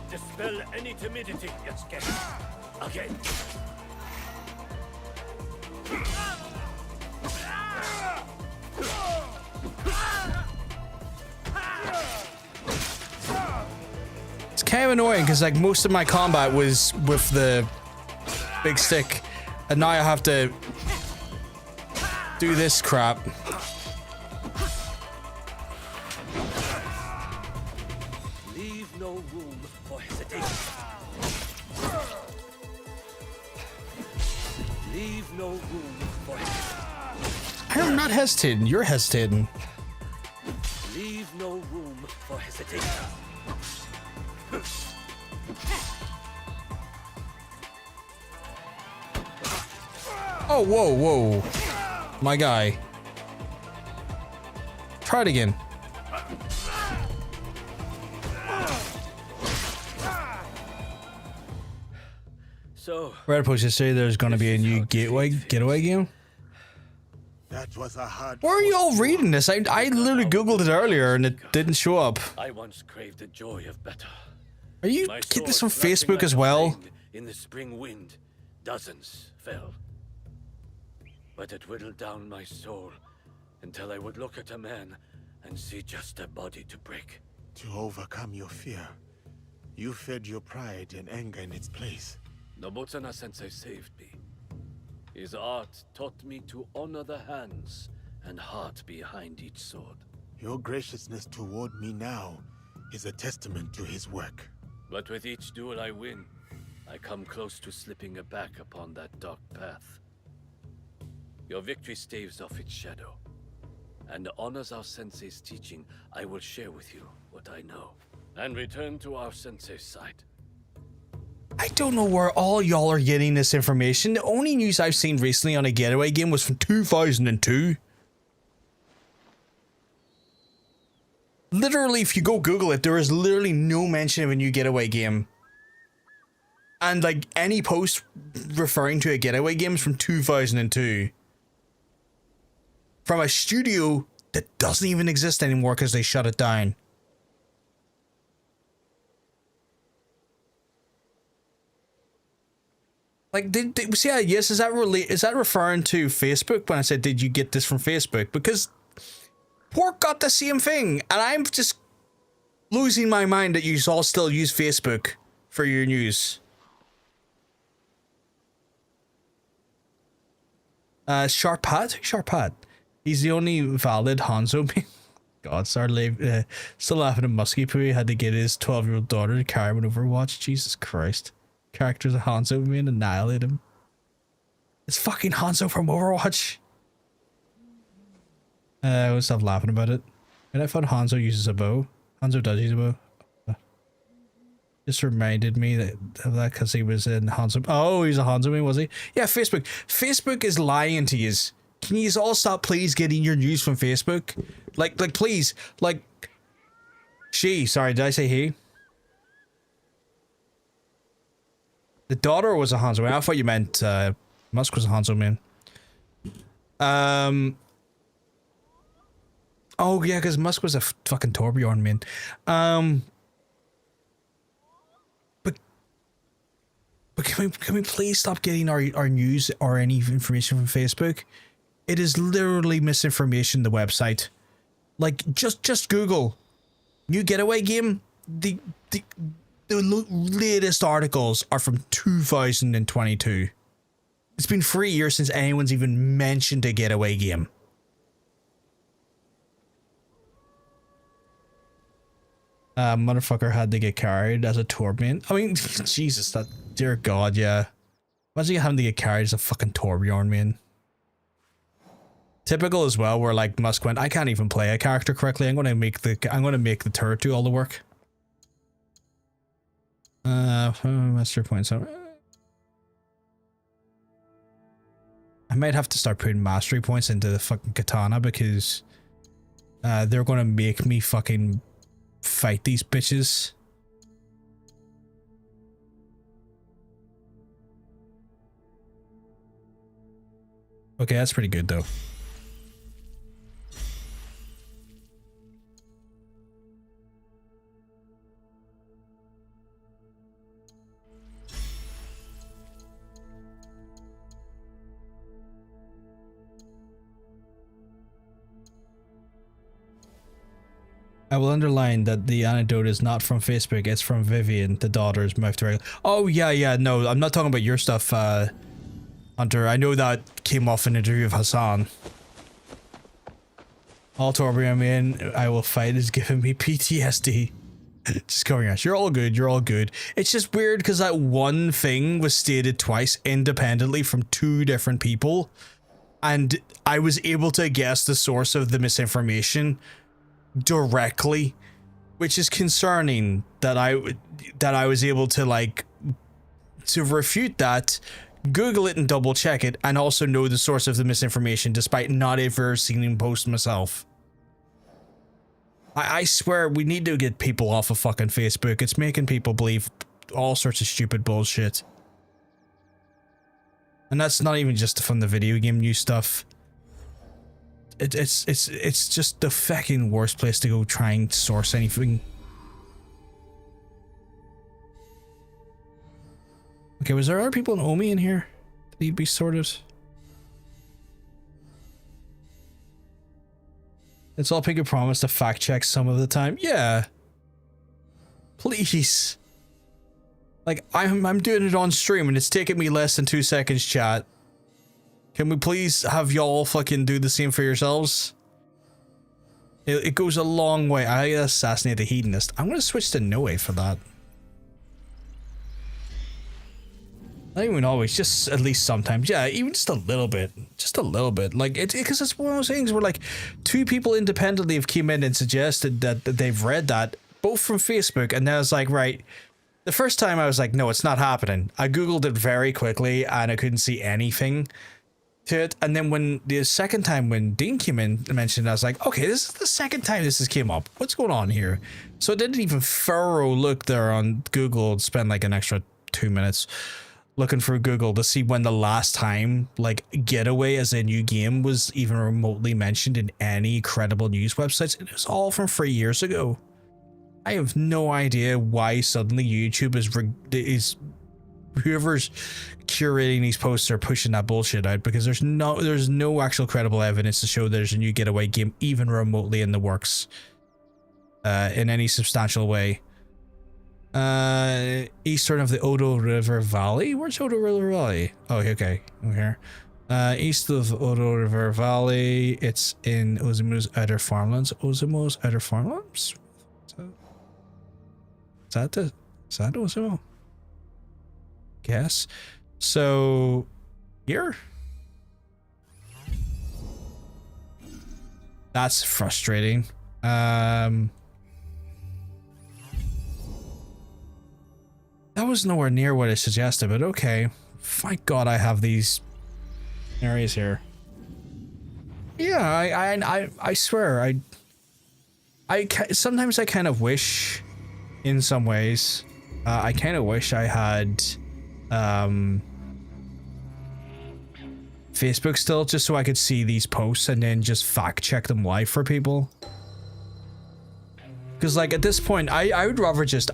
Dispel any timidity, Yasuke. Again. It's kind of annoying because like most of my combat was with the big stick, and now I have to do this crap. Leave no room for hesitation. Leave no room for hesitation. I'm not hesitating, you're hesitating. Leave no room for hesitation. Oh, whoa, whoa. My guy. Try it again. So, Red Post just say there's gonna be a new getaway game. That was a hard. Where are you all reading this? I literally googled it earlier and it didn't show up. I once craved the joy of battle. Are you My getting this sword from flashing Facebook like as a well? flame in the spring wind, dozens fell. But it whittled down my soul until I would look at a man and see just a body to break. To overcome your fear, you fed your pride and anger in its place. Nobunaga sensei saved me. His art taught me to honor the hands and heart behind each sword. Your graciousness toward me now is a testament to his work. But with each duel I win, I come close to slipping back upon that dark path. Your victory staves off its shadow, and honors our sensei's teaching. I will share with you what I know, and return to our sensei's side. I don't know where all y'all are getting this information. The only news I've seen recently on a getaway game was from 2002. Literally, if you go Google it, there is literally no mention of a new getaway game. And like any post referring to a getaway game is from 2002. From a studio that doesn't even exist anymore because they shut it down. Like, yes, is that referring to Facebook when I said, did you get this from Facebook? Because Pork got the same thing, and I'm just losing my mind that you all still use Facebook for your news. Sharp Pat. He's the only valid Hanzo. God, still laughing at Muskie Poo. Had to get his 12-year-old daughter to carry him in Overwatch. Jesus Christ. Characters of Hanzo and annihilate him. It's fucking Hanzo from Overwatch. I was stop laughing about it. And I found Hanzo uses a bow. Hanzo does use a bow. Just reminded me of that because he was in Hanzo. Oh, he's a Hanzo man, was he? Yeah, Facebook. Facebook is lying to yous. Can you all stop please getting your news from Facebook? Like please. Like, sorry, did I say he? The daughter was a Hanzo man. I thought you meant Musk was a Hanzo man. Oh yeah, because Musk was a fucking Torbjorn man. But can we please stop getting our news or any information from Facebook? It is literally misinformation. The website, like just Google new getaway game. The latest articles are from 2022. It's been 3 years since anyone's even mentioned a getaway game. Motherfucker had to get carried as a Torbjorn. I mean, Jesus, that dear God, yeah. Imagine having to get carried as a fucking Torbjorn, man. Typical as well, where like Musk went, I can't even play a character correctly. I'm gonna make the turret do all the work. Master points. I might have to start putting mastery points into the fucking katana because they're gonna make me fucking fight these bitches. Okay, that's pretty good though. I will underline that the anecdote is not from Facebook, it's from Vivian, the daughter's mouth directly. Oh yeah, no, I'm not talking about your stuff, Hunter. I know that came off an interview of Hassan. All Torbjorn man I will fight is giving me PTSD. Just covering us. You're all good, you're all good. It's just weird because that one thing was stated twice independently from two different people. And I was able to guess the source of the misinformation directly, which is concerning that I was able to like to refute that, Google it and double check it, and also know the source of the misinformation despite not ever seeing him post myself. I swear we need to get people off of fucking Facebook. It's making people believe all sorts of stupid bullshit. And that's not even just from the video game news stuff. It's just the fucking worst place to go try and source anything. Okay, was there other people in Omi in here that need to be sorted? It's all Piggy promised to fact check some of the time. Yeah. Please. Like, I'm doing it on stream and it's taking me less than 2 seconds, chat. Can we please have y'all fucking do the same for yourselves? It goes a long way. I assassinate the hedonist. I'm gonna switch to Noe for that. Not even always, just at least sometimes. Yeah, even just a little bit. Just a little bit. Like, because it's one of those things where like two people independently have came in and suggested that they've read that, both from Facebook, and then I was like, right. The first time I was like, no, it's not happening. I Googled it very quickly and I couldn't see anything to it. And then when the second time when Dean came in and mentioned it, I was like, okay, this is the second time this has came up. What's going on here? So I didn't even thorough look there on Google and spend like an extra 2 minutes looking for Google to see when the last time like Getaway as a new game was even remotely mentioned in any credible news websites. It was all from 3 years ago. I have no idea why suddenly YouTube is whoever's curating these posts are pushing that bullshit out, because there's no actual credible evidence to show there's a new Getaway game even remotely in the works in any substantial way. Eastern of the Odo River Valley? Where's Odo River Valley? Oh, okay. Over here. East of Odo River Valley. It's in Ozumo's Outer Farmlands. Ozumo's Outer Farmlands? Is that Ozumo? Guess. So, here? That's frustrating. That was nowhere near what I suggested, but okay. Thank God I have these areas here. Yeah, I swear, sometimes I kind of wish, in some ways, I kind of wish I had Facebook still, just so I could see these posts and then just fact check them live for people. Because like at this point, I would rather just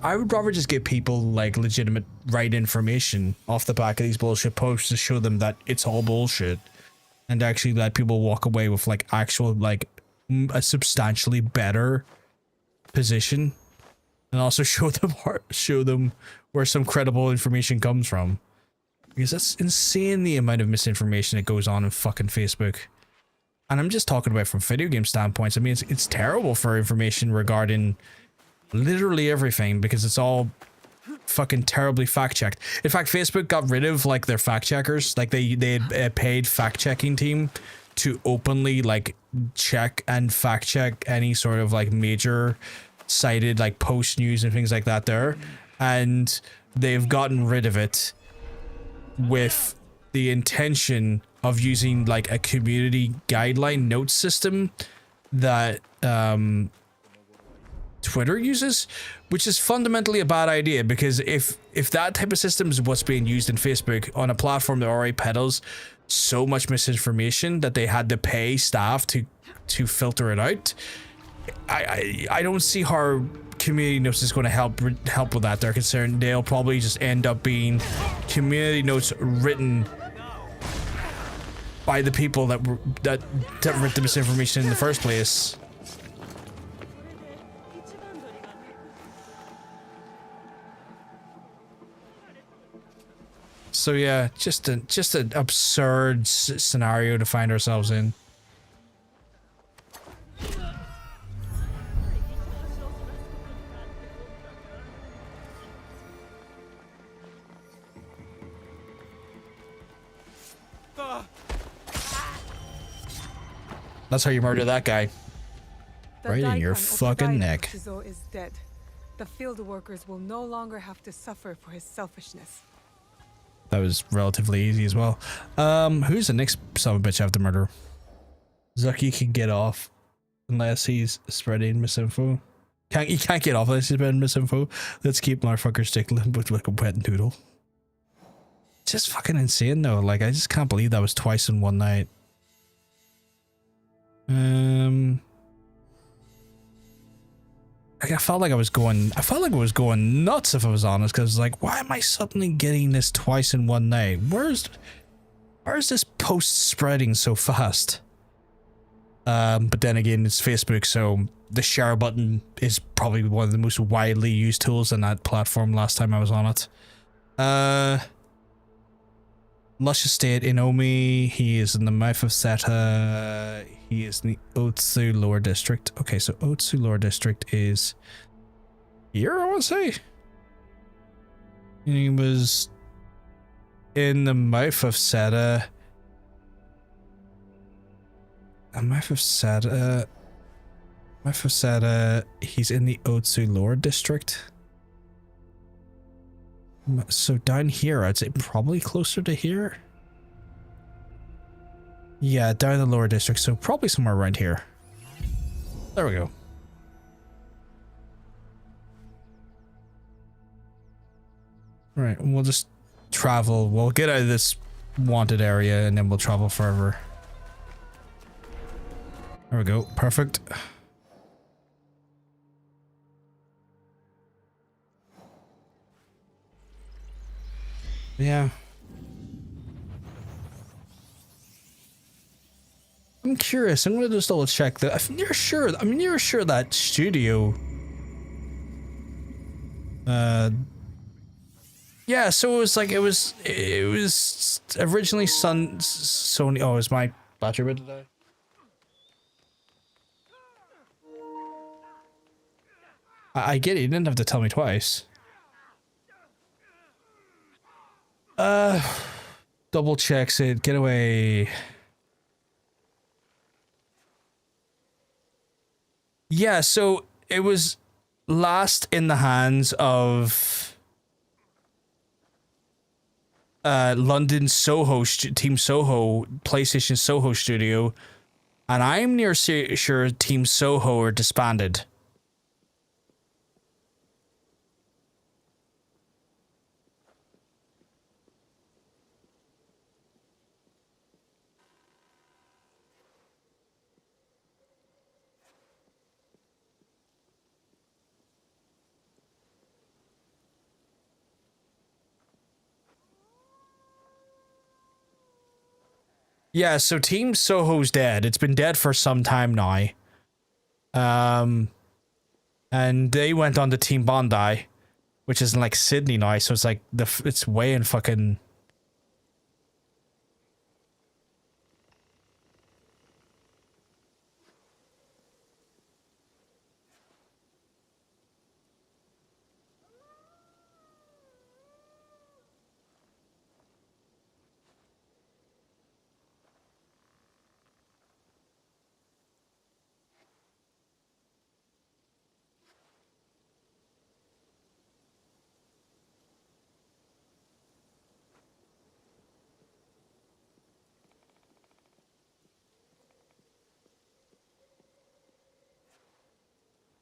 give people like legitimate right information off the back of these bullshit posts to show them that it's all bullshit, and actually let people walk away with like actual like a substantially better position, and also show them where some credible information comes from. Because that's insane the amount of misinformation that goes on in fucking Facebook. And I'm just talking about from video game standpoints. I mean, it's terrible for information regarding literally everything because it's all fucking terribly fact checked. In fact, Facebook got rid of like their fact checkers. Like they had a paid fact checking team to openly like check and fact check any sort of like major cited like post news and things like that there. And they've gotten rid of it with the intention of using like a community guideline note system that Twitter uses, which is fundamentally a bad idea, because if that type of system is what's being used in Facebook on a platform that already peddles so much misinformation that they had to pay staff to filter it out, I don't see how community notes is going to help with that. They're concerned they'll probably just end up being community notes written by the people that wrote the misinformation in the first place. So yeah, just an absurd scenario to find ourselves in. That's how you murder that guy. Right in your fucking neck. Shizo is dead. The field workers will no longer have to suffer for his selfishness. That was relatively easy as well. Who's the next son of a bitch I have to murder? Zucky can get off unless he's spreading misinfo. He can't get off unless he's spreading misinfo. Let's keep motherfuckers tickling with like a wet noodle. Just fucking insane though. Like I just can't believe that was twice in one night. Like I felt like I was going nuts if I was honest, because like, why am I suddenly getting this twice in one night? Where's this post spreading so fast? But then again, it's Facebook, so the share button is probably one of the most widely used tools on that platform last time I was on it. Lush Estate in Omi, he is in the mouth of Seta, he is in the Otsu Lower District. Okay, so Otsu Lower District is here, I want to say. And he was in the mouth of Seta. Mouth of Seta, he's in the Otsu Lower District. So down here, I'd say probably closer to here. Yeah, down in the lower district, so probably somewhere around here. There we go. Alright, we'll just travel. We'll get out of this wanted area and then we'll travel further. There we go. Perfect. Yeah. I'm curious. I'm gonna just double check that. I'm near sure that studio. Yeah. So it was originally Sony. Oh, is my battery ready to die? I get it. You didn't have to tell me twice. Double checks it. Get away. Yeah, so it was last in the hands of London Soho, Team Soho, PlayStation Soho Studio, and I'm near sure Team Soho are disbanded. Yeah, so Team Soho's dead. It's been dead for some time now. And they went on to Team Bondi, which is in like Sydney now, so it's like it's way in fucking.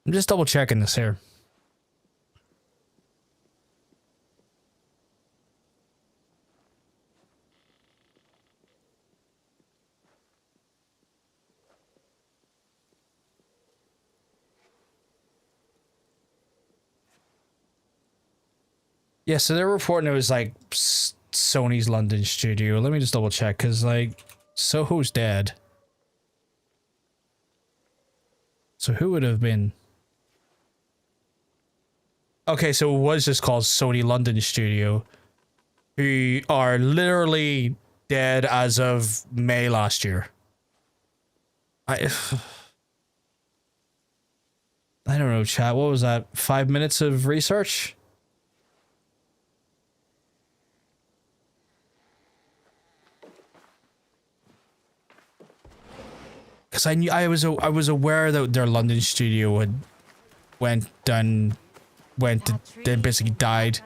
I'm just double checking this here. Yeah, so they're reporting it was like Sony's London studio. Let me just double check, because like Soho's dead. So who would have been? Okay, so it was just called Sony London Studio, who are literally dead as of May last year. I don't know, chat. What was that? 5 minutes of research? Because I was aware that their London studio had then basically died,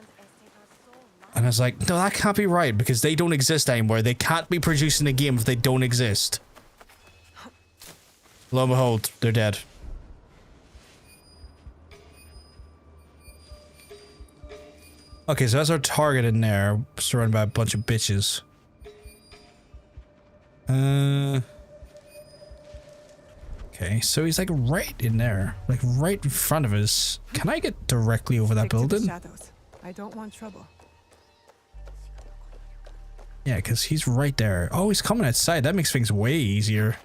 and I was like, no, that can't be right, because they don't exist anymore. They can't be producing a game if they don't exist. Lo and behold, they're dead. Okay, so that's our target in there, surrounded by a bunch of bitches. Okay, so he's like right in there, like right in front of us. Can I get directly over that building? Shadows. I don't want trouble. Yeah, because he's right there. Oh, he's coming outside. That makes things way easier.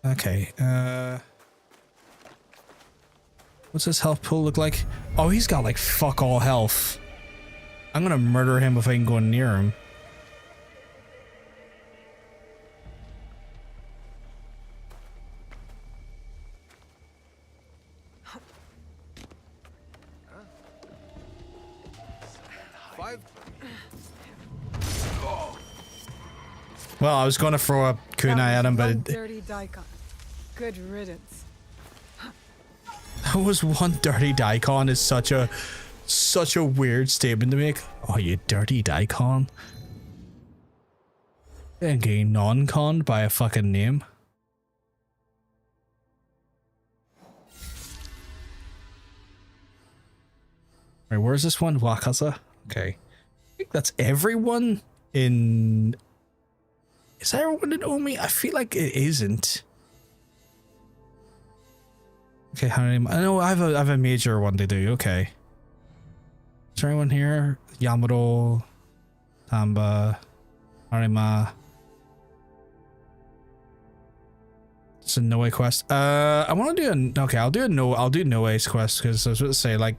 Okay, what's his health pool look like? Oh, he's got like fuck all health. I'm gonna murder him if I can go near him. Well, I was gonna throw a kunai at him, but it, Dirty daikon. Good riddance. that was one dirty daikon is such a weird statement to make. Oh, you dirty daikon. And getting non-conned by a fucking name. Right, where's this one? Wakaza? Okay. I think that's everyone in... Is that everyone in Omi? I feel like it isn't. Okay, how many... I know I have a major one to do. Okay. Is there anyone here? Yamato, Tamba, Arima. It's a Noe quest. I want to do a... Okay, I'll do Noe's quest, because I was about to say, like...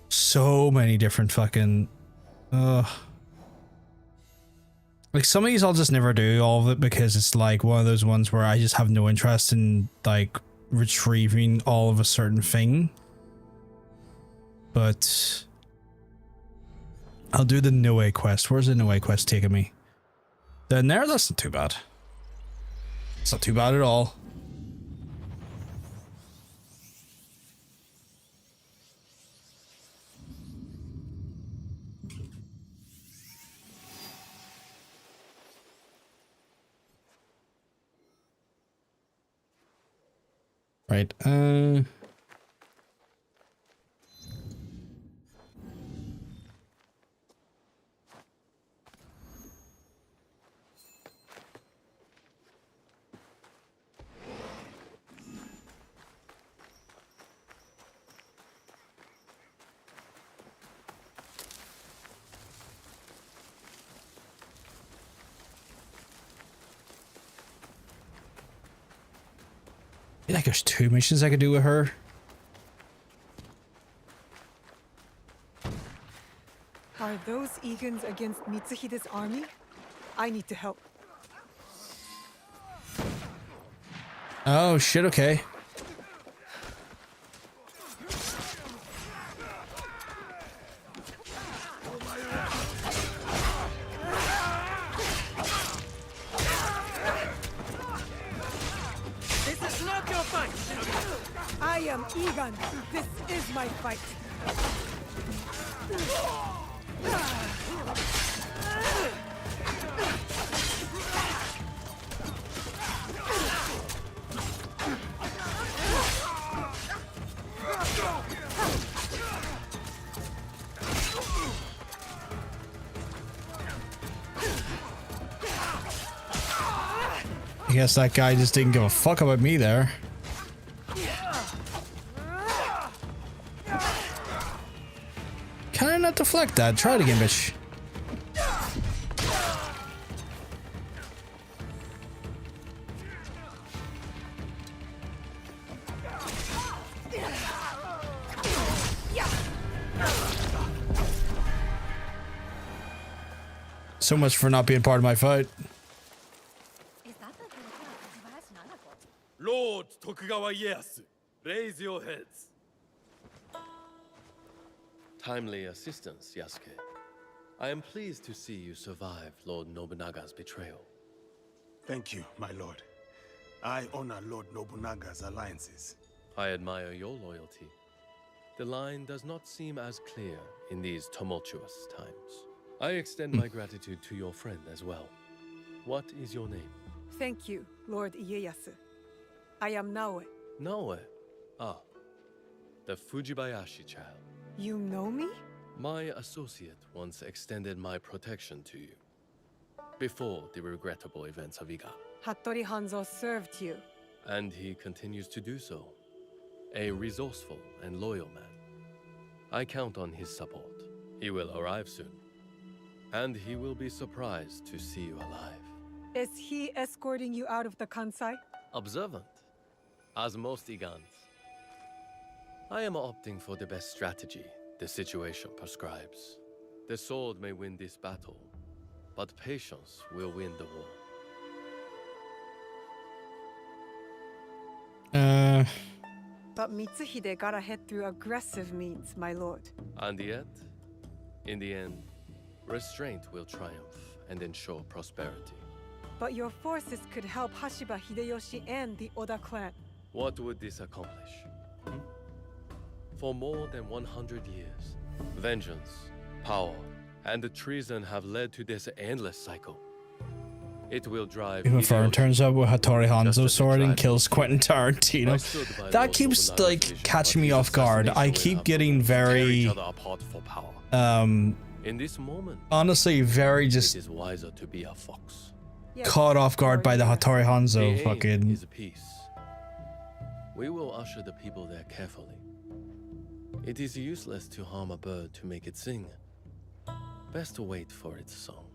So many different fucking... Like, some of these I'll just never do all of it, because it's like one of those ones where I just have no interest in, like, retrieving all of a certain thing. But... I'll do the Noe quest. Where's the Noe quest taking me? Then there? That's not too bad. It's not too bad at all. Right, feel like there's 2 missions I could do with her. Are those Egans against Mitsuhide's army? I need to help. Oh shit, okay. This is not your fight! I am Egan. This is my fight. I guess that guy just didn't give a fuck about me there. Can I not deflect that? Try it again, bitch. So much for not being part of my fight. Lord Tokugawa Ieyasu, raise your heads. Timely assistance, Yasuke. I am pleased to see you survive Lord Nobunaga's betrayal. Thank you, my lord. I honor Lord Nobunaga's alliances. I admire your loyalty. The line does not seem as clear in these tumultuous times. I extend my gratitude to your friend as well. What is your name? Thank you, Lord Ieyasu. I am Naoe. Naoe? Ah, the Fujibayashi child. You know me? My associate once extended my protection to you. Before the regrettable events of Iga. Hattori Hanzo served you. And he continues to do so. A resourceful and loyal man. I count on his support. He will arrive soon. And he will be surprised to see you alive. Is he escorting you out of the Kansai? Observant, as most Igans. I am opting for the best strategy the situation prescribes. The sword may win this battle, but patience will win the war. But Mitsuhide got ahead through aggressive means, my lord. And yet, in the end, restraint will triumph and ensure prosperity. But your forces could help Hashiba Hideyoshi and the Oda clan. What would this accomplish? For more than 100 years, vengeance, power, and the treason have led to this endless cycle. It will drive. If Fern turns up with Hattori Hanzo's sword and kills Quentin Tarantino, that keeps like catching me off guard. I keep getting very, in this moment, honestly, very just it is wiser to be a fox. Caught off guard by the Hattori Hanzo fucking. Is peace. We will usher the people there carefully. It is useless to harm a bird to make it sing. Best to wait for its song.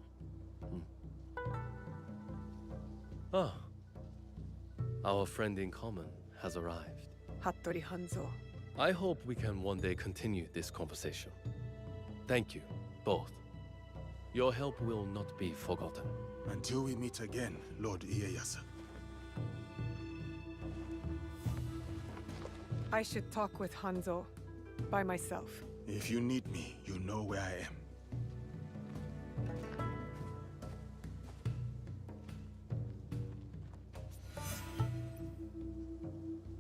Ah, our friend in common has arrived. Hattori Hanzo. I hope we can one day continue this conversation. Thank you, both. Your help will not be forgotten. Until we meet again, Lord Ieyasu. I should talk with Hanzo by myself. If you need me, you know where I am.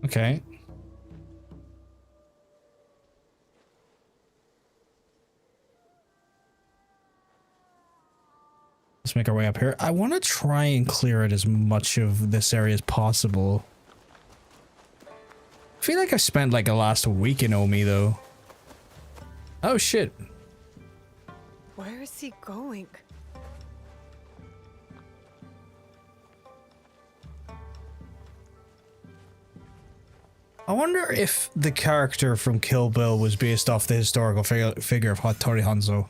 Okay. Let's make our way up here. I want to try and clear it as much of this area as possible. I feel like I spent like the last week in Omi though. Oh shit. Where is he going? I wonder if the character from Kill Bill was based off the historical figure of Hattori Hanzo.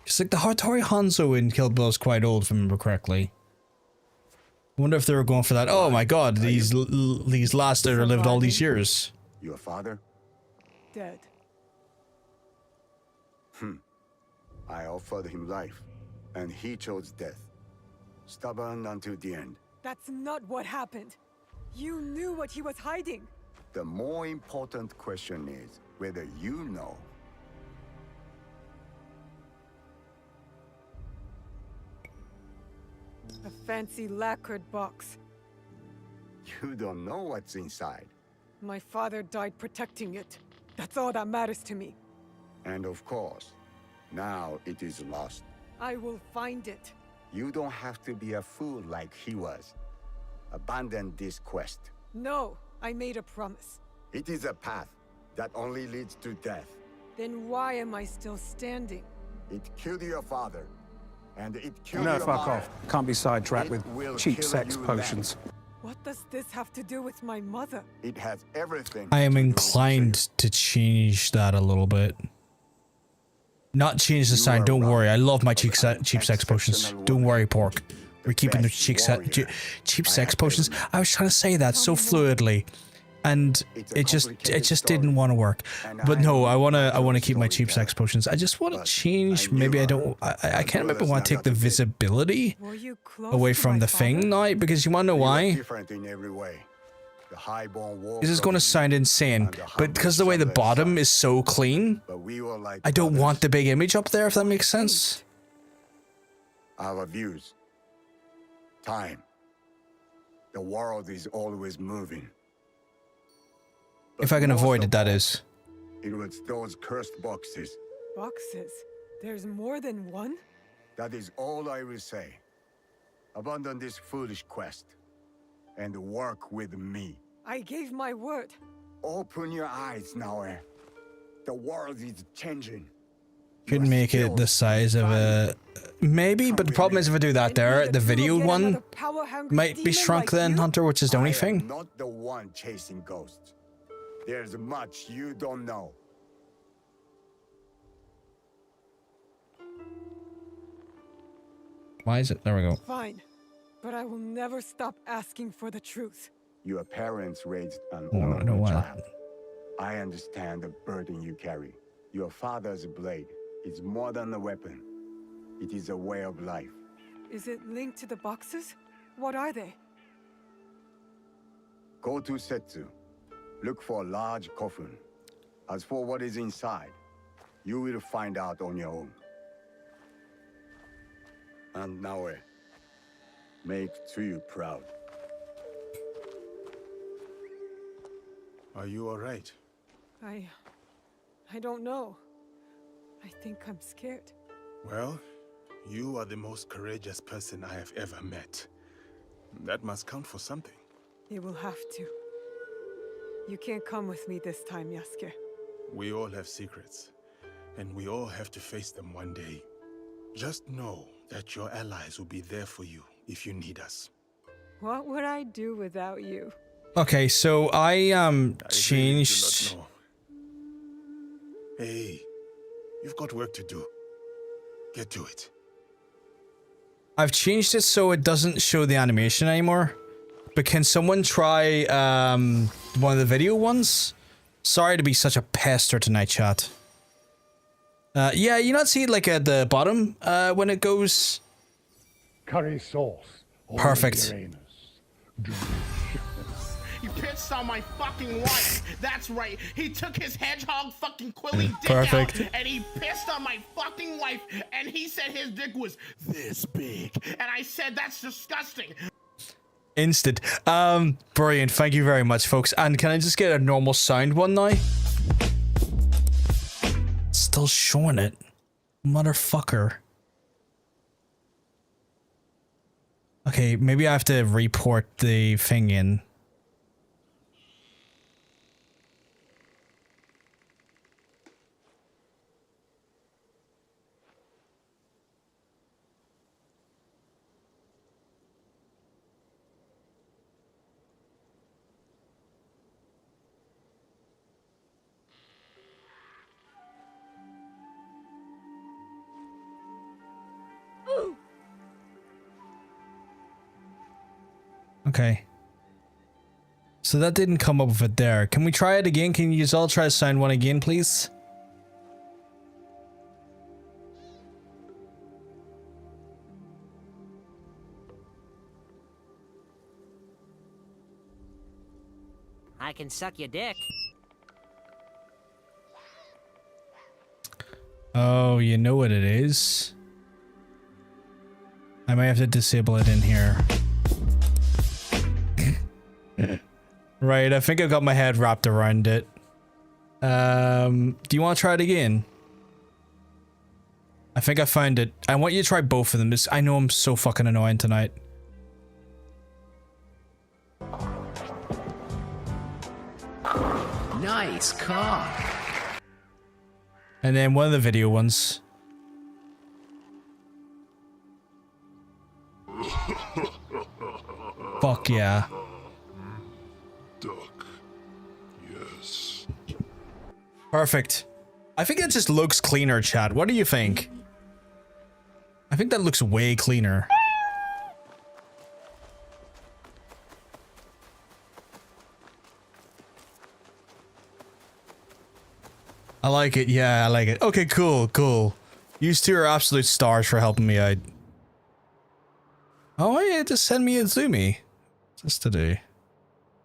It's like the Hattori Hanzo in Kill Bill is quite old, if I remember correctly. wonder if they were going for that. Oh my god, these last that lived all these years. Your father? Dead. I offered him life, and he chose death. Stubborn until the end. That's not what happened. You knew what he was hiding. The more important question is whether you know. A fancy lacquered box. You don't know what's inside. My father died protecting it. That's all that matters to me. And of course, now it is lost. I will find it. You don't have to be a fool like he was. Abandon this quest. No, I made a promise. It is a path that only leads to death. Then why am I still standing? It killed your father, and it killed No, your fuck mother. off. Can't be sidetracked It with will cheap kill sex you potions. What does this have to do with my mother? It has everything. I am inclined to change that a little bit. Not change the sign, don't worry. I love my cheap sex potions. Don't worry, Pork. We're keeping the cheap sex potions. I was trying to say that so fluidly, and it just didn't want to work. But no, I wanna keep my cheap sex potions. I just want to change. Maybe I don't. I can't remember. Want to take the visibility away from the thing now, because you want to know why? Different in every way. The highborn This is going to sound insane, but because the way the bottom is so clean, I don't want the big image up there, if that makes sense. Our views. Time. The world is always moving. If I can avoid it, that is. It was those cursed boxes. Boxes? There's more than one? That is all I will say. Abandon this foolish quest and work with me. I gave my word. Open your eyes now. The world is changing. Could make it the size of a... Maybe, but the problem is if I do that there, the video one might be shrunk then, Hunter, which is the only thing. I'm not the one chasing ghosts. There's much you don't know. Why is it? There we go. Fine, but I will never stop asking for the truth. Your parents raised an Oh, I know honorable why. child. I understand the burden you carry. Your father's blade is more than a weapon. It is a way of life. Is it linked to the boxes? What are they? Go to Setsu. Look for a large coffin. As for what is inside, you will find out on your own. And Naoe, make Tsuyu proud. Are you all right? I don't know. I think I'm scared. Well, you are the most courageous person I have ever met. That must count for something. It will have to. You can't come with me this time, Yasuke. We all have secrets, and we all have to face them one day. Just know that your allies will be there for you if you need us. What would I do without you? Okay, so I changed... Hey, you've got work to do. Get to it. I've changed it so it doesn't show the animation anymore. But can someone try one of the video ones? Sorry to be such a pester tonight, chat. Yeah, you not see it like at the bottom when it goes... Curry sauce. Perfect. He pissed on my fucking wife. That's right. He took his hedgehog fucking quilly dick Perfect. out and he pissed on my fucking wife and he said his dick was this big. And I said that's disgusting. Instant. Brilliant. Thank you very much, folks. And can I just get a normal sound one now? Still showing it. Motherfucker. Okay, maybe I have to report the thing in. Okay. So that didn't come up with it there. Can we try it again? Can you all try to sign one again, please? I can suck your dick. Oh, you know what it is? I might have to disable it in here. Right, I think I got my head wrapped around it. Do you want to try it again? I think I found it. I want you to try both of them. I know I'm so fucking annoying tonight. Nice car. And then one of the video ones. Fuck yeah. Duck. Yes. Perfect. I think it just looks cleaner, chat. What do you think? I think that looks way cleaner. I like it. Yeah, I like it. Okay, cool, cool. You two are absolute stars for helping me out. Oh, yeah, just send me a Zoomy. What's this to do?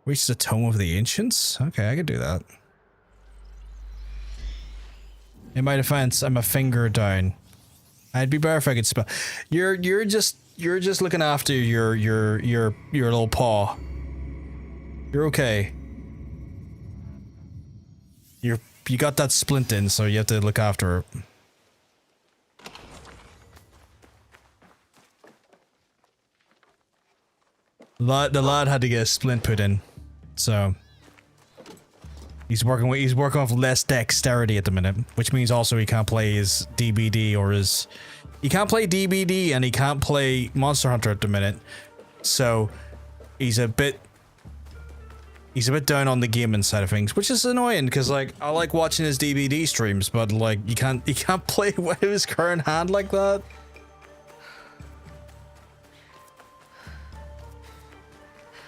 Reach the Tome of the Ancients? Okay, I could do that. In my defense, I'm a finger down. I'd be better if I could spell. You're just looking after your little paw. You're okay. You got that splint in, so you have to look after it. The lad had to get a splint put in, so he's working with less dexterity at the minute, which means also he can't play his DBD or his. He can't play DBD and he can't play Monster Hunter at the minute, so he's a bit down on the gaming side of things, which is annoying because like I like watching his DBD streams, but like he can't play with his current hand like that.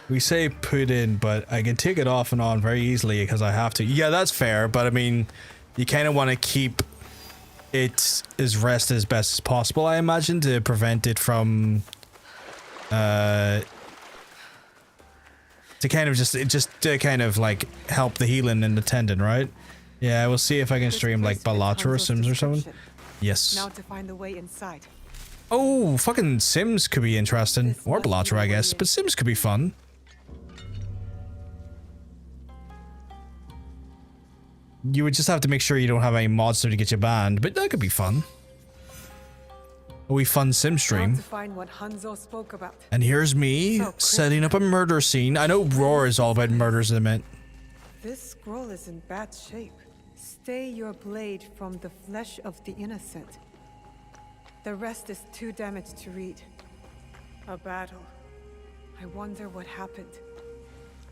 We say put in, but I can take it off and on very easily because I have to. Yeah, that's fair, but I mean, you kind of want to keep it as rested as best as possible, I imagine, to prevent it from to kind of just to kind of like help the healing in the tendon, right? Yeah, we'll see if I can stream like Balatro or Sims or something. Yes. Now to find the way inside. Oh, fucking Sims could be interesting. Or Balatro, I guess, but Sims could be fun. You would just have to make sure you don't have any mods there to get you banned, but that could be fun. A wee fun sim stream. To find what Hanzo spoke about. And here's me setting up a murder scene. I know Roar is all about murders in a minute. This scroll is in bad shape. Stay your blade from the flesh of the innocent. The rest is too damaged to read. A battle. I wonder what happened.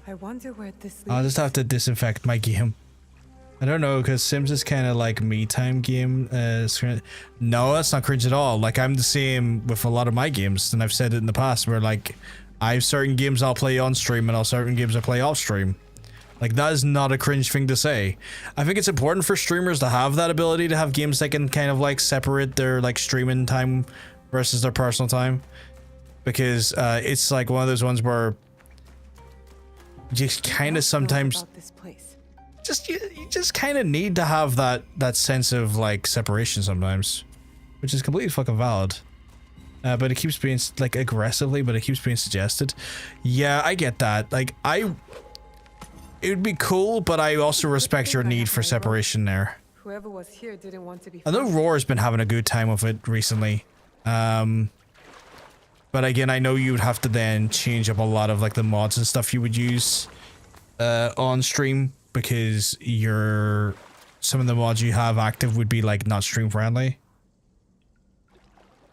I wonder where this leads. I'll just have to disinfect my game. I don't know, because Sims is kind of like me time game. No, that's not cringe at all. Like, I'm the same with a lot of my games, and I've said it in the past, where like, I have certain games I'll play on stream, and I'll certain games I play off stream. Like, that is not a cringe thing to say. I think it's important for streamers to have that ability to have games that can kind of like separate their like streaming time versus their personal time. Because it's like one of those ones where you just kind of sometimes you just kind of need to have that sense of like separation sometimes, which is completely fucking valid. But it keeps being like aggressively, but it keeps being suggested. Yeah, I get that. Like it would be cool, but I also respect your need for separation there. Whoever was here didn't want to be. I know Roar's been having a good time with it recently. But again, I know you would have to then change up a lot of like the mods and stuff you would use on stream, because some of the mods you have active would be like not stream friendly.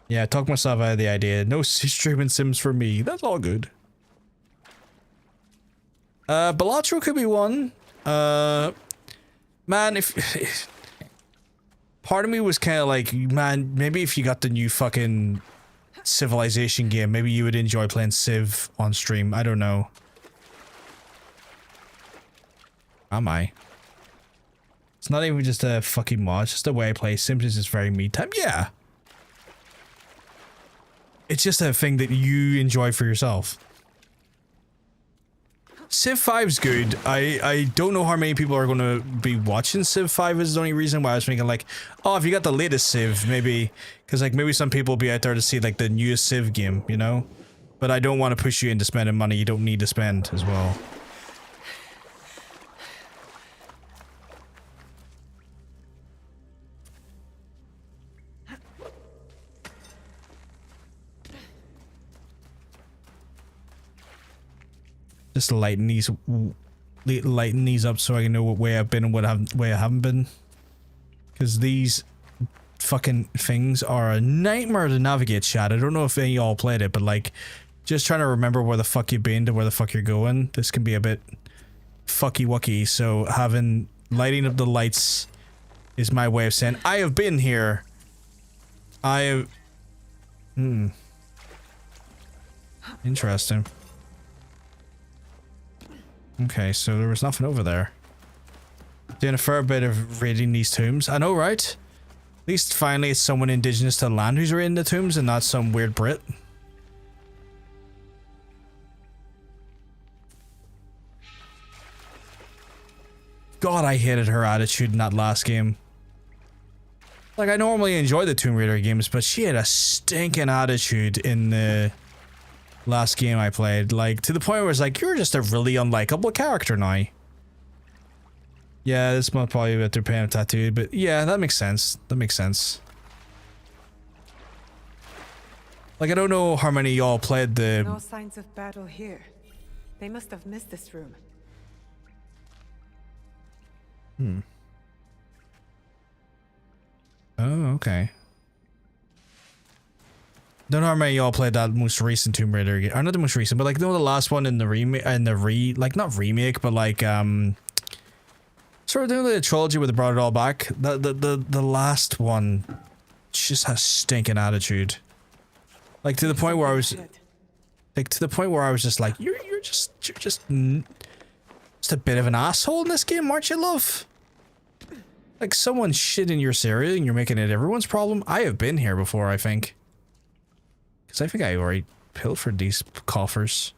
Yeah, talk myself out of the idea. No streaming Sims for me. That's all good. Balatro could be one. Man, if part of me was kind of like, man, maybe if you got the new fucking Civilization game. Maybe you would enjoy playing Civ on stream. I don't know. Am I? It's not even just a fucking mod. It's just the way I play Sims is just very me time. Yeah. It's just a thing that you enjoy for yourself. Civ 5's good. I don't know how many people are going to be watching Civ 5 is the only reason why I was thinking like, oh, if you got the latest Civ, maybe, because like maybe some people will be out there to see like the newest Civ game, you know? But I don't want to push you into spending money you don't need to spend as well. Just lighten these up so I can know what way I've been and what way I haven't been. Because these fucking things are a nightmare to navigate, chat. I don't know if any of y'all played it, but like, just trying to remember where the fuck you've been to where the fuck you're going. This can be a bit fucky-wucky, so lighting up the lights is my way of saying, I have been here. I have... Interesting. Okay, so there was nothing over there. Doing a fair bit of raiding these tombs. I know, right? At least finally it's someone indigenous to the land who's raiding the tombs and not some weird Brit. God, I hated her attitude in that last game. Like, I normally enjoy the Tomb Raider games, but she had a stinking attitude in the last game I played, like, to the point where it's like, you're just a really unlikable character now. Yeah, this might probably be a bit too pain tattooed, but yeah, that makes sense. That makes sense. Like, I don't know how many of y'all played the... No signs of battle here. They must have missed this room. Oh, okay. Don't know how many of y'all played that most recent Tomb Raider game. Or not the most recent, but like, you know, the last one in the remake, like, not remake, but like, sort of doing the trilogy where they brought it all back. The last one just has stinking attitude. Like, to the point where I was, just like, you're just a bit of an asshole in this game, aren't you, love? Like, someone shit in your cereal and you're making it everyone's problem. I have been here before, I think. Because I think I already pilfered these coffers.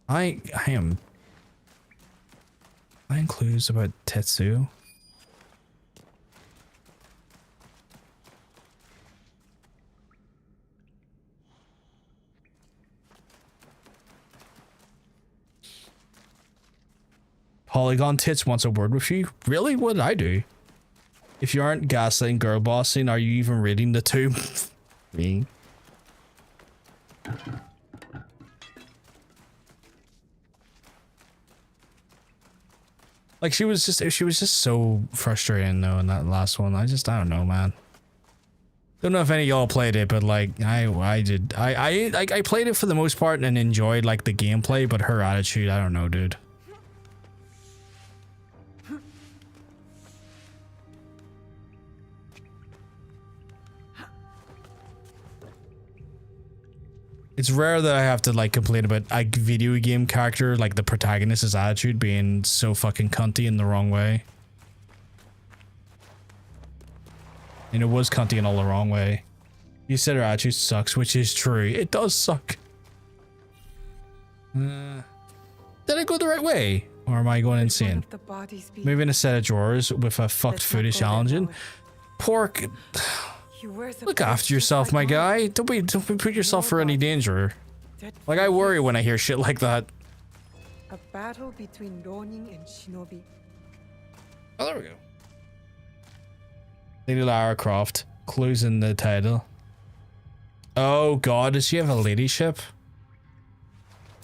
I am... I clues about Tetsu. Polygon Tits wants a word with you. Really? What did I do? If you aren't gaslighting girl bossing, are you even reading the tomb? Me. Like, she was just so frustrating though in that last one. I don't know, man. Don't know if any of y'all played it, but like, I did. I played it for the most part and enjoyed like the gameplay, but her attitude, I don't know, dude. It's rare that I have to like complain about a video game character, like the protagonist's attitude being so fucking cunty in the wrong way. And it was cunty in all the wrong way. You said her attitude sucks, which is true. It does suck. Did I go the right way? Or am I going insane? Moving a set of drawers with a fucked food is challenging. Pork. Look after yourself, my guy. Don't put yourself for any danger. Like, I worry when I hear shit like that. A battle between Ronin and Shinobi. Oh, there we go. Lady Lara Croft. Clues in the title. Oh god, does she have a ladyship?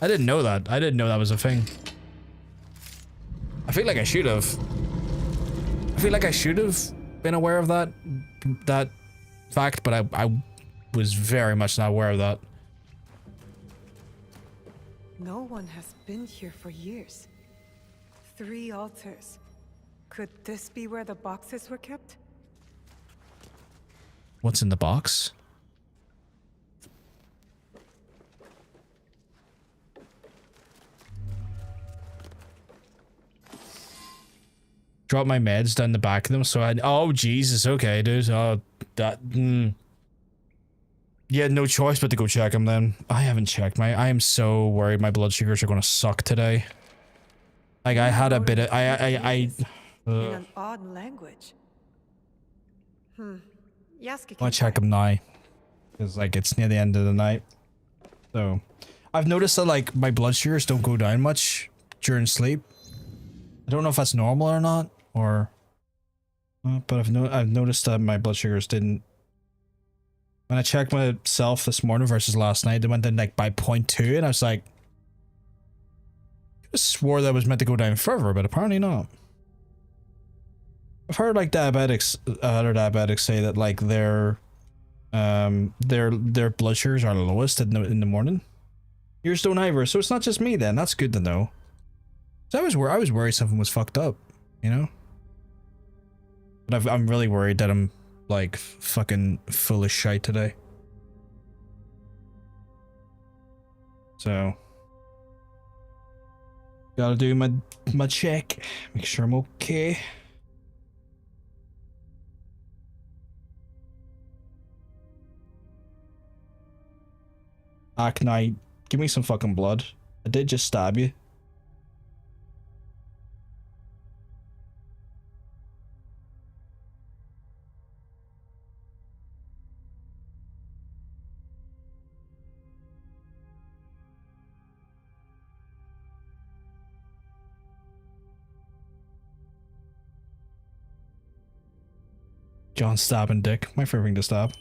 I didn't know that. I didn't know that was a thing. I feel like I should have. I feel like I should have been aware of that fact, but I was very much not aware of that. No one has been here for years. 3 altars. Could this be where the boxes were kept? What's in the box? Drop my meds down the back of them, so I... Oh, Jesus, okay, dude. Oh, that... Yeah, no choice but to go check them then. I haven't checked my... I am so worried my blood sugars are gonna suck today. Like, I had a bit of... In an odd language. Yasuke I'll check them now. Because, like, it's near the end of the night. So... I've noticed that, like, my blood sugars don't go down much during sleep. I don't know if that's normal or not, or... but I've noticed that my blood sugars didn't... When I checked myself this morning versus last night, they went down, like, by 0.2, and I was like... I swore that was meant to go down further, but apparently not. I've heard, like, other diabetics say that, like, their blood sugars are lowest in the morning. Yours don't either, so it's not just me then. That's good to know. So I was worried something was fucked up, you know? But I'm really worried that I'm, like, fucking full of shite today. So... Gotta do my check. Make sure I'm okay. Knight, give me some fucking blood. I did just stab you. John stabbing dick. My favorite thing to stab.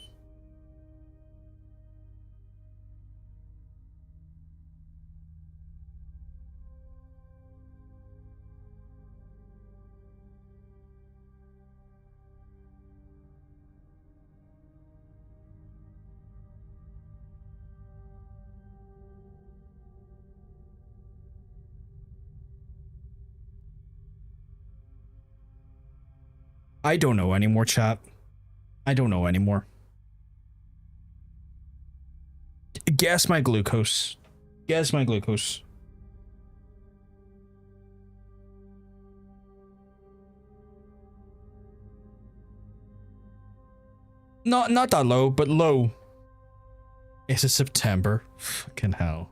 I don't know anymore, chat. I don't know anymore. Guess my glucose. Guess my glucose. Not that low, but low. Is it September? Fucking hell.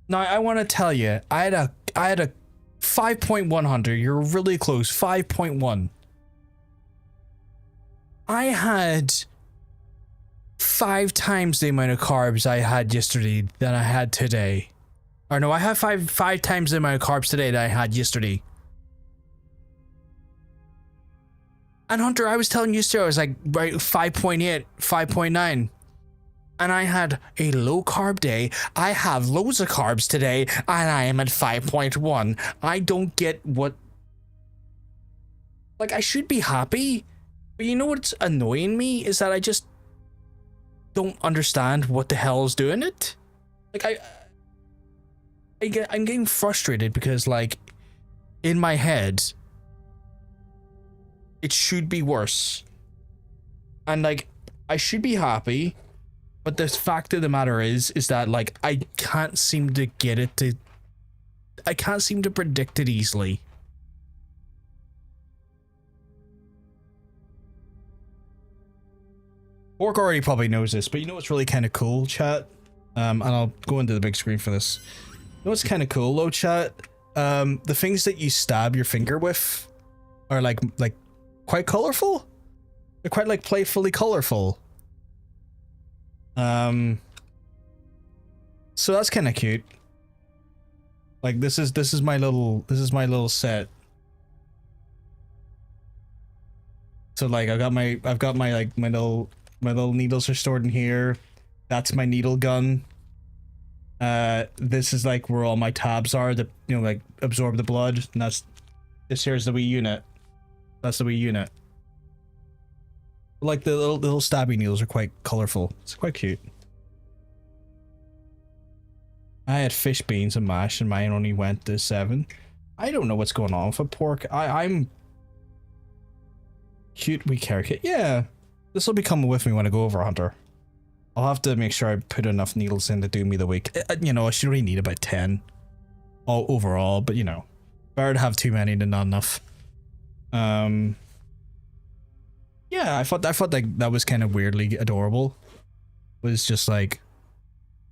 Now I want to tell you, I had a 5.100. You're really close. 5.1. I had 5 times the amount of carbs I had yesterday than I had today. Or no, I had five times the amount of carbs today that I had yesterday. And Hunter, I was telling you yesterday, I was like, right, 5.8, 5.9. And I had a low carb day. I have loads of carbs today, and I am at 5.1. I don't get what... Like, I should be happy, but you know what's annoying me is that I just don't understand what the hell is doing it. Like, I'm getting frustrated because, like, in my head, it should be worse. And, like, I should be happy. But the fact of the matter is that, like, I can't seem to get it to... I can't seem to predict it easily. Orc already probably knows this, but you know what's really kind of cool, chat? And I'll go into the big screen for this. You know what's kind of cool, though, chat? The things that you stab your finger with are, like quite colorful. They're quite, like, playfully colorful. So that's kind of cute. Like, this is my little set. So, like, I've got my like my little needles are stored in here. That's my needle gun. This is like where all my tabs are that, you know, like absorb the blood, and this here is the wee unit. That's the wee unit. Like, the little stabby needles are quite colorful. It's quite cute. I had fish, beans, and mash, and mine only went to 7. I don't know what's going on with a pork. Cute wee care kit. Yeah. This will be coming with me when I go over Hunter. I'll have to make sure I put enough needles in to do me the week. You know, I should really need about 10 all overall, but you know, better to have too many than not enough. Yeah, I thought like that was kind of weirdly adorable. It was just like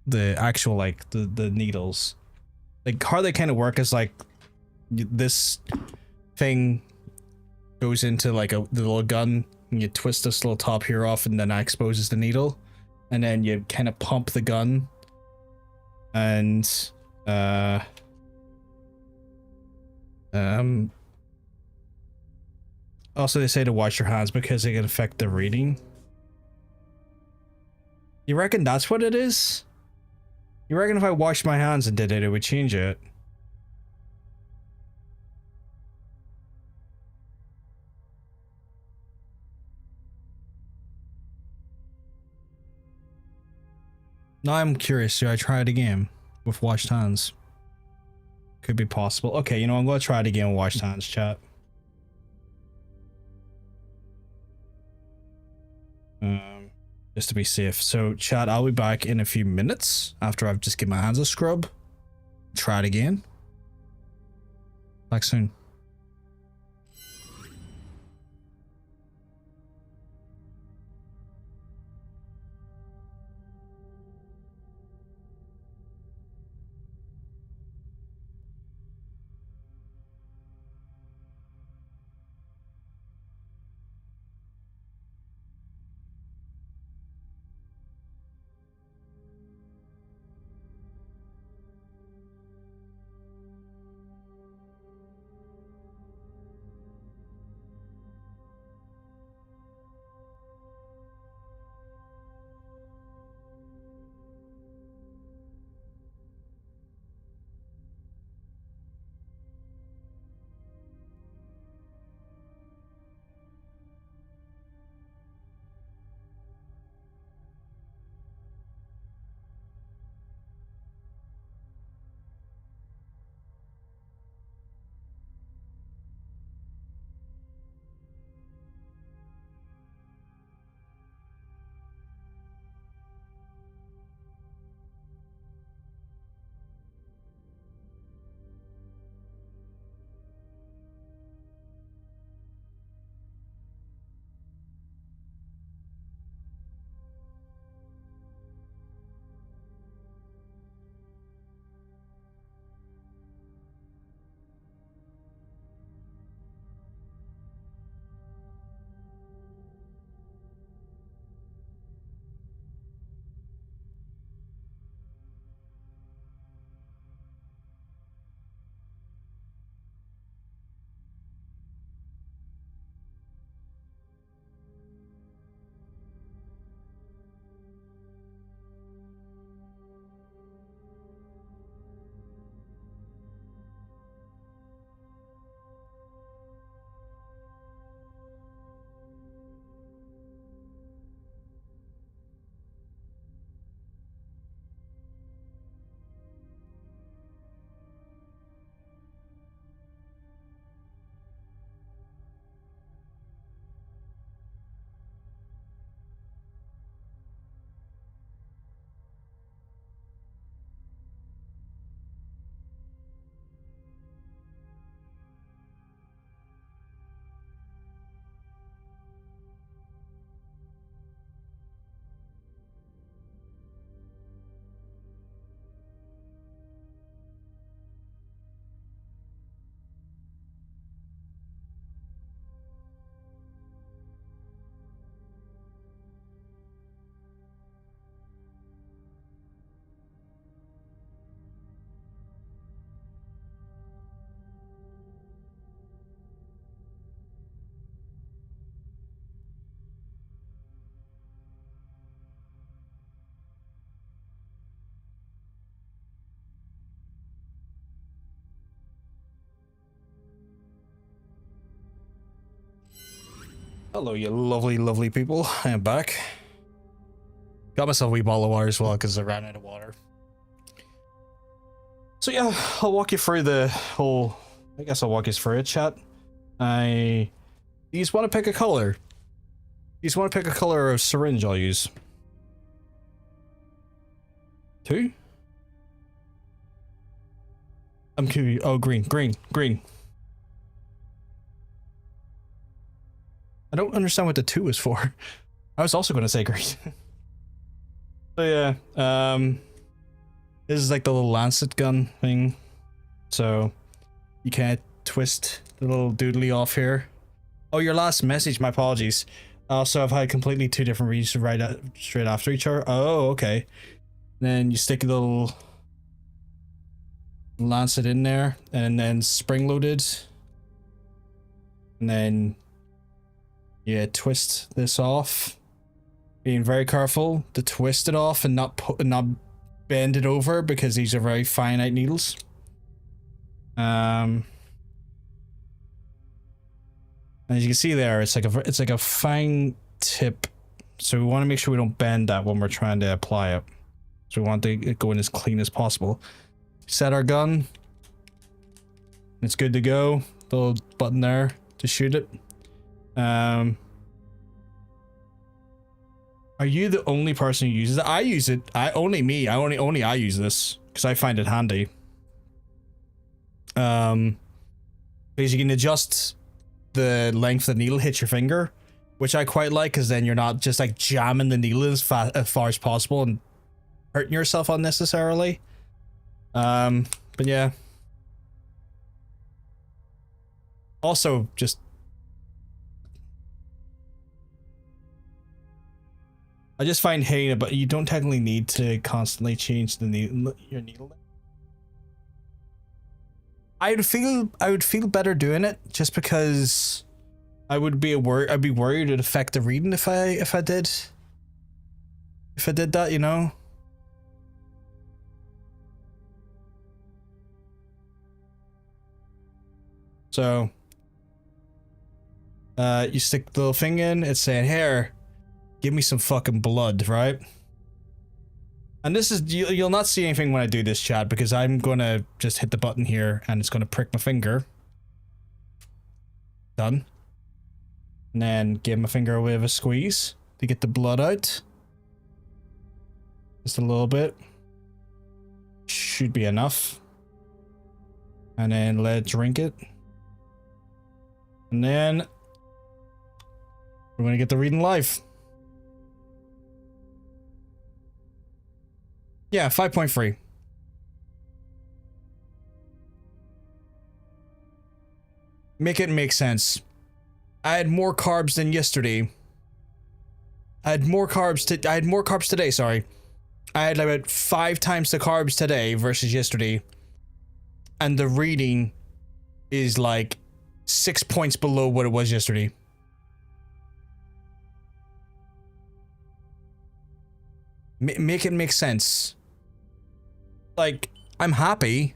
the actual like the needles, like how they kind of work is like this thing goes into like the little gun, and you twist this little top here off, and then that exposes the needle. And then you kind of pump the gun, and also they say to wash your hands because it can affect the reading. You reckon that's what it is? You reckon if I washed my hands and did it, it would change it? Now I'm curious, should I try it again with washed hands? Could be possible. Okay, you know, I'm gonna try it again with washed hands, chat. Just to be safe. So, chat, I'll be back in a few minutes after I've just given my hands a scrub. Try it again. Back soon. Hello, you lovely, lovely people. I am back. Got myself a wee bottle of water as well because I ran out of water. So yeah, I'll walk you through the whole... I guess I'll walk you through it, chat. These You just want to pick a color. You just want to pick a color of syringe I'll use. 2? I'm curious. Oh, green. I don't understand what the 2 is for. I was also going to say green. So yeah, this is like the little lancet gun thing. So you can't twist the little doodly off here. Oh, your last message, my apologies. Also, I've had completely 2 different reads to write straight after each other. Oh, okay. Then you stick a little lancet in there, and then spring loaded. And then yeah, twist this off. Being very careful to twist it off and not bend it over, because these are very finite needles. As you can see there, it's like a fine tip, so we want to make sure we don't bend that when we're trying to apply it. So we want to go in as clean as possible. Set our gun. It's good to go. The little button there to shoot it. Are you the only person who uses it? I use it. Only I use this because I find it handy. Because you can adjust the length the needle hits your finger, which I quite like, because then you're not just like jamming the needle as far as possible and hurting yourself unnecessarily. But yeah. Also, just I just find hating it, but you don't technically need to constantly change the your needle. I would feel better doing it, just because I'd be worried it'd affect the reading if I did that, you know. So you stick the little thing in, it's saying, here, give me some fucking blood, right? And this is, you'll not see anything when I do this, chat, because I'm gonna just hit the button here and it's gonna prick my finger. Done. And then give my finger a bit of a squeeze to get the blood out. Just a little bit. Should be enough. And then let it drink it. And then we're gonna get the reading live. Yeah, 5.3. Make it make sense. I had more carbs than yesterday. I had more carbs today, sorry. I had about 5 times the carbs today versus yesterday. And the reading is like 6 points below what it was yesterday. Make it make sense. Like, I'm happy.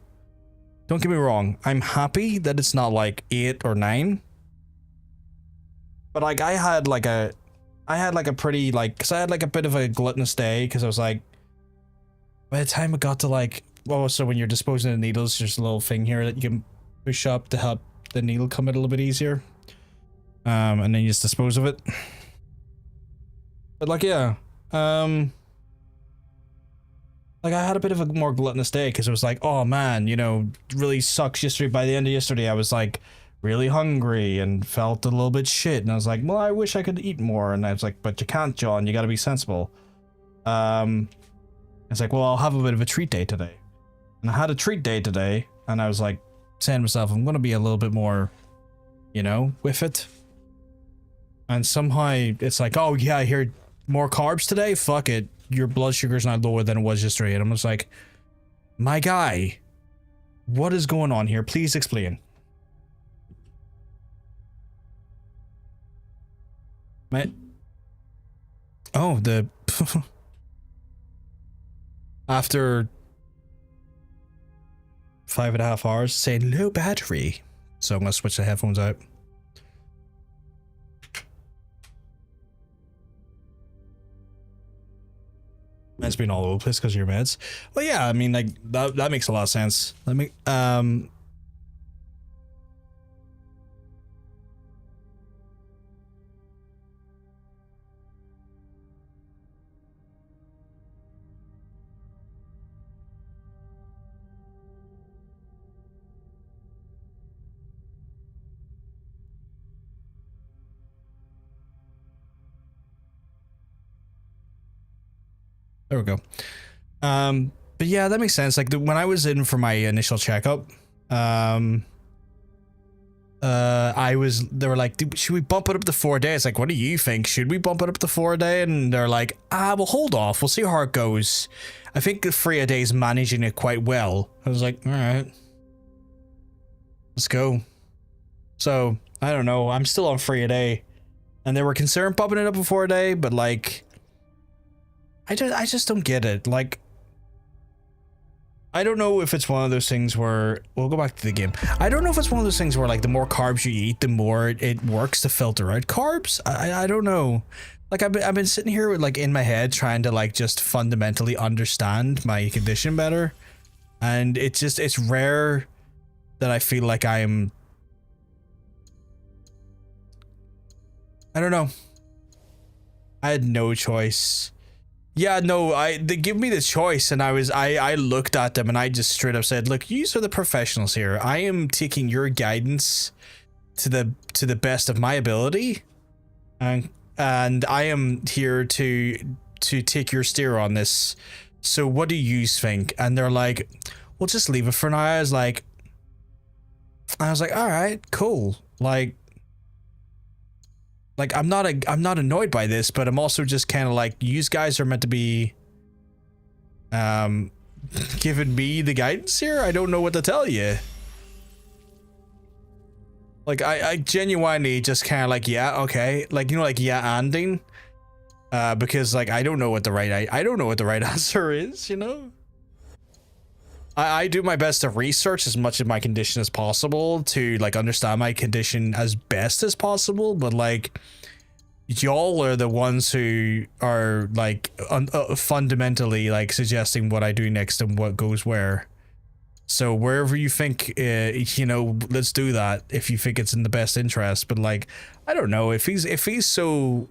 Don't get me wrong. I'm happy that it's not like 8 or 9. But like, I had like a pretty like, cause I had like a bit of a gluttonous day, cause I was like, by the time it got to like, well, so when you're disposing of the needles, there's a little thing here that you can push up to help the needle come out a little bit easier. And then you just dispose of it. But like, yeah, like I had a bit of a more gluttonous day, because it was like, oh man, you know, really sucks yesterday. By the end of yesterday, I was like really hungry and felt a little bit shit. And I was like, well, I wish I could eat more. And I was like, but you can't, John, you gotta be sensible. It's like, well, I'll have a bit of a treat day today. And I had a treat day today, and I was like saying to myself, I'm gonna be a little bit more, you know, with it. And somehow it's like, oh yeah, I hear more carbs today? Fuck it. Your blood sugar's not lower than it was yesterday. And I'm just like, my guy, what is going on here? Please explain. Oh, the after 5.5 hours saying low battery. So I'm gonna switch the headphones out. Meds being all over the place because of your meds. Well, yeah, I mean, like that makes a lot of sense. Let me There we go. But yeah, that makes sense. Like when I was in for my initial checkup, they were like, should we bump it up to 4 days? Like, what do you think? Should we bump it up to 4 day? And they're like, well, hold off. We'll see how it goes. I think the 3 a day is managing it quite well. I was like, all right, let's go. So I don't know. I'm still on 3 a day, and they were considering bumping it up to 4 a day, but like, I just don't get it. Like, I don't know if it's one of those things where we'll go back to the game. I don't know if it's one of those things where like the more carbs you eat, the more it works to filter out carbs. I don't know. Like I've been sitting here with like in my head trying to like just fundamentally understand my condition better, and it's rare that I feel like I don't know. I had no choice. Yeah, no, they give me the choice, and I looked at them and I just straight up said, look, you are the professionals here. I am taking your guidance to the best of my ability, and I am here to take your steer on this. So what do you think? And they're like, well, just leave it for now. I was like, all right, cool. Like I'm not annoyed by this, but I'm also just kind of like, you guys are meant to be giving me the guidance here. I don't know what to tell you. Like I genuinely just kind of like, yeah, okay, like, you know, like yeah, anding, because like I don't know what the right answer is, you know. I do my best to research as much of my condition as possible to like understand my condition as best as possible, but like y'all are the ones who are like fundamentally like suggesting what I do next and what goes where. So wherever you think, you know, let's do that if you think it's in the best interest. But like, I don't know if he's so.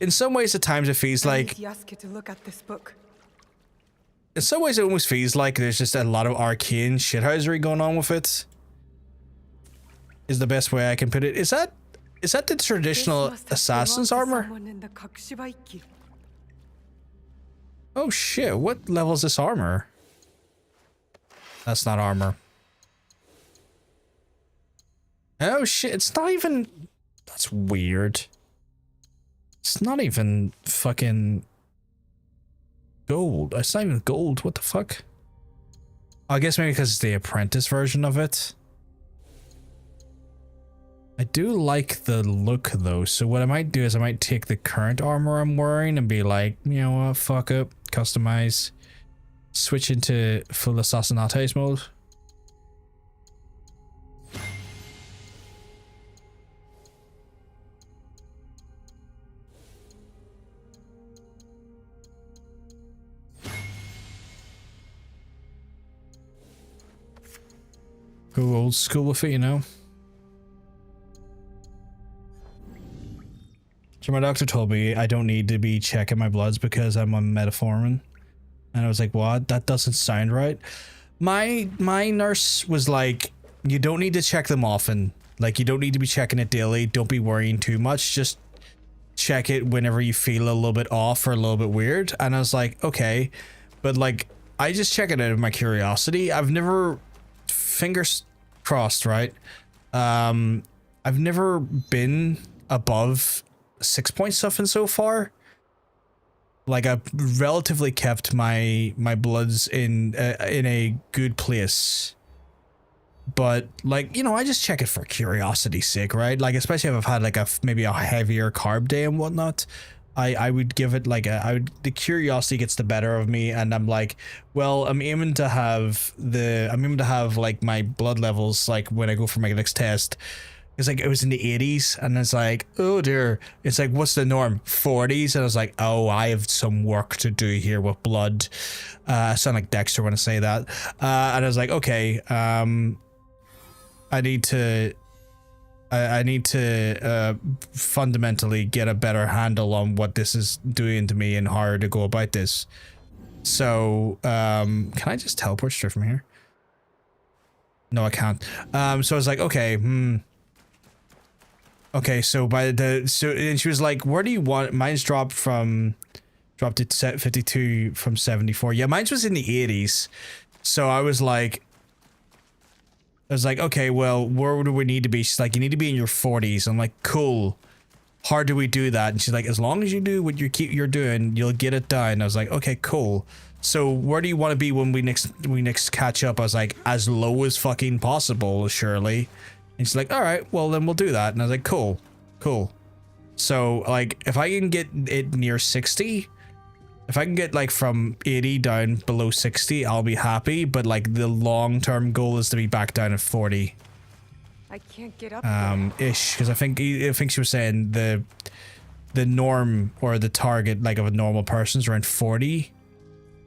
In some ways, at times it feels like. Yasuke to look at this book. In some ways, it almost feels like there's just a lot of arcane shithousery going on with it. Is the best way I can put it. Is that the traditional assassin's armor? Oh shit! What level is this armor? That's not armor. Oh shit! It's not even. That's weird. It's not even fucking. Gold. It's not even gold. What the fuck? I guess maybe because it's the apprentice version of it. I do like the look though, so what I might do is I might take the current armor I'm wearing and be like, you know what, fuck up, customize, switch into full assassinates mode. Go old school with it, you know. So my doctor told me I don't need to be checking my bloods because I'm on metformin, and I was like, what? That doesn't sound right. My nurse was like, you don't need to check them often. Like, you don't need to be checking it daily. Don't be worrying too much. Just check it whenever you feel a little bit off or a little bit weird. And I was like, okay, but like, I just check it out of my curiosity. I've never, fingers crossed, right? I've never been above 6 point something so far. Like, I've relatively kept my bloods in a good place, but like, you know, I just check it for curiosity's sake, right? Like, especially if I've had like maybe a heavier carb day and whatnot, I would give it like the curiosity gets the better of me, and I'm like, well, I'm aiming to have like my blood levels, like when I go for my next test, it's like it was in the 80s, and it's like, oh dear, it's like, what's the norm? 40s? And I was like, oh, I have some work to do here with blood. I sound like Dexter when I say that. And I was like, okay, I need to fundamentally get a better handle on what this is doing to me and how to go about this. So, can I just teleport straight from here? No, I can't. So I was like, okay, Okay, so and she was like, where do you want, mine's dropped from Dropped it to 52 from 74. Yeah, mine was in the 80s. So I was like, okay, well, where do we need to be? She's like, you need to be in your 40s. I'm like, cool. How do we do that? And she's like, as long as you do what you're doing, you'll get it done. I was like, okay, cool. So where do you want to be when we next catch up? I was like, as low as fucking possible, surely. And she's like, all right, well then we'll do that. And I was like, cool. So like, if I can get it near 60, if I can get like from 80 down below 60, I'll be happy. But like the long-term goal is to be back down at 40. I can't get up. Ish, because I think she was saying the norm or the target like of a normal person is around 40.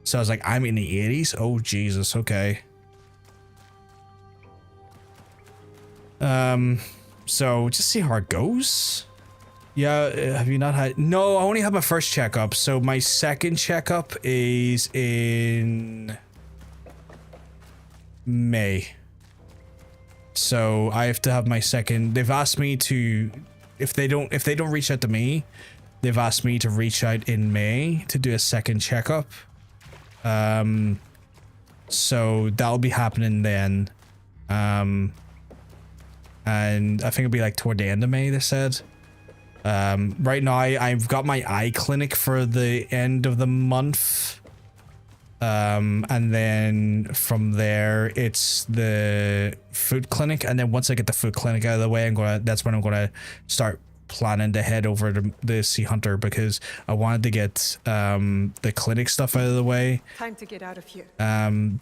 So I was like, I'm in the 80s. Oh Jesus, okay. So just see how it goes. Yeah, have you not had? No, I only had my first checkup. So my second checkup is in May. So I have to have my second. They've asked me to, if they don't reach out to me, they've asked me to reach out in May to do a second checkup. So that'll be happening then. And I think it'll be like toward the end of May, they said. Right now I've got my eye clinic for the end of the month. And then from there it's the food clinic, and then once I get the food clinic out of the way, that's when I'm gonna start planning to head over to the Sea Hunter, because I wanted to get the clinic stuff out of the way. Time to get out of here.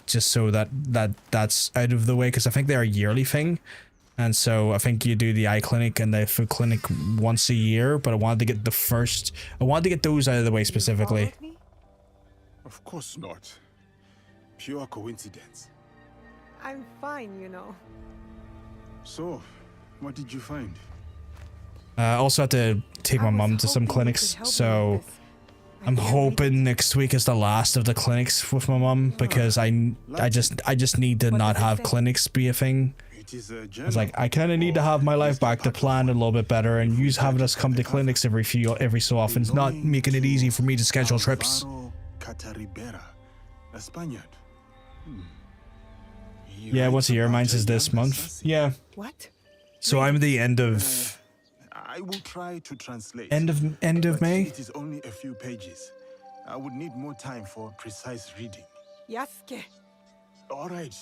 Just so that's out of the way, because I think they're a yearly thing. And so I think you do the eye clinic and the food clinic once a year, but I wanted to get those out of the way specifically. Of course not. Pure coincidence. I'm fine, you know. So, what did you find? I also had to take my mum to some clinics, so I'm hoping next week is the last of the clinics with my mum, because I just need to not have clinics be a thing. It's like I kind of need to have my life back to plan a little bit better, and use having us come to clinics every so often is not making it easy for me to schedule trips. A Spaniard. Yeah, once a year. Mine's is this month. Yeah. What? So I'm the end of. I will try to translate. End of May. It is only a few pages. I would need more time for precise reading. Yasuke. All right.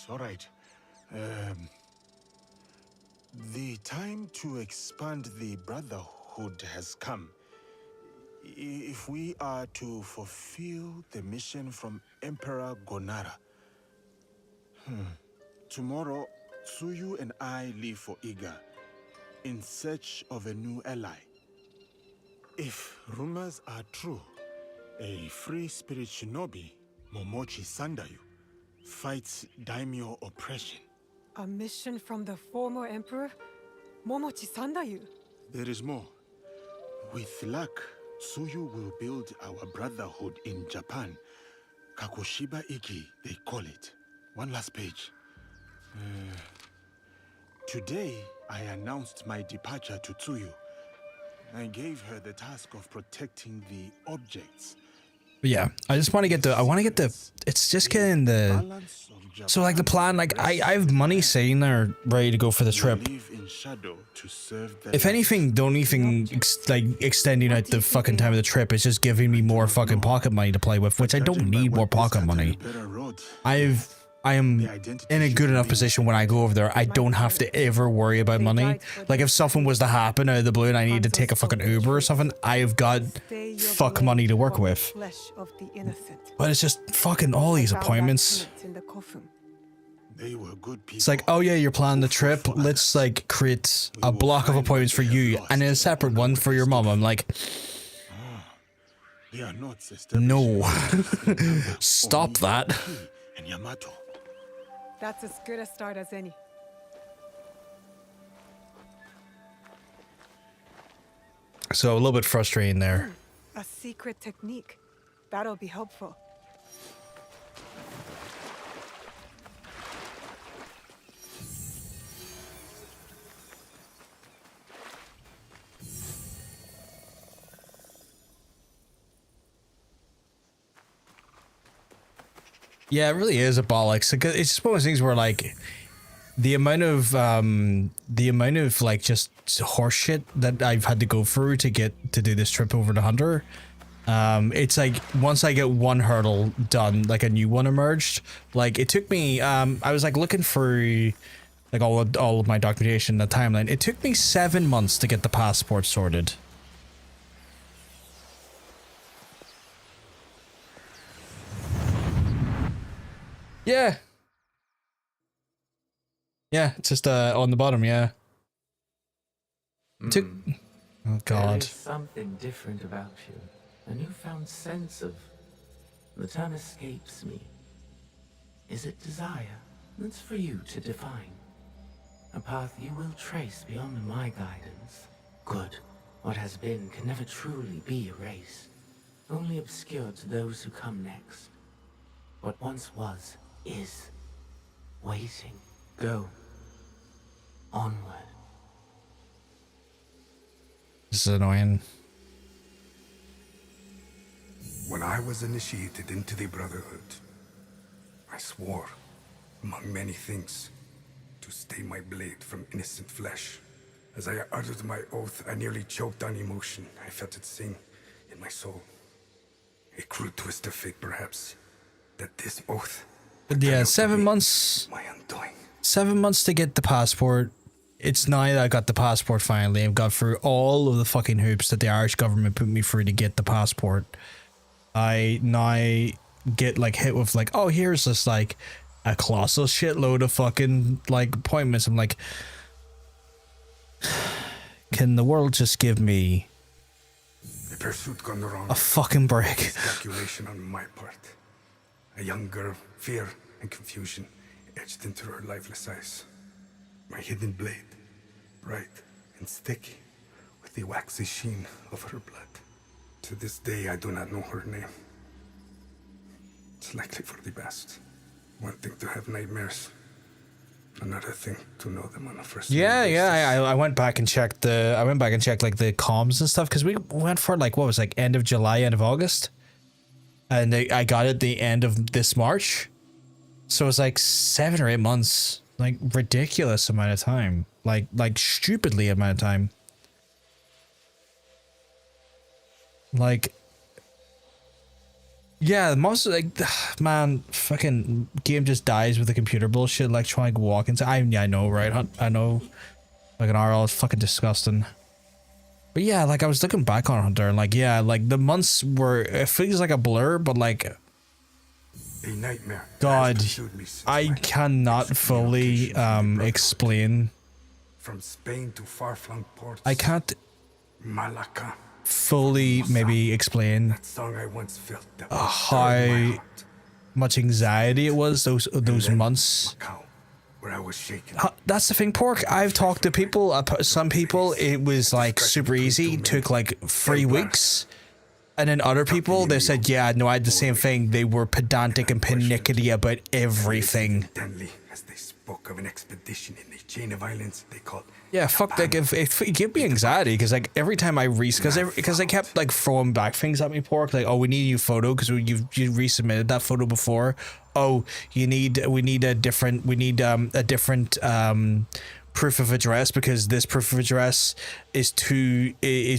The time to expand the Brotherhood has come. If we are to fulfill the mission from Emperor Gonara. Tomorrow, Tsuyu and I leave for Iga, in search of a new ally. If rumors are true, a free spirit shinobi, Momochi Sandayu, fights daimyo oppression. A mission from the former emperor, Momochi Sandayu. There is more. With luck, Tsuyu will build our brotherhood in Japan. Kakoshiba Iki, they call it. One last page. Today, I announced my departure to Tsuyu. I gave her the task of protecting the objects. But yeah, I just want to get the, it's just getting the, so like the plan, like I have money sitting there ready to go for the trip. If anything, don't even extending out the fucking time of the trip. It's just giving me more fucking pocket money to play with, which I don't need more pocket money. I am in a good enough position when I go over there. I don't have to ever worry about money. Like if something was to happen out of the blue and I need to take a fucking Uber or something, I've got fuck money to work with. But it's just fucking all these appointments. It's like, oh yeah, you're planning the trip. Let's like create a block of appointments for you and then a separate one for your mom. I'm like, no, stop that. That's as good a start as any. So a little bit frustrating there. A secret technique. That'll be helpful. Yeah, it really is a bollocks. It's just one of those things where like the amount of like just horseshit that I've had to go through to get to do this trip over to Hunter. It's like once I get one hurdle done, like a new one emerged. Like it took me, I was like looking for like all of my documentation, the timeline. It took me 7 months to get the passport sorted. Yeah. Yeah, it's just on the bottom, yeah. Took oh god. There is something different about you. A newfound sense of... The term escapes me. Is it desire? That's for you to define. A path you will trace beyond my guidance. Good. What has been can never truly be erased. Only obscured to those who come next. What once was, is. Waiting. Go. Onward. This is annoying. When I was initiated into the Brotherhood, I swore, among many things, to stay my blade from innocent flesh. As I uttered my oath, I nearly choked on emotion. I felt it sing in my soul. A cruel twist of fate, perhaps, that this oath... But yeah, 7 months. My undoing. 7 months to get the passport. It's now that I got the passport finally. I've got through all of the fucking hoops that the Irish government put me through to get the passport. I now get like hit with like, oh, here's this like a colossal shitload of fucking like appointments. I'm like, can the world just give me A pursuit gone wrong. a fucking break? Calculation on my part. A young girl, fear and confusion etched into her lifeless eyes. My hidden blade, bright and sticky, with the waxy sheen of her blood. To this day, I do not know her name. It's likely for the best. One thing to have nightmares, another thing to know them on a first. Yeah. I went back and checked like the comms and stuff because we went for like what was like end of July, end of August, and I got it the end of this March, so it was like 7 or 8 months, like ridiculous amount of time, like stupidly amount of time. Like, yeah, most of like, man, fucking game just dies with the computer bullshit, electronic walk-ins. I know, right? I know, like an RL is fucking disgusting. But yeah, like I was looking back on Hunter and like, yeah, like the months were, it feels like a blur, but like, a nightmare. God, I cannot fully explain. From Spain to far-flung ports. I can't Malacca. Fully maybe explain Song I once felt that how much anxiety it was those months. Where I was shaken. That's the thing, Pork. I've talked to people, some people it was like super easy, took like 3 weeks. And then other people, they said, yeah, no, I had the same thing. They were pedantic and pernickety about everything. As they spoke of an expedition in a chain of islands they called. Yeah, fuck, like, if it gave me anxiety, because, like, every time I because they kept, like, throwing back things at me, Pork, like, oh, we need a new photo, because you resubmitted that photo before. Oh, we need a different proof of address, because this proof of address is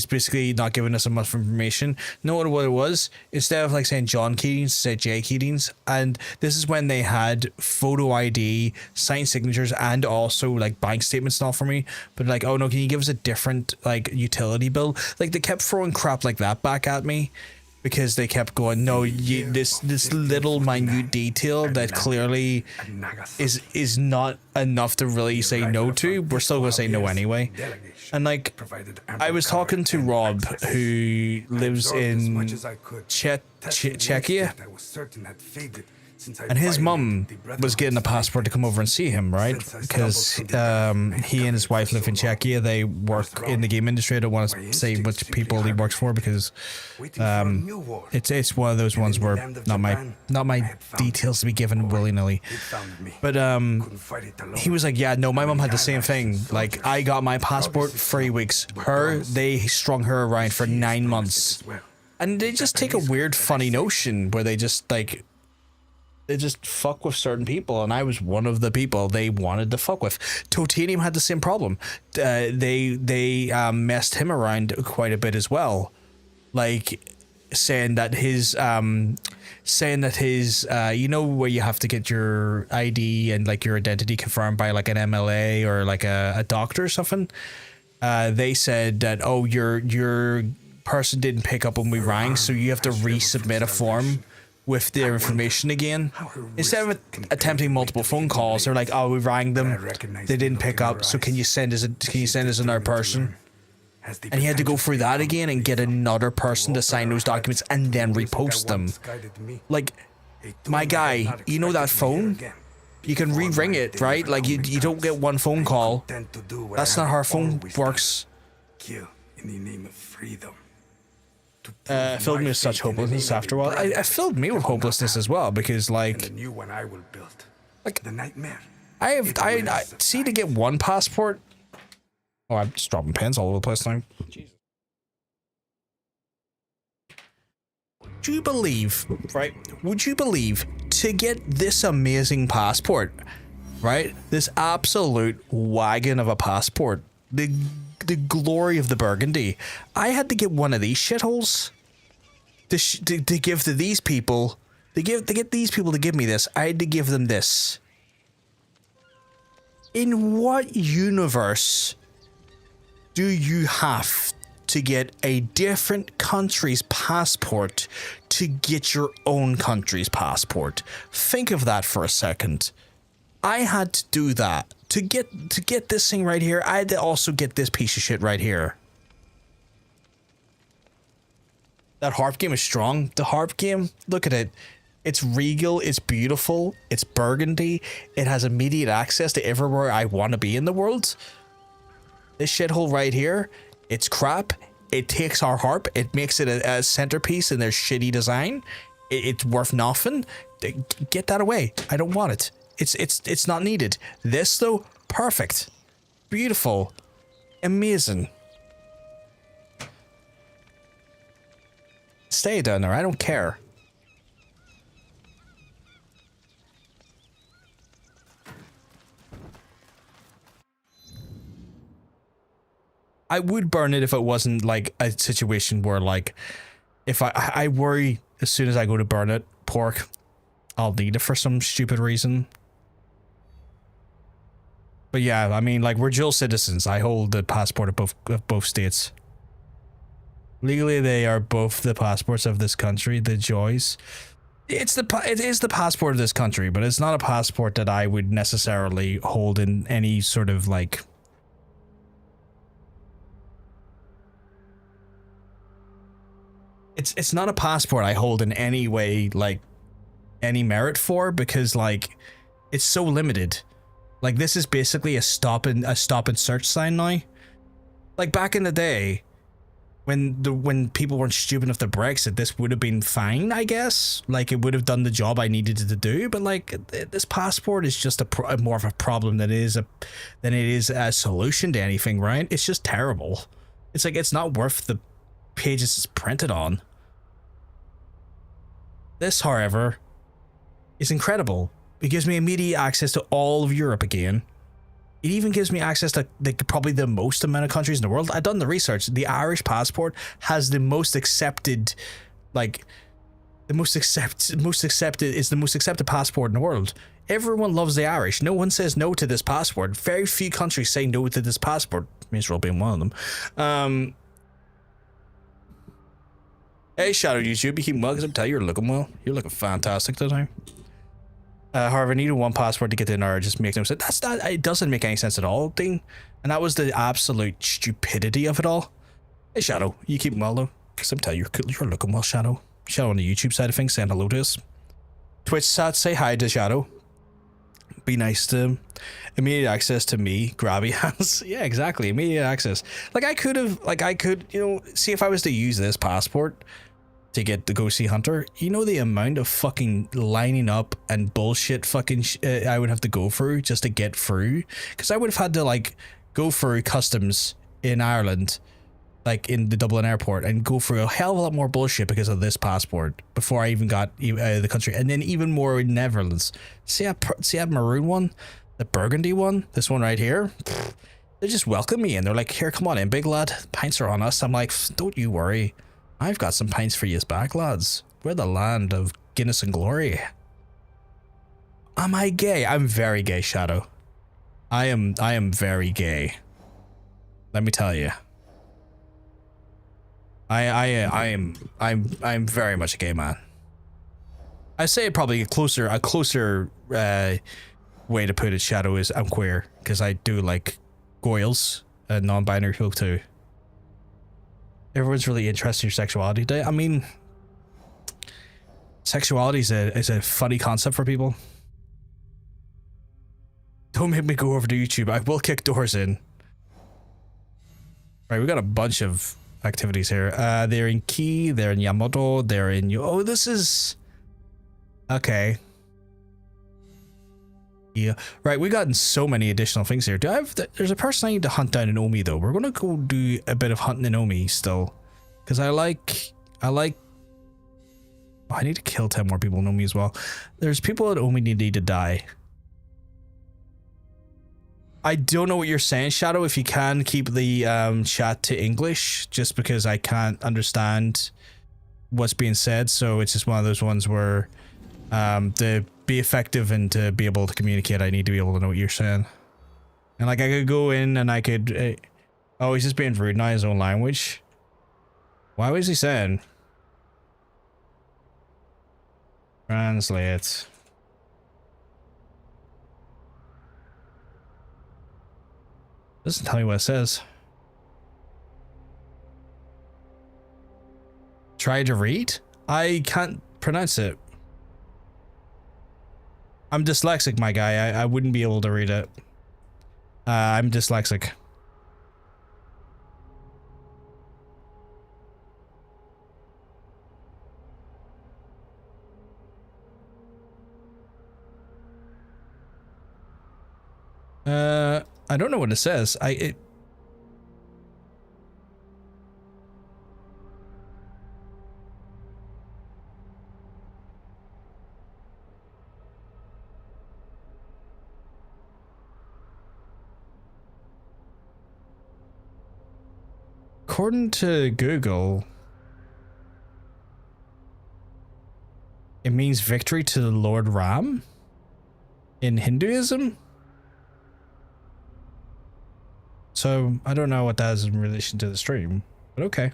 basically not giving us enough information. Know what it was? Instead of like saying John Keatings, it said J Keatings, and this is when they had photo ID, signed signatures, and also like bank statements and all for me. But like, oh no, can you give us a different like utility bill? Like they kept throwing crap like that back at me. Because they kept going, no, this little minute detail that clearly is not enough to really say no to. We're still gonna say no anyway. And like, I was talking to Rob, who lives in Czechia, and his mum was getting a passport to come over and see him, right? Because he and his wife live in Czechia. They work in the game industry. I don't want to say which people he works for because it's one of those ones where not my details to be given willy-nilly. But he was like, yeah, no, my mum had the same thing. Like, I got my passport 3 weeks. They strung her around for 9 months. And they just take a weird, funny notion where they just like They just fuck with certain people, and I was one of the people they wanted to fuck with. Totanium had the same problem. They messed him around quite a bit as well, like saying that his you know, where you have to get your ID and like your identity confirmed by like an MLA or like a doctor or something. They said that, oh, your person didn't pick up when we rang, so you have to resubmit a form with their information again. Instead of attempting multiple phone calls, they're like, oh, we rang them, they didn't pick up, so can you send us another person? And he had to go through that again and get another person to sign those documents and then repost them. Like, my guy, you know that phone? You can re-ring it, right? Like, you don't get one phone call. That's not how our phone works. Kill in the name of freedom. Filled me with such hopelessness after a while. I filled me with hopelessness as well, because like the new one I will build, like the nightmare. I see, to get one passport. Oh, I'm just dropping pens all over the place now. Jesus. Do you believe, right? Would you believe to get this amazing passport, right? This absolute wagon of a passport, the glory of the Burgundy. I had to get one of these shitholes to give to these people. To get these people to give me this, I had to give them this. In what universe do you have to get a different country's passport to get your own country's passport? Think of that for a second. I had to do that. To get this thing right here, I had to also get this piece of shit right here. That harp game is strong. The harp game, look at it. It's regal, it's beautiful, it's burgundy, it has immediate access to everywhere I want to be in the world. This shithole right here, it's crap. It takes our harp, it makes it a centerpiece in their shitty design. It's worth nothing. Get that away. I don't want it. It's not needed. This though, perfect. Beautiful. Amazing. Stay down there, I don't care. I would burn it if it wasn't like a situation where like, if I worry as soon as I go to burn it, pork, I'll need it for some stupid reason. But yeah, I mean, like, we're dual citizens. I hold the passport of both states. Legally, they are both the passports of this country, the Joys. It is the passport of this country, but it's not a passport that I would necessarily hold in any sort of, like... It's not a passport I hold in any way, like, any merit for, because, like, it's so limited. Like, this is basically a stop and search sign now. Like, back in the day, when people weren't stupid enough to Brexit, this would have been fine, I guess. Like, it would have done the job I needed it to do. But like, this passport is just more of a problem than it is a solution to anything, right? It's just terrible. It's like, it's not worth the pages it's printed on. This, however, is incredible. It gives me immediate access to all of Europe again. It even gives me access to probably the most amount of countries in the world. I've done the research. The Irish passport has the most accepted, like, the most accepted passport in the world. Everyone loves the Irish. No one says no to this passport. Very few countries say no to this passport. Israel being one of them. Hey, Shadow YouTube, you keep well because I tell you you're looking well. You're looking fantastic today. However, I needed one passport to get in, or it just makes no sense. That's not. It doesn't make any sense at all, Dean. And that was the absolute stupidity of it all. Hey, Shadow, you keep well though, because I'm telling you, you're looking well, Shadow. Shadow on the YouTube side of things, saying hello to us. Twitch chat, say hi to Shadow. Be nice to him. Immediate access to me, grabby hands. Yeah, exactly. Immediate access. Like I could, you know, see if I was to use this passport to get to go see Hunter, you know the amount of fucking lining up and bullshit fucking I would have to go through just to get through, because I would have had to like go through customs in Ireland, like in the Dublin airport, and go through a hell of a lot more bullshit because of this passport before I even got out of the country, and then even more in Netherlands. See that maroon one, the burgundy one, this one right here. They just welcome me and they're like, "Here, come on in, big lad. Pints are on us." I'm like, "Don't you worry, I've got some pints for you back, lads. We're the land of Guinness and glory." Am I gay? I'm very gay, Shadow. I am very gay. Let me tell you. I'm very much a gay man. I say probably a closer way to put it, Shadow, is I'm queer, because I do like goyles and non-binary folk too. Everyone's really interested in your sexuality today. I mean, sexuality is a funny concept for people. Don't make me go over to YouTube. I will kick doors in. Right, we got a bunch of activities here. They're in Key, they're in Yamato, they're in... Oh, this is... Okay. Yeah. Right, we've gotten so many additional things here. There's a person I need to hunt down in Omi, though. We're going to go do a bit of hunting in Omi still. Because I need to kill 10 more people in Omi as well. There's people at Omi need to die. I don't know what you're saying, Shadow. If you can keep the chat to English, just because I can't understand what's being said. So it's just one of those ones where to be effective and to be able to communicate, I need to be able to know what you're saying. And like I could go in and I could... oh, he's just being rude now in his own language. Why was he saying? Translate. Doesn't tell me what it says. Try to read? I can't pronounce it. I'm dyslexic, my guy. I wouldn't be able to read it. I'm dyslexic. I don't know what it says. According to Google, it means victory to the Lord Ram in Hinduism. So I don't know what that is in relation to the stream, but okay.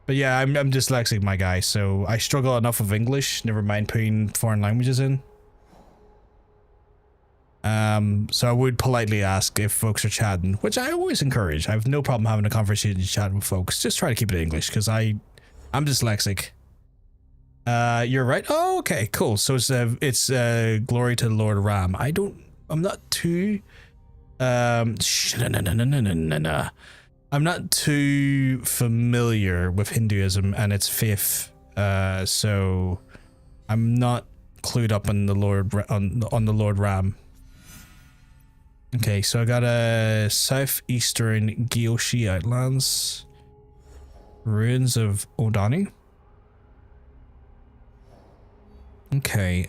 But yeah, I'm dyslexic, my guy, so I struggle enough with English, never mind putting foreign languages in. So I would politely ask if folks are chatting, which I always encourage. I have no problem having a conversation chatting with folks. Just try to keep it in English, because I'm dyslexic. You're right. Oh, okay, cool. So it's glory to the Lord Ram. I'm not too I'm not too familiar with Hinduism and its faith, so I'm not clued up on the Lord Ram. Okay, so I got a southeastern Gyoshi Outlands, ruins of Odani. Okay,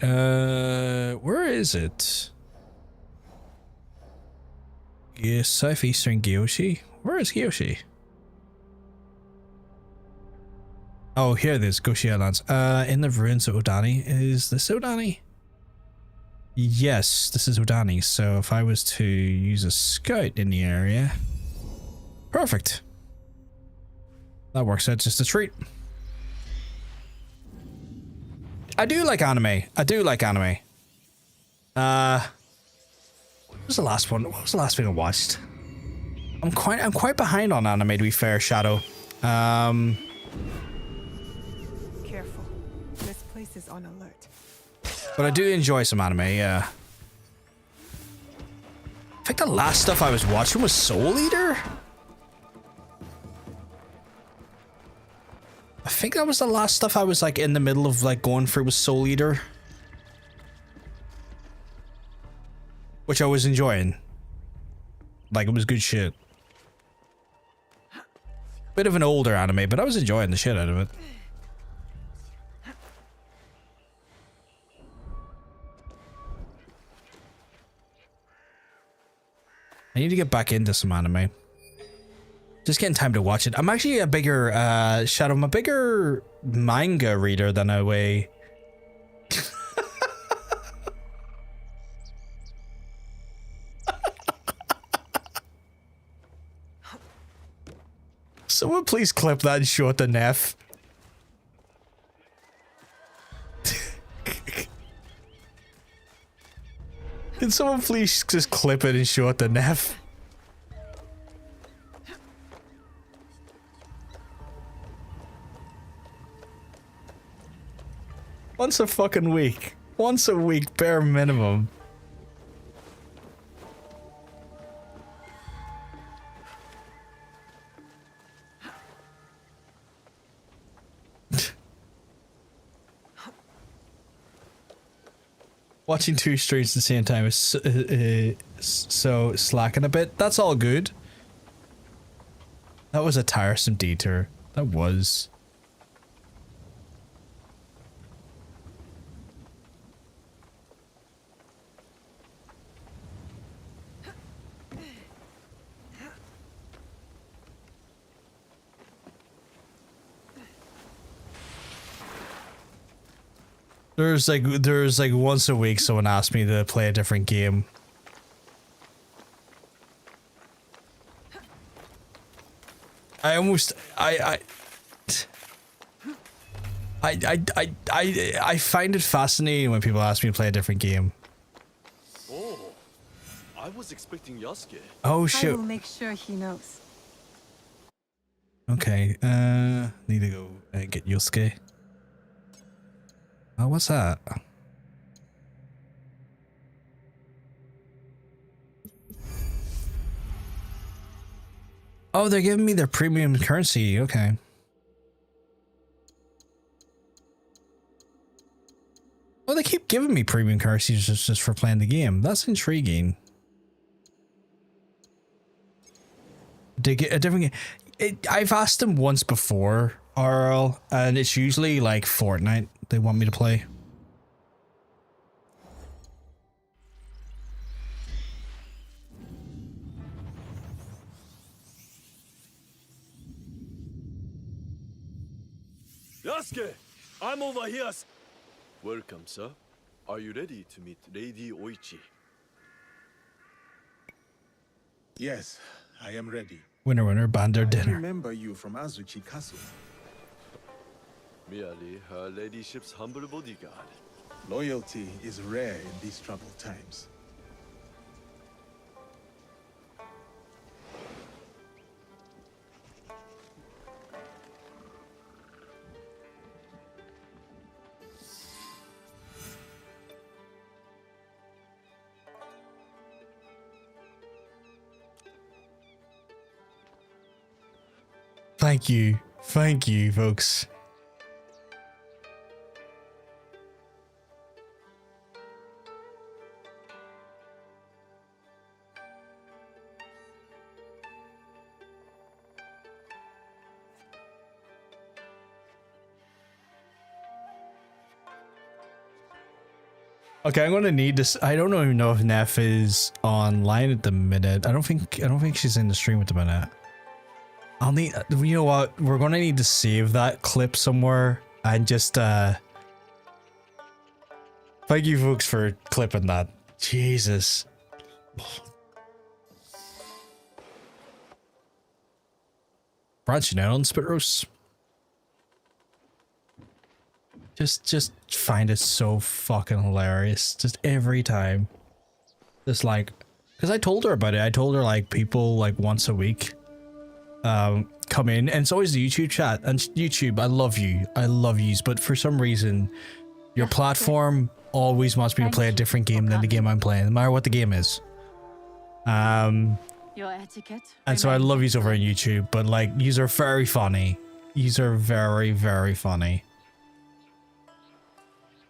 where is it? Yeah, southeastern Gyoshi. Where is Gyoshi? Oh, here it is, Gyoshi Islands. In the ruins of Odani. Is this Odani? Yes, this is Odani. So if I was to use a scout in the area, perfect. That works out just a treat. I do like anime. What was the last one? What was the last thing I watched? I'm quite behind on anime, to be fair, Shadow. Careful. This place is on alert. But I do enjoy some anime, yeah. I think the last stuff I was watching was Soul Eater. I think that was the last stuff I was like in the middle of like going through with Soul Eater, which I was enjoying. Like, it was good shit. Bit of an older anime, but I was enjoying the shit out of it. I need to get back into some anime. Just getting time to watch it. I'm actually a bigger, Shadow, I'm a bigger manga reader than a way. Someone please clip that and show it to Neff. Can someone please just clip it and show it to Neff? Once a fucking week. Once a week, bare minimum. Watching two streams at the same time is so slacking a bit. That's all good. That was a tiresome detour. That was. There's like once a week someone asks me to play a different game. I find it fascinating when people ask me to play a different game. Oh, I was expecting Yasuke. Oh I shit. will make sure he knows. Okay, need to go get Yosuke. Oh, what's that? Oh, they're giving me their premium currency. Okay. Oh, they keep giving me premium currencies just for playing the game. That's intriguing. To get a different game. I've asked them once before, RL, and it's usually like Fortnite they want me to play. Yasuke, I'm over here. Welcome, sir. Are you ready to meet Lady Oichi? Yes, I am ready. Winner, winner, bander I dinner. remember you from Azuchi Castle. Merely her ladyship's humble bodyguard. Loyalty is rare in these troubled times. Thank you, folks. Okay, I'm gonna need this. I don't even know if Neff is online at the minute. I don't think she's in the stream at the minute. I'll need. You know what? We're gonna need to save that clip somewhere and just. Thank you, folks, for clipping that. Jesus. Branching out on Spit Roast. Just find it so fucking hilarious. Just every time. Just like, because I told her about it. I told her like people like once a week come in, and it's always the YouTube chat. And YouTube, I love yous, but for some reason your platform always wants me to play a different game than the game I'm playing, no matter what the game is. Your etiquette. And so I love yous over on YouTube, but like yous are very funny. Yous are very, very funny.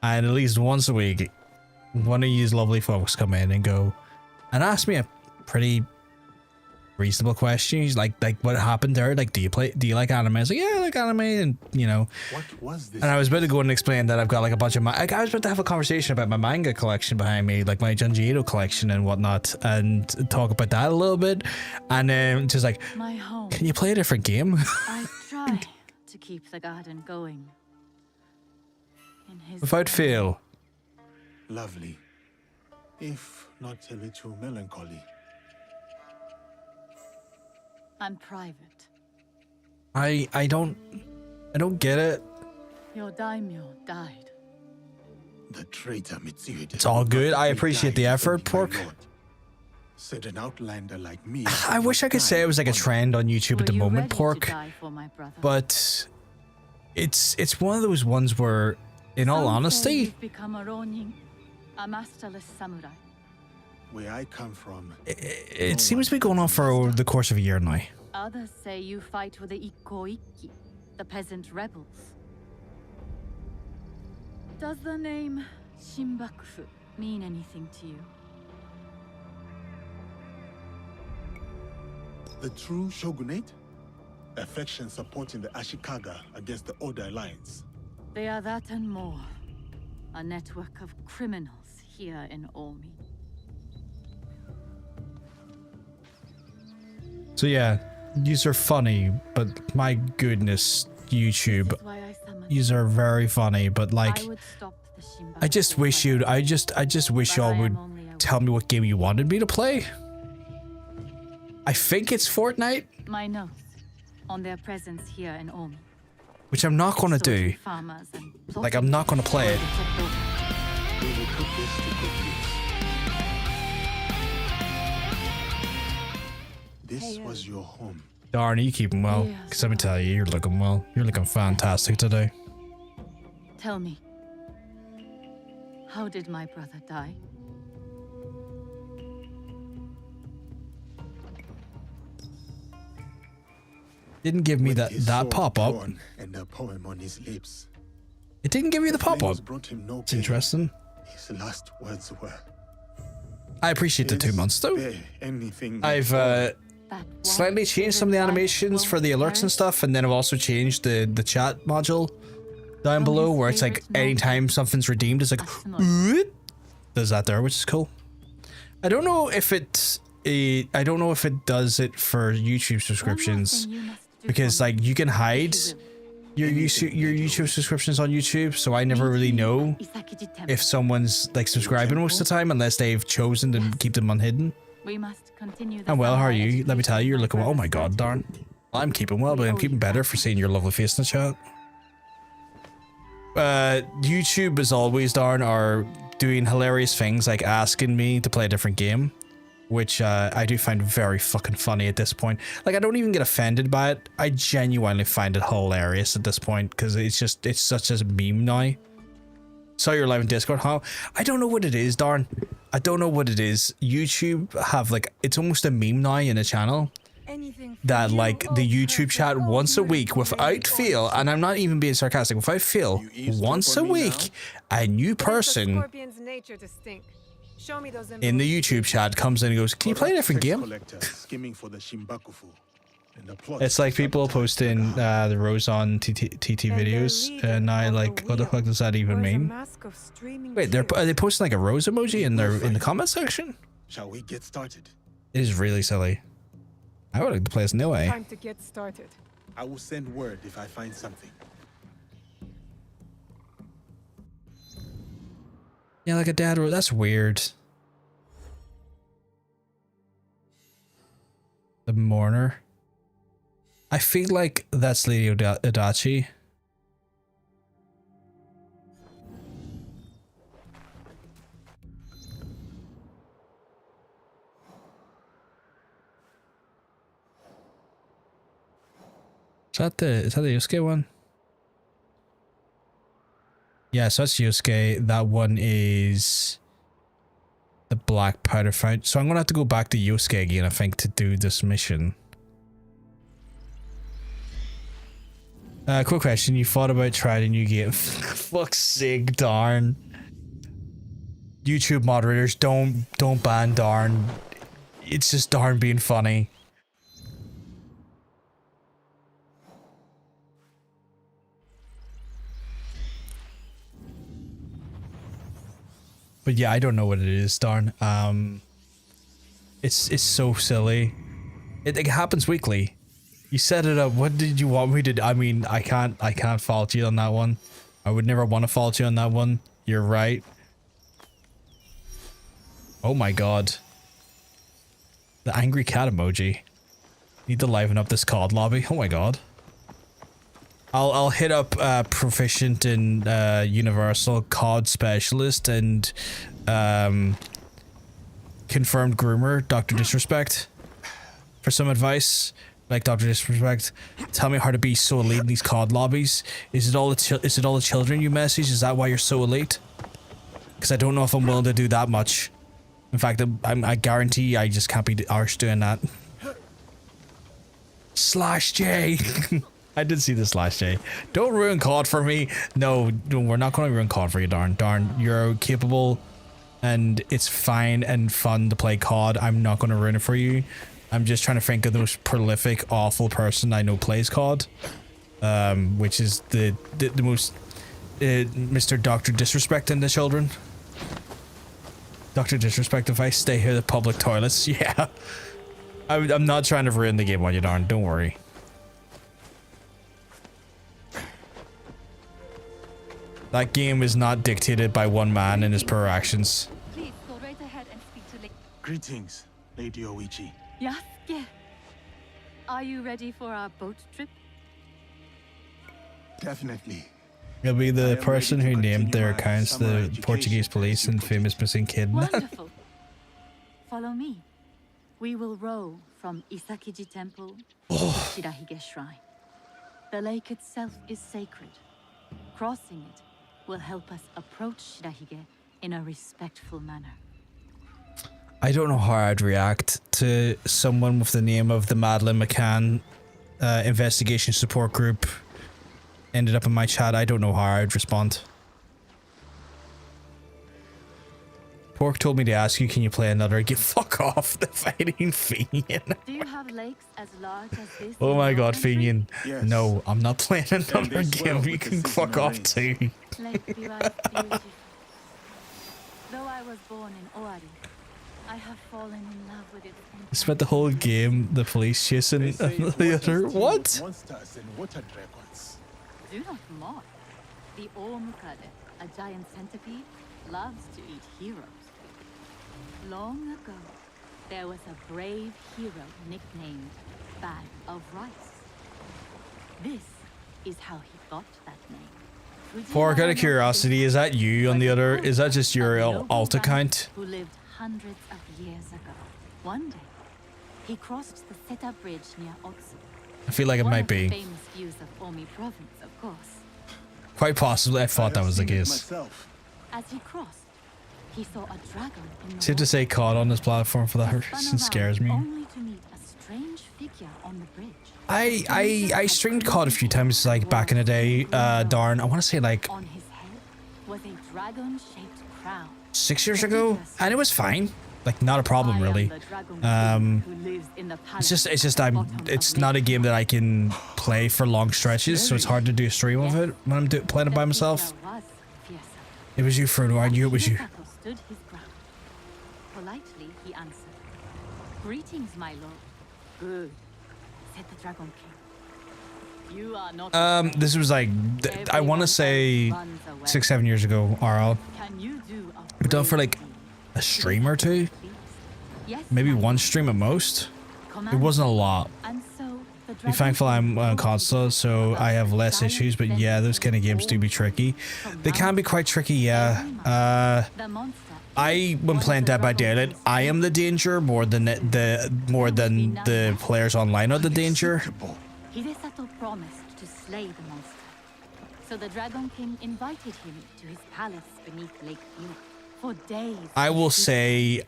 And at least once a week, one of yous lovely folks come in and go and ask me a pretty reasonable question. He's like what happened there? Like, do you like anime? I was like, yeah, I like anime, and you know. What was this? And I was about to go and explain that I've got like a bunch of I was about to have a conversation about my manga collection behind me, like my Junji Ito collection and whatnot, and talk about that a little bit. And then just like, My home. can you play a different game? I try to keep the garden going. In his Without fail. Lovely. If not a little melancholy. I'm private. I don't get it. Your daimyo died. The traitor Mitsuhide. It's all good. I appreciate the effort, Pork. Said an outlander like me. I wish I could say it was like a trend on YouTube at the moment, Pork. Die for my brother? But it's one of those ones where, in all honesty, You've become a ronin, a masterless samurai. Where I come from, it seems to be going on for the course of a year now. Others say you fight with the Ikko-Ikki, the peasant rebels. Does the name Shinbakufu mean anything to you? the true shogunate? A faction supporting the Ashikaga against the Oda Alliance. They are that and more. A network of criminals here in Omi. So yeah, these are funny, but my goodness, YouTube. These are very funny, but like, I just wish you'd, I just wish y'all would tell me what game you wanted me to play. I think it's Fortnite, My notes on their presence here in Omi. which I'm not gonna do. Like, I'm not gonna play it. We will put this to good use. This was your home. Darn, are you keeping well? Because let me tell you, you're looking well. You're looking fantastic today. Tell me, how did my brother die? Didn't give me that pop-up. And a poem on his lips. It didn't give you the pop-up. Brought him no It's pain. interesting. His last words were, I appreciate the 2 months though. anything I've slightly changed some of the animations for the alerts and stuff, and then I've also changed the chat module down below where it's like anytime something's redeemed, it's like "Oot," does that there, which is cool. I don't know if it does it for YouTube subscriptions, because like you can hide your YouTube subscriptions on YouTube, so I never really know if someone's like subscribing most of the time unless they've chosen to keep them unhidden. We must continue. And well, how are you? Let me tell you, you're looking well. Oh my god, darn. I'm keeping well, but I'm keeping better for seeing your lovely face in the chat. YouTube, as always, darn, are doing hilarious things like asking me to play a different game, which I do find very fucking funny at this point. Like, I don't even get offended by it. I genuinely find it hilarious at this point, because it's such a meme now. Saw your live in Discord, huh? I don't know what it is, darn. I don't know what it is. YouTube have like, it's almost a meme now in a channel that like the YouTube chat once a week without fail, and I'm not even being sarcastic, without fail, once a week, a new person Scorpion's nature to stink. Show me those in the YouTube chat comes in and goes, can you play a different game? Skimming for the Shimbakufu. And the plot It's like people posting the Rose on TT videos, and I like, what the fuck does that even mean? Wait, are they posting like a rose emoji in the comment section? Shall we get started? It is really silly. I would like to play as Noe. Time to get started. I will send word if I find something. Yeah, like a dad rose. That's weird. The mourner. I feel like that's Lady Adachi. Is that the Yosuke one? Yeah, so that's Yosuke. That one is the black powder fight. So I'm gonna have to go back to Yosuke again, I think, to do this mission. Quick question, you thought about trying a new game? Fuck's sake, darn. YouTube moderators, don't ban darn. It's just darn being funny. But yeah, I don't know what it is, darn. It's so silly. It happens weekly. You set it up. What did you want me to do? I mean, I can't fault you on that one. I would never want to fault you on that one. You're right. Oh my god. The angry cat emoji. Need to liven up this COD lobby. Oh my god. I'll hit up proficient in universal COD specialist and confirmed groomer Dr. Disrespect for some advice. Like Dr. Disrespect, tell me how to be so elite in these COD lobbies. Is it all the children you message? Is that why you're so elite? Because I don't know if I'm willing to do that much. In fact, I guarantee I just can't be arsed doing that. Slash J. I did see the slash J. Don't ruin COD for me. No, we're not going to ruin COD for you, darn. Darn, you're capable and it's fine and fun to play COD. I'm not going to ruin it for you. I'm just trying to think of the most prolific, awful person I know plays COD. Which is the most Mr. Dr. Disrespect in the children. Dr. Disrespect, if I stay here, the public toilets. Yeah. I'm not trying to ruin the game on you, darn. Don't worry. That game is not dictated by one man and his poor actions. Please go right ahead and speak to Lady. Greetings, Lady Oichi. Yasuke, are you ready for our boat trip? Definitely. It'll be the person who named their accounts the Portuguese police and famous missing kid. Wonderful. Follow me. We will row from Isakiji Temple to Shirahige Shrine. The lake itself is sacred. Crossing it will help us approach Shirahige in a respectful manner. I don't know how I'd react to someone with the name of the Madeleine McCann investigation support group ended up in my chat. I don't know how I'd respond. Pork told me to ask you, can you play another game? Fuck off, the fighting Fenian. Do you have lakes as large as this? Oh my god, Fenian. Yes. No, I'm not playing another game. You can fuck off too. Lake Biwa is beautiful. Though I was born in Owari, I have fallen in love with it. I spent the whole game the police chasing the other. What? Monsters and water dragons. Do not mock. The Omukade, a giant centipede, loves to eat heroes. Long ago, there was a brave hero nicknamed Bag of Rice. This is how he got that name. Pork, out of curiosity, is that you on the other? Is that just your alt account? Who lived hundreds of years ago. One day, he crossed the Seta Bridge near Otsu. I feel like it might be. Famous views of Omi province, of course. Quite possibly, I thought that was the case. As he crossed, he saw a dragon in the Safe to say COD on this platform for that reason scares me. only to meet a strange figure on the bridge. I streamed COD a few times like back in the day, darn, I want to say like On his head was a dragon-shaped crown. 6 years ago, and it was fine. Like not a problem really. It's not a game that I can play for long stretches, so it's hard to do a stream of it when I'm playing it by myself. It was you, Frodo. I knew it was you. Stood his ground. Politely, he answered, "Greetings, my lord." "Good," said the Dragon King. "You are not." This was like I want to say 6-7 years ago, RL. Can you do We've done for like a stream or two, maybe one stream at most. It wasn't a lot. Be thankful I'm on console, so I have less issues. But yeah, those kind of games do be tricky. They can be quite tricky, yeah. When playing Dead by Daylight, I am the danger more than the players online are the danger. Hidesato promised to slay the monster, so the Dragon King invited him to his palace beneath Lake Biwa. For days, I won't say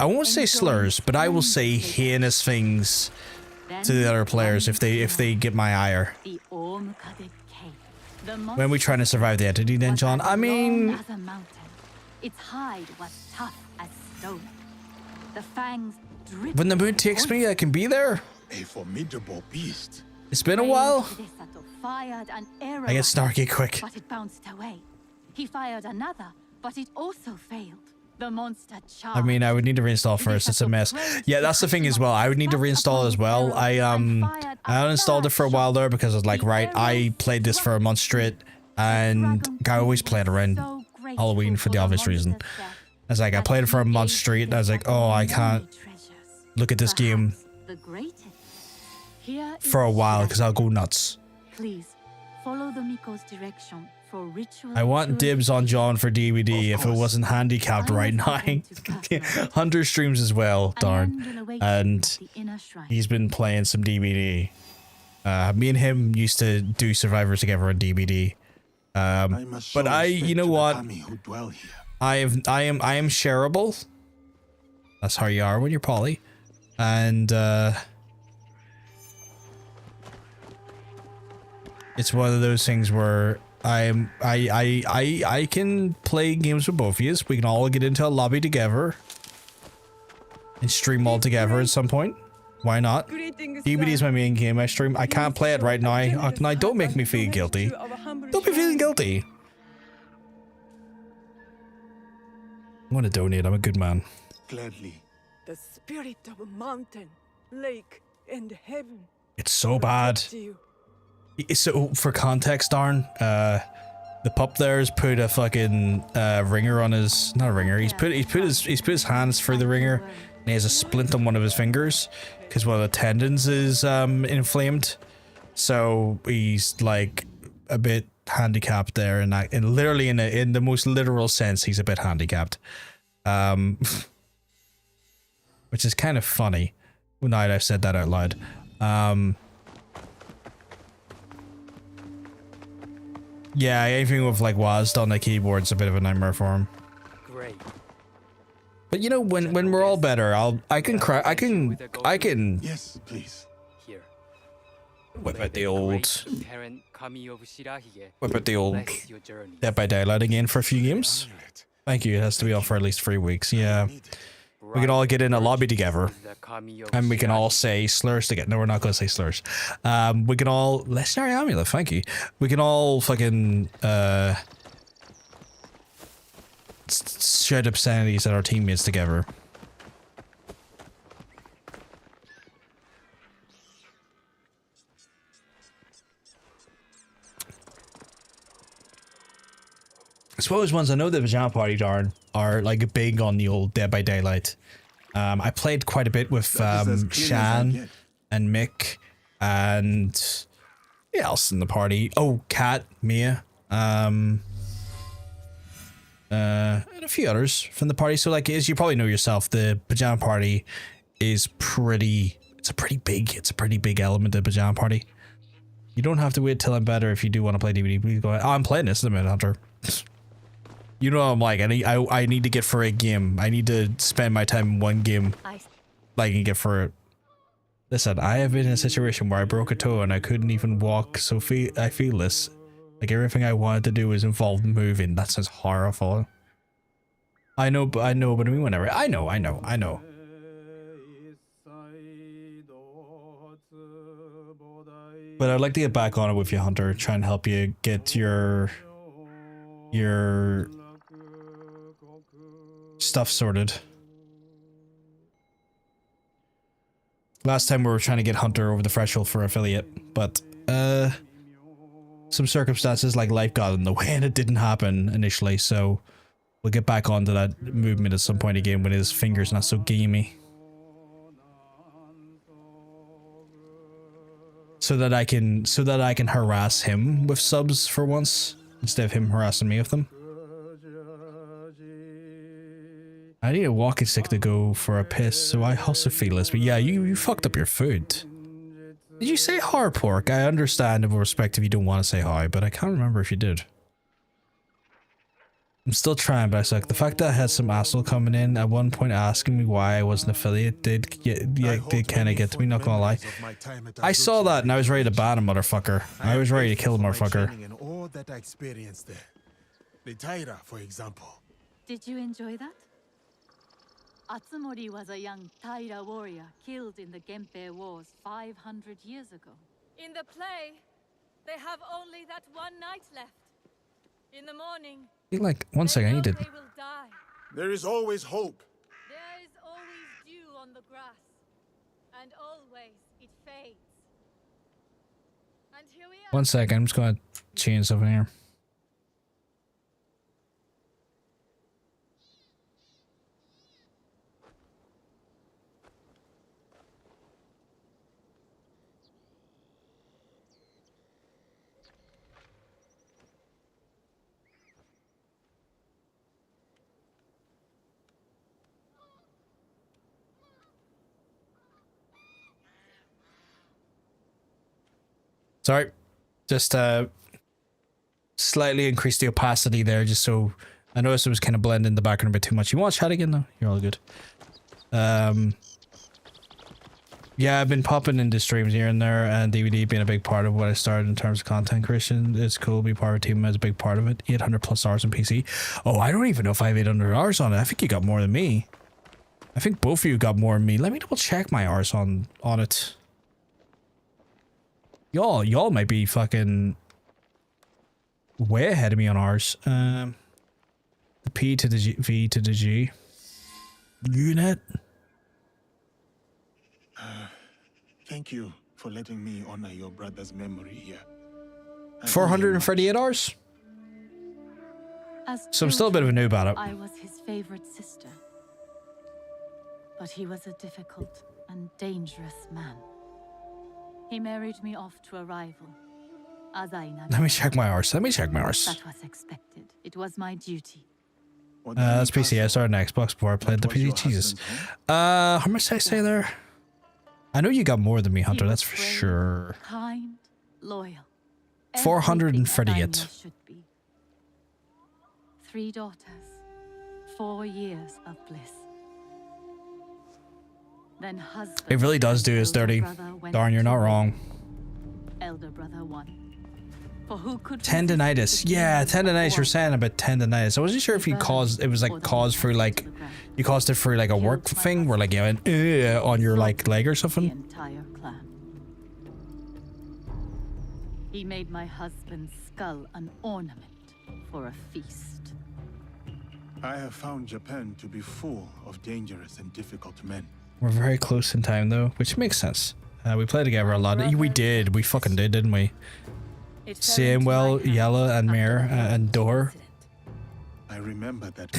slurs, but I will say heinous things to the other players if they get my ire. When we're trying to survive the entity, then John, I mean, its hide was tough as stone. The fangs dripped. When the mood takes me, I can be there. A formidable beast. It's been a while. Fired an arrow, I get snarky quick. but it bounced away. He fired another, but it also failed. The monster I mean, I would need to reinstall first. It's a mess. Yeah, that's the thing as well. I would need to reinstall as well. I uninstalled it for a while there because I was like, right, I played this for a month straight, and I always played around Halloween for the obvious reason. I was like, I played it for a month straight, and I was like, oh, I can't look at this game for a while because I'll go nuts. Please follow the Miko's direction for ritual. I want dibs on John for DVD if it wasn't handicapped right now. Hunter streams as well, darn. And he's been playing some DVD. Me and him used to do Survivor together on DVD. But you know what? I am shareable. That's how you are when you're poly. And it's one of those things where I can play games with both of you. We can all get into a lobby together and stream all together at some point. Why not? DVD is my main game I stream. I can't play it right now. Now don't make me feel guilty. Don't be feeling guilty. I'm gonna donate. I'm a good man. Gladly. The spirit of a mountain, lake, and heaven. It's so bad. So for context, darn, the pup there has put a fucking ringer on his, not a ringer. He's put his hands through the ringer, and he has a splint on one of his fingers because one of the tendons is inflamed. So he's like a bit handicapped there, and literally in the most literal sense, he's a bit handicapped, which is kind of funny. Now that I've said that out loud. Yeah, anything with like WASD on the keyboard's a bit of a nightmare for him. Great. But you know, when we're all better, I can. Yes, please. Here. Whip out the old Dead by Daylight again for a few games. Thank you. It has to be on for at least 3 weeks. Yeah. We can all get in a lobby together, and we can all say slurs together. No, we're not going to say slurs. We can all legendary amulet. Thank you. We can all fucking shout obscenities at our teammates together. I suppose ones I know the Pajama Party darn are like big on the old Dead by Daylight. I played quite a bit with Shan and Mick and who else in the party? Oh, Kat, Mia, and a few others from the party. So like, as you probably know yourself, the Pajama Party is it's a pretty big element of Pajama Party. You don't have to wait till I'm better if you do want to play DVD. Please go ahead. Oh, I'm playing this in a minute, Hunter. You know what I'm like. I need to get for a game. I need to spend my time in one game. Like and get for it. Listen, I have been in a situation where I broke a toe and I couldn't even walk, so I feel this. Like everything I wanted to do was involved moving. That sounds horrible. I know, but I mean whenever. I know. But I'd like to get back on it with you, Hunter. Try and help you get your stuff sorted. Last time we were trying to get Hunter over the threshold for affiliate, but some circumstances like life got in the way and it didn't happen initially, so we'll get back onto that movement at some point again when his finger's not so gamey. So that I can harass him with subs for once instead of him harassing me with them. I need a walking stick to go for a piss, so I also feel this. But yeah, you fucked up your food. Did you say har pork? I understand and respect if you don't want to say hi, but I can't remember if you did. I'm still trying, but I suck. The fact that I had some asshole coming in at one point asking me why I wasn't affiliate did kind of get to me, not gonna lie. I saw that and I was ready to ban a motherfucker. I was ready to kill a motherfucker. And all that I experienced there. The Taira, for example. Did you enjoy that? Atsumori was a young Taira warrior killed in the Genpei Wars 500 years ago. In the play, they have only that one night left. In the morning, Like, one second, I need to... they will die. There is always hope. There is always dew on the grass, and always it fades. And here we are. 1 second, I'm just gonna change something here. Sorry, just slightly increase the opacity there, just so I noticed it was kind of blending the background a bit too much. You want to chat again though? You're all good. Yeah, I've been popping into streams here and there, and DVD being a big part of what I started in terms of content creation. It's cool to be part of a team as a big part of it. 800 plus hours on PC. Oh, I don't even know if I have 800 hours on it. I think you got more than me. I think both of you got more than me. Let me double check my hours on it. Y'all might be fucking way ahead of me on ours. The P to the G, V to the G. Unit. Thank you for letting me honor your brother's memory here. 438 hours? As So I'm still a bit of a noob at it. I was his favorite sister. But he was a difficult and dangerous man. He married me off to a rival. Let me check my hours. Let me check my hours. That was expected. It was my duty. That's PC. I started an Xbox before I played the PC. Jesus. How much did I say there? I know you got more than me, Hunter. That's for sure. Kind, loyal. 438. Should be. 3 daughters. 4 years of bliss. Then husband. It really does do us dirty. Darn, you're not wrong. Elder brother won. For who could Tendinitis. Yeah, tendinitis. You're saying about tendinitis. I wasn't sure if you caused it was like caused through like you caused it through like a work thing where like you went on your like leg or something. The entire clan. He made my husband's skull an ornament for a feast. I have found Japan to be full of dangerous and difficult men. We're very close in time though, which makes sense. We played together a lot. We did. We fucking did, didn't we? Samwell, Yella, and Mare, and Dor. I remember that.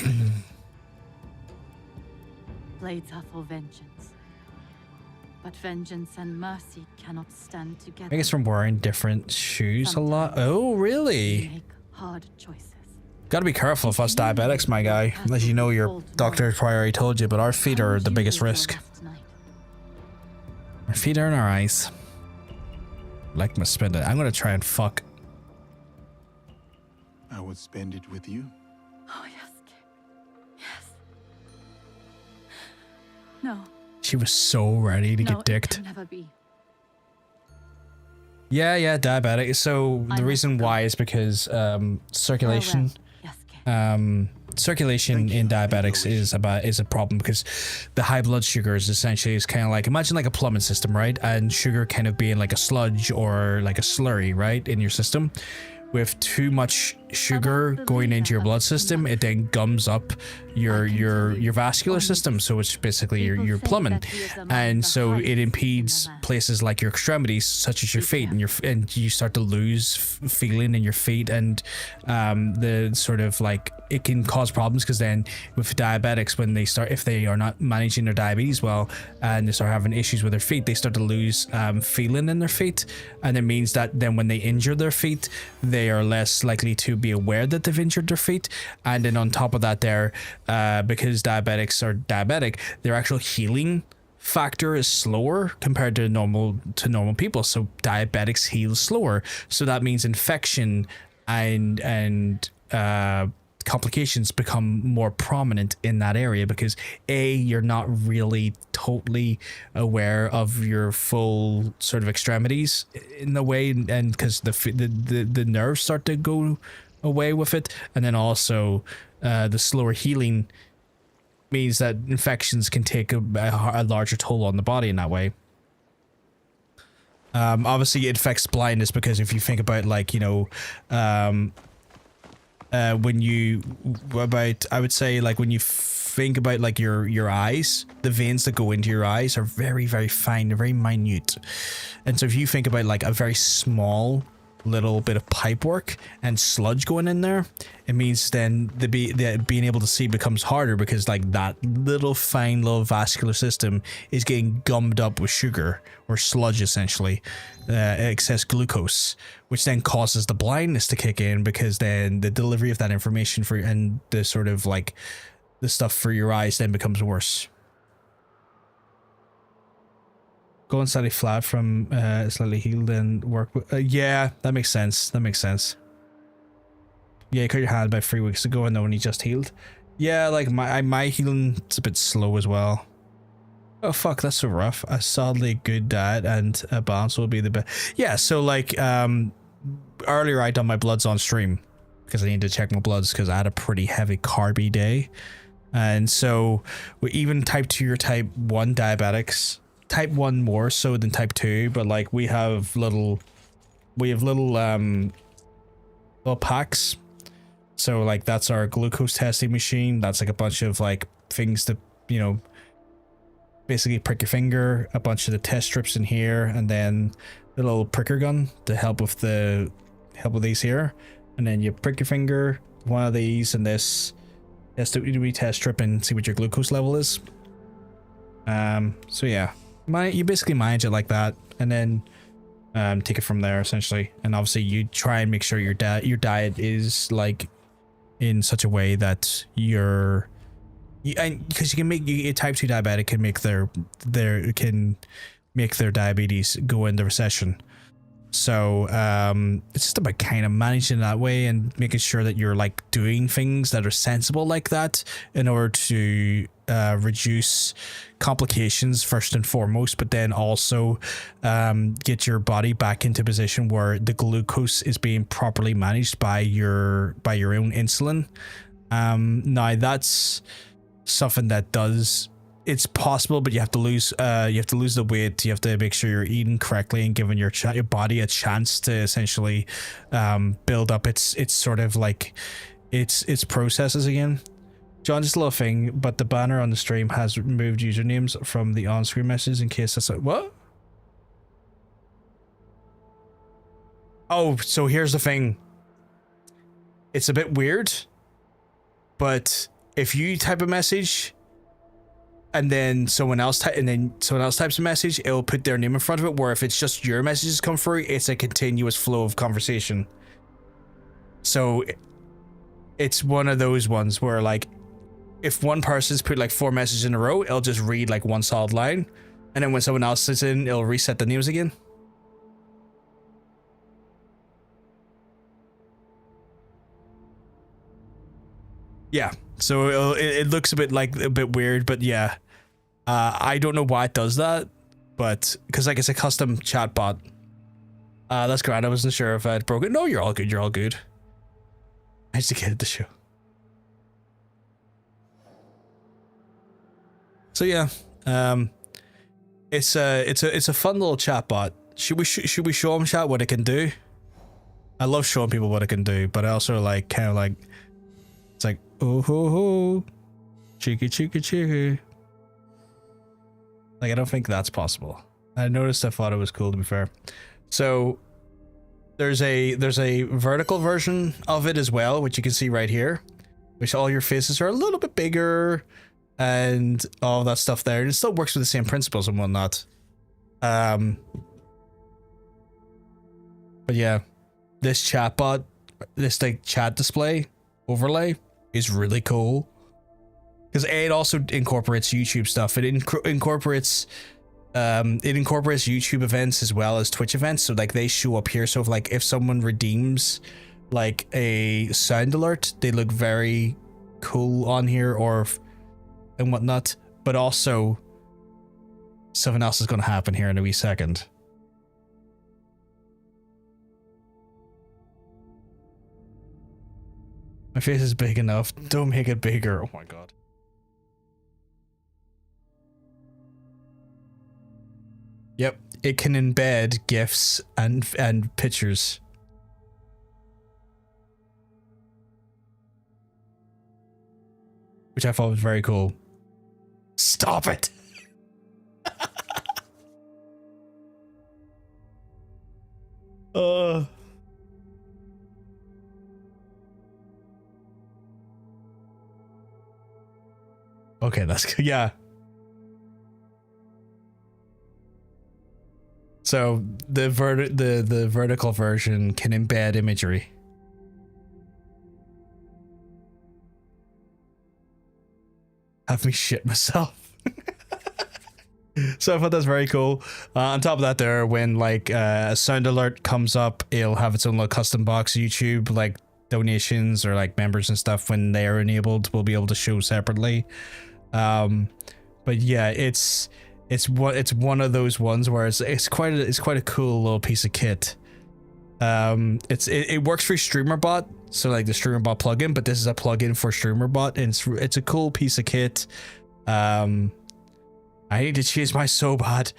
Blades are for vengeance. But vengeance and mercy cannot stand together. I think it's from wearing different shoes a lot. Oh, really? Make hard choices. Gotta be careful of us diabetics, my guy. As you know, your doctor probably already told you, but our feet are the biggest risk. Our feet are in our eyes. Like my spend it. I'm gonna try and fuck. I would spend it with you. Oh, yes. Yes. No. She was so ready to get dicked. It can never be. Yeah, diabetic. So the reason why is because circulation. Circulation in diabetics is a problem because the high blood sugar is essentially kind of like, imagine like a plumbing system, right? And sugar kind of being like a sludge or like a slurry, right, in your system. With too much sugar going into your blood system, it then gums up your vascular system, so it's basically your plumbing, and so it impedes places like your extremities, such as your feet, and you start to lose feeling in your feet, and the sort of like it can cause problems because then with diabetics, when they start, if they are not managing their diabetes well and they start having issues with their feet, they start to lose feeling in their feet, and it means that then when they injure their feet, they are less likely to be aware that they've injured their feet. And then on top of that, they're because diabetics are diabetic, their actual healing factor is slower compared to normal people. So diabetics heal slower. So that means infection and complications become more prominent in that area because you're not really totally aware of your full sort of extremities in the way, and because the nerves start to go away with it, and then also the slower healing means that infections can take a larger toll on the body in that way. Obviously it affects blindness because if you think about, like, you know, when you I would say like when you think about like your eyes, the veins that go into your eyes are very, very fine, they're very minute. And so if you think about like a very small little bit of pipe work and sludge going in there, it means then being able to see becomes harder, because like that little fine little vascular system is getting gummed up with sugar or sludge, essentially, excess glucose, which then causes the blindness to kick in, because then the delivery of that information for and the sort of like the stuff for your eyes then becomes worse. Going slightly flat from slightly healed and work. Yeah, that makes sense. That makes sense. Yeah, you cut your hand about 3 weeks ago and then when you just healed. Yeah, like my healing, it's a bit slow as well. Oh fuck, that's so rough. A solidly good diet and a balance will be the best. Yeah, so like earlier I done my bloods on stream because I needed to check my bloods because I had a pretty heavy carby day. And so we even type 2 or type 1 diabetics, type 1 more so than type 2, but like we have little packs. So like that's our glucose testing machine. That's like a bunch of like things to, you know, basically prick your finger, a bunch of the test strips in here, and then the little pricker gun to help with these here. And then you prick your finger, one of these, and this test strip and see what your glucose level is. So yeah, you basically manage it like that, and then take it from there essentially. And obviously you try and make sure your diet is like in such a way that because you can make a type 2 diabetic can make their diabetes go into recession. So it's just about kind of managing that way and making sure that you're like doing things that are sensible like that in order to reduce complications first and foremost, but then also get your body back into a position where the glucose is being properly managed by your own insulin. Now that's something that it's possible, but you have to lose the weight. You have to make sure you're eating correctly and giving your body a chance to essentially build up its sort of like its processes again. John, just a little thing, but the banner on the stream has removed usernames from the on-screen messages in case that's like, what? Oh, so here's the thing. It's a bit weird, but if you type a message and then someone else types a message, it'll put their name in front of it, where if it's just your messages come through, it's a continuous flow of conversation. So it's one of those ones where like if one person's put like 4 messages in a row, it'll just read like one solid line, and then when someone else sits in, it'll reset the names again. Yeah, so it looks a bit weird, but yeah, I don't know why it does that, but because like it's a custom chat bot. That's great. I wasn't sure if I'd broken. No, you're all good. You're all good. I just get the show. So yeah, it's a fun little chat bot. Should we show them chat what it can do? I love showing people what it can do, but I also like kind of like it's like oh ho ho, cheeky. Like I don't think that's possible. I noticed. I thought it was cool, to be fair. So there's a vertical version of it as well, which you can see right here, which all your faces are a little bit bigger and all that stuff there. And it still works with the same principles and whatnot. But yeah, this chatbot, this like chat display overlay is really cool because it also incorporates YouTube stuff. It incorporates YouTube events as well as Twitch events, so like they show up here. So if someone redeems like a sound alert, they look very cool on here and whatnot. But also something else is going to happen here in a wee second. My face is big enough. Don't make it bigger. Oh my god. Yep, it can embed GIFs and pictures. which I thought was very cool. Stop it. Okay, that's good. Yeah. So the vertical version can embed imagery. Have me shit myself. So I thought that's very cool. On top of that, there, when like a sound alert comes up, it'll have its own little custom box. YouTube, like donations or like members and stuff, when they are enabled, will be able to show separately. But yeah, it's one of those ones where it's quite a cool little piece of kit. It works for StreamerBot, so like the StreamerBot plugin, but this is a plugin for StreamerBot, and it's a cool piece of kit. I need to change my so bad.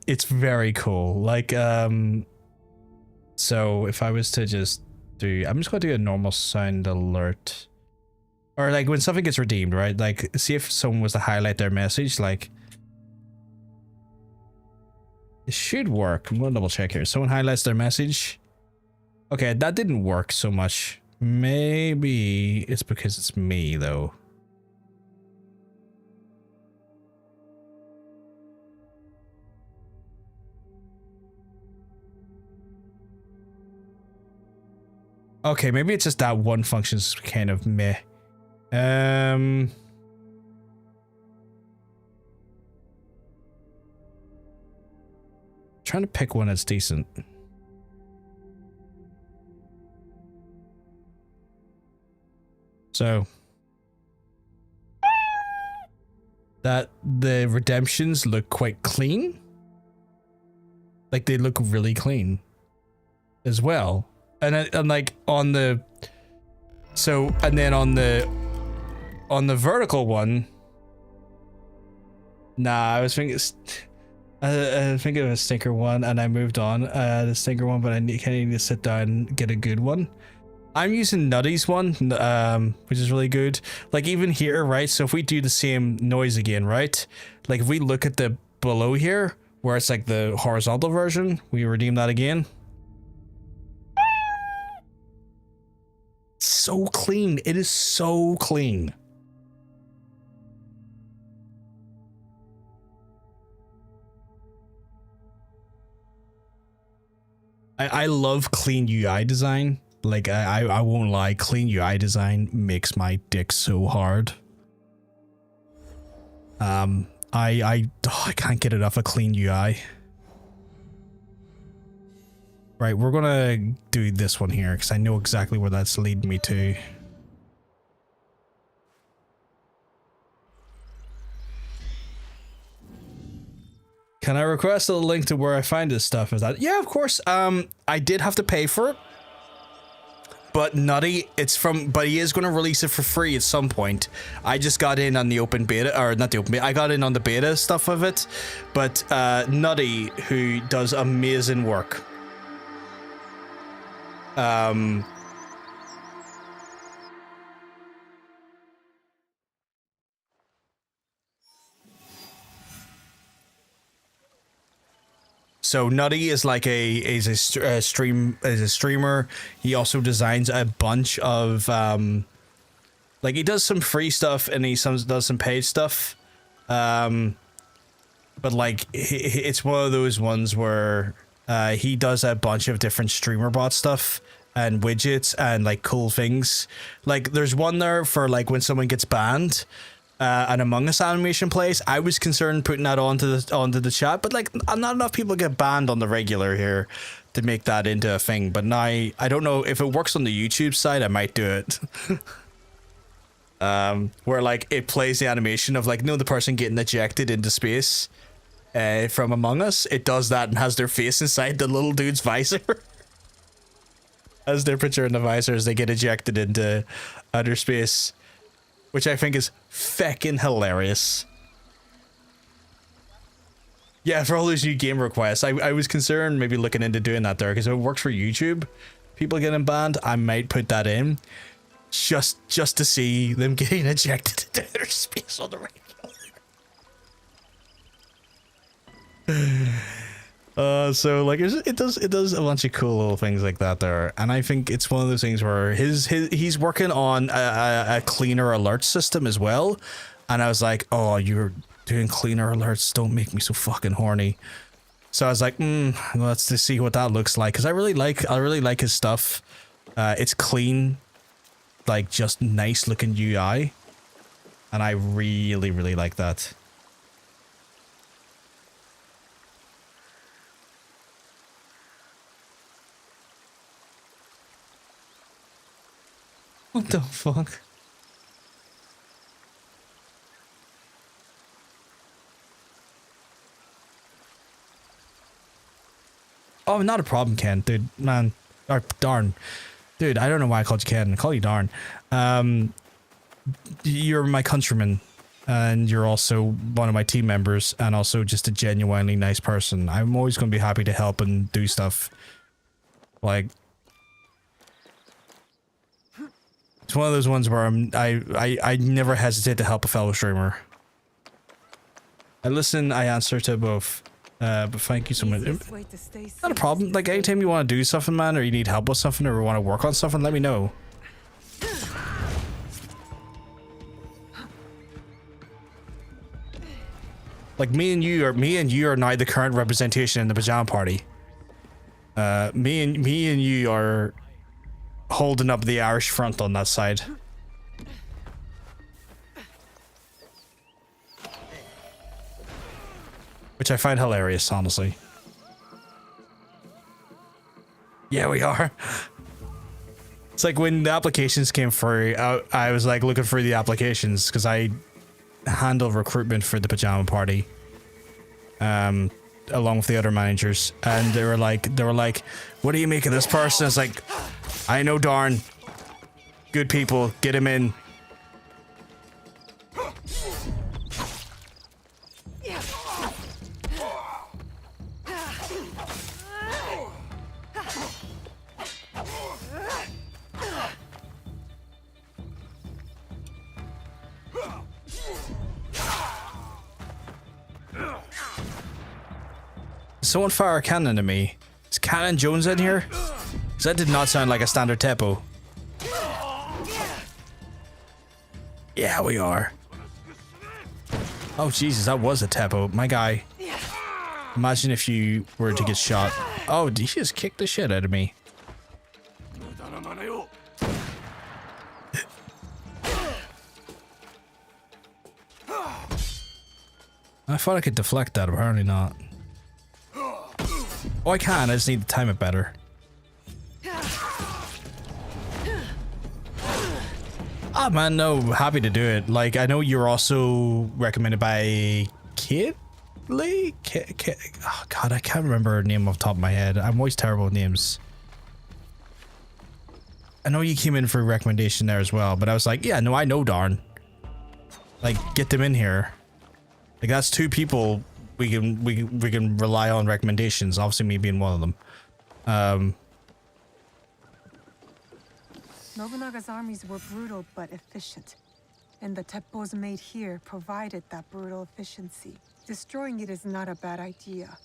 It's very cool. Like, so if I was to just do, I'm just going to do a normal sound alert. Or like when something gets redeemed, right? Like, see if someone was to highlight their message, like, it should work. I'm going to double check here. Someone highlights their message. Okay, that didn't work so much. Maybe it's because it's me though. Okay, maybe it's just that one function's kind of meh. Trying to pick one that's decent. So that the redemptions look quite clean. Like they look really clean as well. And like on the, so, and then on the vertical one, nah, I was thinking of a stinker one, and I moved on the stinker one, but I need to sit down and get a good one. I'm using Nutty's one, which is really good. Like even here, right? So if we do the same noise again, right? Like if we look at the below here, where it's like the horizontal version, we redeem that again. So clean. It is so clean. I love clean UI design. Like I won't lie, clean UI design makes my dick so hard. I can't get enough of clean UI. Right, we're gonna do this one here because I know exactly where that's leading me to. Can I request a link to where I find this stuff? Is that? Yeah, of course. I did have to pay for it, but Nutty, but he is going to release it for free at some point. I just got in on the open beta, or not the open beta, I got in on the beta stuff of it, but Nutty, who does amazing work. So Nutty is like a streamer. He also designs a bunch of like he does some free stuff and he does some paid stuff. But like it's one of those ones where he does a bunch of different streamer bot stuff and widgets and like cool things. Like there's one there for like when someone gets banned. An Among Us animation plays. I was concerned putting that onto the chat, but like not enough people get banned on the regular here to make that into a thing. But now I don't know if it works on the YouTube side. I might do it. Where like it plays the animation of like the person getting ejected into space from Among Us. It does that and has their face inside the little dude's visor. As their picture in the visor as they get ejected into outer space. Which I think is feckin' hilarious. Yeah, for all those new game requests, I was concerned maybe looking into doing that there, because if it works for YouTube, people getting banned, I might put that in. just to see them getting ejected into outer space on the regular. So like it does a bunch of cool little things like that there, and I think it's one of those things where he's working on a cleaner alert system as well, and I was like, oh, you're doing cleaner alerts, don't make me so fucking horny. So I was like, let's just see what that looks like, because I really like his stuff. It's clean, like just nice looking UI, and I really like that. What the fuck? Oh, not a problem, Ken. Dude, man. Or darn. Dude, I don't know why I called you Ken. I call you Darn. You're my countryman. And you're also one of my team members. And also just a genuinely nice person. I'm always going to be happy to help and do stuff. Like... It's one of those ones where I never hesitate to help a fellow streamer. I listen, I answer to both. But thank you so much. Not a problem. Like anytime you want to do something, man, or you need help with something, or want to work on something, let me know. Like me and you are now the current representation in the pajama party. Me and you are holding up the Irish front on that side. Which I find hilarious, honestly. Yeah, we are. It's like when the applications came through, I was like looking through the applications because I handle recruitment for the pajama party. Along with the other managers, and they were like, what do you make of this person? It's like, I know Darn. Good people, get him in. Someone fire a cannon to me. Is Cannon Jones in here? Because that did not sound like a standard tempo. Yeah, we are. Oh, Jesus, that was a tempo. My guy. Imagine if you were to get shot. Oh, he just kicked the shit out of me. I thought I could deflect that, apparently not. Oh, I can, I just need to time it better. Ah, man, no, happy to do it. Like, I know you're also recommended by Kid Lee? Oh, God, I can't remember her name off the top of my head. I'm always terrible with names. I know you came in for a recommendation there as well, but I was like, yeah, no, I know Darn. Like, get them in here. Like, that's two people we can rely on recommendations. Obviously, me being one of them. Nobunaga's armies were brutal but efficient, and the teppos made here provided that brutal efficiency. Destroying it is not a bad idea,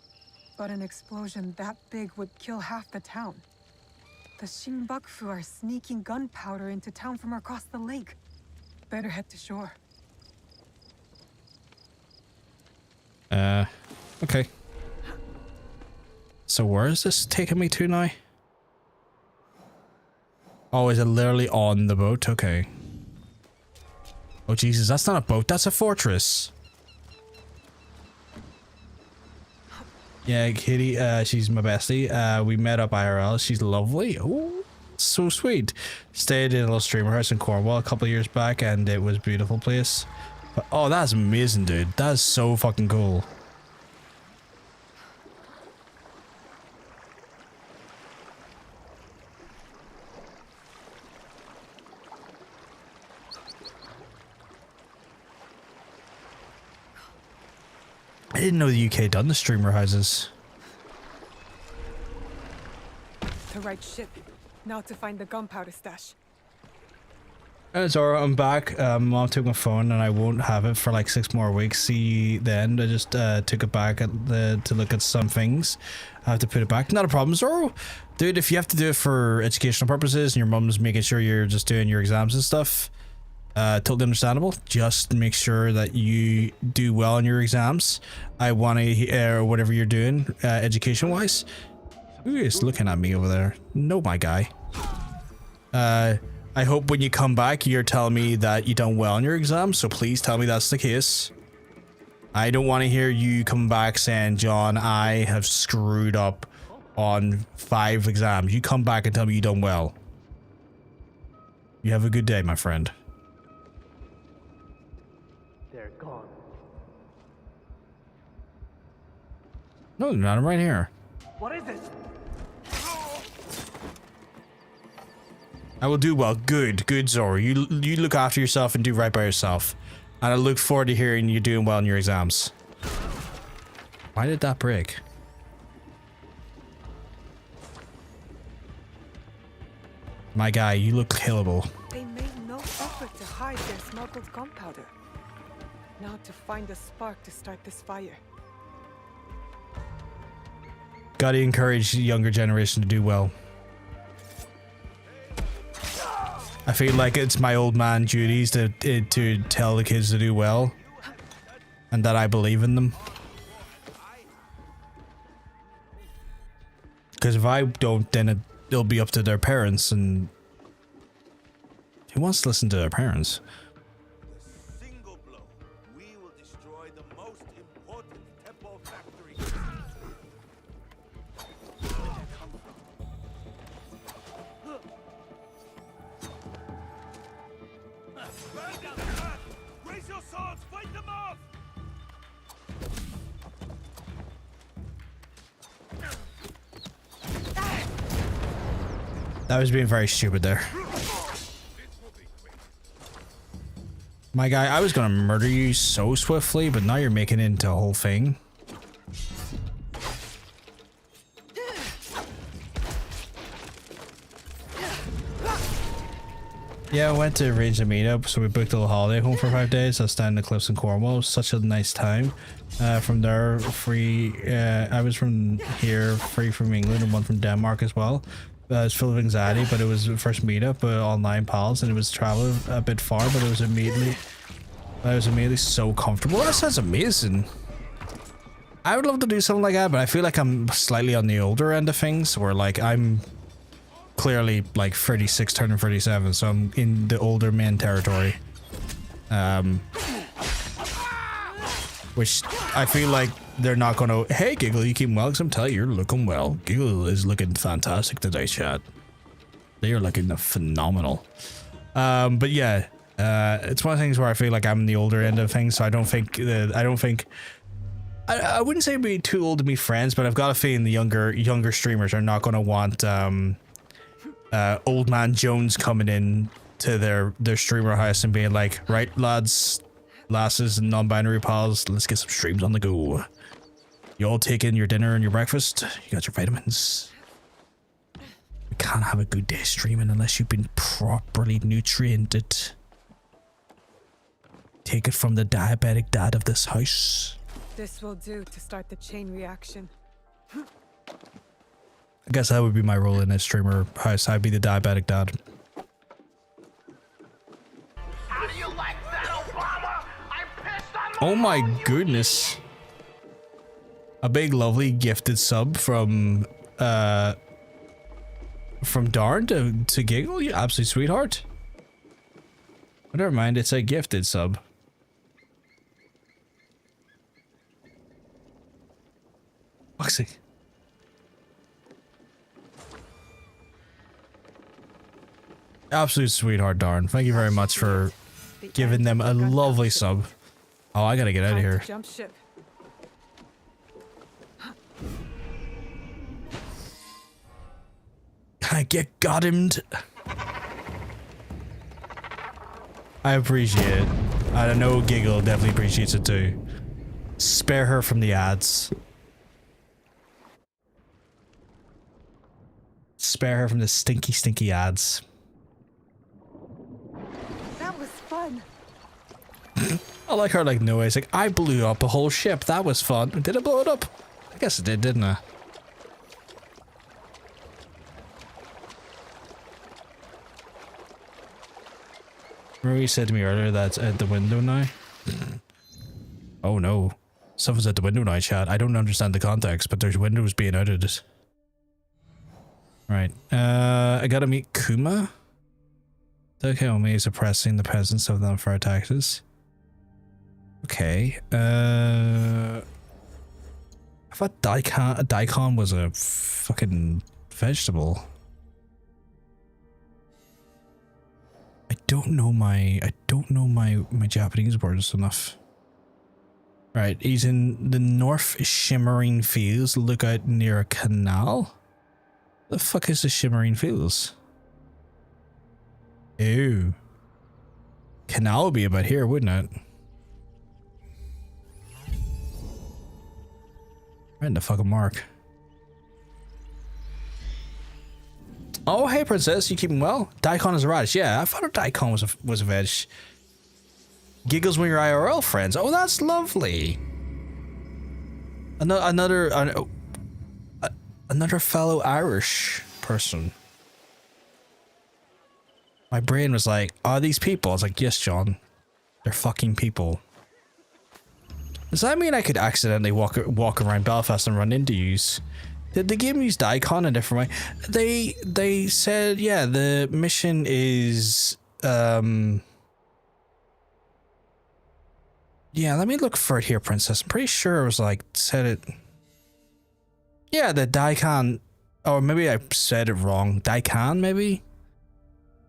but an explosion that big would kill half the town. The Shinbakufu are sneaking gunpowder into town from across the lake. Better head to shore. Okay. So where is this taking me to now? Oh, is it literally on the boat? Okay. Oh, Jesus, that's not a boat, that's a fortress. Yeah, Kitty, she's my bestie. We met up IRL, she's lovely. Oh, so sweet. Stayed in a little streamer house in Cornwall a couple of years back, and it was a beautiful place. But, oh, that's amazing, dude. That is so fucking cool. I didn't know the UK done the streamer houses. The right ship. Now to find the gunpowder stash. Zora, I'm back. Mom took my phone and I won't have it for like 6 more weeks. See you then. I just took it back to look at some things. I have to put it back. Not a problem, Zora. Dude, if you have to do it for educational purposes and your mom's making sure you're just doing your exams and stuff, totally understandable. Just make sure that you do well on your exams. I want to hear whatever you're doing, education-wise. Who is looking at me over there? No, my guy. I hope when you come back, you're telling me that you done well on your exams, so please tell me that's the case. I don't want to hear you come back saying, John, I have screwed up on 5 exams. You come back and tell me you done well. You have a good day, my friend. They're gone. No, they're not. I'm right here. What is it? I will do well. Good, Zora. You look after yourself and do right by yourself. And I look forward to hearing you doing well in your exams. Why did that break? My guy, you look killable. They made no effort to hide their smuggled gunpowder. Now to find a spark to start this fire. Gotta encourage the younger generation to do well. I feel like it's my old man duties to tell the kids to do well. And that I believe in them. Because if I don't, then it'll be up to their parents, and who wants to listen to their parents? Raise your swords! Fight them off! That was being very stupid there. My guy, I was gonna murder you so swiftly, but now you're making it into a whole thing. Yeah, I went to arrange a meetup, so we booked a little holiday home for 5 days. I was down in the cliffs in Cornwall. It was such a nice time. From there, I was from here, free from England, and one from Denmark as well. I was full of anxiety, but it was the first meetup, online pals, and it was traveling a bit far, but I was immediately so comfortable. That sounds amazing. I would love to do something like that, but I feel like I'm slightly on the older end of things, where like I'm clearly like 36 turning 37, so I'm in the older man territory. Which I feel like they're not gonna, hey Giggle, you keep well, because I'm telling you, you're looking well. Giggle is looking fantastic today, chat. They are looking phenomenal. But yeah, it's one of the things where I feel like I'm in the older end of things, so I wouldn't say it'd be too old to be friends, but I've got a feeling the younger streamers are not gonna want old man Jones coming in to their streamer house and being like, right lads, lasses, and non-binary pals, let's get some streams on the go. You all taking your dinner and your breakfast? You got your vitamins? You can't have a good day streaming unless you've been properly nutriented. Take it from the diabetic dad of this house. This will do to start the chain reaction. I guess that would be my role in a streamer house. I'd be the diabetic dad. How do you like that, Obama? I'm pissed on Oh my goodness. A big lovely gifted sub from Darn to Giggle, you absolute sweetheart. But never mind, it's a gifted sub. Foxy. Absolute sweetheart, Darn. Thank you very much for giving them a lovely sub. Oh, I gotta get out of here. Jump ship. I get got-himmed. I appreciate it. I know Giggle definitely appreciates it too. Spare her from the ads. Spare her from the stinky, stinky ads. I like her like noise. Like, I blew up a whole ship. That was fun. Did I blow it up? I guess it did, didn't I? Marie said to me earlier that's at the window now. Oh no. Someone's at the window now, chat. I don't understand the context, but there's windows being outed. Right. I gotta meet Kuma. Takeomi is oppressing the peasants of the unfair taxes. Okay. I thought daikon was a fucking vegetable. I don't know my Japanese words enough. Right, he's in the North Shimmering Fields. Look out near a canal. The fuck is the Shimmering Fields? Ew. Canal would be about here, wouldn't it? Right in the fucking mark. Oh, hey, princess, you keeping well? Daikon is a radish. Yeah, I thought a daikon was a veg. Giggles when your IRL friends. Oh, that's lovely. Another fellow Irish person. My brain was like, "Are these people?" I was like, "Yes, John, they're fucking people." Does that mean I could accidentally walk around Belfast and run into yous? Did the game use daikon a different way? They said, yeah, the mission is yeah, let me look for it here, princess. I'm pretty sure it was like said it. Yeah, the daikon, or maybe I said it wrong. Daikon, maybe?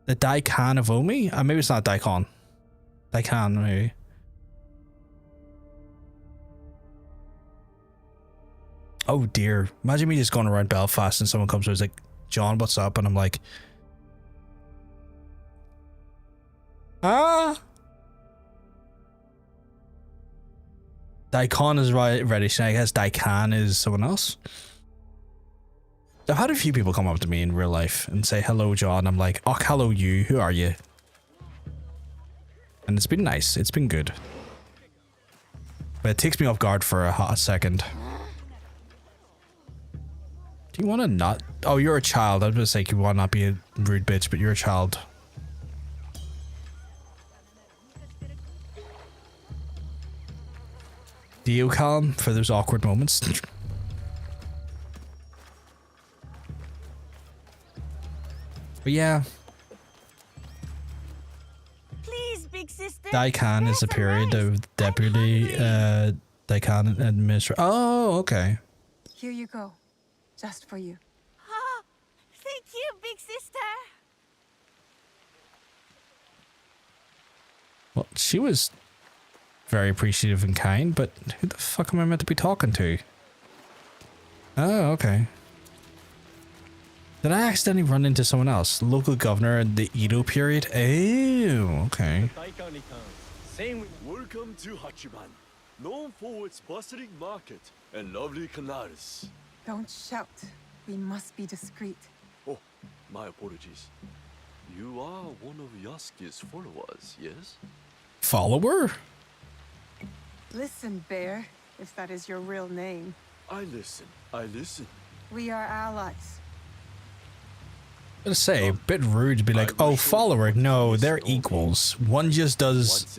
The daikon of Omi? Maybe it's not daikon. Daikon, maybe. Oh dear. Imagine me just going around Belfast and someone comes to me and is like, "John, what's up?" And I'm like, daikon is reddish, and I guess daikon is someone else. I've had a few people come up to me in real life and say, "Hello, John." I'm like, "Oh, hello you. Who are you?" And it's been nice. It's been good. But it takes me off guard for a hot second. Do you want to not? Oh, you're a child. I was going to say you want to not be a rude bitch, but you're a child. Dio calm for those awkward moments. But yeah. Please, big sister. Daikon is a period of deputy daikon administrator. Oh, okay. Here you go. Just for you. Oh, thank you, big sister. Well, she was very appreciative and kind, but who the fuck am I meant to be talking to? Oh, okay. Did I accidentally run into someone else? Local governor in the Edo period? Oh, okay. Welcome to Hachiban, known for its bustling market and lovely canals. Don't shout. We must be discreet. Oh, my apologies. You are one of Yasuke's followers, yes? Follower? Listen, Bear, if that is your real name. I listen. I listen. We are allies. I'm gonna say, a bit rude to be like, "Oh, follower." No, they're equals. One just does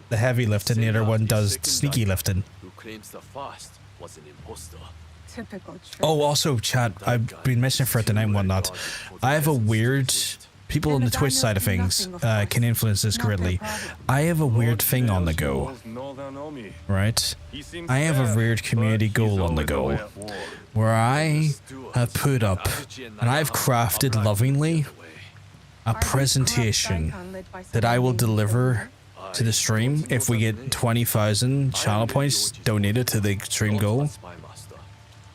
the heavy lifting, the other one does sneaky lifting. Who claims the fast was an imposter. Typical trick. Oh, also, chat, I've been mentioning for it tonight and whatnot. I have a weird... People on the Twitch side of things can influence this greatly. I have a weird thing on the go. Right? I have a weird community goal on the go. Where I have put up, and I've crafted lovingly, a presentation that I will deliver to the stream if we get 20,000 channel points donated to the stream goal.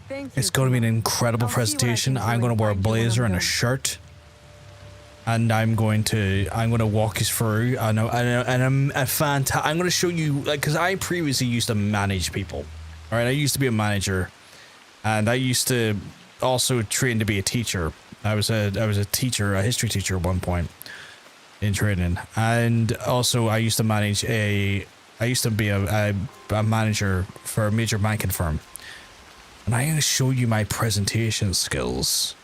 It's going to be an incredible presentation. I'm going to wear a blazer and a shirt. And I'm going to walk you through. I'm going to show you, like, because I previously used to manage people. All right, I used to be a manager, and I used to also train to be a teacher. I was a teacher, a history teacher at one point in training, and also I used to manage a I used to be a manager for a major banking firm. And I'm going to show you my presentation skills.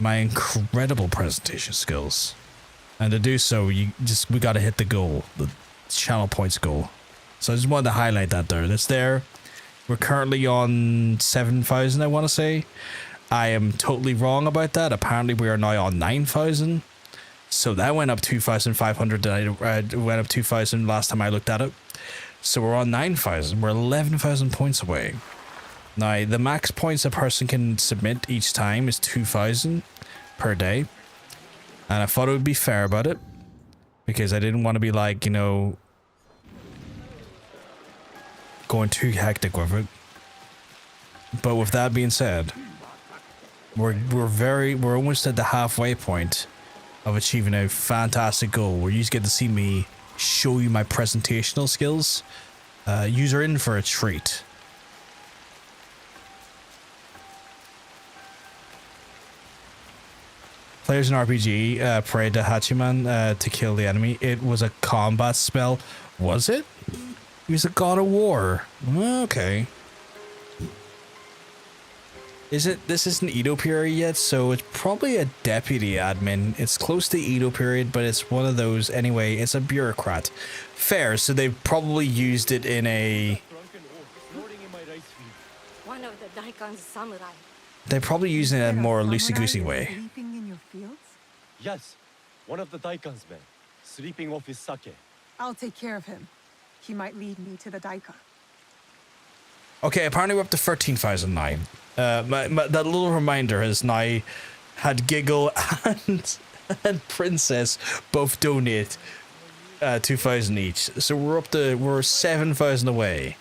My incredible presentation skills. And to do so, we got to hit the goal, the channel points goal. So I just wanted to highlight that there. That's there. We're currently on 7,000, I want to say. I am totally wrong about that. Apparently, we are now on 9,000. So that went up 2,500. It went up 2,000 last time I looked at it. So we're on 9,000. We're 11,000 points away. Now, the max points a person can submit each time is 2,000 per day. And I thought it would be fair about it. Because I didn't want to be like, you know, going too hectic with it. But with that being said, we're almost at the halfway point of achieving a fantastic goal where you just get to see me show you my presentational skills. You're in for a treat. Players in RPG prayed to Hachiman to kill the enemy. It was a combat spell. Was it? He was a god of war. Okay. This isn't Edo period yet, so it's probably a deputy admin. It's close to Edo period, but it's one of those anyway. It's a bureaucrat. Fair, so they probably used it in a... One of the Daikon's samurai. They probably used it in a more loosey-goosey way. Sleeping in your fields? Yes, one of the Daikon's men, sleeping off his sake. I'll take care of him. He might lead me to the Daikon. Okay, apparently we're up to 13,000 now. That little reminder has now had Giggle and Princess both donate 2,000 each. So we're 7,000 away.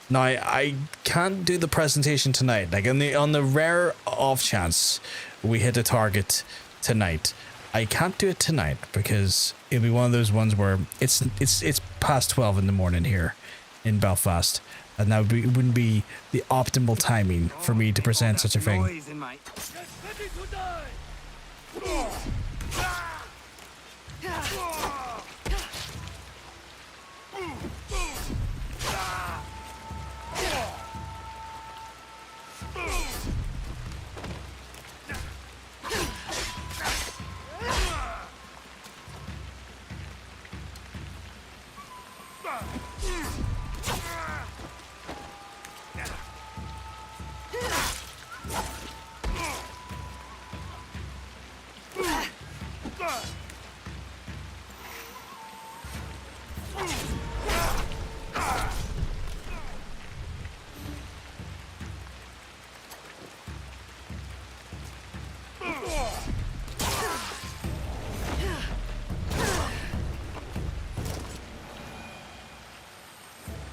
Now I can't do the presentation tonight. Like on the rare off chance we hit a target tonight, I can't do it tonight because it'll be one of those ones where it's past 12 in the morning here in Belfast. And that wouldn't be the optimal timing for me to present such a thing.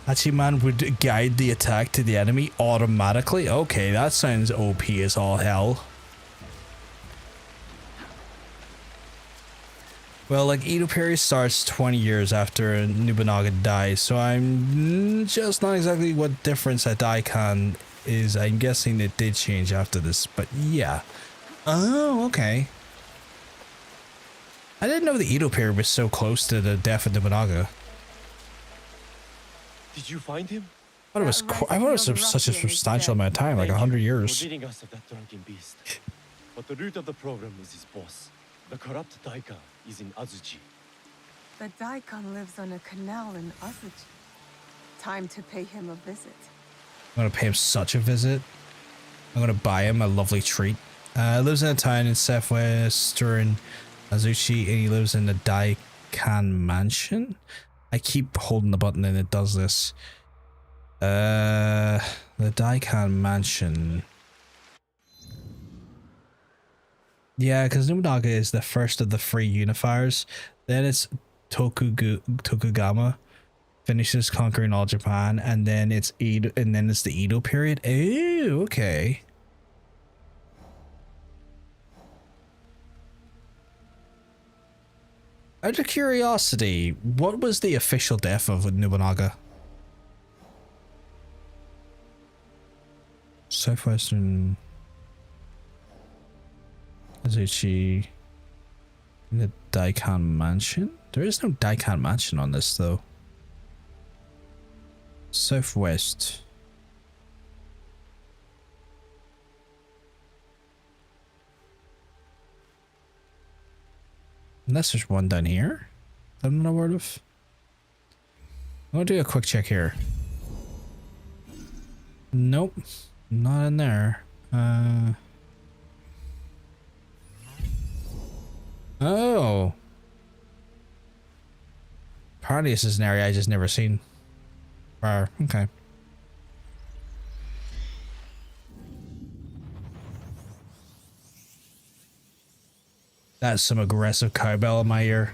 Hachiman would guide the attack to the enemy automatically? Okay, that sounds OP as all hell. Well, like, Edo period starts 20 years after Nobunaga dies, so I'm just not exactly what difference a Daikon is. I'm guessing it did change after this, but yeah. Oh, okay. I didn't know the Edo period was so close to the death of Nobunaga. Did you find him? I thought it was such a substantial amount of time, like 100 years. For ridding us of that drunken beast. But the root of the problem is his boss. The corrupt Daikon is in Azuchi. The Daikon lives on a canal in Azuchi. Time to pay him a visit. I'm gonna pay him such a visit. I'm gonna buy him a lovely treat. Lives in a town in southwestern Azuchi, and he lives in the Daikon mansion. I keep holding the button and it does this. The Daikon mansion. Yeah, because Nobunaga is the first of the three unifiers. Then it's Tokugama finishes conquering all Japan, and then it's Edo, and then it's the Edo period. Ooh, okay. Out of curiosity, what was the official death of Nobunaga? Southwestern Azuchi in the Daikon mansion? There is no Daikon mansion on this though. Southwest. Unless there's one down here that I'm not aware of. I'm gonna do a quick check here. Nope, not in there. Oh. Apparently this is an area I just never seen. Okay. That's some aggressive cowbell in my ear.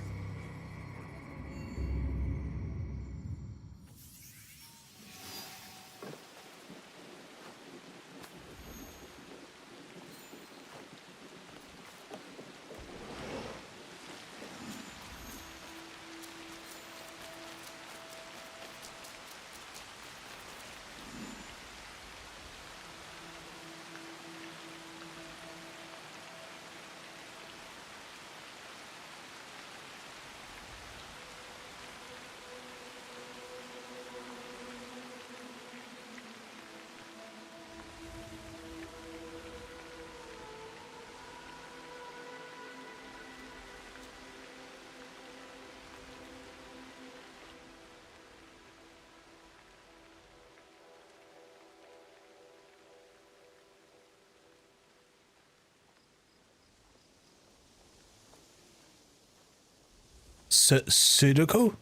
Sudoku?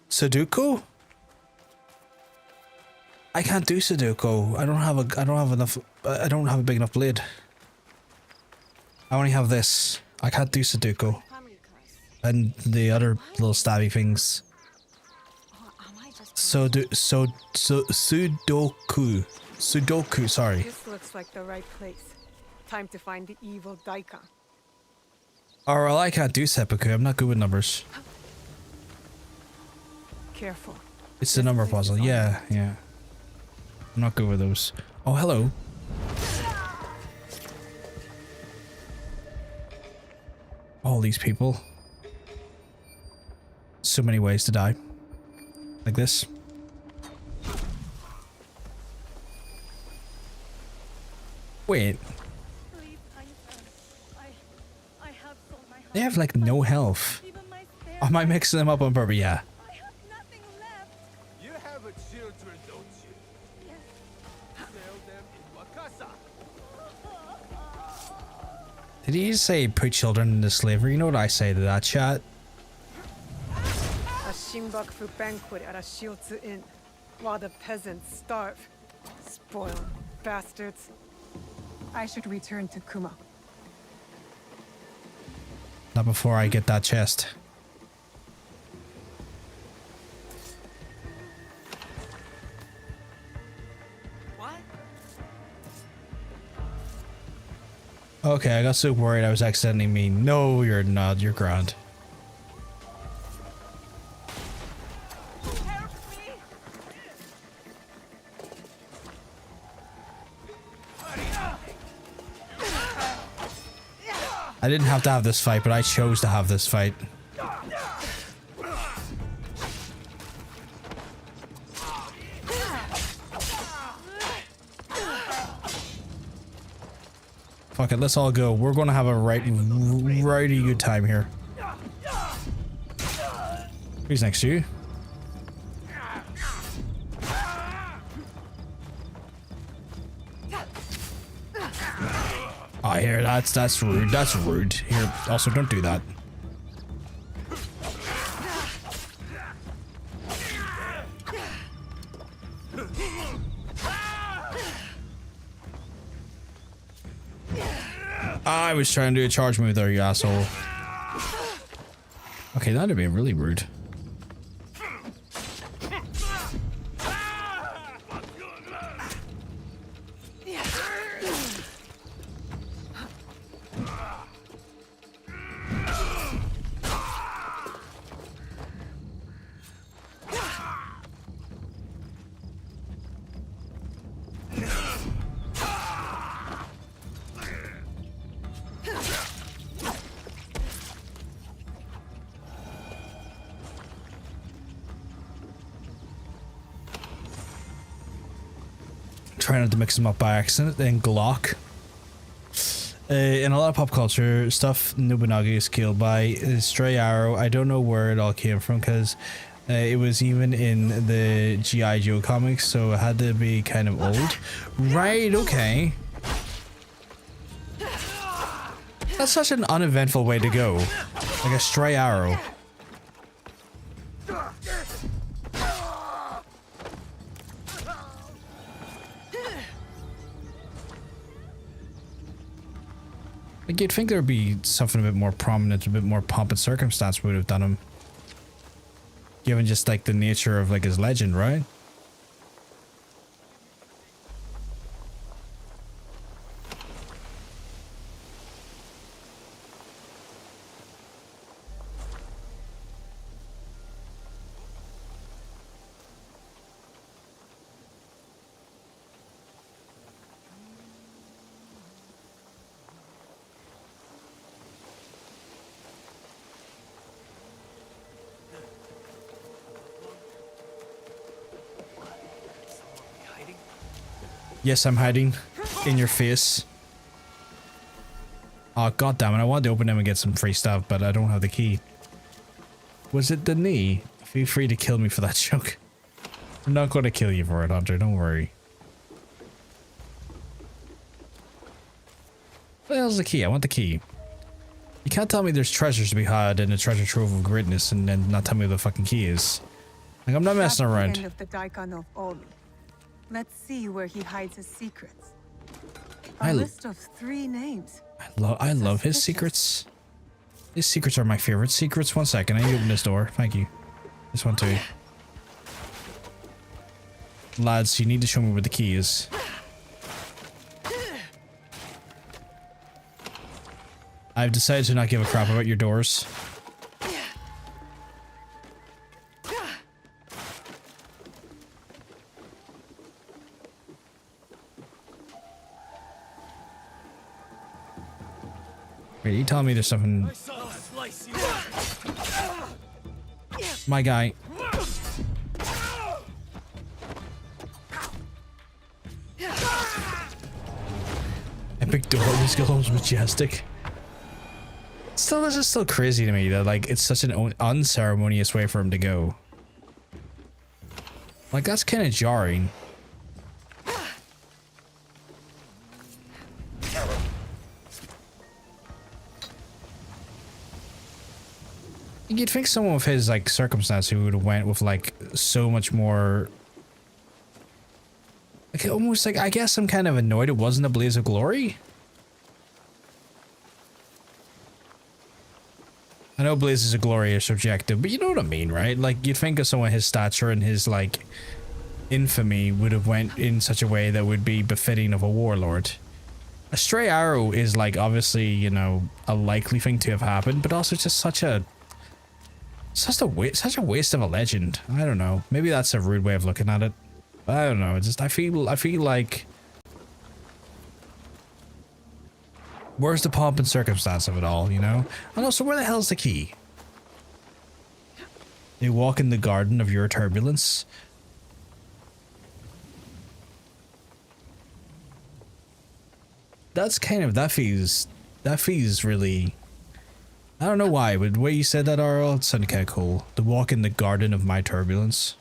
Sudoku? I can't do Sudoku. I don't have a big enough blade. I only have this. I can't do Sudoku. And the other little stabby things. Sudoku. Sudoku, sorry. This looks like the right place. Time to find the evil Daikon. Or well, I can't do seppuku. I'm not good with numbers. Careful. It's the number puzzle. Yeah, yeah. I'm not good with those. Oh, hello. All these people. So many ways to die. Like this. Wait. They have like no health. Am I mixing them up on purpose? Yeah. You have a children, don't you? Yes. Sell them in Wakasa. Did he just say put children into slavery? You know what I say to that, chat? A Shinbakufu banquet at a Shiotsu Inn, while the peasants starve. Spoiled bastards. I should return to Kuma. Not before I get that chest. What? Okay, I got so worried I was accidentally mean. No, you're not. You're grand. I didn't have to have this fight, but I chose to have this fight. Fuck it, let's all go. We're gonna have a righty good time here. Who's next to you? Oh, here, that's rude. That's rude. Here, also don't do that. I was trying to do a charge move there, you asshole. Okay, that'd be really rude. Try not to mix them up by accident. Then Glock. In a lot of pop culture stuff, Nobunaga is killed by a stray arrow. I don't know where it all came from because it was even in the G.I. Joe comics, so it had to be kind of old. Right, okay. That's such an uneventful way to go. Like a stray arrow. Like, you'd think there'd be something a bit more prominent, a bit more pomp and circumstance would have done him. Given just like the nature of like his legend, right? Yes, I'm hiding in your face. Oh, god damn it. I wanted to open them and get some free stuff, but I don't have the key. Was it the knee? Feel free to kill me for that joke. I'm not going to kill you for it, Hunter. Don't worry. What the hell's the key? I want the key. You can't tell me there's treasures to be had in a treasure trove of greatness and then not tell me what the fucking key is. Like, I'm not messing around. End of the Daikon of Olu. Let's see where he hides his secrets. A list of 3 names. I love his secrets. His secrets are my favorite secrets. 1 second, I need to open this door. Thank you. This one too. Lads, you need to show me where the key is. I've decided to not give a crap about your doors. Wait, you telling me there's something... My guy. Epic door, this goes majestic. Still, this is still crazy to me that, like, it's such an unceremonious way for him to go. Like, that's kind of jarring. You'd think someone with his, like, circumstance who would have went with, like, so much more... Like, almost like, I guess I'm kind of annoyed it wasn't a blaze of glory. I know blazes of glory are subjective, but you know what I mean, right? Like, you'd think of someone his stature and his, like, infamy would have went in such a way that would be befitting of a warlord. A stray arrow is, like, obviously, you know, a likely thing to have happened, but also just such a waste of a legend. I don't know. Maybe that's a rude way of looking at it. I don't know. It's just I feel like where's the pomp and circumstance of it all, you know? And also, where the hell's the key? They walk in the garden of your turbulence. That's kind of that feels really. I don't know why, but the way you said that, Arl, it sounded kind of cool. To walk in the garden of my turbulence.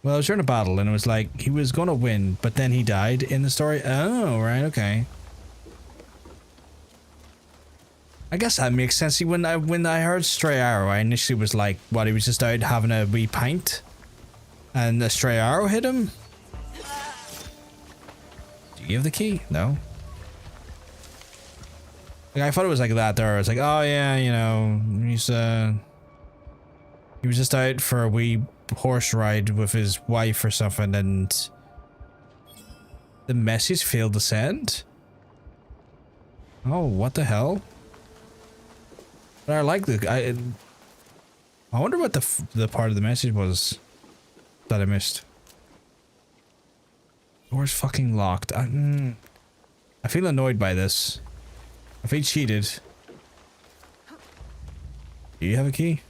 Well, it was during a battle, and it was like, he was gonna win, but then he died in the story. Oh, right, okay. I guess that makes sense. See, when I heard stray arrow, I initially was like, what, he was just out having a wee pint? And a stray arrow hit him? Do you have the key? No. Like, I thought it was like that there. It's like, oh yeah, you know, he was just out for a wee horse ride with his wife or something, and the message failed to send. Oh, what the hell? But I like I wonder what the part of the message was that I missed. Door's fucking locked. I feel annoyed by this. I feel cheated. Do you have a key?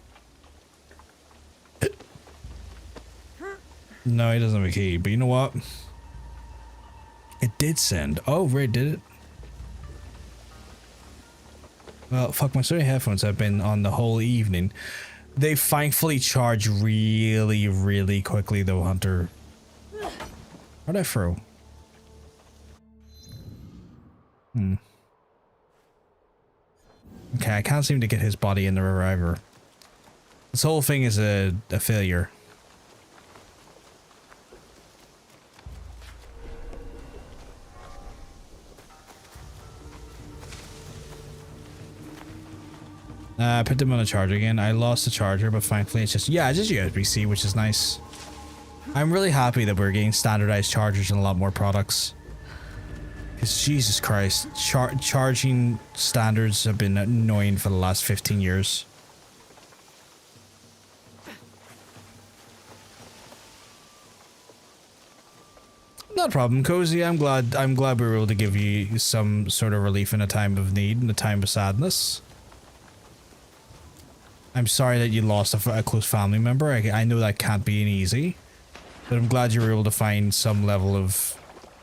No, he doesn't have a key, but you know what? It did send. Oh, right, did it? Well, fuck, my Sony headphones have been on the whole evening. They thankfully charge really, really quickly though, Hunter. Where'd I throw? Okay, I can't seem to get his body in the reviver. This whole thing is a failure. I put them on a charger again. I lost the charger, but thankfully it's just USB-C, which is nice. I'm really happy that we're getting standardized chargers and a lot more products. Because Jesus Christ, charging standards have been annoying for the last 15 years. Not a problem, Cozy. I'm glad we were able to give you some sort of relief in a time of need, in a time of sadness. I'm sorry that you lost a close family member. I know that can't be easy, but I'm glad you were able to find some level of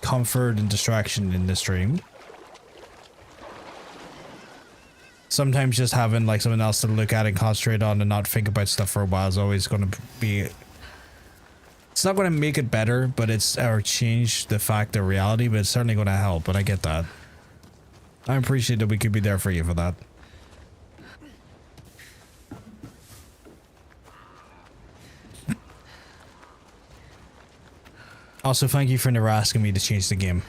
comfort and distraction in this stream. Sometimes just having like someone else to look at and concentrate on and not think about stuff for a while is always going to be... It's not going to make it better, but it's or change the fact of reality, but it's certainly going to help, but I get that. I appreciate that we could be there for you for that. Also, thank you for never asking me to change the game.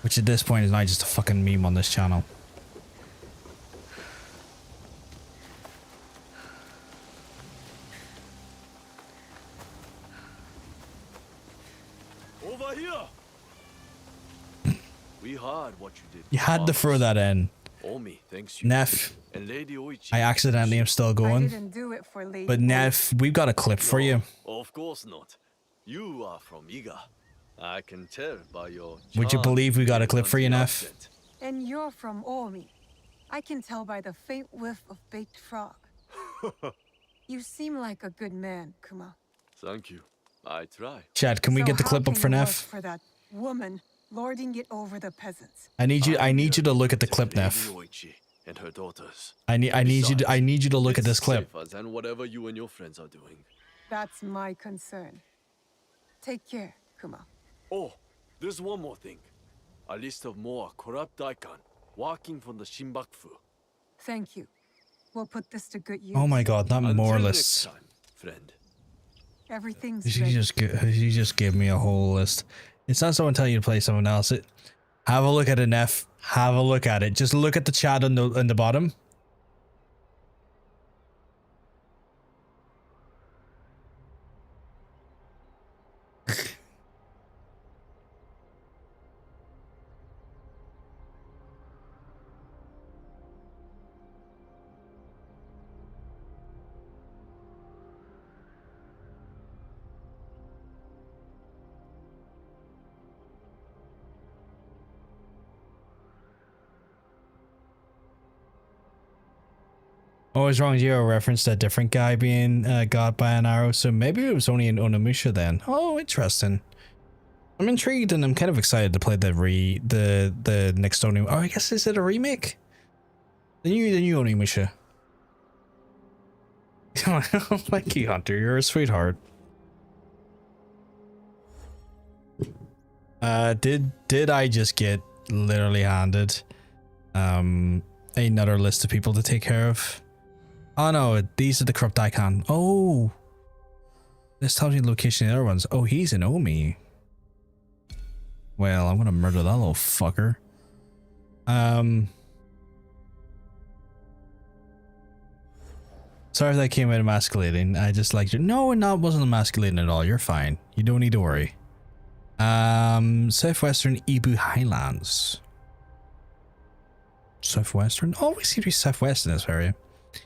Which at this point is not just a fucking meme on this channel. Over here. We heard what you did. You had to throw that in. Omi, thanks you. Neff, And Lady Oichi. I accidentally am still I going. didn't do it for Lady But Neff, we've got a clip for you. Of course not. You are from Iga. I can tell by your Would you believe we got a clip for you, Neff? And you're from Omi. I can tell by the faint whiff of baked frog. You seem like a good man, Kuma. Thank you. I try. Chad, can we get the clip up for Neff? For that woman lording it over the peasants. I need you to look at the clip, Neff. And her daughters. I need you to look at this clip. Safer than whatever you and your friends are doing. That's my concern. Take care, Kuma. Oh, there's one more thing. A list of more corrupt daikon walking from the Shinbakufu. Thank you. We'll put this to good use. Oh my god, not more lists. Next time, friend. Everything's She just gave me a whole list. It's not someone telling you to play someone else. Have a look at it, Neff. Have a look at it. Just look at the chat on the bottom. Oh, it's wrong. Zero referenced a different guy being got by an arrow, so maybe it was only an Onimusha then. Oh, interesting. I'm intrigued and I'm kind of excited to play the next Onimusha. Oh, I guess is it a remake? The new Onimusha. Thank you, Hunter. You're a sweetheart. Did I just get literally handed another list of people to take care of? Oh no, these are the corrupt icon. Oh, this tells me the location of the other ones. Oh, he's in Omi. Well, I'm gonna murder that little fucker. Sorry if that came out emasculating. I just liked it. No, it wasn't emasculating at all. You're fine. You don't need to worry. Southwestern Ibu Highlands. Southwestern? Oh, we seem to be southwest in this area.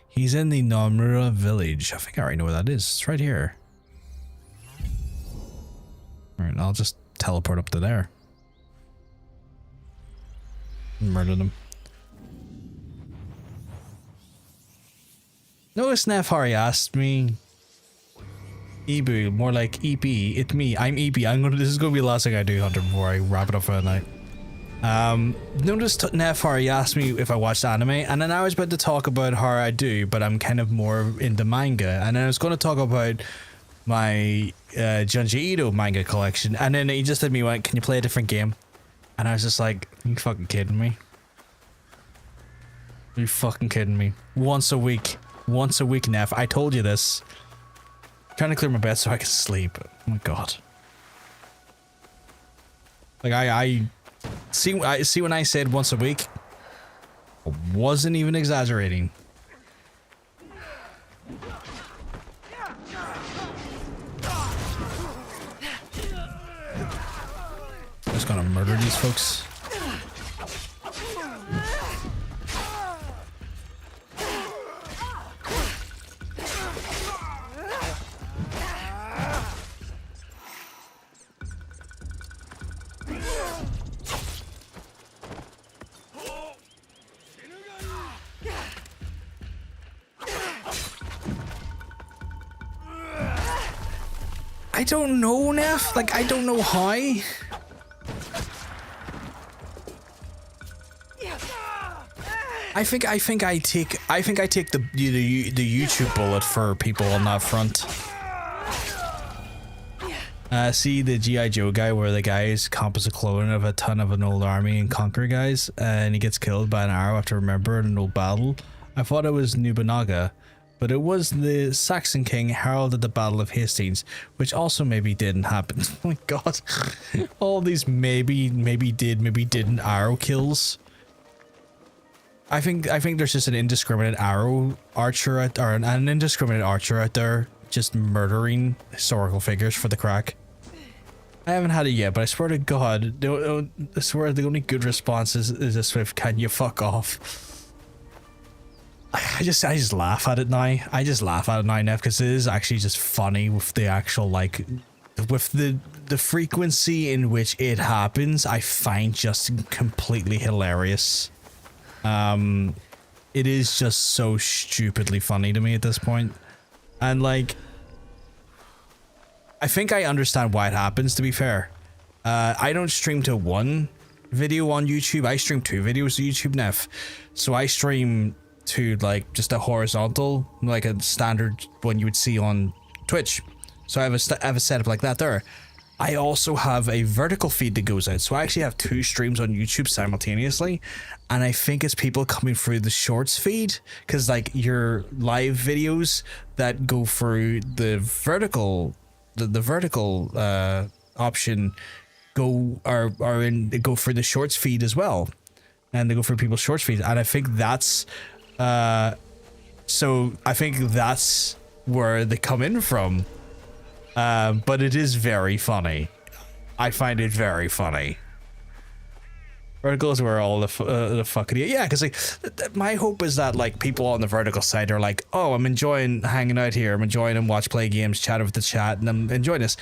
He's in the Nomura village. I think I already know where that is. It's right here. Alright, I'll just teleport up to there. Murder them. Notice Nefari asked me. Ebu, more like EP. It's me. I'm EP. This is gonna be the last thing I do, Hunter, before I wrap it up for the night. Notice Nefari asked me if I watched anime, and then I was about to talk about how I do, but I'm kind of more into manga, and then I was going to talk about my Junji Ito manga collection, and then he just had me went, "Can you play a different game?" And I was just like, "Are you fucking kidding me? Are you fucking kidding me? Once a week, Nef. I told you this. I'm trying to clear my bed so I can sleep. Oh my god. Like I see when I said once a week, I wasn't even exaggerating. I'm just gonna murder these folks. I don't know, Neff. Like, I don't know how. I think I take the YouTube bullet for people on that front. See the G.I. Joe guy where the guy is composite clothing of a ton of an old army and conquer guys, and he gets killed by an arrow after remembering an old battle. I thought it was Nobunaga, but it was the Saxon king Harold at the Battle of Hastings, which also maybe didn't happen. Oh my god. All these maybe did, maybe didn't arrow kills. I think there's just an indiscriminate archer out there just murdering historical figures for the crack. I haven't had it yet, but I swear to god, I swear the only good response is this with "Can you fuck off?" I just laugh at it now. I just laugh at it now, Nev, because it is actually just funny with the actual, like, with the frequency in which it happens. I find just completely hilarious. It is just so stupidly funny to me at this point. And like, I think I understand why it happens, to be fair. I don't stream to one video on YouTube. I stream 2 videos to YouTube, Nev. So I stream to like just a horizontal, like a standard one you would see on Twitch. So I have a setup like that there. I also have a vertical feed that goes out, so I actually have 2 streams on YouTube simultaneously, and I think it's people coming through the shorts feed, because like your live videos that go through the vertical option go through the shorts feed as well, and they go through people's shorts feeds, and I think that's so I think that's where they come in from. But it is very funny. I find it very funny. Verticals were all the fucking yeah, because like my hope is that like people on the vertical side are like, oh, I'm enjoying hanging out here. I'm enjoying and watch play games, chat with the chat, and I'm enjoying this.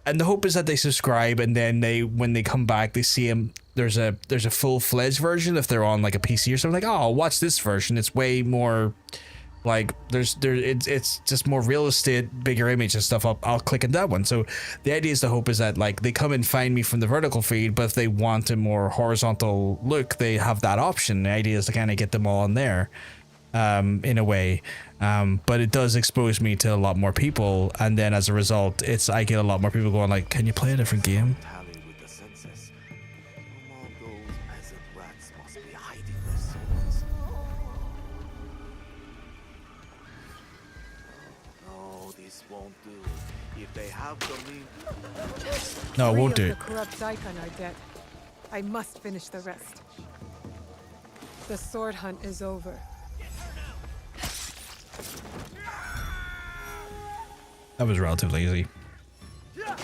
And the hope is that they subscribe, and then when they come back, they see him. There's a full-fledged version if they're on like a PC or something. Like, oh, I'll watch this version. It's way more. Like it's just more real estate, bigger image and stuff. I'll click on that one. So the idea is, the hope is that like they come and find me from the vertical feed, but if they want a more horizontal look, they have that option. The idea is to kind of get them all in there, in a way. But it does expose me to a lot more people, and then as a result, I get a lot more people going like, "Can you play a different game?" No, it won't do. The corrupt Daikon are dead. I must finish the rest. The sword hunt is over. That was relatively easy. Oh,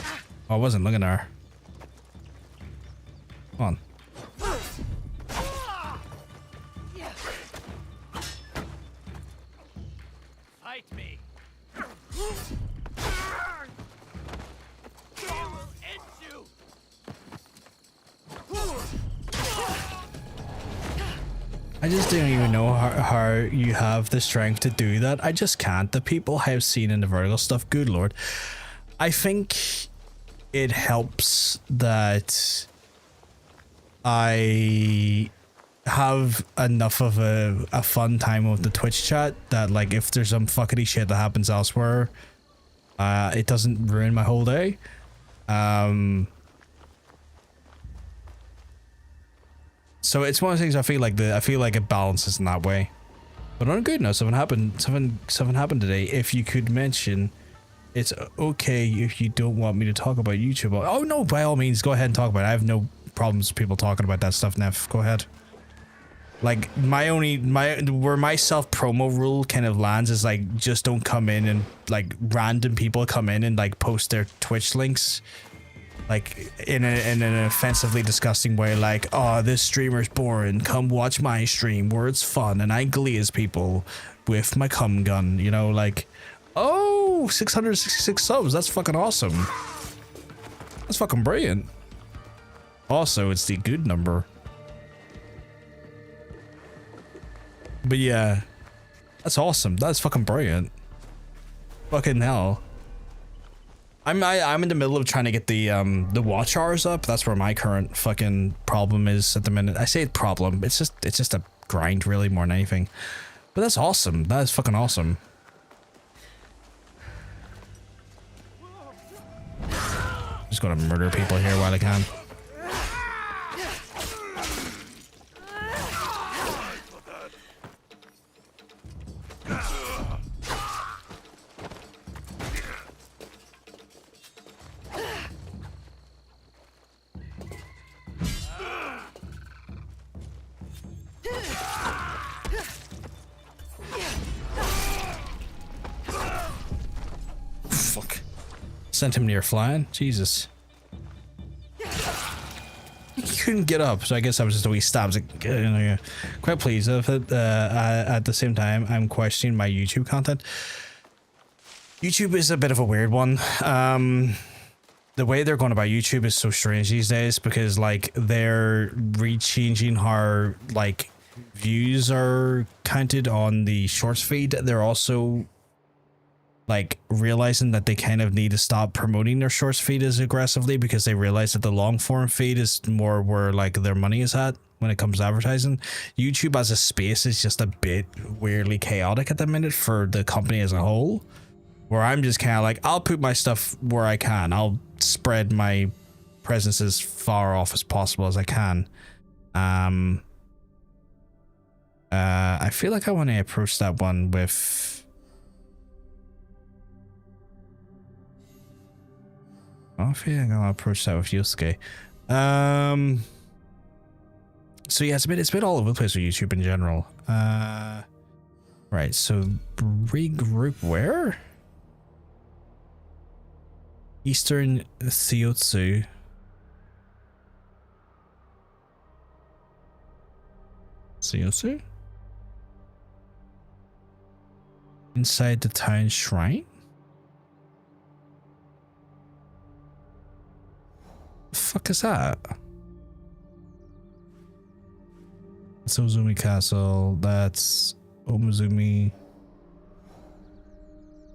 I wasn't looking at her. Come on. Fight me. I just don't even know how you have the strength to do that. I just can't. The people I've seen in the vertical stuff, good lord. I think it helps that I have enough of a fun time with the Twitch chat that, like, if there's some fuckity shit that happens elsewhere, it doesn't ruin my whole day. So it's one of the things I feel like it balances in that way. But on a good note, something happened today. If you could mention, it's okay if you don't want me to talk about YouTube. Oh no, by all means, go ahead and talk about it. I have no problems with people talking about that stuff, Neff. Go ahead. Like, where my self-promo rule kind of lands is, like, just don't come in and, like, random people come in and, like, post their Twitch links, like, in an offensively disgusting way, like, oh, this streamer's boring, come watch my stream where it's fun and I glaze people with my cum gun, you know, like, oh, 666 subs, that's fucking awesome. That's fucking brilliant. Also, it's the good number. But yeah, that's awesome. That's fucking brilliant. Fucking hell. I'm in the middle of trying to get the watch hours up. That's where my current fucking problem is at the minute. I say problem. It's just a grind, really, more than anything. But that's awesome. That is fucking awesome. Just gonna murder people here while I can. Fuck. Sent him near flying? Jesus. He couldn't get up, so I guess I was just a wee stabs. Quite pleased with it. At the same time, I'm questioning my YouTube content. YouTube is a bit of a weird one. The way they're going about YouTube is so strange these days because, like, they're re-changing how, like, views are counted on the shorts feed. They're also, like, realizing that they kind of need to stop promoting their shorts feed as aggressively because they realize that the long form feed is more where, like, their money is at when it comes to advertising. YouTube as a space is just a bit weirdly chaotic at the minute for the company as a whole, where I'm just kind of like, I'll put my stuff where I can. I'll spread my presence as far off as possible as I can. I feel like I want to approach that one with... I feel like I want to approach that with Yosuke. So yeah, it's been all over the place with YouTube in general. Right, so regroup where? Eastern Seotsu. Seotsu? Inside the town shrine? The fuck is that? That's Ozumi Castle. That's Omizumi.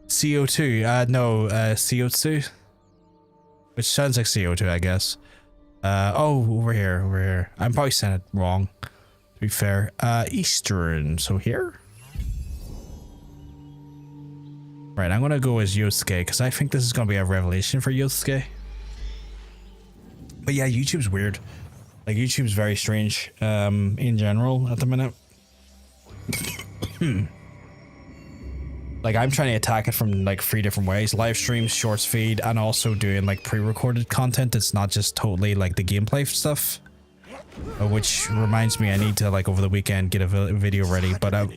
CO2. No, CO2. Which sounds like CO2, I guess. Oh, over here. I'm probably saying it wrong, to be fair. Eastern. So here? Right, I'm gonna go as Yosuke, because I think this is gonna be a revelation for Yosuke. But yeah, YouTube's weird. Like, YouTube's very strange, in general, at the minute. Like, I'm trying to attack it from, like, 3 different ways. Live streams, shorts feed, and also doing, like, pre-recorded content that's not just totally, like, the gameplay stuff. Which reminds me, I need to, like, over the weekend get a video ready, but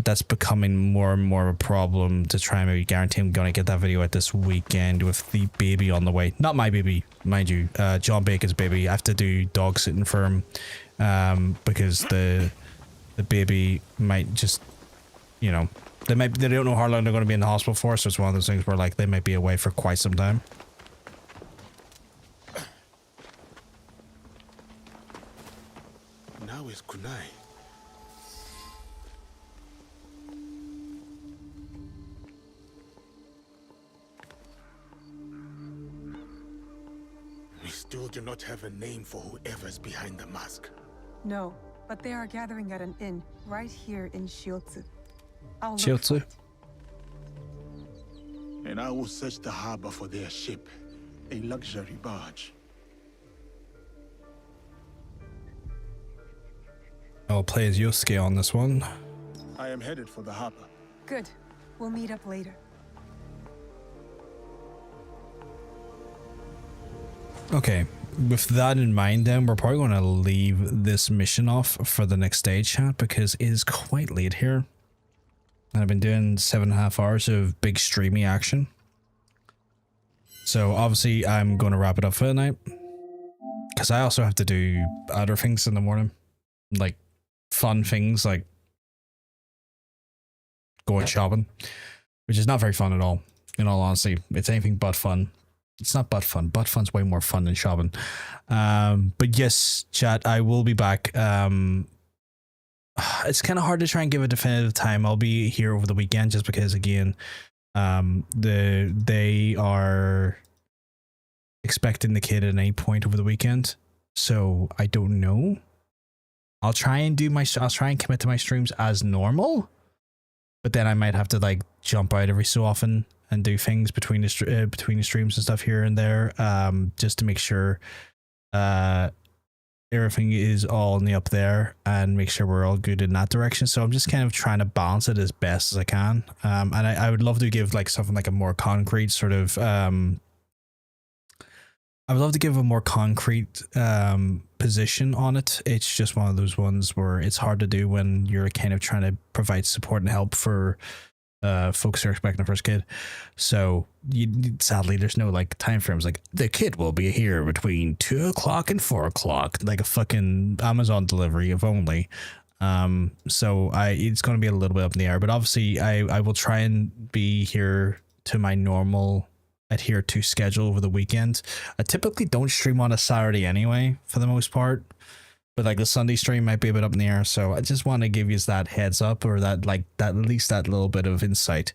that's becoming more and more of a problem to try and maybe guarantee I'm gonna get that video out this weekend with the baby on the way. Not my baby, mind you, John Bacon's baby. I have to do dog sitting for him, because the baby might just, you know, they don't know how long they're going to be in the hospital for, so it's one of those things where, like, they might be away for quite some time. Now is Kunai. still do not have a name for whoever's behind the mask. No, but they are gathering at an inn right here in Shiotsu. I'll look Shiotsu. for it. And I will search the harbor for their ship, a luxury barge. I'll play as Yosuke on this one. I am headed for the harbor. Good. We'll meet up later. Okay, with that in mind then, we're probably going to leave this mission off for the next day, chat, because it is quite late here. And I've been doing 7.5 hours of big streamy action. So obviously I'm going to wrap it up for the night. Because I also have to do other things in the morning. Like fun things like going shopping. Which is not very fun at all. In all honesty, it's anything but fun. It's not but fun. But fun's way more fun than shopping. But yes, chat, I will be back. It's kind of hard to try and give a definitive time. I'll be here over the weekend just because, again, they are expecting the kid at any point over the weekend. So I don't know. I'll try and commit to my streams as normal. But then I might have to like jump out every so often and do things between the streams and stuff here and there, just to make sure everything is all in the up there and make sure we're all good in that direction. So I'm just kind of trying to balance it as best as I can. And I would love to give like something like a more concrete sort of I would love to give a more concrete position on it. It's just one of those ones where it's hard to do when you're kind of trying to provide support and help for folks who are expecting a first kid. So sadly there's no like time frames like the kid will be here between 2 o'clock and 4 o'clock, like a fucking Amazon delivery if only. So it's going to be a little bit up in the air, but obviously I will try and be here to my normal adhere to schedule over the weekend. I typically don't stream on a Saturday anyway for the most part, but like the Sunday stream might be a bit up in the air. So I just want to give you that heads up, or that like that at least that little bit of insight.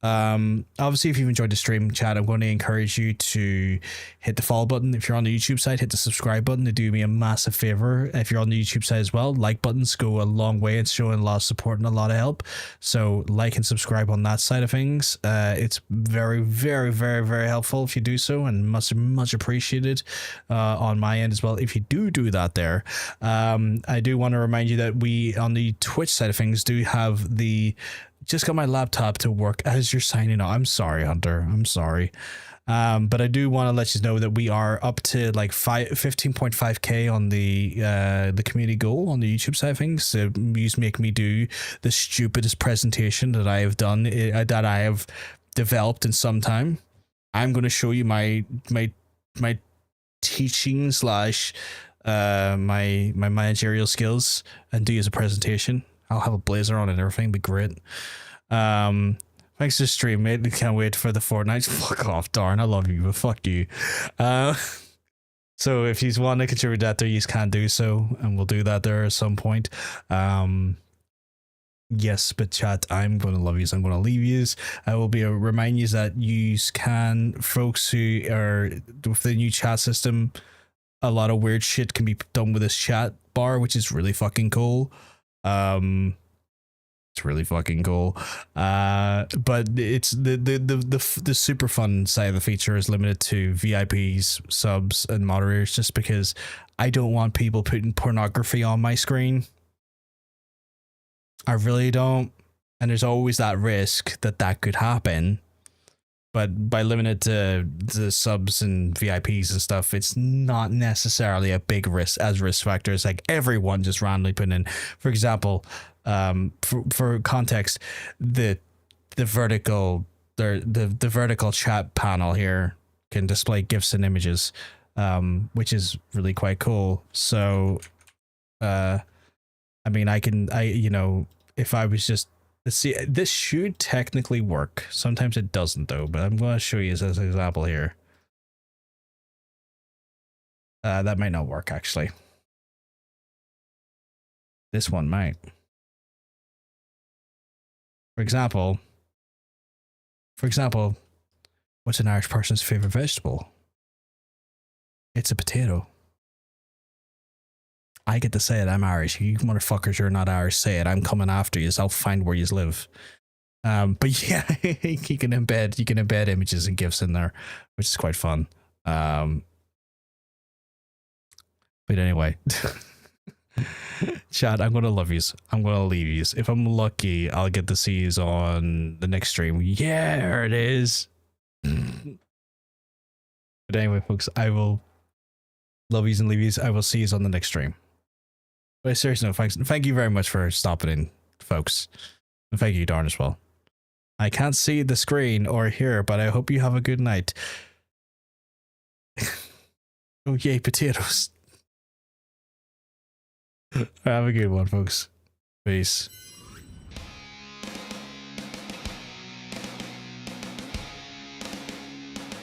Obviously if you've enjoyed the stream, chat, I'm going to encourage you to hit the follow button. If you're on the YouTube side, hit the subscribe button to do me a massive favor. If you're on the YouTube side as well, like buttons go a long way. It's showing a lot of support and a lot of help. So like and subscribe on that side of things. It's very, very, very, very helpful if you do so, and much appreciated on my end as well if you do that there. I do want to remind you that we on the Twitch side of things do have the just got my laptop to work as you're signing out. I'm sorry, Hunter. I'm sorry. But I do want to let you know that we are up to like 15.5k on the community goal on the YouTube side of things. So you make me do the stupidest presentation that I have done, that I have developed in some time. I'm going to show you my teaching slash my managerial skills and do as a presentation. I'll have a blazer on and everything. It'll be great. Thanks for the stream, mate. Can't wait for the Fortnite. Fuck off, darn. I love you, but fuck you. So if you want to contribute that there, you can do so, and we'll do that there at some point. Yes, but chat, I'm going to love you, so I'm going to leave you. I will be remind you that you can, folks who are with the new chat system, a lot of weird shit can be done with this chat bar, which is really fucking cool. It's really fucking cool. But it's the super fun side of the feature is limited to VIPs, subs, and moderators, just because I don't want people putting pornography on my screen. I really don't. And there's always that risk that could happen. But by limiting it to the subs and VIPs and stuff, it's not necessarily a big risk factors. Like everyone just randomly putting in, for example, for context, the vertical chat panel here can display GIFs and images, which is really quite cool. So, I mean, if I was just, let's see, this should technically work. Sometimes it doesn't though, but I'm going to show you as an example here. That might not work actually. This one might. For example, what's an Irish person's favorite vegetable? It's a potato. I get to say it. I'm Irish. You motherfuckers, you're not Irish. Say it. I'm coming after you. I'll find where you live. But yeah, you can embed images and GIFs in there, which is quite fun. But anyway, chat, I'm gonna love yous. I'm gonna leave yous. If I'm lucky, I'll get to see yous on the next stream. Yeah, there it is. But anyway, folks, I will love yous and leave yous. I will see yous on the next stream. But seriously, no, thank you very much for stopping in, folks. And thank you, Darn, as well. I can't see the screen or hear, but I hope you have a good night. Oh, yay, potatoes. Have a good one, folks. Peace.